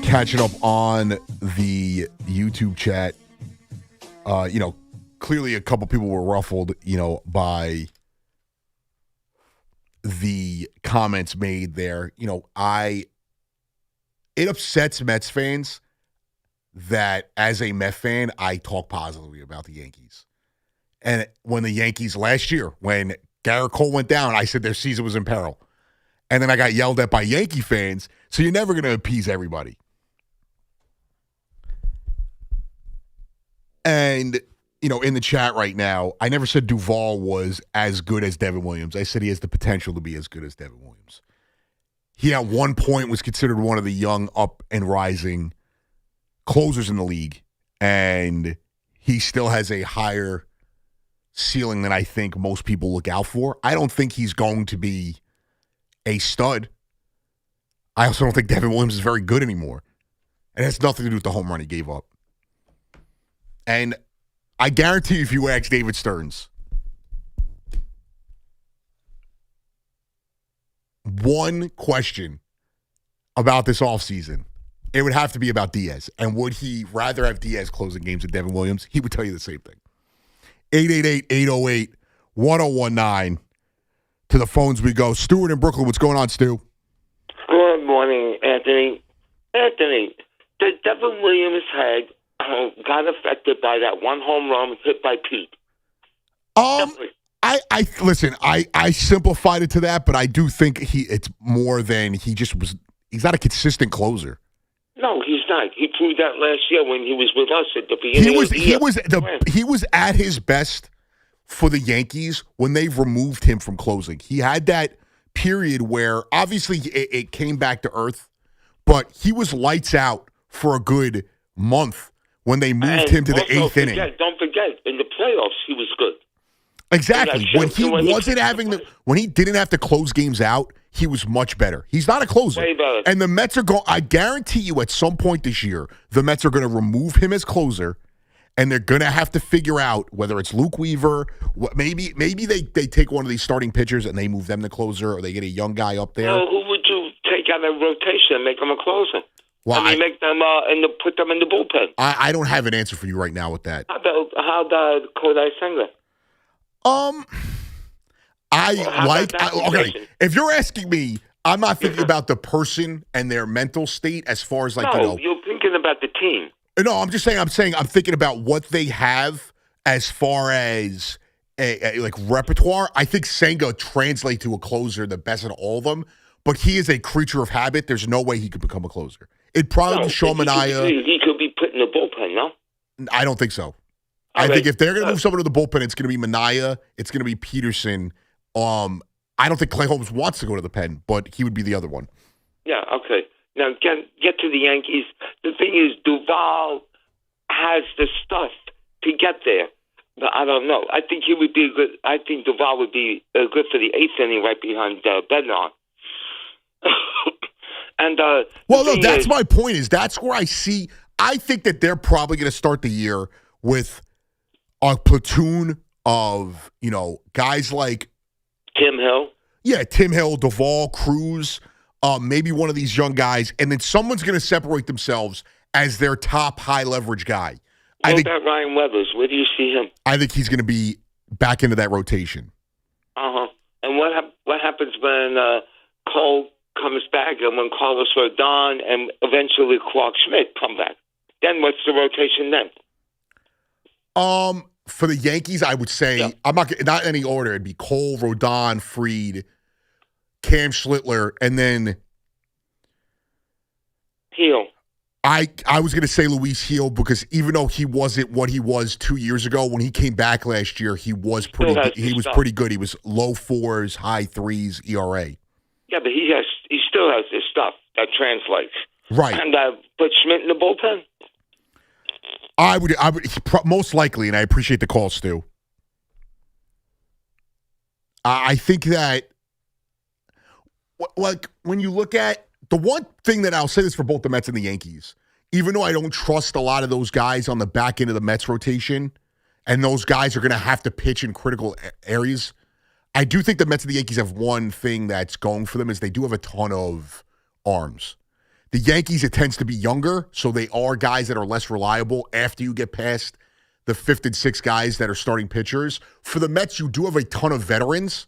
Catching up on the YouTube chat. Clearly a couple people were ruffled, by the comments made there. It upsets Mets fans that as a Met fan, I talk positively about the Yankees. And when the Yankees last year, when Garrett Cole went down, I said their season was in peril. And then I got yelled at by Yankee fans. So you're never going to appease everybody. And, in the chat right now, I never said Duvall was as good as Devin Williams. I said he has the potential to be as good as Devin Williams. He at one point was considered one of the young up and rising closers in the league. And he still has a higher ceiling than I think most people look out for. I don't think he's going to be a stud. I also don't think Devin Williams is very good anymore. It has nothing to do with the home run he gave up. And I guarantee you, if you ask David Stearns, one question about this offseason, it would have to be about Diaz. And would he rather have Diaz closing games than Devin Williams? He would tell you the same thing. 888-808-1019. To the phones we go. Stuart in Brooklyn. What's going on, Stu? Good morning, Anthony. Anthony, the Devin Williams head got affected by that one home run hit by Pete. I listen, I simplified it to that, but I do think it's more than he's not a consistent closer. No, he's not. He proved that last year when he was with us at the beginning of the year. He was at his best for the Yankees when they removed him from closing. He had that period where obviously it came back to earth, but he was lights out for a good month when they moved him to the eighth inning. Don't forget, in the playoffs, he was good. Exactly. When he didn't have to close games out, he was much better. He's not a closer. Way better. And the Mets are I guarantee you at some point this year, the Mets are going to remove him as closer, and they're going to have to figure out whether it's Luke Weaver, maybe they take one of these starting pitchers and they move them to closer, or they get a young guy up there. Well, who would you take out of rotation and make them a closer? Well, make them put them in the bullpen. I don't have an answer for you right now with that. How about Kodai Senga? Okay. If you're asking me, I'm not thinking about the person and their mental state as far as you're thinking about the team. No, I'm just saying. I'm thinking about what they have as far as a repertoire. I think Senga translates to a closer the best of all of them, but he is a creature of habit. There's no way he could become a closer. It'd probably be Sean Manaea. He could be put in the bullpen, no? I don't think so. I think if they're going to move someone to the bullpen, it's going to be Manaea. It's going to be Peterson. I don't think Clay Holmes wants to go to the pen, but he would be the other one. Yeah, okay. Now, get to the Yankees. The thing is, Duvall has the stuff to get there. But I don't know. I think he would be I think Duvall would be good for the eighth inning right behind Bednar. And that's my point. That's where I see. I think that they're probably going to start the year with a platoon of guys like Tim Hill. Yeah, Tim Hill, Duvall, Cruz, maybe one of these young guys, and then someone's going to separate themselves as their top high leverage guy. What about Ryan Weathers? Where do you see him? I think he's going to be back into that rotation. And what happens when Cole comes back and when Carlos Rodon and eventually Clark Schmidt come back? Then what's the rotation then? For the Yankees, I would say I'm not in any order. It'd be Cole, Rodon, Fried, Cam Schlittler, and then Heel. I was going to say Luis Heel because even though he wasn't what he was 2 years ago, when he came back last year, he was pretty good. He was pretty good. He was low fours, high threes ERA. Yeah, but he still has this stuff that translates. Right. And put Schmidt in the bullpen. I would most likely, and I appreciate the call, Stu. I think that, when you look at the one thing that I'll say this for both the Mets and the Yankees, even though I don't trust a lot of those guys on the back end of the Mets rotation, and those guys are going to have to pitch in critical areas, I do think the Mets and the Yankees have one thing that's going for them is they do have a ton of arms. The Yankees, it tends to be younger, so they are guys that are less reliable after you get past the fifth and sixth guys that are starting pitchers. For the Mets, you do have a ton of veterans.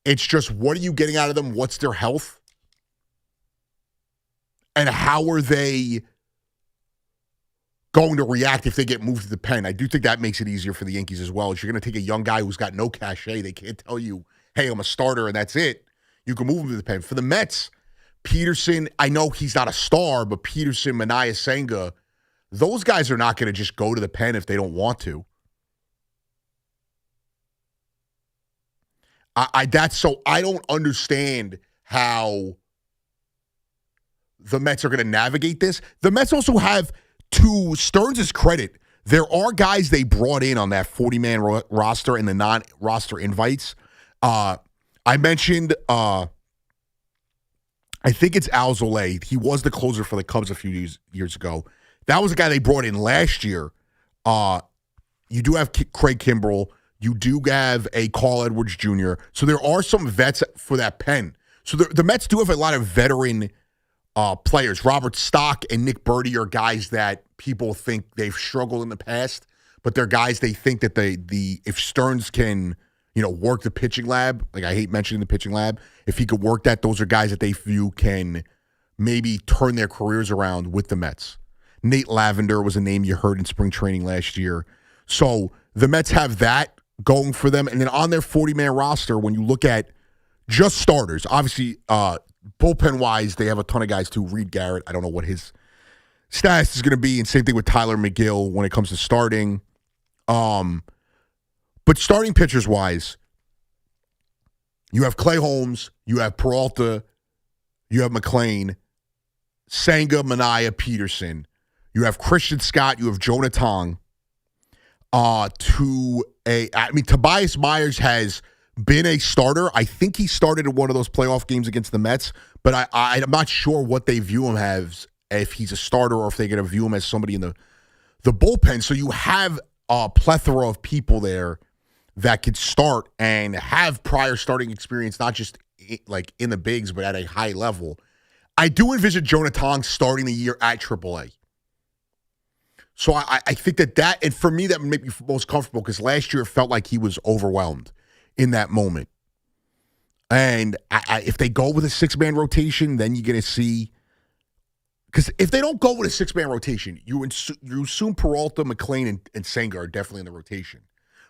It's just, what are you getting out of them? What's their health? And how are they going to react if they get moved to the pen? I do think that makes it easier for the Yankees as well. If you're going to take a young guy who's got no cachet, they can't tell you, hey, I'm a starter and that's it. You can move him to the pen. For the Mets, Peterson, I know he's not a star, but Peterson, Manaea, Senga, those guys are not going to just go to the pen if they don't want to. I don't understand how the Mets are going to navigate this. The Mets also have, to Stearns' credit, there are guys they brought in on that 40-man roster and the non-roster invites. I mentioned, I think it's Alzolay. He was the closer for the Cubs a few years ago. That was a guy they brought in last year. You do have Craig Kimbrell. You do have a Carl Edwards Jr. So there are some vets for that pen. So the Mets do have a lot of veteran players. Robert Stock and Nick Burdi are guys that people think they've struggled in the past, but they're guys they think that if Stearns can, work the pitching lab, like I hate mentioning the pitching lab, if he could work that, those are guys that they view can maybe turn their careers around with the Mets. Nate Lavender was a name you heard in spring training last year. So the Mets have that going for them. And then on their 40-man roster, when you look at just starters, obviously bullpen-wise, they have a ton of guys too. Reed Garrett, I don't know what his status is going to be. And same thing with Tyler McGill when it comes to starting. But starting pitchers-wise, you have Clay Holmes, you have Peralta, you have McClain, Senga, Manaea, Peterson. You have Christian Scott, you have Jonah Tong. Tobias Myers has been a starter. I think he started in one of those playoff games against the Mets, but I'm not sure what they view him as, if he's a starter or if they're going to view him as somebody in the bullpen. So you have a plethora of people there that could start and have prior starting experience, not just like in the bigs, but at a high level. I do envision Jonah Tong starting the year at AAA. So I think that, and for me, that would make me most comfortable because last year it felt like he was overwhelmed in that moment. And if they go with a 6-man rotation, then you're going to see. Because if they don't go with a 6-man rotation, you assume Peralta, McClain, and Senga are definitely in the rotation.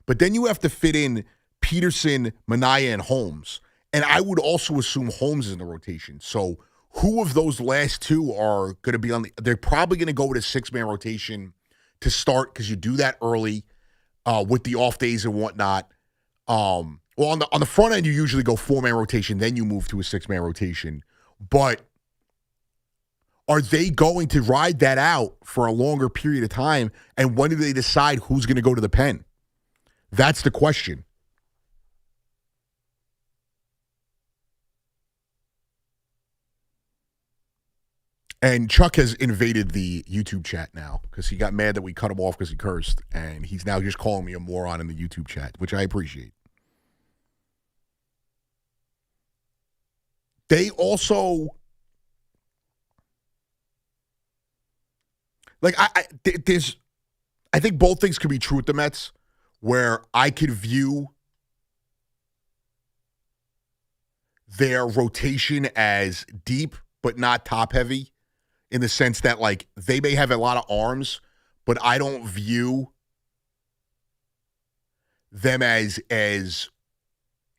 But then you have to fit in Peterson, Minaya, and Holmes. And I would also assume Holmes is in the rotation. So who of those last two are going to be on the – they're probably going to go with a 6-man rotation to start because you do that early with the off days and whatnot. Well, on the front end, you usually go 4-man rotation, then you move to a 6-man rotation. But are they going to ride that out for a longer period of time? And when do they decide who's going to go to the pen? That's the question. And Chuck has invaded the YouTube chat now because he got mad that we cut him off because he cursed. And he's now just calling me a moron in the YouTube chat, which I appreciate. They also, like, I think both things could be true with the Mets, where I could view their rotation as deep but not top heavy, in the sense that, like, they may have a lot of arms, but I don't view them as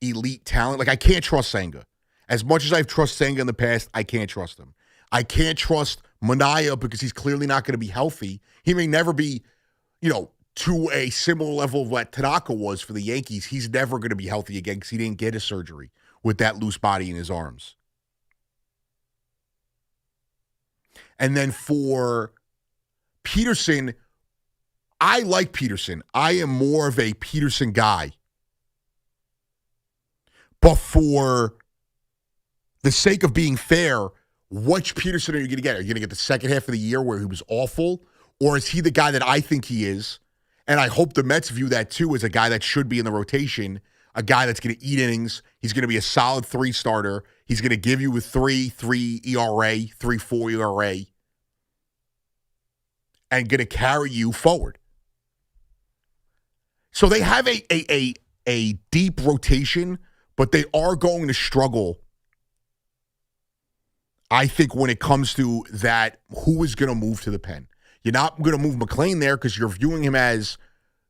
elite talent. Like, I can't trust Senga. As much as I've trusted Senga in the past, I can't trust him. I can't trust Minaya because he's clearly not going to be healthy. He may never be, to a similar level of what Tanaka was for the Yankees. He's never going to be healthy again because he didn't get a surgery with that loose body in his arms. And then for Peterson, I like Peterson. I am more of a Peterson guy. But for the sake of being fair, which Peterson are you going to get? Are you going to get the second half of the year where he was awful? Or is he the guy that I think he is? And I hope the Mets view that too as a guy that should be in the rotation, a guy that's going to eat innings. He's going to be a solid 3 starter. He's going to give you a 3.3 ERA, 3.4 ERA, and going to carry you forward. So they have a deep rotation, but they are going to struggle, I think, when it comes to that, who is going to move to the pen. You're not going to move McClain there because you're viewing him as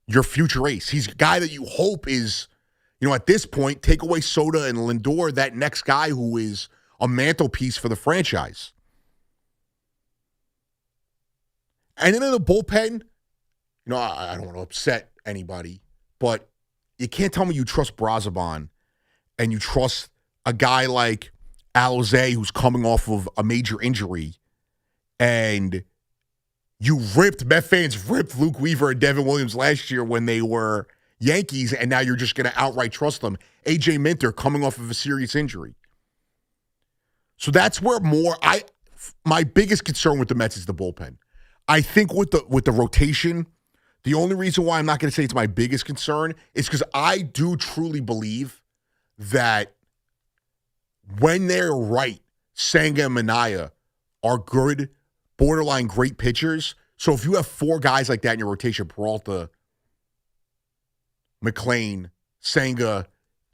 your future ace. He's a guy that you hope is, at this point, take away Soto and Lindor, that next guy who is a mantelpiece for the franchise. And then in the bullpen, I don't want to upset anybody, but you can't tell me you trust Brazoban and you trust a guy like Alizé who's coming off of a major injury, and Met fans ripped Luke Weaver and Devin Williams last year when they were Yankees, and now you're just going to outright trust them. A.J. Minter coming off of a serious injury. So that's where my biggest concern with the Mets is the bullpen. I think with the rotation, the only reason why I'm not going to say it's my biggest concern is because I do truly believe that when they're right, Senga and Minaya are good, borderline great pitchers. So if you have 4 guys like that in your rotation, Peralta, McClain, Senga,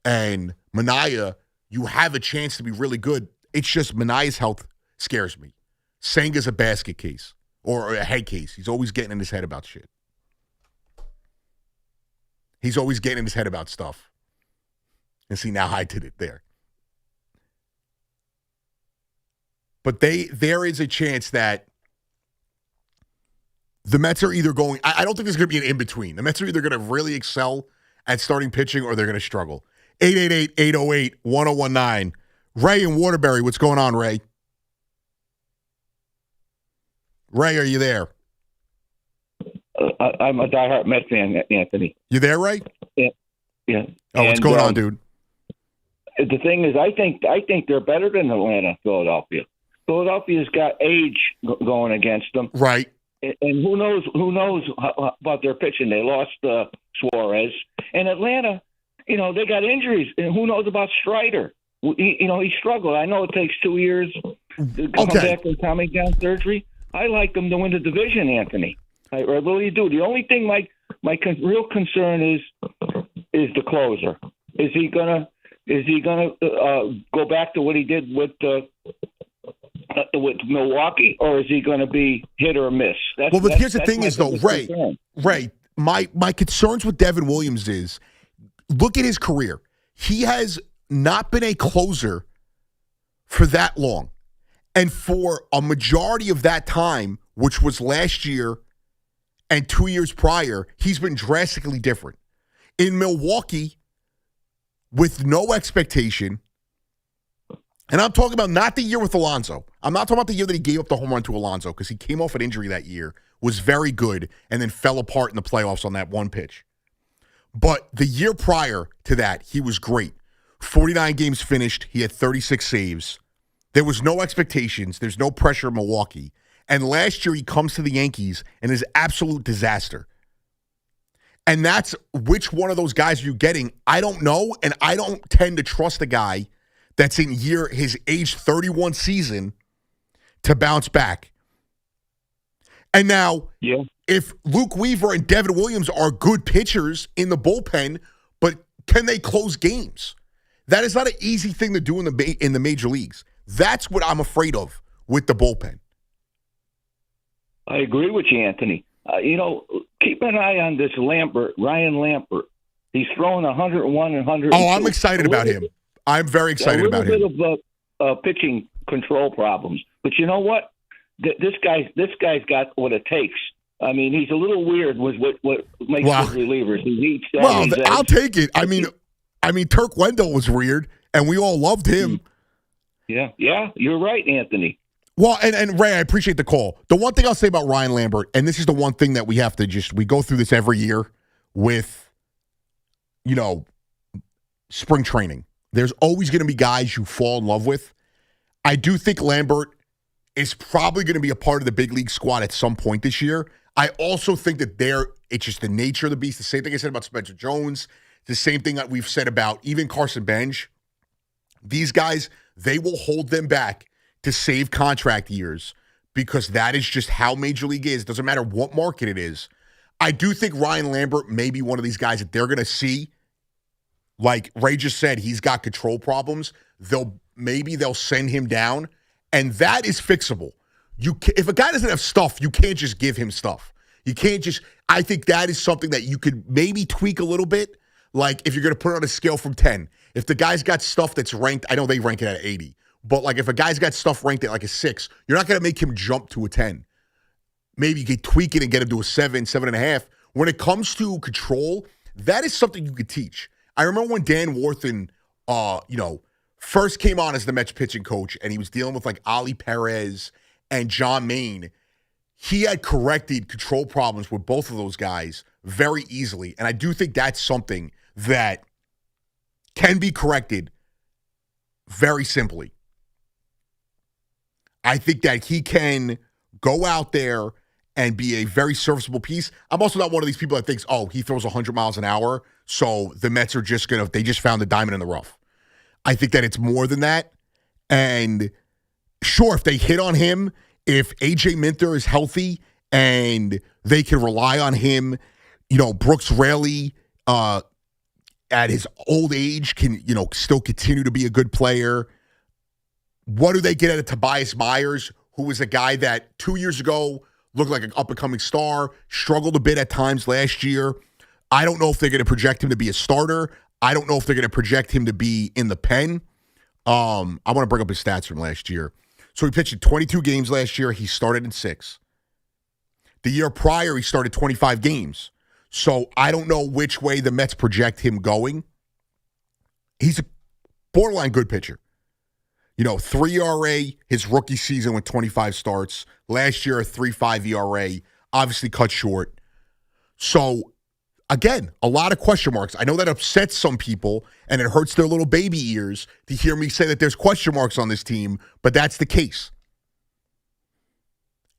and Minaya, you have a chance to be really good. It's just Manaya's health scares me. Senga's a basket case or a head case. He's always getting in his head about shit. He's always getting in his head about stuff. And see, now I did it there. But there is a chance that the Mets are either going, I don't think there's going to be an in-between. The Mets are either going to really excel at starting pitching or they're going to struggle. 888-808-1019. Ray in Waterbury, what's going on, Ray? Ray, are you there? I'm a diehard Mets fan, Anthony. You there, Ray? Yeah. Oh, what's going on, dude? The thing is, I think they're better than Atlanta, Philadelphia. Philadelphia's got age going against them, right? And who knows about their pitching? They lost Suarez, and Atlanta, they got injuries, and who knows about Strider? He struggled. I know it takes 2 years to come back from Tommy John surgery. I like them to win the division, Anthony. I really do. The only thing my real concern is the closer. Is he gonna Is he going to go back to what he did with Milwaukee, or is he going to be hit or miss? But here's the thing is, though, Ray, my concerns with Devin Williams is, look at his career. He has not been a closer for that long. And for a majority of that time, which was last year and 2 years prior, he's been drastically different. In Milwaukee, with no expectation, and I'm talking about not the year with Alonso. I'm not talking about the year that he gave up the home run to Alonso, because he came off an injury that year, was very good, and then fell apart in the playoffs on that one pitch. But the year prior to that, he was great. 49 games finished. He had 36 saves. There was no expectations. There's no pressure in Milwaukee. And last year, he comes to the Yankees and is absolute disaster. And that's which one of those guys are you getting? I don't know, and I don't tend to trust a guy that's in his age 31 season to bounce back. And now, if Luke Weaver and Devin Williams are good pitchers in the bullpen, but can they close games? That is not an easy thing to do in the major leagues. That's what I'm afraid of with the bullpen. I agree with you, Anthony. Keep an eye on this Ryan Lambert. He's throwing 101 and 102. Oh, I'm excited about him. I'm very excited about him. A little bit of pitching control problems. But you know what? This guy's got what it takes. I mean, he's a little weird with what makes his relievers. He eats I'll take it. I mean, Turk Wendell was weird, and we all loved him. Yeah, you're right, Anthony. Well, and Ray, I appreciate the call. The one thing I'll say about Ryan Lambert, and this is the one thing that we have to we go through this every year with, spring training. There's always going to be guys you fall in love with. I do think Lambert is probably going to be a part of the big league squad at some point this year. I also think that it's just the nature of the beast. The same thing I said about Spencer Jones. The same thing that we've said about even Carson Bench. These guys, they will hold them back to save contract years because that is just how Major League is. It doesn't matter what market it is. I do think Ryan Lambert may be one of these guys that they're going to see. Like Ray just said, he's got control problems. They'll send him down, and that is fixable. If a guy doesn't have stuff, you can't just give him stuff. You can't just. I think that is something that you could maybe tweak a little bit. Like if you're going to put it on a scale from 10, if the guy's got stuff that's ranked, I know they rank it at 80, but like if a guy's got stuff ranked at like a 6, you're not going to make him jump to a 10. Maybe you could tweak it and get him to a 7, 7.5. When it comes to control, that is something you could teach. I remember when Dan Warthen, first came on as the Mets pitching coach, and he was dealing with like Ali Perez and John Maine. He had corrected control problems with both of those guys very easily, and I do think that's something that can be corrected very simply. I think that he can go out there and be a very serviceable piece. I'm also not one of these people that thinks, he throws 100 miles an hour, so the Mets are just they just found the diamond in the rough. I think that it's more than that. And sure, if they hit on him, if A.J. Minter is healthy and they can rely on him, Brooks Raley at his old age can, still continue to be a good player. What do they get out of Tobias Myers, who was a guy that 2 years ago looked like an up-and-coming star, struggled a bit at times last year? I don't know if they're going to project him to be a starter. I don't know if they're going to project him to be in the pen. I want to bring up his stats from last year. So he pitched in 22 games last year. He started in 6. The year prior, he started 25 games. So I don't know which way the Mets project him going. He's a borderline good pitcher. 3 ERA his rookie season with 25 starts. Last year, a 3.5 ERA, obviously cut short. So, again, a lot of question marks. I know that upsets some people, and it hurts their little baby ears to hear me say that there's question marks on this team, but that's the case.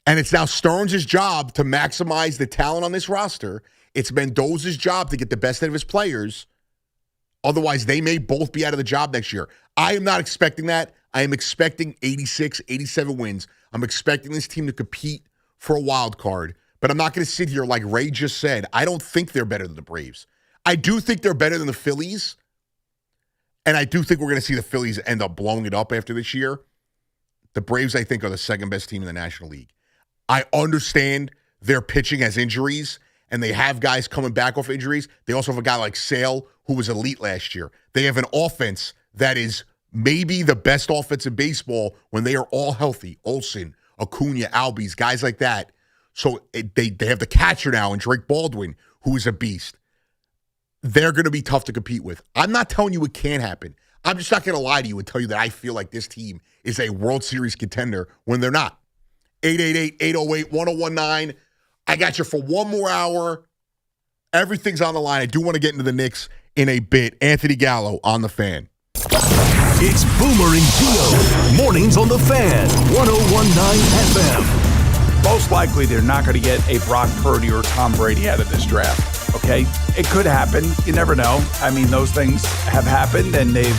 And it's now Stearns' job to maximize the talent on this roster. It's Mendoza's job to get the best out of his players. Otherwise, they may both be out of the job next year. I am not expecting that. I am expecting 86, 87 wins. I'm expecting this team to compete for a wild card. But I'm not going to sit here like Ray just said. I don't think they're better than the Braves. I do think they're better than the Phillies. and I do think we're going to see the Phillies end up blowing it up after this year. The Braves, I think, are the second best team in the National League. I understand their pitching has injuries, and they have guys coming back off injuries. They also have a guy like Sale, who was elite last year. They have an offense that is maybe the best offense in baseball when they are all healthy. Olsen, Acuna, Albies, guys like that. So they have the catcher now in Drake Baldwin, who is a beast. They're going to be tough to compete with. I'm not telling you it can't happen. I'm just not going to lie to you and tell you that I feel like this team is a World Series contender when they're not. 888-808-1019. I got you for one more hour. Everything's on the line. I do want to get into the Knicks in a bit. Anthony Gallo on the Fan. It's Boomer and Gio. Mornings on the Fan. 1019 FM. Most likely they're not going to get a Brock Purdy or Tom Brady out of this draft. Okay, it could happen. You never know. I mean, those things have happened, and they've,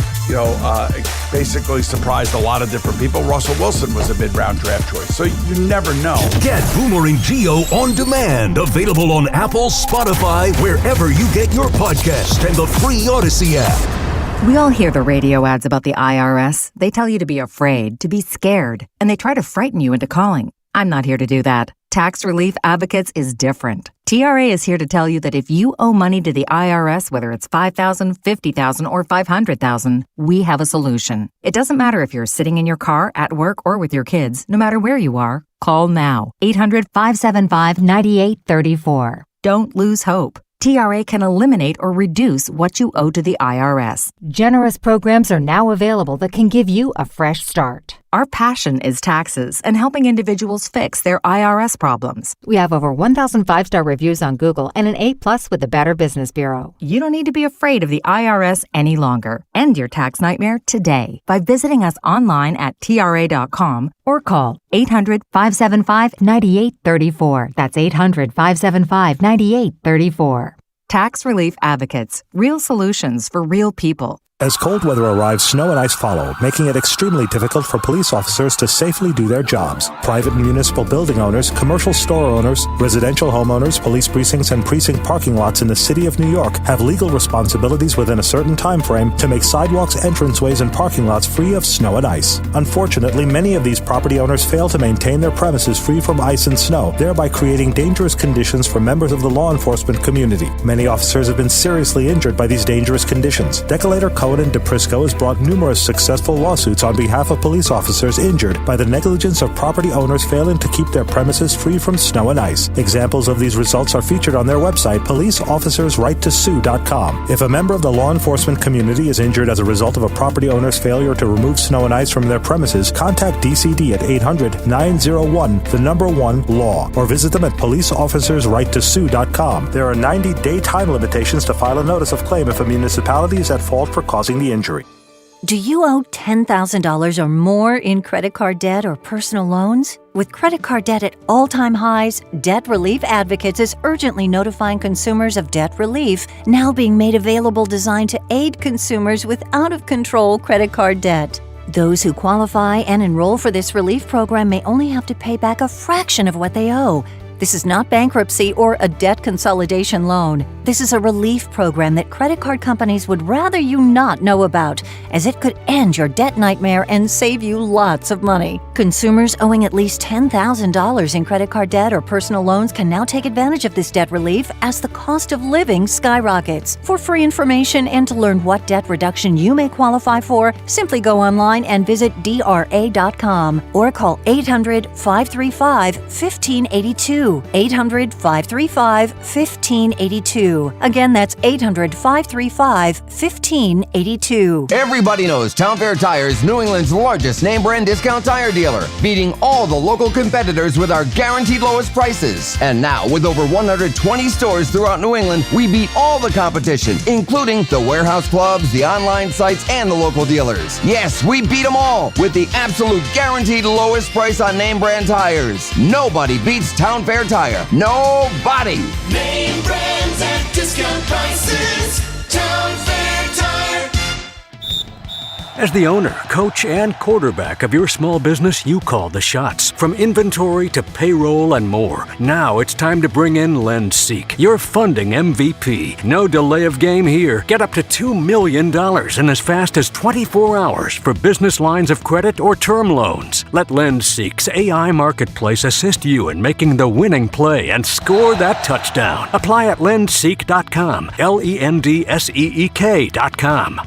basically surprised a lot of different people. Russell Wilson was a mid-round draft choice, so you never know. Get Boomer and Gio on demand. Available on Apple, Spotify, wherever you get your podcast, and the free Odyssey app. We all hear the radio ads about the IRS. They tell you to be afraid, to be scared, and they try to frighten you into calling. I'm not here to do that. Tax Relief Advocates is different. TRA is here to tell you that if you owe money to the IRS, whether it's $5,000, $50,000, or $500,000, we have a solution. It doesn't matter if you're sitting in your car, at work, or with your kids. No matter where you are, call now. 800-575-9834. Don't lose hope. TRA can eliminate or reduce what you owe to the IRS. Generous programs are now available that can give you a fresh start. Our passion is taxes and helping individuals fix their IRS problems. We have over 1,000 5-star reviews on Google and an A+ with the Better Business Bureau. You don't need to be afraid of the IRS any longer. End your tax nightmare today by visiting us online at TRA.com or call 800-575-9834. That's 800-575-9834. Tax Relief Advocates. Real solutions for real people. As cold weather arrives, snow and ice follow, making it extremely difficult for police officers to safely do their jobs. Private and municipal building owners, commercial store owners, residential homeowners, police precincts, and precinct parking lots in the city of New York have legal responsibilities within a certain time frame to make sidewalks, entranceways, and parking lots free of snow and ice. Unfortunately, many of these property owners fail to maintain their premises free from ice and snow, thereby creating dangerous conditions for members of the law enforcement community. Many officers have been seriously injured by these dangerous conditions. Decolator Cohen and DePrisco has brought numerous successful lawsuits on behalf of police officers injured by the negligence of property owners failing to keep their premises free from snow and ice. Examples of these results are featured on their website, policeofficersrighttosue.com. If a member of the law enforcement community is injured as a result of a property owner's failure to remove snow and ice from their premises, contact DCD at 800-901-1-LAW or visit them at policeofficersrighttosue.com. There are 90-day time limitations to file a notice of claim if a municipality is at fault for causing the injury. Do you owe $10,000 or more in credit card debt or personal loans? With credit card debt at all-time highs, Debt Relief Advocates is urgently notifying consumers of debt relief now being made available designed to aid consumers with out-of-control credit card debt. Those who qualify and enroll for this relief program may only have to pay back a fraction of what they owe. This is not bankruptcy or a debt consolidation loan. This is a relief program that credit card companies would rather you not know about, as it could end your debt nightmare and save you lots of money. Consumers owing at least $10,000 in credit card debt or personal loans can now take advantage of this debt relief as the cost of living skyrockets. For free information and to learn what debt reduction you may qualify for, simply go online and visit DRA.com or call 800-535-1582. 800-535-1582. Again, that's 800-535-1582. Everybody knows Town Fair Tire is New England's largest name brand discount tire dealer, beating all the local competitors with our guaranteed lowest prices. And now, with over 120 stores throughout New England, we beat all the competition, including the warehouse clubs, the online sites, and the local dealers. Yes, we beat them all with the absolute guaranteed lowest price on name brand tires. Nobody beats Town Fair Tire. Nobody. Name brands at discount prices. Town Fair Tire. As the owner, coach, and quarterback of your small business, you call the shots. From inventory to payroll and more. Now it's time to bring in LendSeek, your funding MVP. No delay of game here. Get up to $2 million in as fast as 24 hours for business lines of credit or term loans. Let LendSeek's AI marketplace assist you in making the winning play and score that touchdown. Apply at lendseek.com. LENDSEEK.com.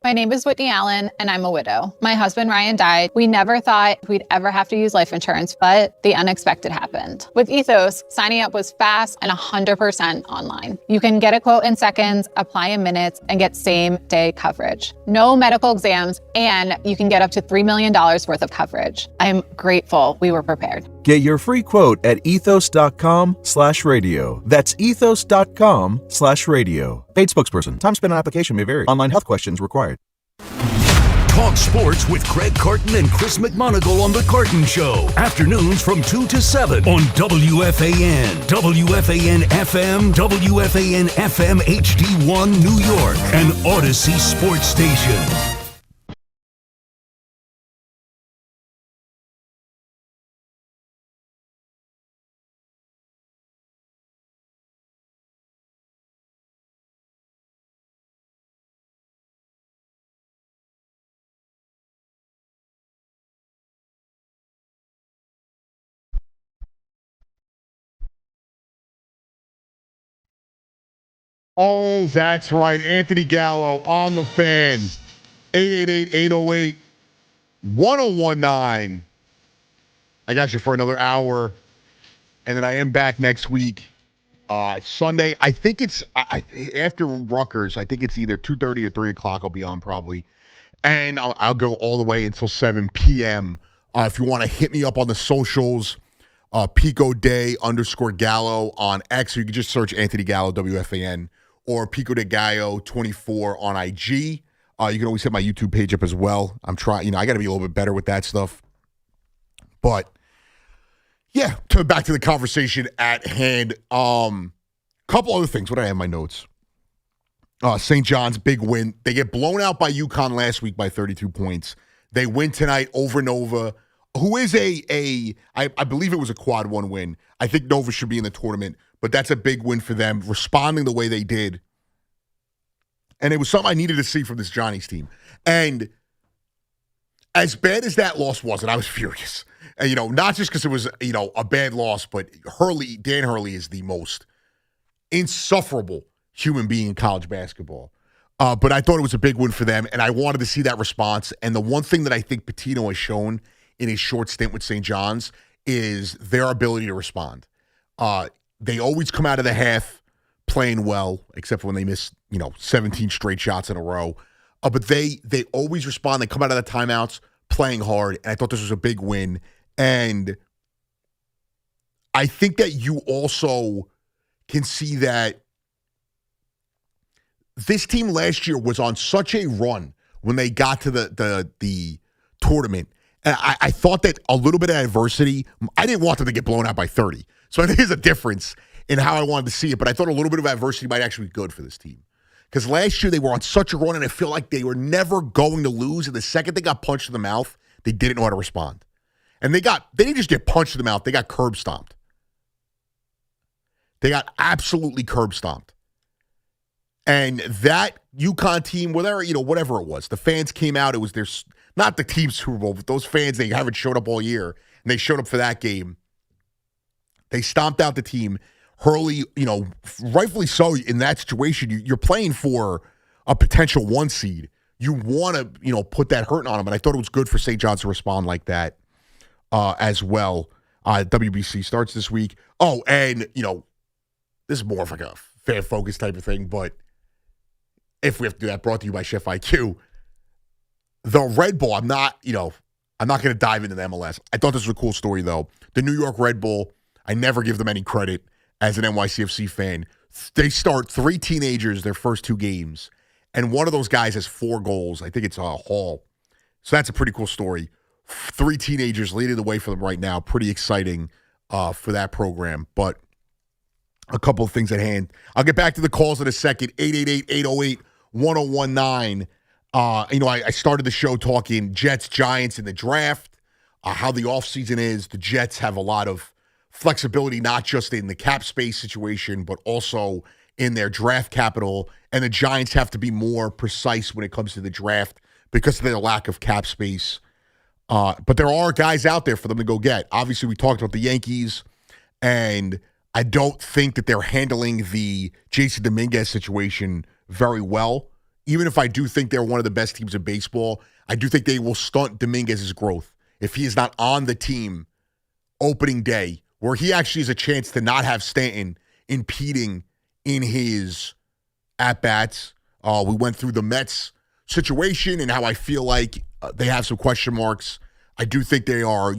My name is Whitney Allen, and I'm a widow. My husband, Ryan, died. We never thought we'd ever have to use life insurance, but the unexpected happened. With Ethos, signing up was fast and 100% online. You can get a quote in seconds, apply in minutes, and get same-day coverage. No medical exams, and you can get up to $3 million worth of coverage. I'm grateful we were prepared. Get your free quote at ethos.com/radio. That's ethos.com/radio. Paid spokesperson. Time spent on application may vary. Online health questions required. Talk sports with Craig Carton and Chris McMonagle on The Carton Show. Afternoons from 2 to 7 on WFAN, WFAN FM, WFAN FM HD1 New York, and Odyssey Sports Station. Oh, that's right. Anthony Gallo on the Fan. 888-808-1019. I got you for another hour. And then I am back next week. Sunday, I think it's after Rutgers. I think it's either 2:30 or 3 o'clock I'll be on probably. And I'll go all the way until 7 p.m. If you want to hit me up on the socials, Pico Day _Gallo on X, or you can just search Anthony Gallo, WFAN, or Pico de Gallo 24 on IG. You can always hit my YouTube page up as well. I'm trying, I got to be a little bit better with that stuff. But yeah, back to the conversation at hand. Couple other things. What do I have in my notes? St. John's big win. They get blown out by UConn last week by 32 points. They win tonight over Nova, who is I believe it was a quad one win. I think Nova should be in the tournament, but that's a big win for them, responding the way they did. And it was something I needed to see from this Johnny's team. And as bad as that loss was, and I was furious, and, not just because it was, a bad loss, but Dan Hurley is the most insufferable human being in college basketball. But I thought it was a big win for them, and I wanted to see that response. And the one thing that I think Pitino has shown in his short stint with St. John's is their ability to respond. They always come out of the half playing well, except for when they miss, 17 straight shots in a row. But they always respond. They come out of the timeouts playing hard, and I thought this was a big win. And I think that you also can see that this team last year was on such a run when they got to the tournament. And I thought that a little bit of adversity, I didn't want them to get blown out by 30. So I think there's a difference in how I wanted to see it. But I thought a little bit of adversity might actually be good for this team. Because last year they were on such a run, and I feel like they were never going to lose. And the second they got punched in the mouth, they didn't know how to respond. And they didn't just get punched in the mouth, they got curb stomped. They got absolutely curb stomped. And that UConn team, whatever it was, the fans came out. It was not the team Super Bowl, but those fans, they haven't showed up all year, and they showed up for that game. They stomped out the team. Hurley, rightfully so in that situation, you're playing for a potential 1 seed. You want to, put that hurt on them, and I thought it was good for St. John's to respond like that as well. WBC starts this week. Oh, and, this is more of like a fan focus type of thing, but if we have to do that, brought to you by Chef IQ. The Red Bull, I'm not going to dive into the MLS. I thought this was a cool story, though. The New York Red Bull, I never give them any credit as an NYCFC fan. They start 3 teenagers their first 2 games, and one of those guys has 4 goals. I think it's Hall. So that's a pretty cool story. 3 teenagers leading the way for them right now. Pretty exciting for that program. But a couple of things at hand. I'll get back to the calls in a second. 888-808-1019. I started the show talking Jets, Giants in the draft, how the offseason is. The Jets have a lot of flexibility, not just in the cap space situation, but also in their draft capital. And the Giants have to be more precise when it comes to the draft because of their lack of cap space. But there are guys out there for them to go get. Obviously, we talked about the Yankees, and I don't think that they're handling the Jason Dominguez situation very well. Even if I do think they're one of the best teams in baseball, I do think they will stunt Dominguez's growth if he is not on the team opening day, where he actually has a chance to not have Stanton impeding in his at-bats. We went through the Mets situation and how I feel like they have some question marks. I do think they are,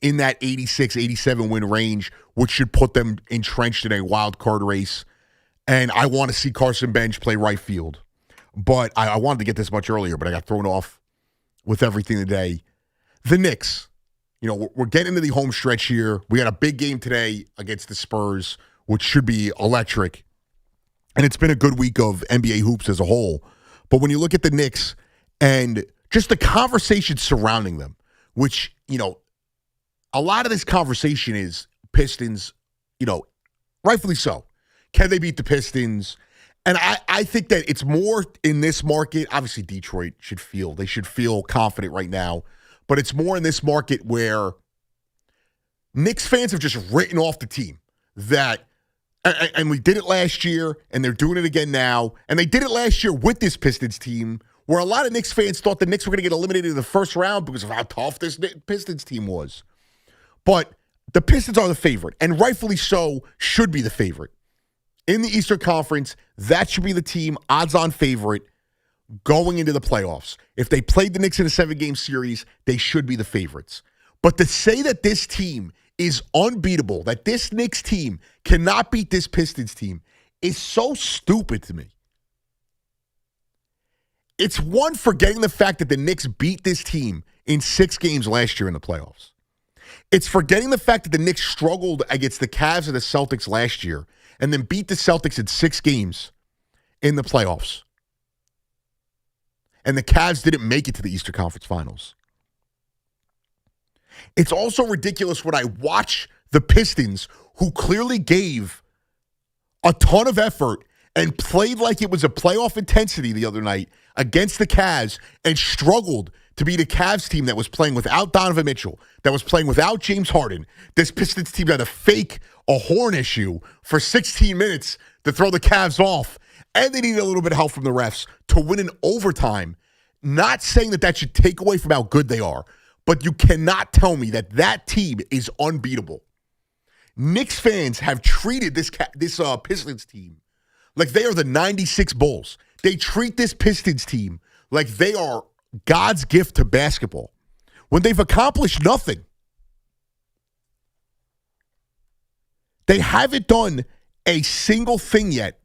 in that 86, 87 win range, which should put them entrenched in a wild card race. And I want to see Carson Bench play right field. But I wanted to get this much earlier, but I got thrown off with everything today. The Knicks, we're getting into the home stretch here. We had a big game today against the Spurs, which should be electric. And it's been a good week of NBA hoops as a whole. But when you look at the Knicks and just the conversation surrounding them, which, a lot of this conversation is Pistons, rightfully so. Can they beat the Pistons? And I think that it's more in this market. Obviously, Detroit should feel confident right now. But it's more in this market where Knicks fans have just written off the team. And we did it last year, and they're doing it again now. And they did it last year with this Pistons team, where a lot of Knicks fans thought the Knicks were going to get eliminated in the first round because of how tough this Pistons team was. But the Pistons are the favorite, and rightfully so, should be the favorite. In the Eastern Conference, that should be the team, odds-on favorite, going into the playoffs. If they played the Knicks in a 7-game series, they should be the favorites. But to say that this team is unbeatable, that this Knicks team cannot beat this Pistons team, is so stupid to me. It's one, forgetting the fact that the Knicks beat this team in 6 games last year in the playoffs. It's forgetting the fact that the Knicks struggled against the Cavs and the Celtics last year and then beat the Celtics in 6 games in the playoffs. And the Cavs didn't make it to the Eastern Conference Finals. It's also ridiculous when I watch the Pistons, who clearly gave a ton of effort and played like it was a playoff intensity the other night against the Cavs, and struggled to beat a Cavs team that was playing without Donovan Mitchell, that was playing without James Harden. This Pistons team had to fake a horn issue for 16 minutes to throw the Cavs off, and they needed a little bit of help from the refs to win in overtime. Not saying that should take away from how good they are, but you cannot tell me that that team is unbeatable. Knicks fans have treated this Pistons team like they are the 96 Bulls. They treat this Pistons team like they are God's gift to basketball when they've accomplished nothing. They haven't done a single thing yet.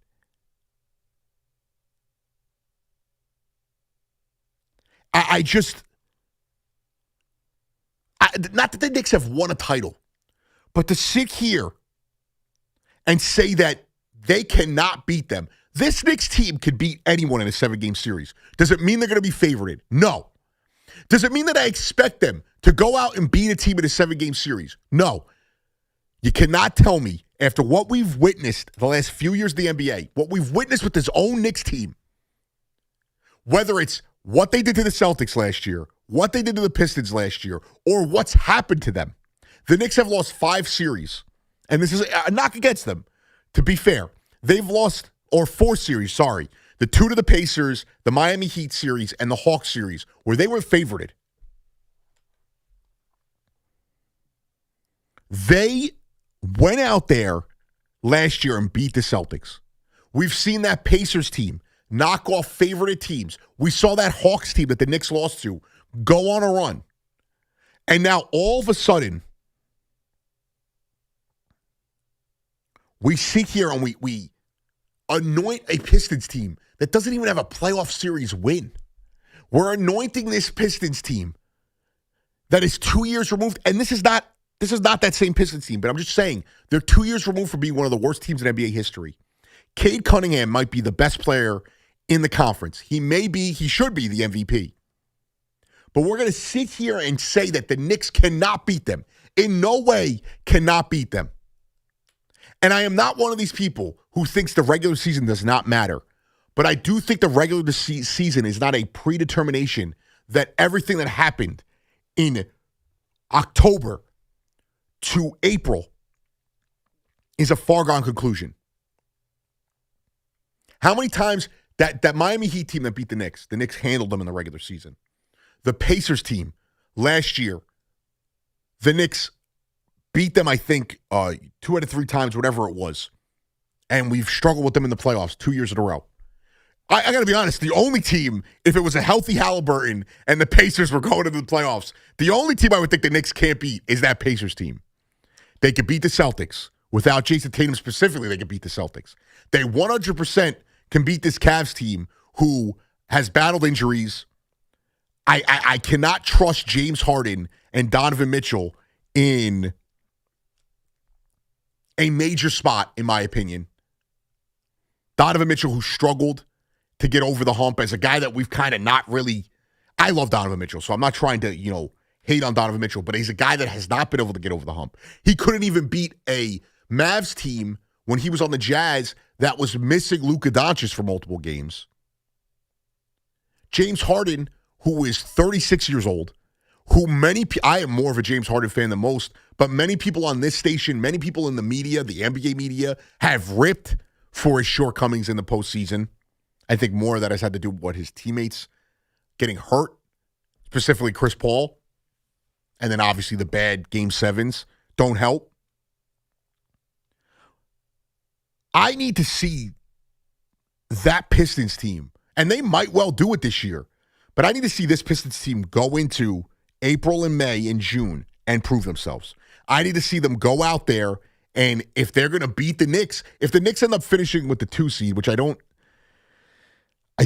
Not that the Knicks have won a title, but to sit here and say that they cannot beat them. This Knicks team could beat anyone in a 7-game series. Does it mean they're going to be favorited? No. Does it mean that I expect them to go out and beat a team in a 7-game series? No. You cannot tell me, after what we've witnessed the last few years of the NBA, what we've witnessed with this own Knicks team, whether it's what they did to the Celtics last year, what they did to the Pistons last year, or what's happened to them. The Knicks have lost 5 series, and this is a knock against them. To be fair, they've lost, or 4 series, sorry. The 2 to the Pacers, the Miami Heat series, and the Hawks series, where they were favorited. They went out there last year and beat the Celtics. We've seen that Pacers team knock off favorite teams. We saw that Hawks team that the Knicks lost to go on a run. And now all of a sudden, we sit here and we anoint a Pistons team that doesn't even have a playoff series win. We're anointing this Pistons team that is 2 years removed. And this is not that same Pistons team, but I'm just saying they're 2 years removed from being one of the worst teams in NBA history. Cade Cunningham might be the best player in the conference. He should be the MVP. But we're going to sit here and say that the Knicks cannot beat them. In no way cannot beat them. And I am not one of these people who thinks the regular season does not matter. But I do think the regular season is not a predetermination that everything that happened in October to April is a foregone conclusion. How many times that Miami Heat team that beat the Knicks handled them in the regular season. The Pacers team last year, the Knicks beat them, I think, 2 out of 3 times, whatever it was. And we've struggled with them in the playoffs 2 years in a row. I got to be honest, the only team, if it was a healthy Halliburton and the Pacers were going to the playoffs, the only team I would think the Knicks can't beat is that Pacers team. They could beat the Celtics. Without Jason Tatum specifically, they could beat the Celtics. They 100% can beat this Cavs team who has battled injuries. I cannot trust James Harden and Donovan Mitchell in a major spot, in my opinion. Donovan Mitchell, who struggled to get over the hump as a guy that we've kind of not really. I love Donovan Mitchell, so I'm not trying to, hate on Donovan Mitchell, but he's a guy that has not been able to get over the hump. He couldn't even beat a Mavs team when he was on the Jazz that was missing Luka Doncic for multiple games. James Harden, who is 36 years old, I am more of a James Harden fan than most, but many people on this station, many people in the media, the NBA media, have ripped for his shortcomings in the postseason. I think more of that has had to do with his teammates getting hurt, specifically Chris Paul. And then obviously the bad Game 7s don't help. I need to see that Pistons team, and they might well do it this year, but I need to see this Pistons team go into April and May and June and prove themselves. I need to see them go out there, and if they're going to beat the Knicks, if the Knicks end up finishing with the 2 seed, which I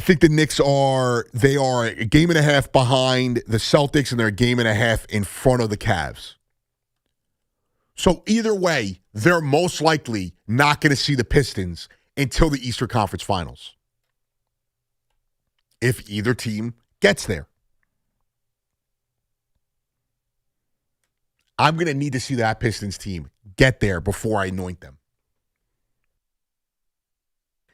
think the Knicks are a game and a half behind the Celtics, and they're a game and a half in front of the Cavs. So either way, they're most likely not going to see the Pistons until the Eastern Conference Finals. If either team gets there. I'm going to need to see that Pistons team get there before I anoint them.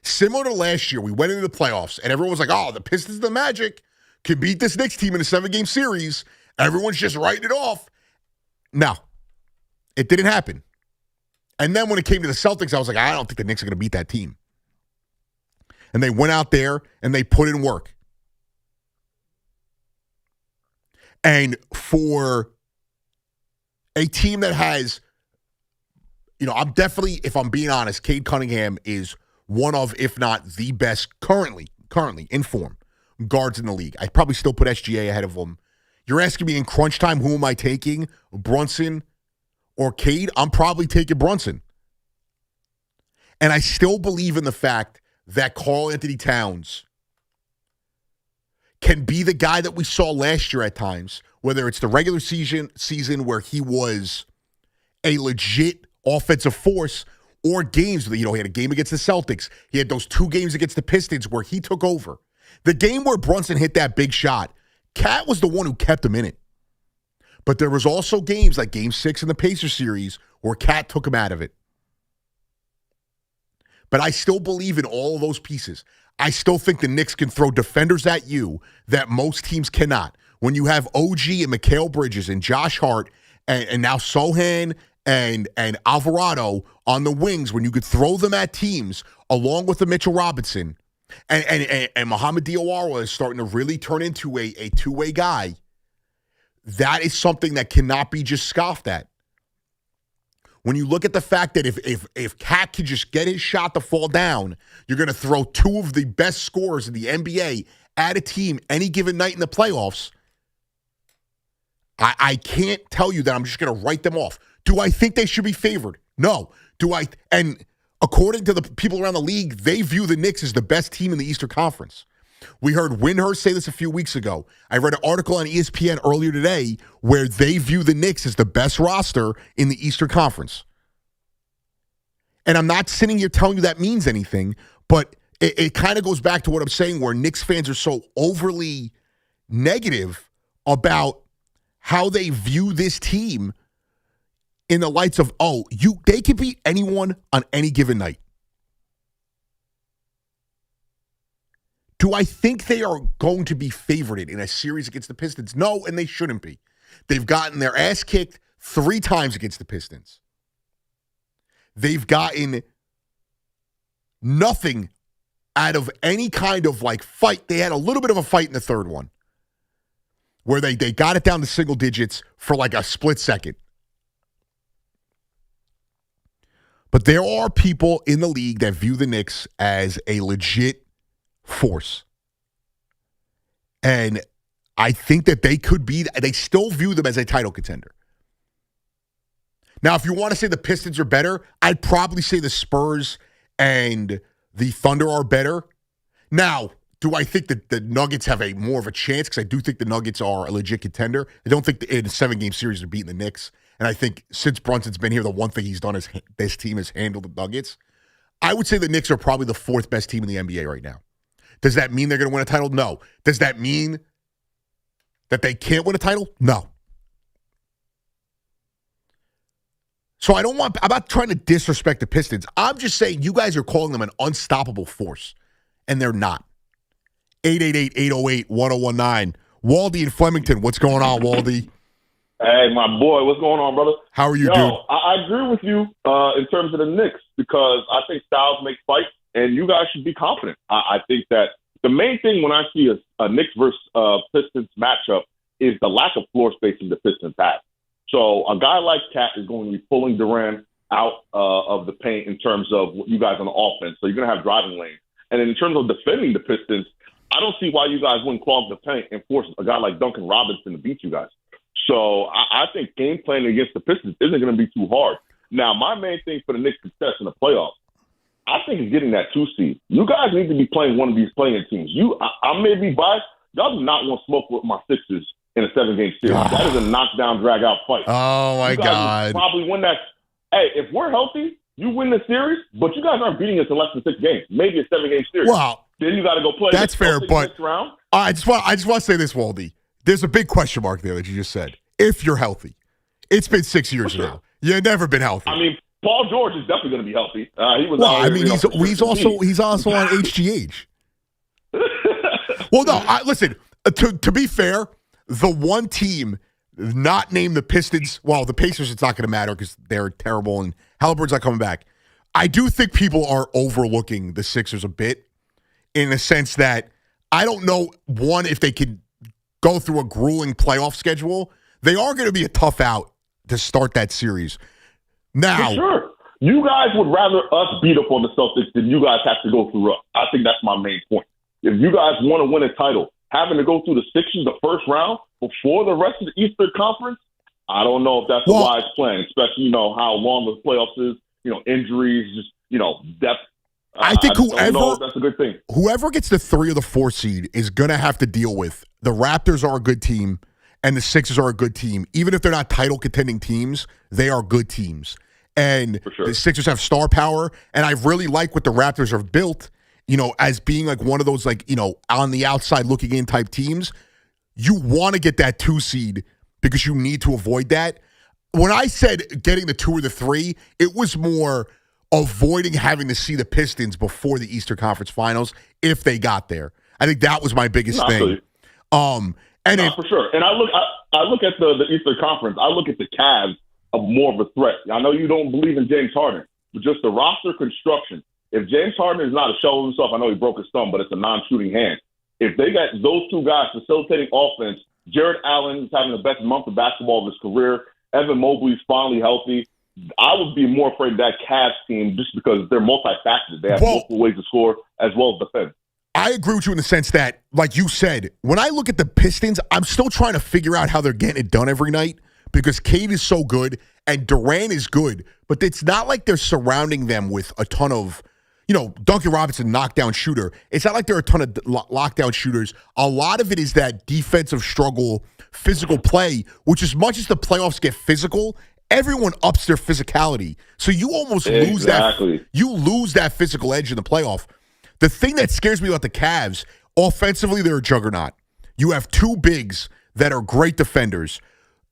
Similar to last year, we went into the playoffs, and everyone was like, oh, the Pistons and the Magic can beat this Knicks team in a 7-game series. Everyone's just writing it off. No, it didn't happen. And then when it came to the Celtics, I was like, I don't think the Knicks are going to beat that team. And they went out there, and they put in work. And for a team that has, I'm definitely, if I'm being honest, Cade Cunningham is one of, if not the best currently in form guards in the league. I'd probably still put SGA ahead of him. You're asking me in crunch time, who am I taking? Brunson or Cade? I'm probably taking Brunson. And I still believe in the fact that Karl Anthony Towns can be the guy that we saw last year at times, whether it's the regular season where he was a legit offensive force, or games that, he had a game against the Celtics. He had those 2 games against the Pistons where he took over. The game where Brunson hit that big shot, Cat was the one who kept him in it. But there was also games like Game 6 in the Pacers series where Cat took him out of it. But I still believe in all of those pieces. I still think the Knicks can throw defenders at you that most teams cannot. When you have OG and Mikal Bridges and Josh Hart and now Sohan and Alvarado on the wings, when you could throw them at teams along with the Mitchell Robinson and Mohamed Diawara is starting to really turn into a two-way guy, that is something that cannot be just scoffed at. When you look at the fact that if Cat can just get his shot to fall down, you're going to throw 2 of the best scorers in the NBA at a team any given night in the playoffs, I can't tell you that I'm just going to write them off. Do I think they should be favored? No. And according to the people around the league, they view the Knicks as the best team in the Eastern Conference. We heard Windhurst say this a few weeks ago. I read an article on ESPN earlier today where they view the Knicks as the best roster in the Eastern Conference. And I'm not sitting here telling you that means anything, but it kind of goes back to what I'm saying, where Knicks fans are so overly negative about how they view this team in the lights of, they can beat anyone on any given night. Do I think they are going to be favored in a series against the Pistons? No, and they shouldn't be. They've gotten their ass kicked 3 times against the Pistons. They've gotten nothing out of any kind of fight. They had a little bit of a fight in the third one where they got it down to single digits for a split second. But there are people in the league that view the Knicks as a legit force. And I think that they still view them as a title contender. Now, if you want to say the Pistons are better, I'd probably say the Spurs and the Thunder are better. Now, do I think that the Nuggets have more of a chance? Because I do think the Nuggets are a legit contender. I don't think in a 7-game series they're beating the Knicks. And I think since Brunson's been here, the one thing he's done is this team has handled the Nuggets. I would say the Knicks are probably the 4th best team in the NBA right now. Does that mean they're going to win a title? No. Does that mean that they can't win a title? No. So I'm not trying to disrespect the Pistons. I'm just saying you guys are calling them an unstoppable force, and they're not. 888-808-1019. Waldy in Flemington. What's going on, Waldy? Hey, my boy. What's going on, brother? How are you, dude? I agree with you in terms of the Knicks because I think styles make fights, and you guys should be confident. I think that the main thing when I see a Knicks versus Pistons matchup is the lack of floor spacing the Pistons have. So a guy like Cat is going to be pulling Durant out of the paint in terms of you guys on the offense. So you're going to have driving lanes. And then in terms of defending the Pistons, I don't see why you guys wouldn't clog the paint and force a guy like Duncan Robinson to beat you guys. So I think game planning against the Pistons isn't going to be too hard. Now, my main thing for the Knicks success in the playoffs, I think is getting that 2 seed. You guys need to be playing one of these playing teams. I may be biased. Y'all do not want to smoke with my Sixers in a 7-game series. That is a knockdown, drag-out fight. Oh, my God. Probably win that. Hey, if we're healthy, you win the series, but you guys aren't beating us in less than 6 games. Maybe a 7-game series. Wow. Then you got to go play. That's fair, but round. I just want to say this, Waldy. There's a big question mark there that you just said. If you're healthy. It's been 6 years now. You've never been healthy. I mean, Paul George is definitely going to be healthy. He was. Well, I mean, he's also on HGH. Well, no, listen. To be fair, the one team not named the Pistons. Well, the Pacers, it's not going to matter because they're terrible and Halliburton's not coming back. I do think people are overlooking the Sixers a bit in the sense that I don't know, one, if they could go through a grueling playoff schedule. They are going to be a tough out to start that series. Now, for sure. You guys would rather us beat up on the Celtics than you guys have to go through us. I think that's my main point. If you guys want to win a title, having to go through the Sixers the first round before the rest of the Eastern Conference, I don't know if that's a wise plan, especially, how long the playoffs is, injuries, just, depth. I think that's a good thing. Whoever gets the 3 or the 4 seed is going to have to deal with the Raptors are a good team and the Sixers are a good team. Even if they're not title contending teams, they are good teams. And the Sixers have star power. And I really like what the Raptors have built, as being one of those, on the outside looking in type teams. You want to get that 2 seed because you need to avoid that. When I said getting the 2 or the 3, it was more avoiding having to see the Pistons before the Eastern Conference Finals if they got there. I think that was my biggest thing. For sure. And I look at the Eastern Conference. I look at the Cavs of more of a threat. I know you don't believe in James Harden, but just the roster construction. If James Harden is not a shell of himself, I know he broke his thumb, but it's a non-shooting hand. If they got those 2 guys facilitating offense, Jared Allen is having the best month of basketball of his career. Evan Mobley's finally healthy. I would be more afraid of that Cavs team just because they're multifaceted. They have multiple ways to score as well as defend. I agree with you in the sense that, like you said, when I look at the Pistons, I'm still trying to figure out how they're getting it done every night because Cade is so good and Durant is good, but it's not like they're surrounding them with a ton of, Duncan Robinson, knockdown shooter. It's not like there are a ton of lockdown shooters. A lot of it is that defensive struggle, physical play, which as much as the playoffs get physical, everyone ups their physicality. So you almost lose that. You lose that physical edge in the playoff. The thing that scares me about the Cavs, offensively, they're a juggernaut. You have two bigs that are great defenders.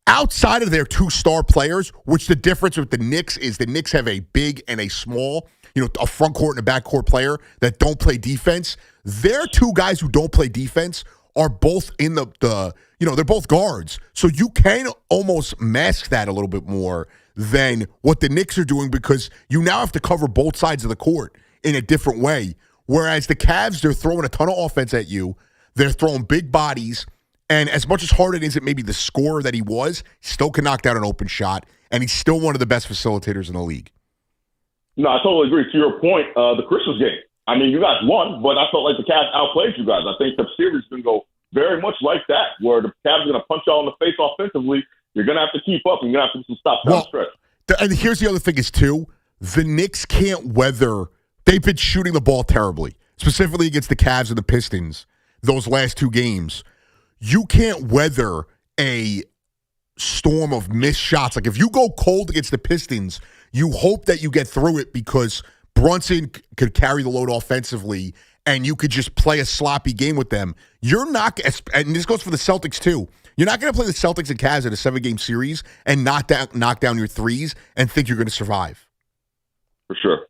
Outside of their two star players, which the difference with the Knicks is the Knicks have a big and a small, a front court and a back court player that don't play defense. Their two guys who don't play defense are both in they're both guards. So you can almost mask that a little bit more than what the Knicks are doing because you now have to cover both sides of the court in a different way. Whereas the Cavs, they're throwing a ton of offense at you. They're throwing big bodies. And as much as Harden isn't maybe the scorer that he was, still can knock down an open shot. And he's still one of the best facilitators in the league. No, I totally agree. To your point, the Christmas game. I mean, you guys won, but I felt like the Cavs outplayed you guys. I think the series is going to go very much like that, where the Cavs are going to punch y'all in the face offensively. You're going to have to keep up, and you're going to have to stop down stretch. And here's the other thing is, too, the Knicks can't weather. They've been shooting the ball terribly, specifically against the Cavs and the Pistons, those last two games. You can't weather a storm of missed shots. Like, if you go cold against the Pistons, you hope that you get through it because Brunson could carry the load offensively and you could just play a sloppy game with them. You're not, and this goes for the Celtics too, you're not going to play the Celtics and Cavs in a 7-game series and knock down your threes and think you're going to survive. For sure.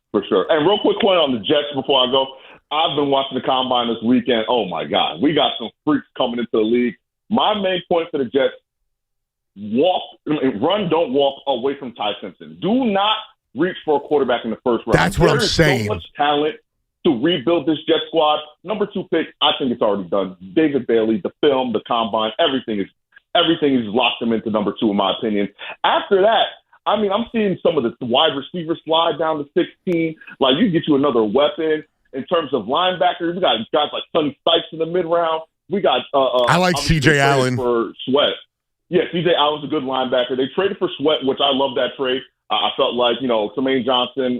And real quick point on the Jets before I go. I've been watching the Combine this weekend. Oh, my God. We got some freaks coming into the league. My main point for the Jets, don't walk away from Ty Simpson. Do not reach for a quarterback in the first round. That's what I'm saying. There is so much talent to rebuild this Jet squad. Number 2 pick, I think it's already done. David Bailey, the film, the Combine, everything is locked him into number 2, in my opinion. After that, I mean, I'm seeing some of the wide receivers slide down to 16. Like, you get you another weapon. In terms of linebackers, we got guys like Sonny Sykes in the mid-round. We got I like C.J. Allen. For Sweat. Yeah, C.J. Allen's a good linebacker. They traded for Sweat, which I love that trade. I felt like, Tremaine Johnson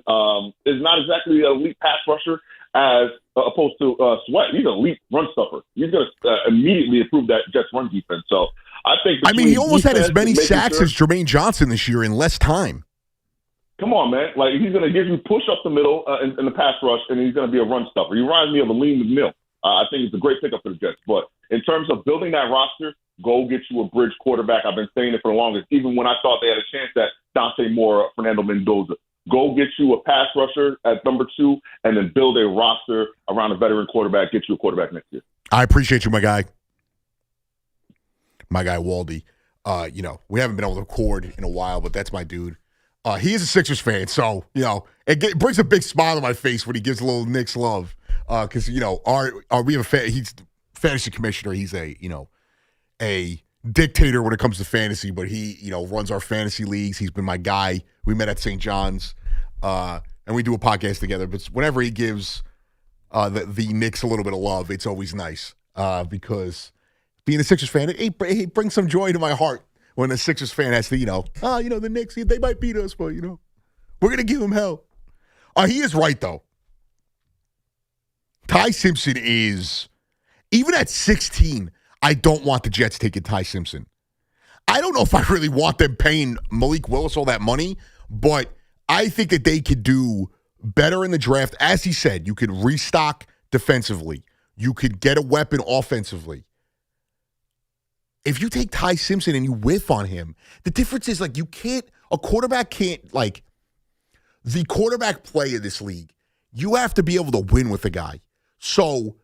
is not exactly an elite pass rusher as opposed to Sweat. He's an elite run stuffer. He's going to immediately improve that Jets run defense. So I think he almost had as many sacks as Jermaine Johnson this year in less time. Come on, man. Like, he's going to give you push up the middle in the pass rush, and he's going to be a run stuffer. He reminds me of a Lee McNeil. I think it's a great pickup for the Jets. But in terms of building that roster, go get you a bridge quarterback. I've been saying it for the longest, even when I thought they had a chance at Dante Moore, Fernando Mendoza. Go get you a pass rusher at number 2, and then build a roster around a veteran quarterback. Get you a quarterback next year. I appreciate you, my guy. My guy, Waldy. We haven't been able to record in a while, but that's my dude. He is a Sixers fan, so, it brings a big smile on my face when he gives a little Knicks love. Because, we have he's fantasy commissioner. He's a dictator when it comes to fantasy, but he, runs our fantasy leagues. He's been my guy. We met at St. John's, and we do a podcast together. But whenever he gives the Knicks a little bit of love, it's always nice because being a Sixers fan, it brings some joy to my heart. When a Sixers fan has to, the Knicks, they might beat us, but, we're going to give them hell. He is right, though. Ty Simpson is, even at 16, I don't want the Jets taking Ty Simpson. I don't know if I really want them paying Malik Willis all that money, but I think that they could do better in the draft. As he said, you could restock defensively. You could get a weapon offensively. If you take Ty Simpson and you whiff on him, the difference is, a quarterback can't, the quarterback play in this league, you have to be able to win with the guy. So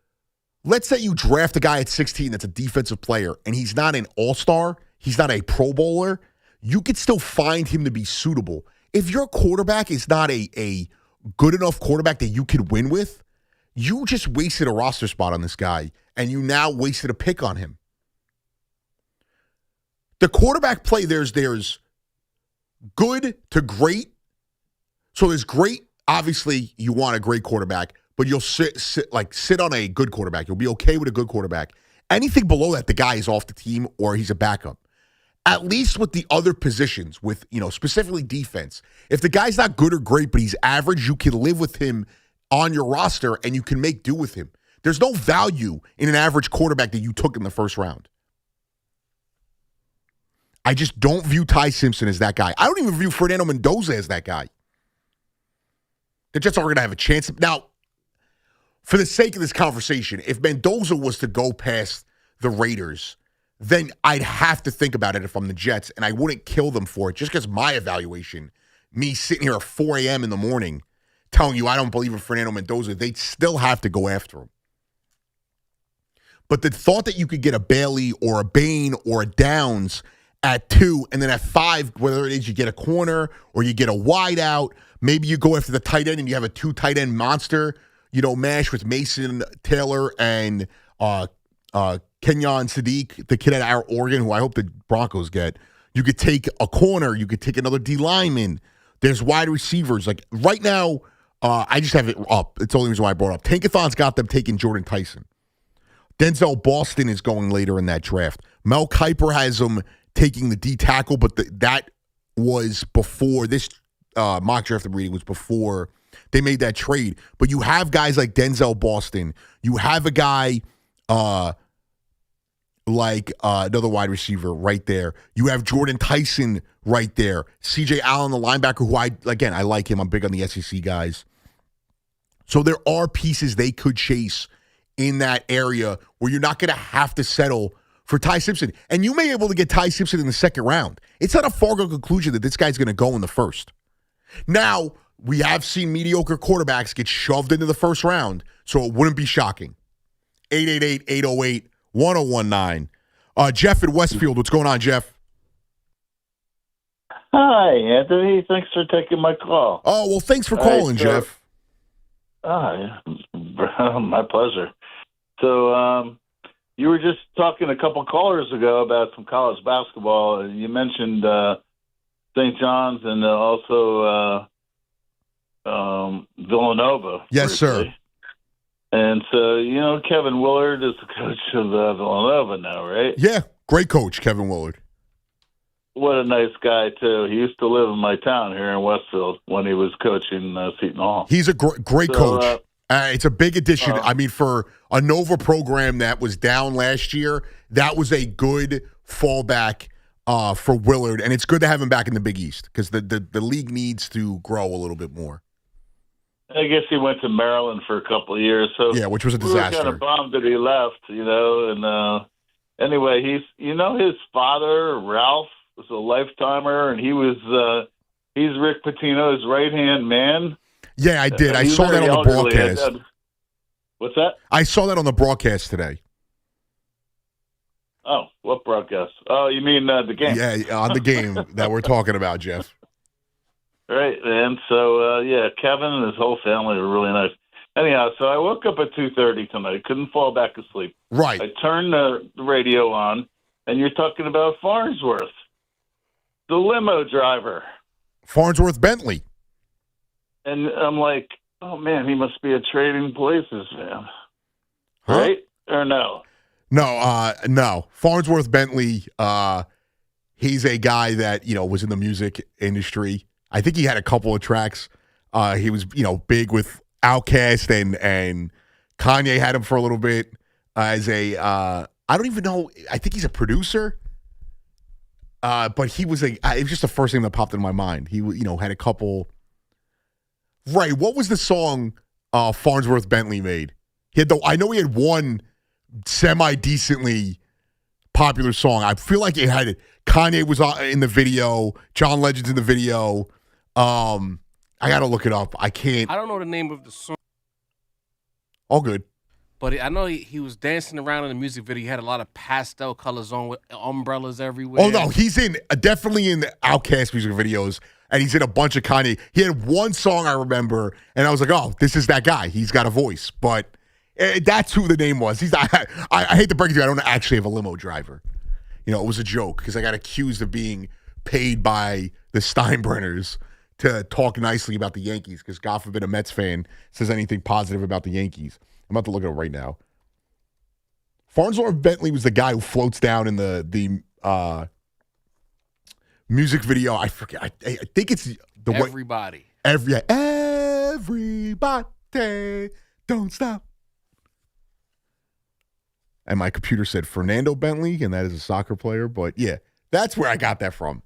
let's say you draft a guy at 16 that's a defensive player and he's not an all-star, he's not a Pro Bowler, you could still find him to be suitable. If your quarterback is not a good enough quarterback that you could win with, you just wasted a roster spot on this guy and you now wasted a pick on him. The quarterback play, there's good to great. So there's great. Obviously, you want a great quarterback, but you'll sit on a good quarterback. You'll be okay with a good quarterback. Anything below that, the guy is off the team or he's a backup. At least with the other positions, with specifically defense. If the guy's not good or great, but he's average, you can live with him on your roster and you can make do with him. There's no value in an average quarterback that you took in the first round. I just don't view Ty Simpson as that guy. I don't even view Fernando Mendoza as that guy. The Jets aren't going to have a chance. Now, for the sake of this conversation, if Mendoza was to go past the Raiders, then I'd have to think about it if I'm the Jets, and I wouldn't kill them for it just because my evaluation, me sitting here at 4 a.m. in the morning telling you I don't believe in Fernando Mendoza, they'd still have to go after him. But the thought that you could get a Bailey or a Bain or a Downs at 2, and then at 5, whether it is you get a corner or you get a wide out, maybe you go after the tight end and you have a 2 tight end monster, mash with Mason Taylor and Kenyon Sadiq, the kid at our Oregon, who I hope the Broncos get. You could take a corner. You could take another D lineman. There's wide receivers. Like right now, I just have it up. It's the only reason why I brought it up. Tankathon's got them taking Jordan Tyson. Denzel Boston is going later in that draft. Mel Kiper has them taking the D tackle, but that was before this mock draft I'm reading was before they made that trade. But you have guys like Denzel Boston. You have a guy like another wide receiver right there. You have Jordan Tyson right there. C.J. Allen, the linebacker, who I like him. I'm big on the SEC guys. So there are pieces they could chase in that area where you're not going to have to settle for Ty Simpson. And you may be able to get Ty Simpson in the second round. It's not a foregone conclusion that this guy's going to go in the first. Now, we have seen mediocre quarterbacks get shoved into the first round, so it wouldn't be shocking. 888-808-1019. Jeff in Westfield, what's going on, Jeff? Hi, Anthony. Thanks for taking my call. Oh, well, thanks for calling, Jeff. Yeah. My pleasure. So, you were just talking a couple callers ago about some college basketball, and you mentioned St. John's and also Villanova. Yes, sir. And so, Kevin Willard is the coach of Villanova now, right? Yeah, great coach, Kevin Willard. What a nice guy, too. He used to live in my town here in Westfield when he was coaching Seton Hall. He's a great coach. It's a big addition. For a Nova program that was down last year, that was a good fallback for Willard. And it's good to have him back in the Big East because the league needs to grow a little bit more. I guess he went to Maryland for a couple of years. So yeah, which was a disaster. We were kind of bummed that he left, And anyway, his father, Ralph, was a lifetimer, and he's Rick Pitino's right-hand man. Yeah, I did. I saw that on the broadcast. What's that? I saw that on the broadcast today. Oh, what broadcast? Oh, you mean the game? Yeah, on the game that we're talking about, Jeff. Right, and so, Kevin and his whole family were really nice. Anyhow, so I woke up at 2:30 tonight. Couldn't fall back asleep. Right. I turned the radio on, and you're talking about Farnsworth, the limo driver. Farnsworth Bentley. And I'm like, oh, man, he must be a Trading Places fan. Huh? Right? Or no? No. Farnsworth Bentley, he's a guy that, was in the music industry. I think he had a couple of tracks. He was, big with Outkast and Kanye had him for a little bit as a, I don't even know. I think he's a producer. But he was it was just the first thing that popped in my mind. He, had a couple. Right. What was the song Farnsworth Bentley made? I know he had one semi-decently popular song. I feel like it had Kanye was in the video. John Legend's in the video. I got to look it up. I can't. I don't know the name of the song. All good. But I know he was dancing around in the music video. He had a lot of pastel colors on with umbrellas everywhere. Oh, no. He's definitely in the Outkast music videos, and he's in a bunch of Kanye. He had one song I remember, and I was like, oh, this is that guy. He's got a voice. But that's who the name was. I hate to break it to you. I don't actually have a limo driver. It was a joke because I got accused of being paid by the Steinbrenners to talk nicely about the Yankees because God forbid a Mets fan says anything positive about the Yankees. I'm about to look at it right now. Farnsworth Bentley was the guy who floats down in the music video. I forget. I think it's the Everybody. Everybody don't stop. And my computer said Fernando Bentley, and that is a soccer player. But yeah, that's where I got that from.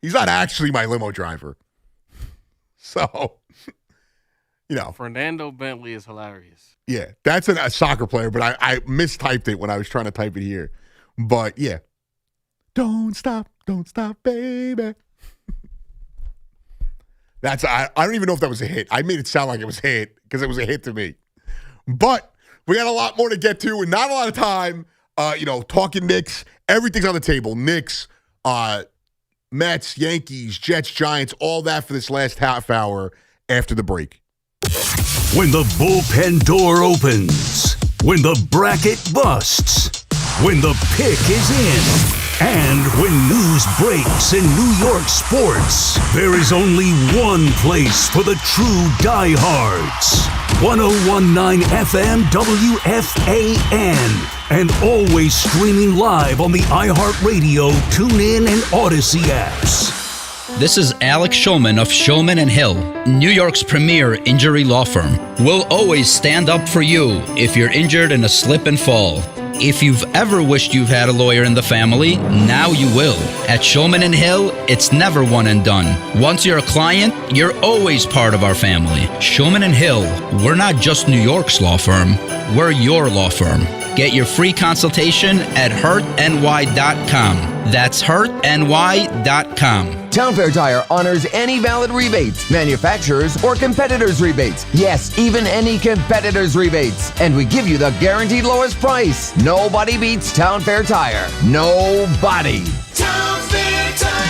He's not actually my limo driver. So Fernando Bentley is hilarious. Yeah, that's a soccer player, but I mistyped it when I was trying to type it here. But yeah. Don't stop, baby. I don't even know if that was a hit. I made it sound like it was a hit because it was a hit to me. But we got a lot more to get to and not a lot of time. Talking Knicks, everything's on the table. Knicks, Mets, Yankees, Jets, Giants, all that for this last half hour after the break. When the bullpen door opens, when the bracket busts, when the pick is in, and when news breaks in New York sports, there is only one place for the true diehards. 101.9 FM WFAN. And always streaming live on the iHeartRadio, TuneIn, and Odyssey apps. This is Alex Shulman of Shulman & Hill, New York's premier injury law firm. We'll always stand up for you if you're injured in a slip and fall. If you've ever wished you've had a lawyer in the family, now you will. At Shulman & Hill, it's never one and done. Once you're a client, you're always part of our family. Shulman & Hill, we're not just New York's law firm, we're your law firm. Get your free consultation at hurtny.com. That's hurtny.com. Town Fair Tire honors any valid rebates, manufacturers or competitors' rebates. Yes, even any competitors' rebates. And we give you the guaranteed lowest price. Nobody beats Town Fair Tire. Nobody. Town Fair Tire.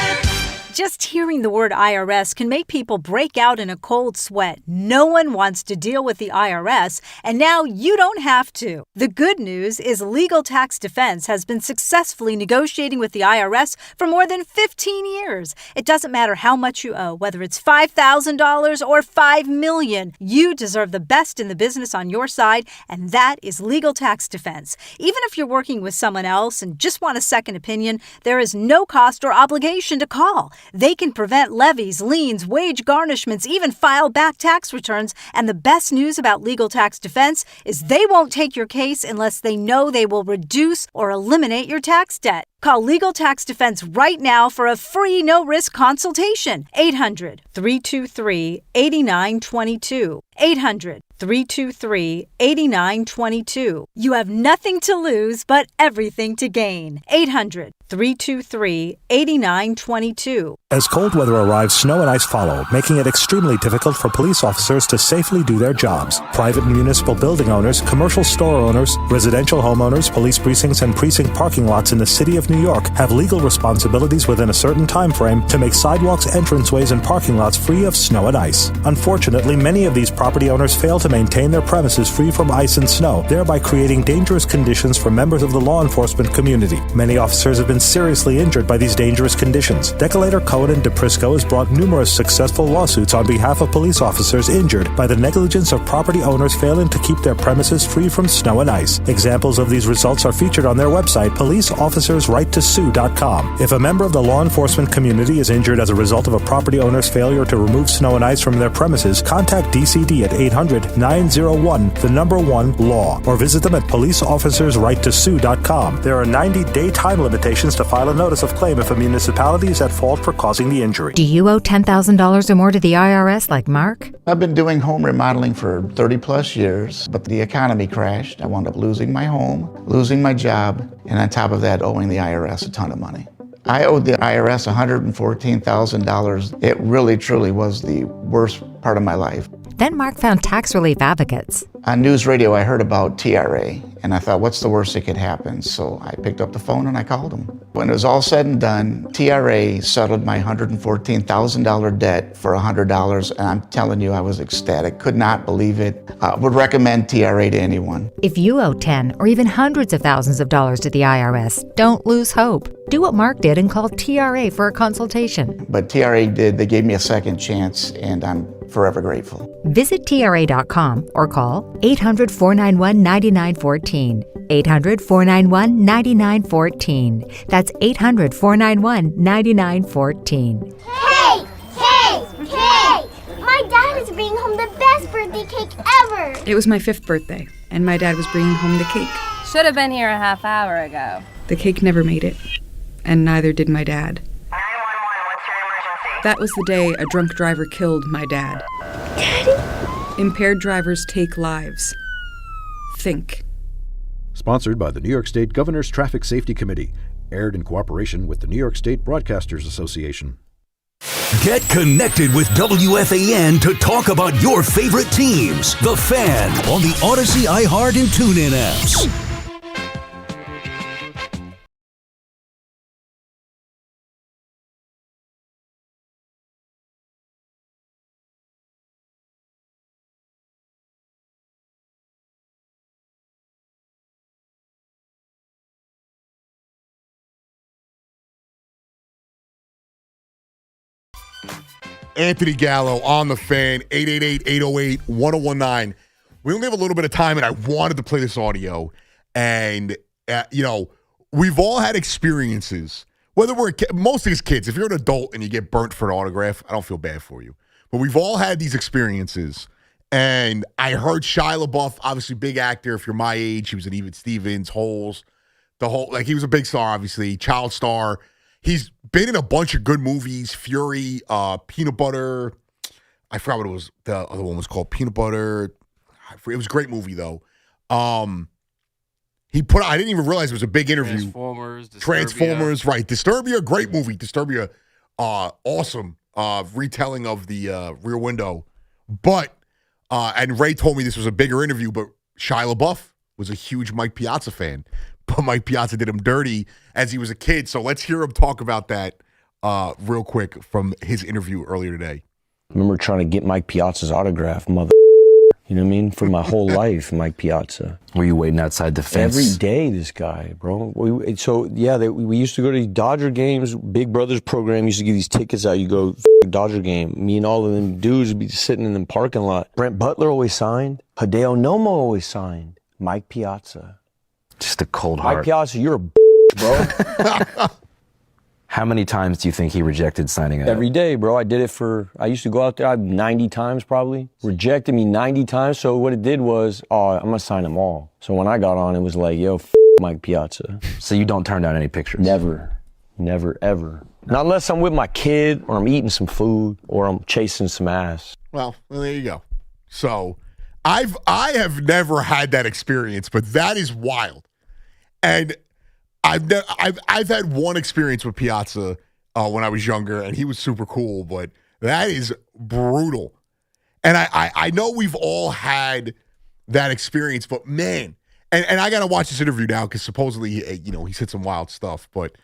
Just hearing the word IRS can make people break out in a cold sweat. No one wants to deal with the IRS, and now you don't have to. The good news is Legal Tax Defense has been successfully negotiating with the IRS for more than 15 years. It doesn't matter how much you owe, whether it's $5,000 or $5 million. You deserve the best in the business on your side, and that is Legal Tax Defense. Even if you're working with someone else and just want a second opinion, there is no cost or obligation to call. They can prevent levies, liens, wage garnishments, even file back tax returns. And the best news about Legal Tax Defense is they won't take your case unless they know they will reduce or eliminate your tax debt. Call Legal Tax Defense right now for a free no-risk consultation. 800-323-8922. 800-323-8922. You have nothing to lose but everything to gain. 800-323-8922. As cold weather arrives, snow and ice follow, making it extremely difficult for police officers to safely do their jobs. Private and municipal building owners, commercial store owners, residential homeowners, police precincts, and precinct parking lots in the city of New York have legal responsibilities within a certain time frame to make sidewalks, entranceways, and parking lots free of snow and ice. Unfortunately, many of these property owners fail to maintain their premises free from ice and snow, thereby creating dangerous conditions for members of the law enforcement community. Many officers have been seriously injured by these dangerous conditions. Decolator, Cohen, and DePrisco has brought numerous successful lawsuits on behalf of police officers injured by the negligence of property owners failing to keep their premises free from snow and ice. Examples of these results are featured on their website, policeofficersrighttosue.com. If a member of the law enforcement community is injured as a result of a property owner's failure to remove snow and ice from their premises, contact DCD at 800-901-1-LAW or visit them at policeofficersrighttosue.com. There are 90-day time limitations to file a notice of claim if a municipality is at fault for causing the injury. Do you owe $10,000 or more to the IRS like Mark? I've been doing home remodeling for 30 plus years, but the economy crashed. I wound up losing my home, losing my job, and on top of that, owing the IRS a ton of money. I owed the IRS $114,000. It really, truly was the worst part of my life. Then Mark found tax relief advocates. On news radio, I heard about TRA, and I thought, what's the worst that could happen? So I picked up the phone and I called them. When it was all said and done, TRA settled my $114,000 debt for $100, and I'm telling you, I was ecstatic. Could not believe it. Would recommend TRA to anyone. If you owe 10 or even hundreds of thousands of dollars to the IRS, don't lose hope. Do what Mark did and call TRA for a consultation. But TRA did. They gave me a second chance, and I'm forever grateful. Visit TRA.com or call 800-491-9914. 800-491-9914. That's 800-491-9914. Hey! My dad is bringing home the best birthday cake ever! It was my 5th birthday, and my dad was bringing home the cake. Should have been here a half hour ago. The cake never made it, and neither did my dad. 911, what's your emergency? That was the day a drunk driver killed my dad. Daddy? Impaired drivers take lives. Think. Sponsored by the New York State Governor's Traffic Safety Committee. Aired in cooperation with the New York State Broadcasters Association. Get connected with WFAN to talk about your favorite teams. The Fan on the Odyssey, iHeart, and TuneIn apps. Anthony Gallo on the Fan, 888-808-1019. We only have a little bit of time, and I wanted to play this audio. And, we've all had experiences, whether we're mostly as kids. If you're an adult and you get burnt for an autograph, I don't feel bad for you. But we've all had these experiences. And I heard Shia LaBeouf, obviously big actor. If you're my age, he was in Even Stevens, Holes, he was a big star, obviously, child star. He's been in a bunch of good movies, Fury, Peanut Butter. I forgot what it was. The other one was called Peanut Butter. It was a great movie, though. I didn't even realize it was a big interview. Transformers, right. Disturbia, great movie. Disturbia, awesome retelling of the Rear Window. But, and Ray told me this was a bigger interview, but Shia LaBeouf was a huge Mike Piazza fan. But Mike Piazza did him dirty as he was a kid. So let's hear him talk about that real quick from his interview earlier today. I remember trying to get Mike Piazza's autograph, you know what I mean? For my whole life, Mike Piazza. Were you waiting outside the fence? Every day, this guy, bro. We used to go to Dodger games. Big Brothers program used to give these tickets out. You go Dodger game. Me and all of them dudes would be sitting in the parking lot. Brent Butler always signed. Hideo Nomo always signed. Mike Piazza. Just a cold heart. Mike Piazza, you're a bro. How many times do you think he rejected signing up? Every day, bro. I used to go out there 90 times probably. Rejected me 90 times. So what it did was, I'm going to sign them all. So when I got on, it was like, yo, Mike Piazza. So you don't turn down any pictures? Never, ever. Not unless I'm with my kid or I'm eating some food or I'm chasing some ass. Well, there you go. So I have never had that experience, but that is wild. And I've had one experience with Piazza when I was younger, and he was super cool, but that is brutal. And I know we've all had that experience, but man, and I got to watch this interview now because supposedly, he said some wild stuff, but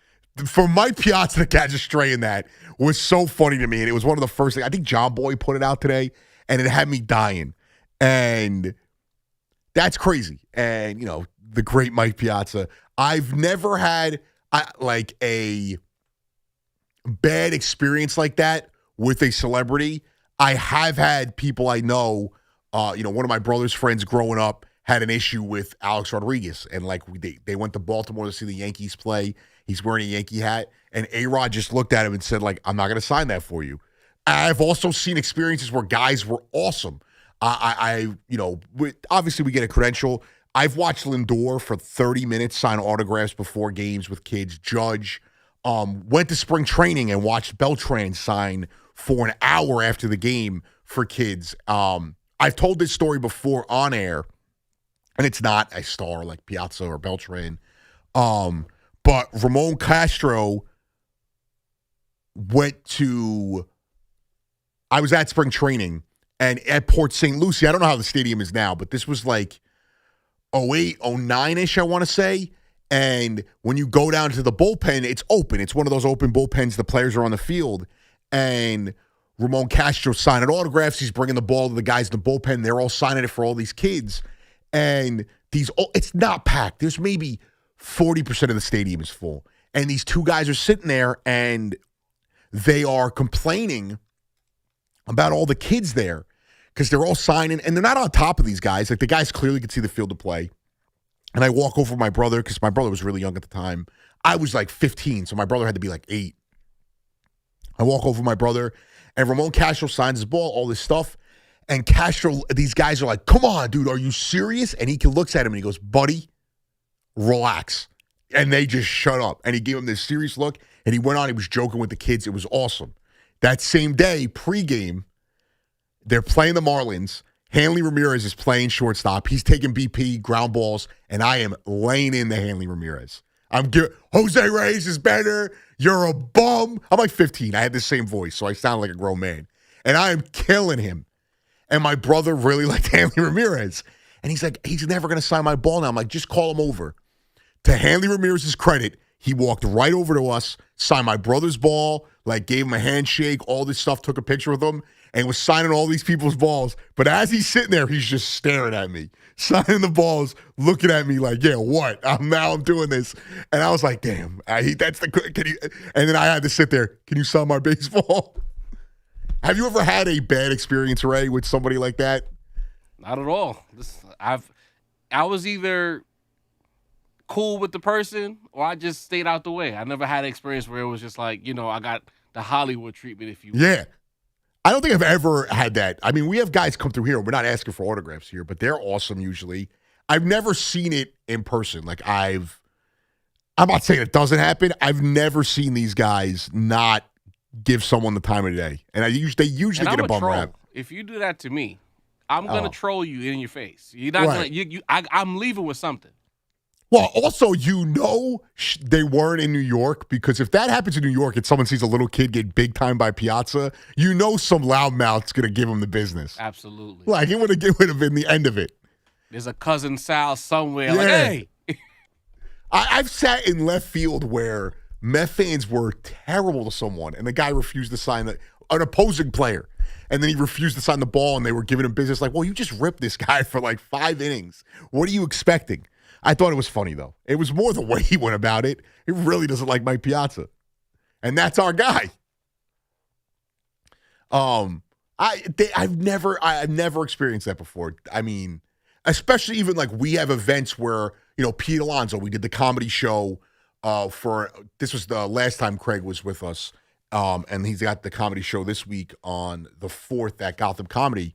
for Mike Piazza to catch a stray in that was so funny to me, and it was one of the first things. I think John Boy put it out today, and it had me dying. And that's crazy. And, the great Mike Piazza. I've never had a bad experience like that with a celebrity. I have had people I know, one of my brother's friends growing up had an issue with Alex Rodriguez. And they went to Baltimore to see the Yankees play. He's wearing a Yankee hat. And A-Rod just looked at him and said, I'm not going to sign that for you. I've also seen experiences where guys were awesome. Obviously we get a credential. I've watched Lindor for 30 minutes sign autographs before games with kids. Judge went to spring training and watched Beltran sign for an hour after the game for kids. I've told this story before on air, and it's not a star like Piazza or Beltran. But Ramon Castro I was at spring training and at Port St. Lucie. I don't know how the stadium is now, but this was 08, 09-ish, I want to say. And when you go down to the bullpen, it's open. It's one of those open bullpens. The players are on the field. And Ramon Castro signing autographs. He's bringing the ball to the guys in the bullpen. They're all signing it for all these kids. And it's not packed. There's maybe 40% of the stadium is full. And these two guys are sitting there and they are complaining about all the kids there because they're all signing, and they're not on top of these guys. The guys clearly could see the field of play. And I walk over to my brother because my brother was really young at the time. I was 15, so my brother had to be 8. I walk over to my brother, and Ramon Castro signs his ball, all this stuff. And Castro, these guys are like, come on, dude, are you serious? And he looks at him and he goes, buddy, relax. And they just shut up. And he gave him this serious look, and he went on. He was joking with the kids. It was awesome. That same day, pregame, they're playing the Marlins. Hanley Ramirez is playing shortstop. He's taking BP ground balls, and I am laying in the Hanley Ramirez. Jose Reyes is better. You're a bum. I'm like 15. I had the same voice, so I sound like a grown man. And I am killing him. And my brother really liked Hanley Ramirez. And he's like, he's never going to sign my ball now. I'm like, just call him over. To Hanley Ramirez's credit, he walked right over to us, signed my brother's ball, like gave him a handshake, all this stuff, took a picture with him, and was signing all these people's balls. But as he's sitting there, he's just staring at me, signing the balls, looking at me like, yeah, what? I'm doing this. And I was like, damn, that's the. And then I had to sit there. Can you sign my baseball? Have you ever had a bad experience, Ray, with somebody like that? Not at all. I was either cool with the person or I just stayed out the way. I never had an experience where it was just like, I got the Hollywood treatment, if you will. Yeah. I don't think I've ever had that. I mean, we have guys come through here. We're not asking for autographs here, but they're awesome usually. I've never seen it in person. Like I'm not saying it doesn't happen. I've never seen these guys not give someone the time of the day. And they usually get a bum rap. If you do that to me, I'm going to troll you in your face. You're not going I'm leaving with something. Well, also, they weren't in New York, because if that happens in New York and someone sees a little kid get big time by Piazza, some loudmouth's going to give him the business. Absolutely. Like, he would have been the end of it. There's a cousin Sal somewhere. Like, hey. I've sat in left field where Met fans were terrible to someone, and the guy refused to sign an opposing player. And then he refused to sign the ball, and they were giving him business. Like, well, you just ripped this guy for like 5 innings. What are you expecting? I thought it was funny, though. It was more the way he went about it. He really doesn't like Mike Piazza. And that's our guy. I've never experienced that before. I mean, especially even like we have events where, Pete Alonso, we did the comedy show this was the last time Craig was with us. And he's got the comedy show this week on the 4th at Gotham Comedy.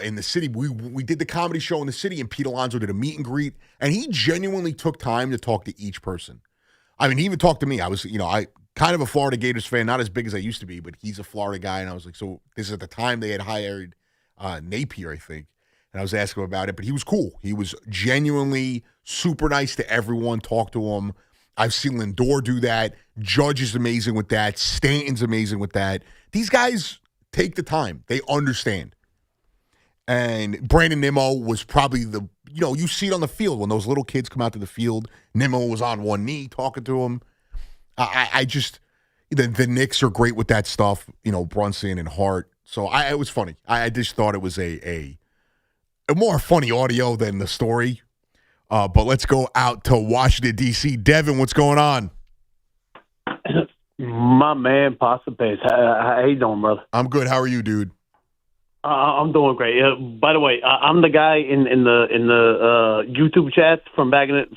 In the city. We did the comedy show in the city, and Pete Alonso did a meet and greet, and he genuinely took time to talk to each person. I mean, he even talked to me. I was, I kind of a Florida Gators fan, not as big as I used to be, but he's a Florida guy, and I was like, so this is at the time they had hired Napier, I think, and I was asking him about it, but he was cool. He was genuinely super nice to everyone, talked to him. I've seen Lindor do that. Judge is amazing with that. Stanton's amazing with that. These guys take the time. They understand. And Brandon Nimmo was probably you see it on the field when those little kids come out to the field. Nimmo was on one knee talking to him. The Knicks are great with that stuff, Brunson and Hart. So it was funny. I just thought it was a more funny audio than the story. But let's go out to Washington, D.C. Devin, what's going on? My man, Pasta Pace. How you doing, brother? I'm good. How are you, dude? I'm doing great. By the way, I'm the guy in the YouTube chats from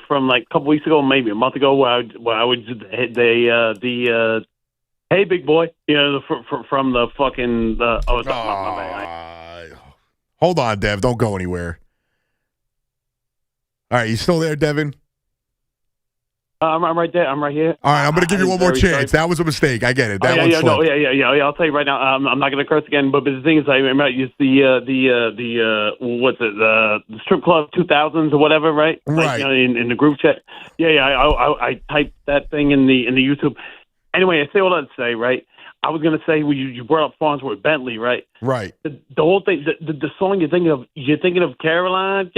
from like a couple weeks ago, maybe a month ago, where I would hit the hey big boy, from the fucking my bad. Hold on, Dev. Don't go anywhere. All right, you still there, Devin? I'm right there. I'm right here. All right, I'm going to give you one more chance. That was a mistake. I get it. That one's slipped. I'll tell you right now. I'm not going to curse again. But the thing is, I remember the strip club 2000s or whatever, right? Right. Like, in the group chat. I typed that thing in the YouTube. Anyway, I say all that to say, right? I was going to say you brought up Farnsworth Bentley, right? Right. The whole thing, the song you're thinking of Caroline.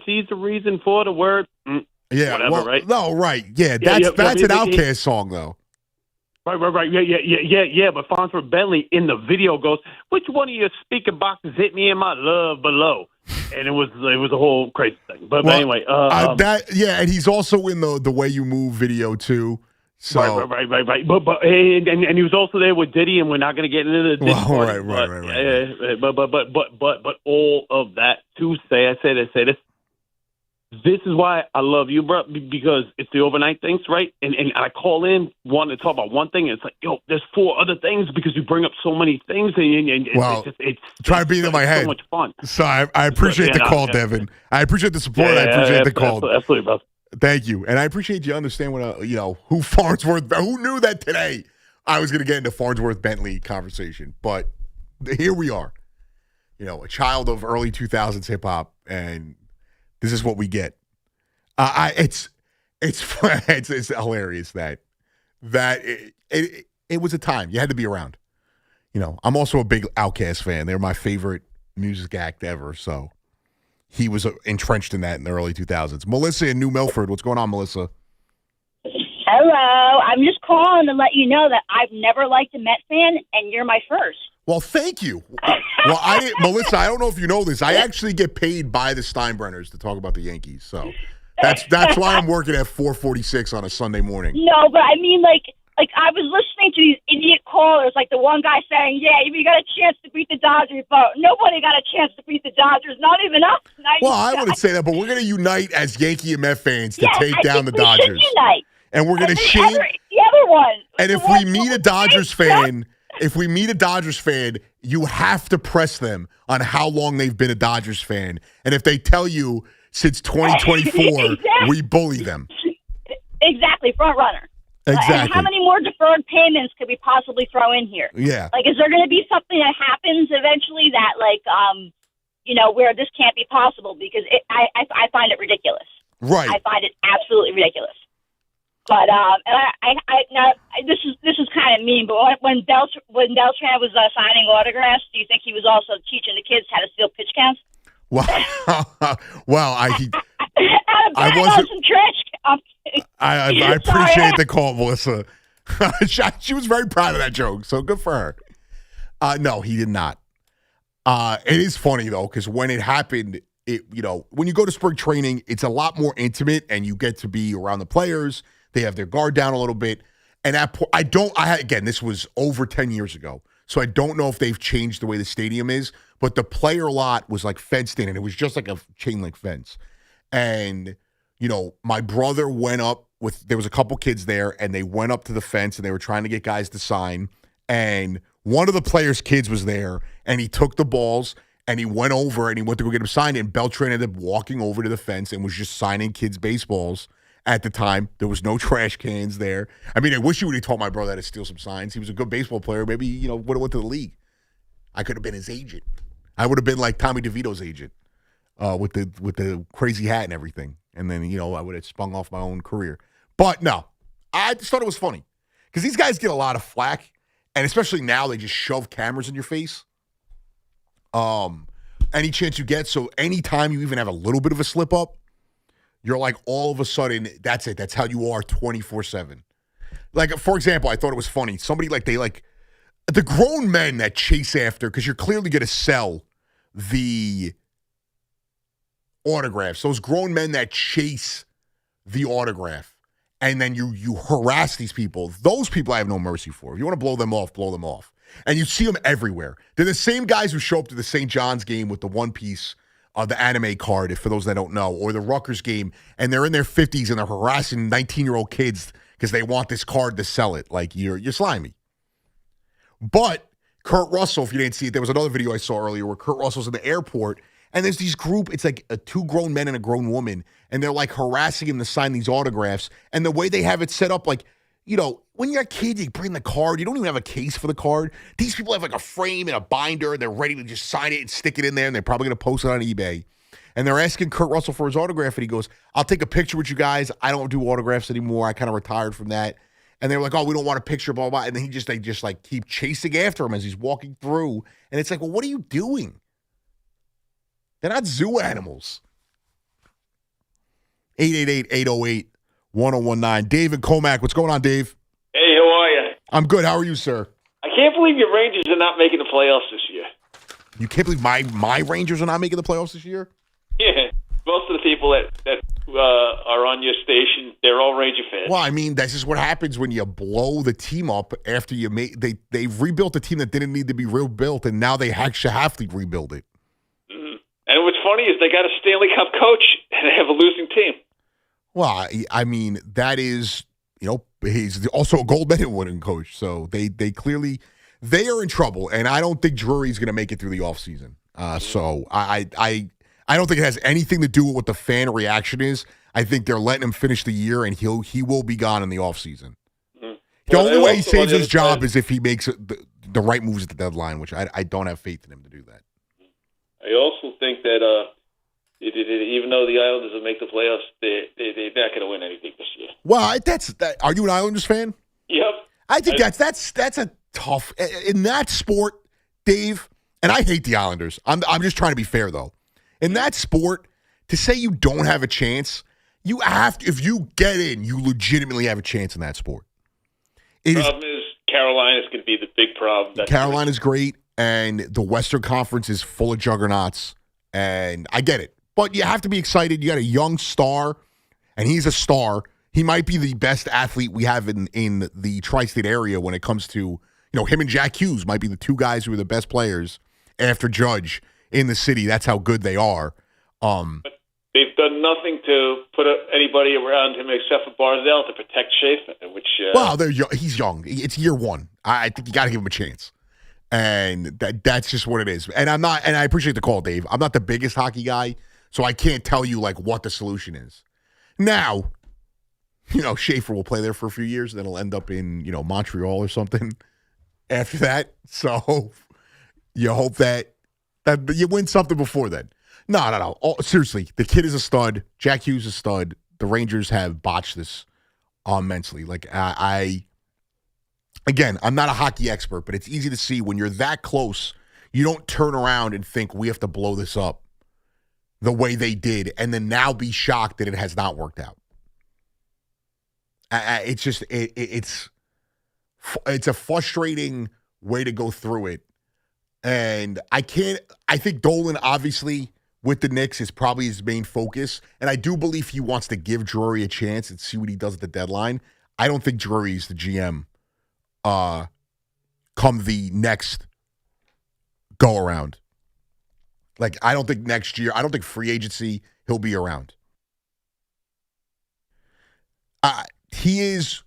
She's the reason for the word. Yeah, whatever, right? No, right. Yeah, that's an Outkast song, though. Right. Yeah. But Farnsworth Bentley in the video goes, "Which one of your speaker boxes hit me in my love below?" And it was a whole crazy thing. But anyway, and he's also in the Way You Move video too. So right. But he was also there with Diddy, and we're not going to get into the Diddy part. Right. But all of that to say, I say this. This is why I love you, bro, because it's the overnight things, right? And I call in, wanting to talk about one thing, and it's like, there's 4 other things because you bring up so many things, and it's try to beat in my head. So much fun. So I appreciate the call, Devin. I appreciate the support. I appreciate the call. Absolutely, bro. Thank you, and I appreciate you understand who Farnsworth. Who knew that today I was going to get into Farnsworth Bentley conversation, but here we are. a child of early 2000s hip hop, and this is what we get. It's hilarious that it was a time you had to be around. I'm also a big Outkast fan. They're my favorite music act ever. So he was entrenched in that in the early 2000s. Melissa in New Milford, what's going on, Melissa? Hello. I'm just calling to let you know that I've never liked a Met fan, and you're my first. Well, thank you. Well, Melissa, I don't know if you know this. I actually get paid by the Steinbrenners to talk about the Yankees. So that's why I'm working at 4:46 on a Sunday morning. No, but I mean, like I was listening to these idiot callers, like the one guy saying, "Yeah, you got a chance to beat the Dodgers," but nobody got a chance to beat the Dodgers. Not even us. Well, I wouldn't say that, but we're going to unite as Yankee and Met fans to take down the Dodgers. Unite. And we're going to shame the other one. And if we meet a Dodgers fan, you have to press them on how long they've been a Dodgers fan. And if they tell you since 2024, we bully them. Exactly, front runner. Exactly. And how many more deferred payments could we possibly throw in here? Yeah. Like, is there going to be something that happens eventually that, where this can't be possible? Because I find it ridiculous. Right. I find it absolutely ridiculous. But this is kind of mean. But when Beltran was signing autographs, do you think he was also teaching the kids how to steal pitch counts? Well, I wasn't. Some trash. I appreciate the call, Melissa. She was very proud of that joke, so good for her. No, he did not. It is funny though, because when it happened, when you go to spring training, it's a lot more intimate, and you get to be around the players. They have their guard down a little bit, and again, this was over 10 years ago, so I don't know if they've changed the way the stadium is. But the player lot was like fenced in, and it was just like a chain link fence. And my brother went up there was a couple kids there, and they went up to the fence, and they were trying to get guys to sign. And one of the players' kids was there, and he took the balls, and he went over, and he went to go get him signed. And Beltran ended up walking over to the fence and was just signing kids' baseballs. At the time, there was no trash cans there. I mean, I wish you would have taught my brother how to steal some signs. He was a good baseball player. Maybe, would have went to the league. I could have been his agent. I would have been like Tommy DeVito's agent with the crazy hat and everything. And then, I would have spun off my own career. But no, I just thought it was funny because these guys get a lot of flack. And especially now, they just shove cameras in your face. Any chance you get. So anytime you even have a little bit of a slip up, you're like, all of a sudden, that's it. That's how you are 24/7. Like, for example, I thought it was funny. Somebody the grown men that chase after, because you're clearly going to sell the autographs. Those grown men that chase the autograph, and then you harass these people. Those people I have no mercy for. If you want to blow them off, blow them off. And you see them everywhere. They're the same guys who show up to the St. John's game with the one piece the anime card, for those that don't know, or the Rutgers game, and they're in their 50s and they're harassing 19-year-old kids because they want this card to sell it. Like, you're slimy. But Kurt Russell, if you didn't see it, there was another video I saw earlier where Kurt Russell's in the airport, and there's these group, it's like two grown men and a grown woman, and they're like harassing him to sign these autographs. And the way they have it set up, like, when you're a kid, you bring the card. You don't even have a case for the card. These people have like a frame and a binder, and they're ready to just sign it and stick it in there, and they're probably going to post it on eBay. And they're asking Kurt Russell for his autograph, and he goes, "I'll take a picture with you guys. I don't do autographs anymore. I kind of retired from that." And they're like, "Oh, we don't want a picture, blah, blah, blah." And then they just like keep chasing after him as he's walking through. And it's like, well, what are you doing? They're not zoo animals. 888-808-1019. David Comack, what's going on, Dave? Hey, how are you? I'm good. How are you, sir? I can't believe your Rangers are not making the playoffs this year. You can't believe my Rangers are not making the playoffs this year? Yeah. Most of the people that are on your station, they're all Ranger fans. Well, I mean, this is what happens when you blow the team up after you they've rebuilt a team that didn't need to be rebuilt, and now they actually have to rebuild it. Mm-hmm. And what's funny is they got a Stanley Cup coach, and they have a losing team. Well, I mean, that is, he's also a gold medal winning coach. So they clearly, they are in trouble. And I don't think Drury's going to make it through the offseason. So I don't think it has anything to do with what the fan reaction is. I think they're letting him finish the year, and he will be gone in the offseason. Mm-hmm. The only way he saves his job is if he makes the right moves at the deadline, which I don't have faith in him to do that. I also think that even though the Islanders will make the playoffs, they're not going to win anything this year. Well, are you an Islanders fan? Yep. I think that's a tough in that sport, Dave. And I hate the Islanders. I'm just trying to be fair though. In that sport, to say you don't have a chance, you have to. If you get in, you legitimately have a chance in that sport. The problem is Carolina's going to be the big problem. Carolina's great, and the Western Conference is full of juggernauts, and I get it. But you have to be excited. You got a young star, and he's a star. He might be the best athlete we have in the tri-state area when it comes to, him and Jack Hughes might be the two guys who are the best players after Judge in the city. That's how good they are. But they've done nothing to put anybody around him except for Barzell to protect Schaefer, which... Well, he's young. It's year one. I think you got to give him a chance. And that's just what it is. And I appreciate the call, Dave. I'm not the biggest hockey guy, so I can't tell you what the solution is. Now, Schaefer will play there for a few years, and then he'll end up in, Montreal or something after that. So you hope that you win something before then. No. Seriously, the kid is a stud. Jack Hughes is a stud. The Rangers have botched this immensely. Again, I'm not a hockey expert, but it's easy to see when you're that close, you don't turn around and think we have to blow this up the way they did, and then now be shocked that it has not worked out. It's just it's a frustrating way to go through it, and I think Dolan obviously with the Knicks is probably his main focus, and I do believe he wants to give Drury a chance and see what he does at the deadline. I don't think Drury's the GM come the next go around. I don't think next year, I don't think free agency, he'll be around. He is,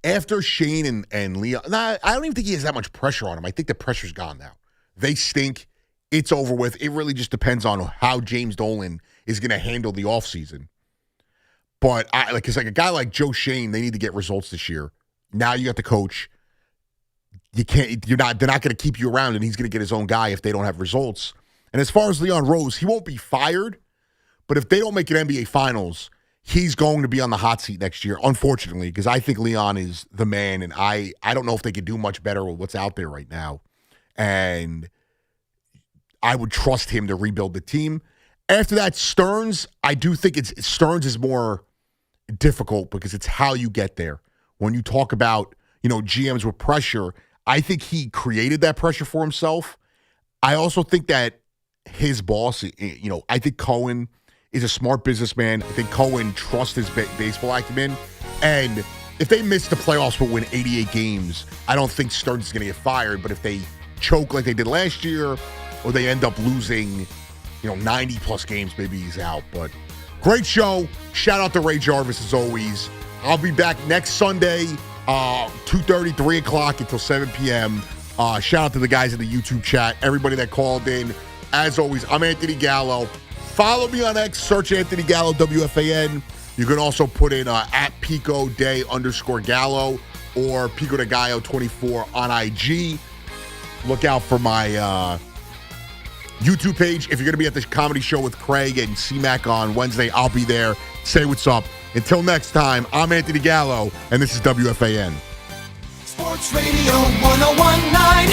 after Shane and Leon, I don't even think he has that much pressure on him. I think the pressure's gone now. They stink. It's over with. It really just depends on how James Dolan is going to handle the offseason. But it's a guy like Joe Shane, they need to get results this year. Now you got the coach. They're not going to keep you around, and he's going to get his own guy if they don't have results. And as far as Leon Rose, he won't be fired, but if they don't make an NBA Finals, he's going to be on the hot seat next year, unfortunately, because I think Leon is the man, and I don't know if they could do much better with what's out there right now. And I would trust him to rebuild the team. After that, Stearns, I do think Stearns is more difficult because it's how you get there. When you talk about, GMs with pressure, I think he created that pressure for himself. I also think that his boss, I think Cohen is a smart businessman. I think Cohen trusts his baseball acumen. And if they miss the playoffs but win 88 games, I don't think Stearns is going to get fired. But if they choke like they did last year, or they end up losing, 90-plus games, maybe he's out. But great show. Shout out to Ray Jarvis as always. I'll be back next Sunday, 2:30, 3 o'clock until 7 p.m. Shout out to the guys in the YouTube chat, everybody that called in. As always, I'm Anthony Gallo. Follow me on X, search Anthony Gallo, WFAN. You can also put in at Pico Day _Gallo or Pico de Gallo 24 on IG. Look out for my YouTube page. If you're going to be at the comedy show with Craig and C-Mac on Wednesday, I'll be there. Say what's up. Until next time, I'm Anthony Gallo, and this is WFAN. Sports Radio 101.9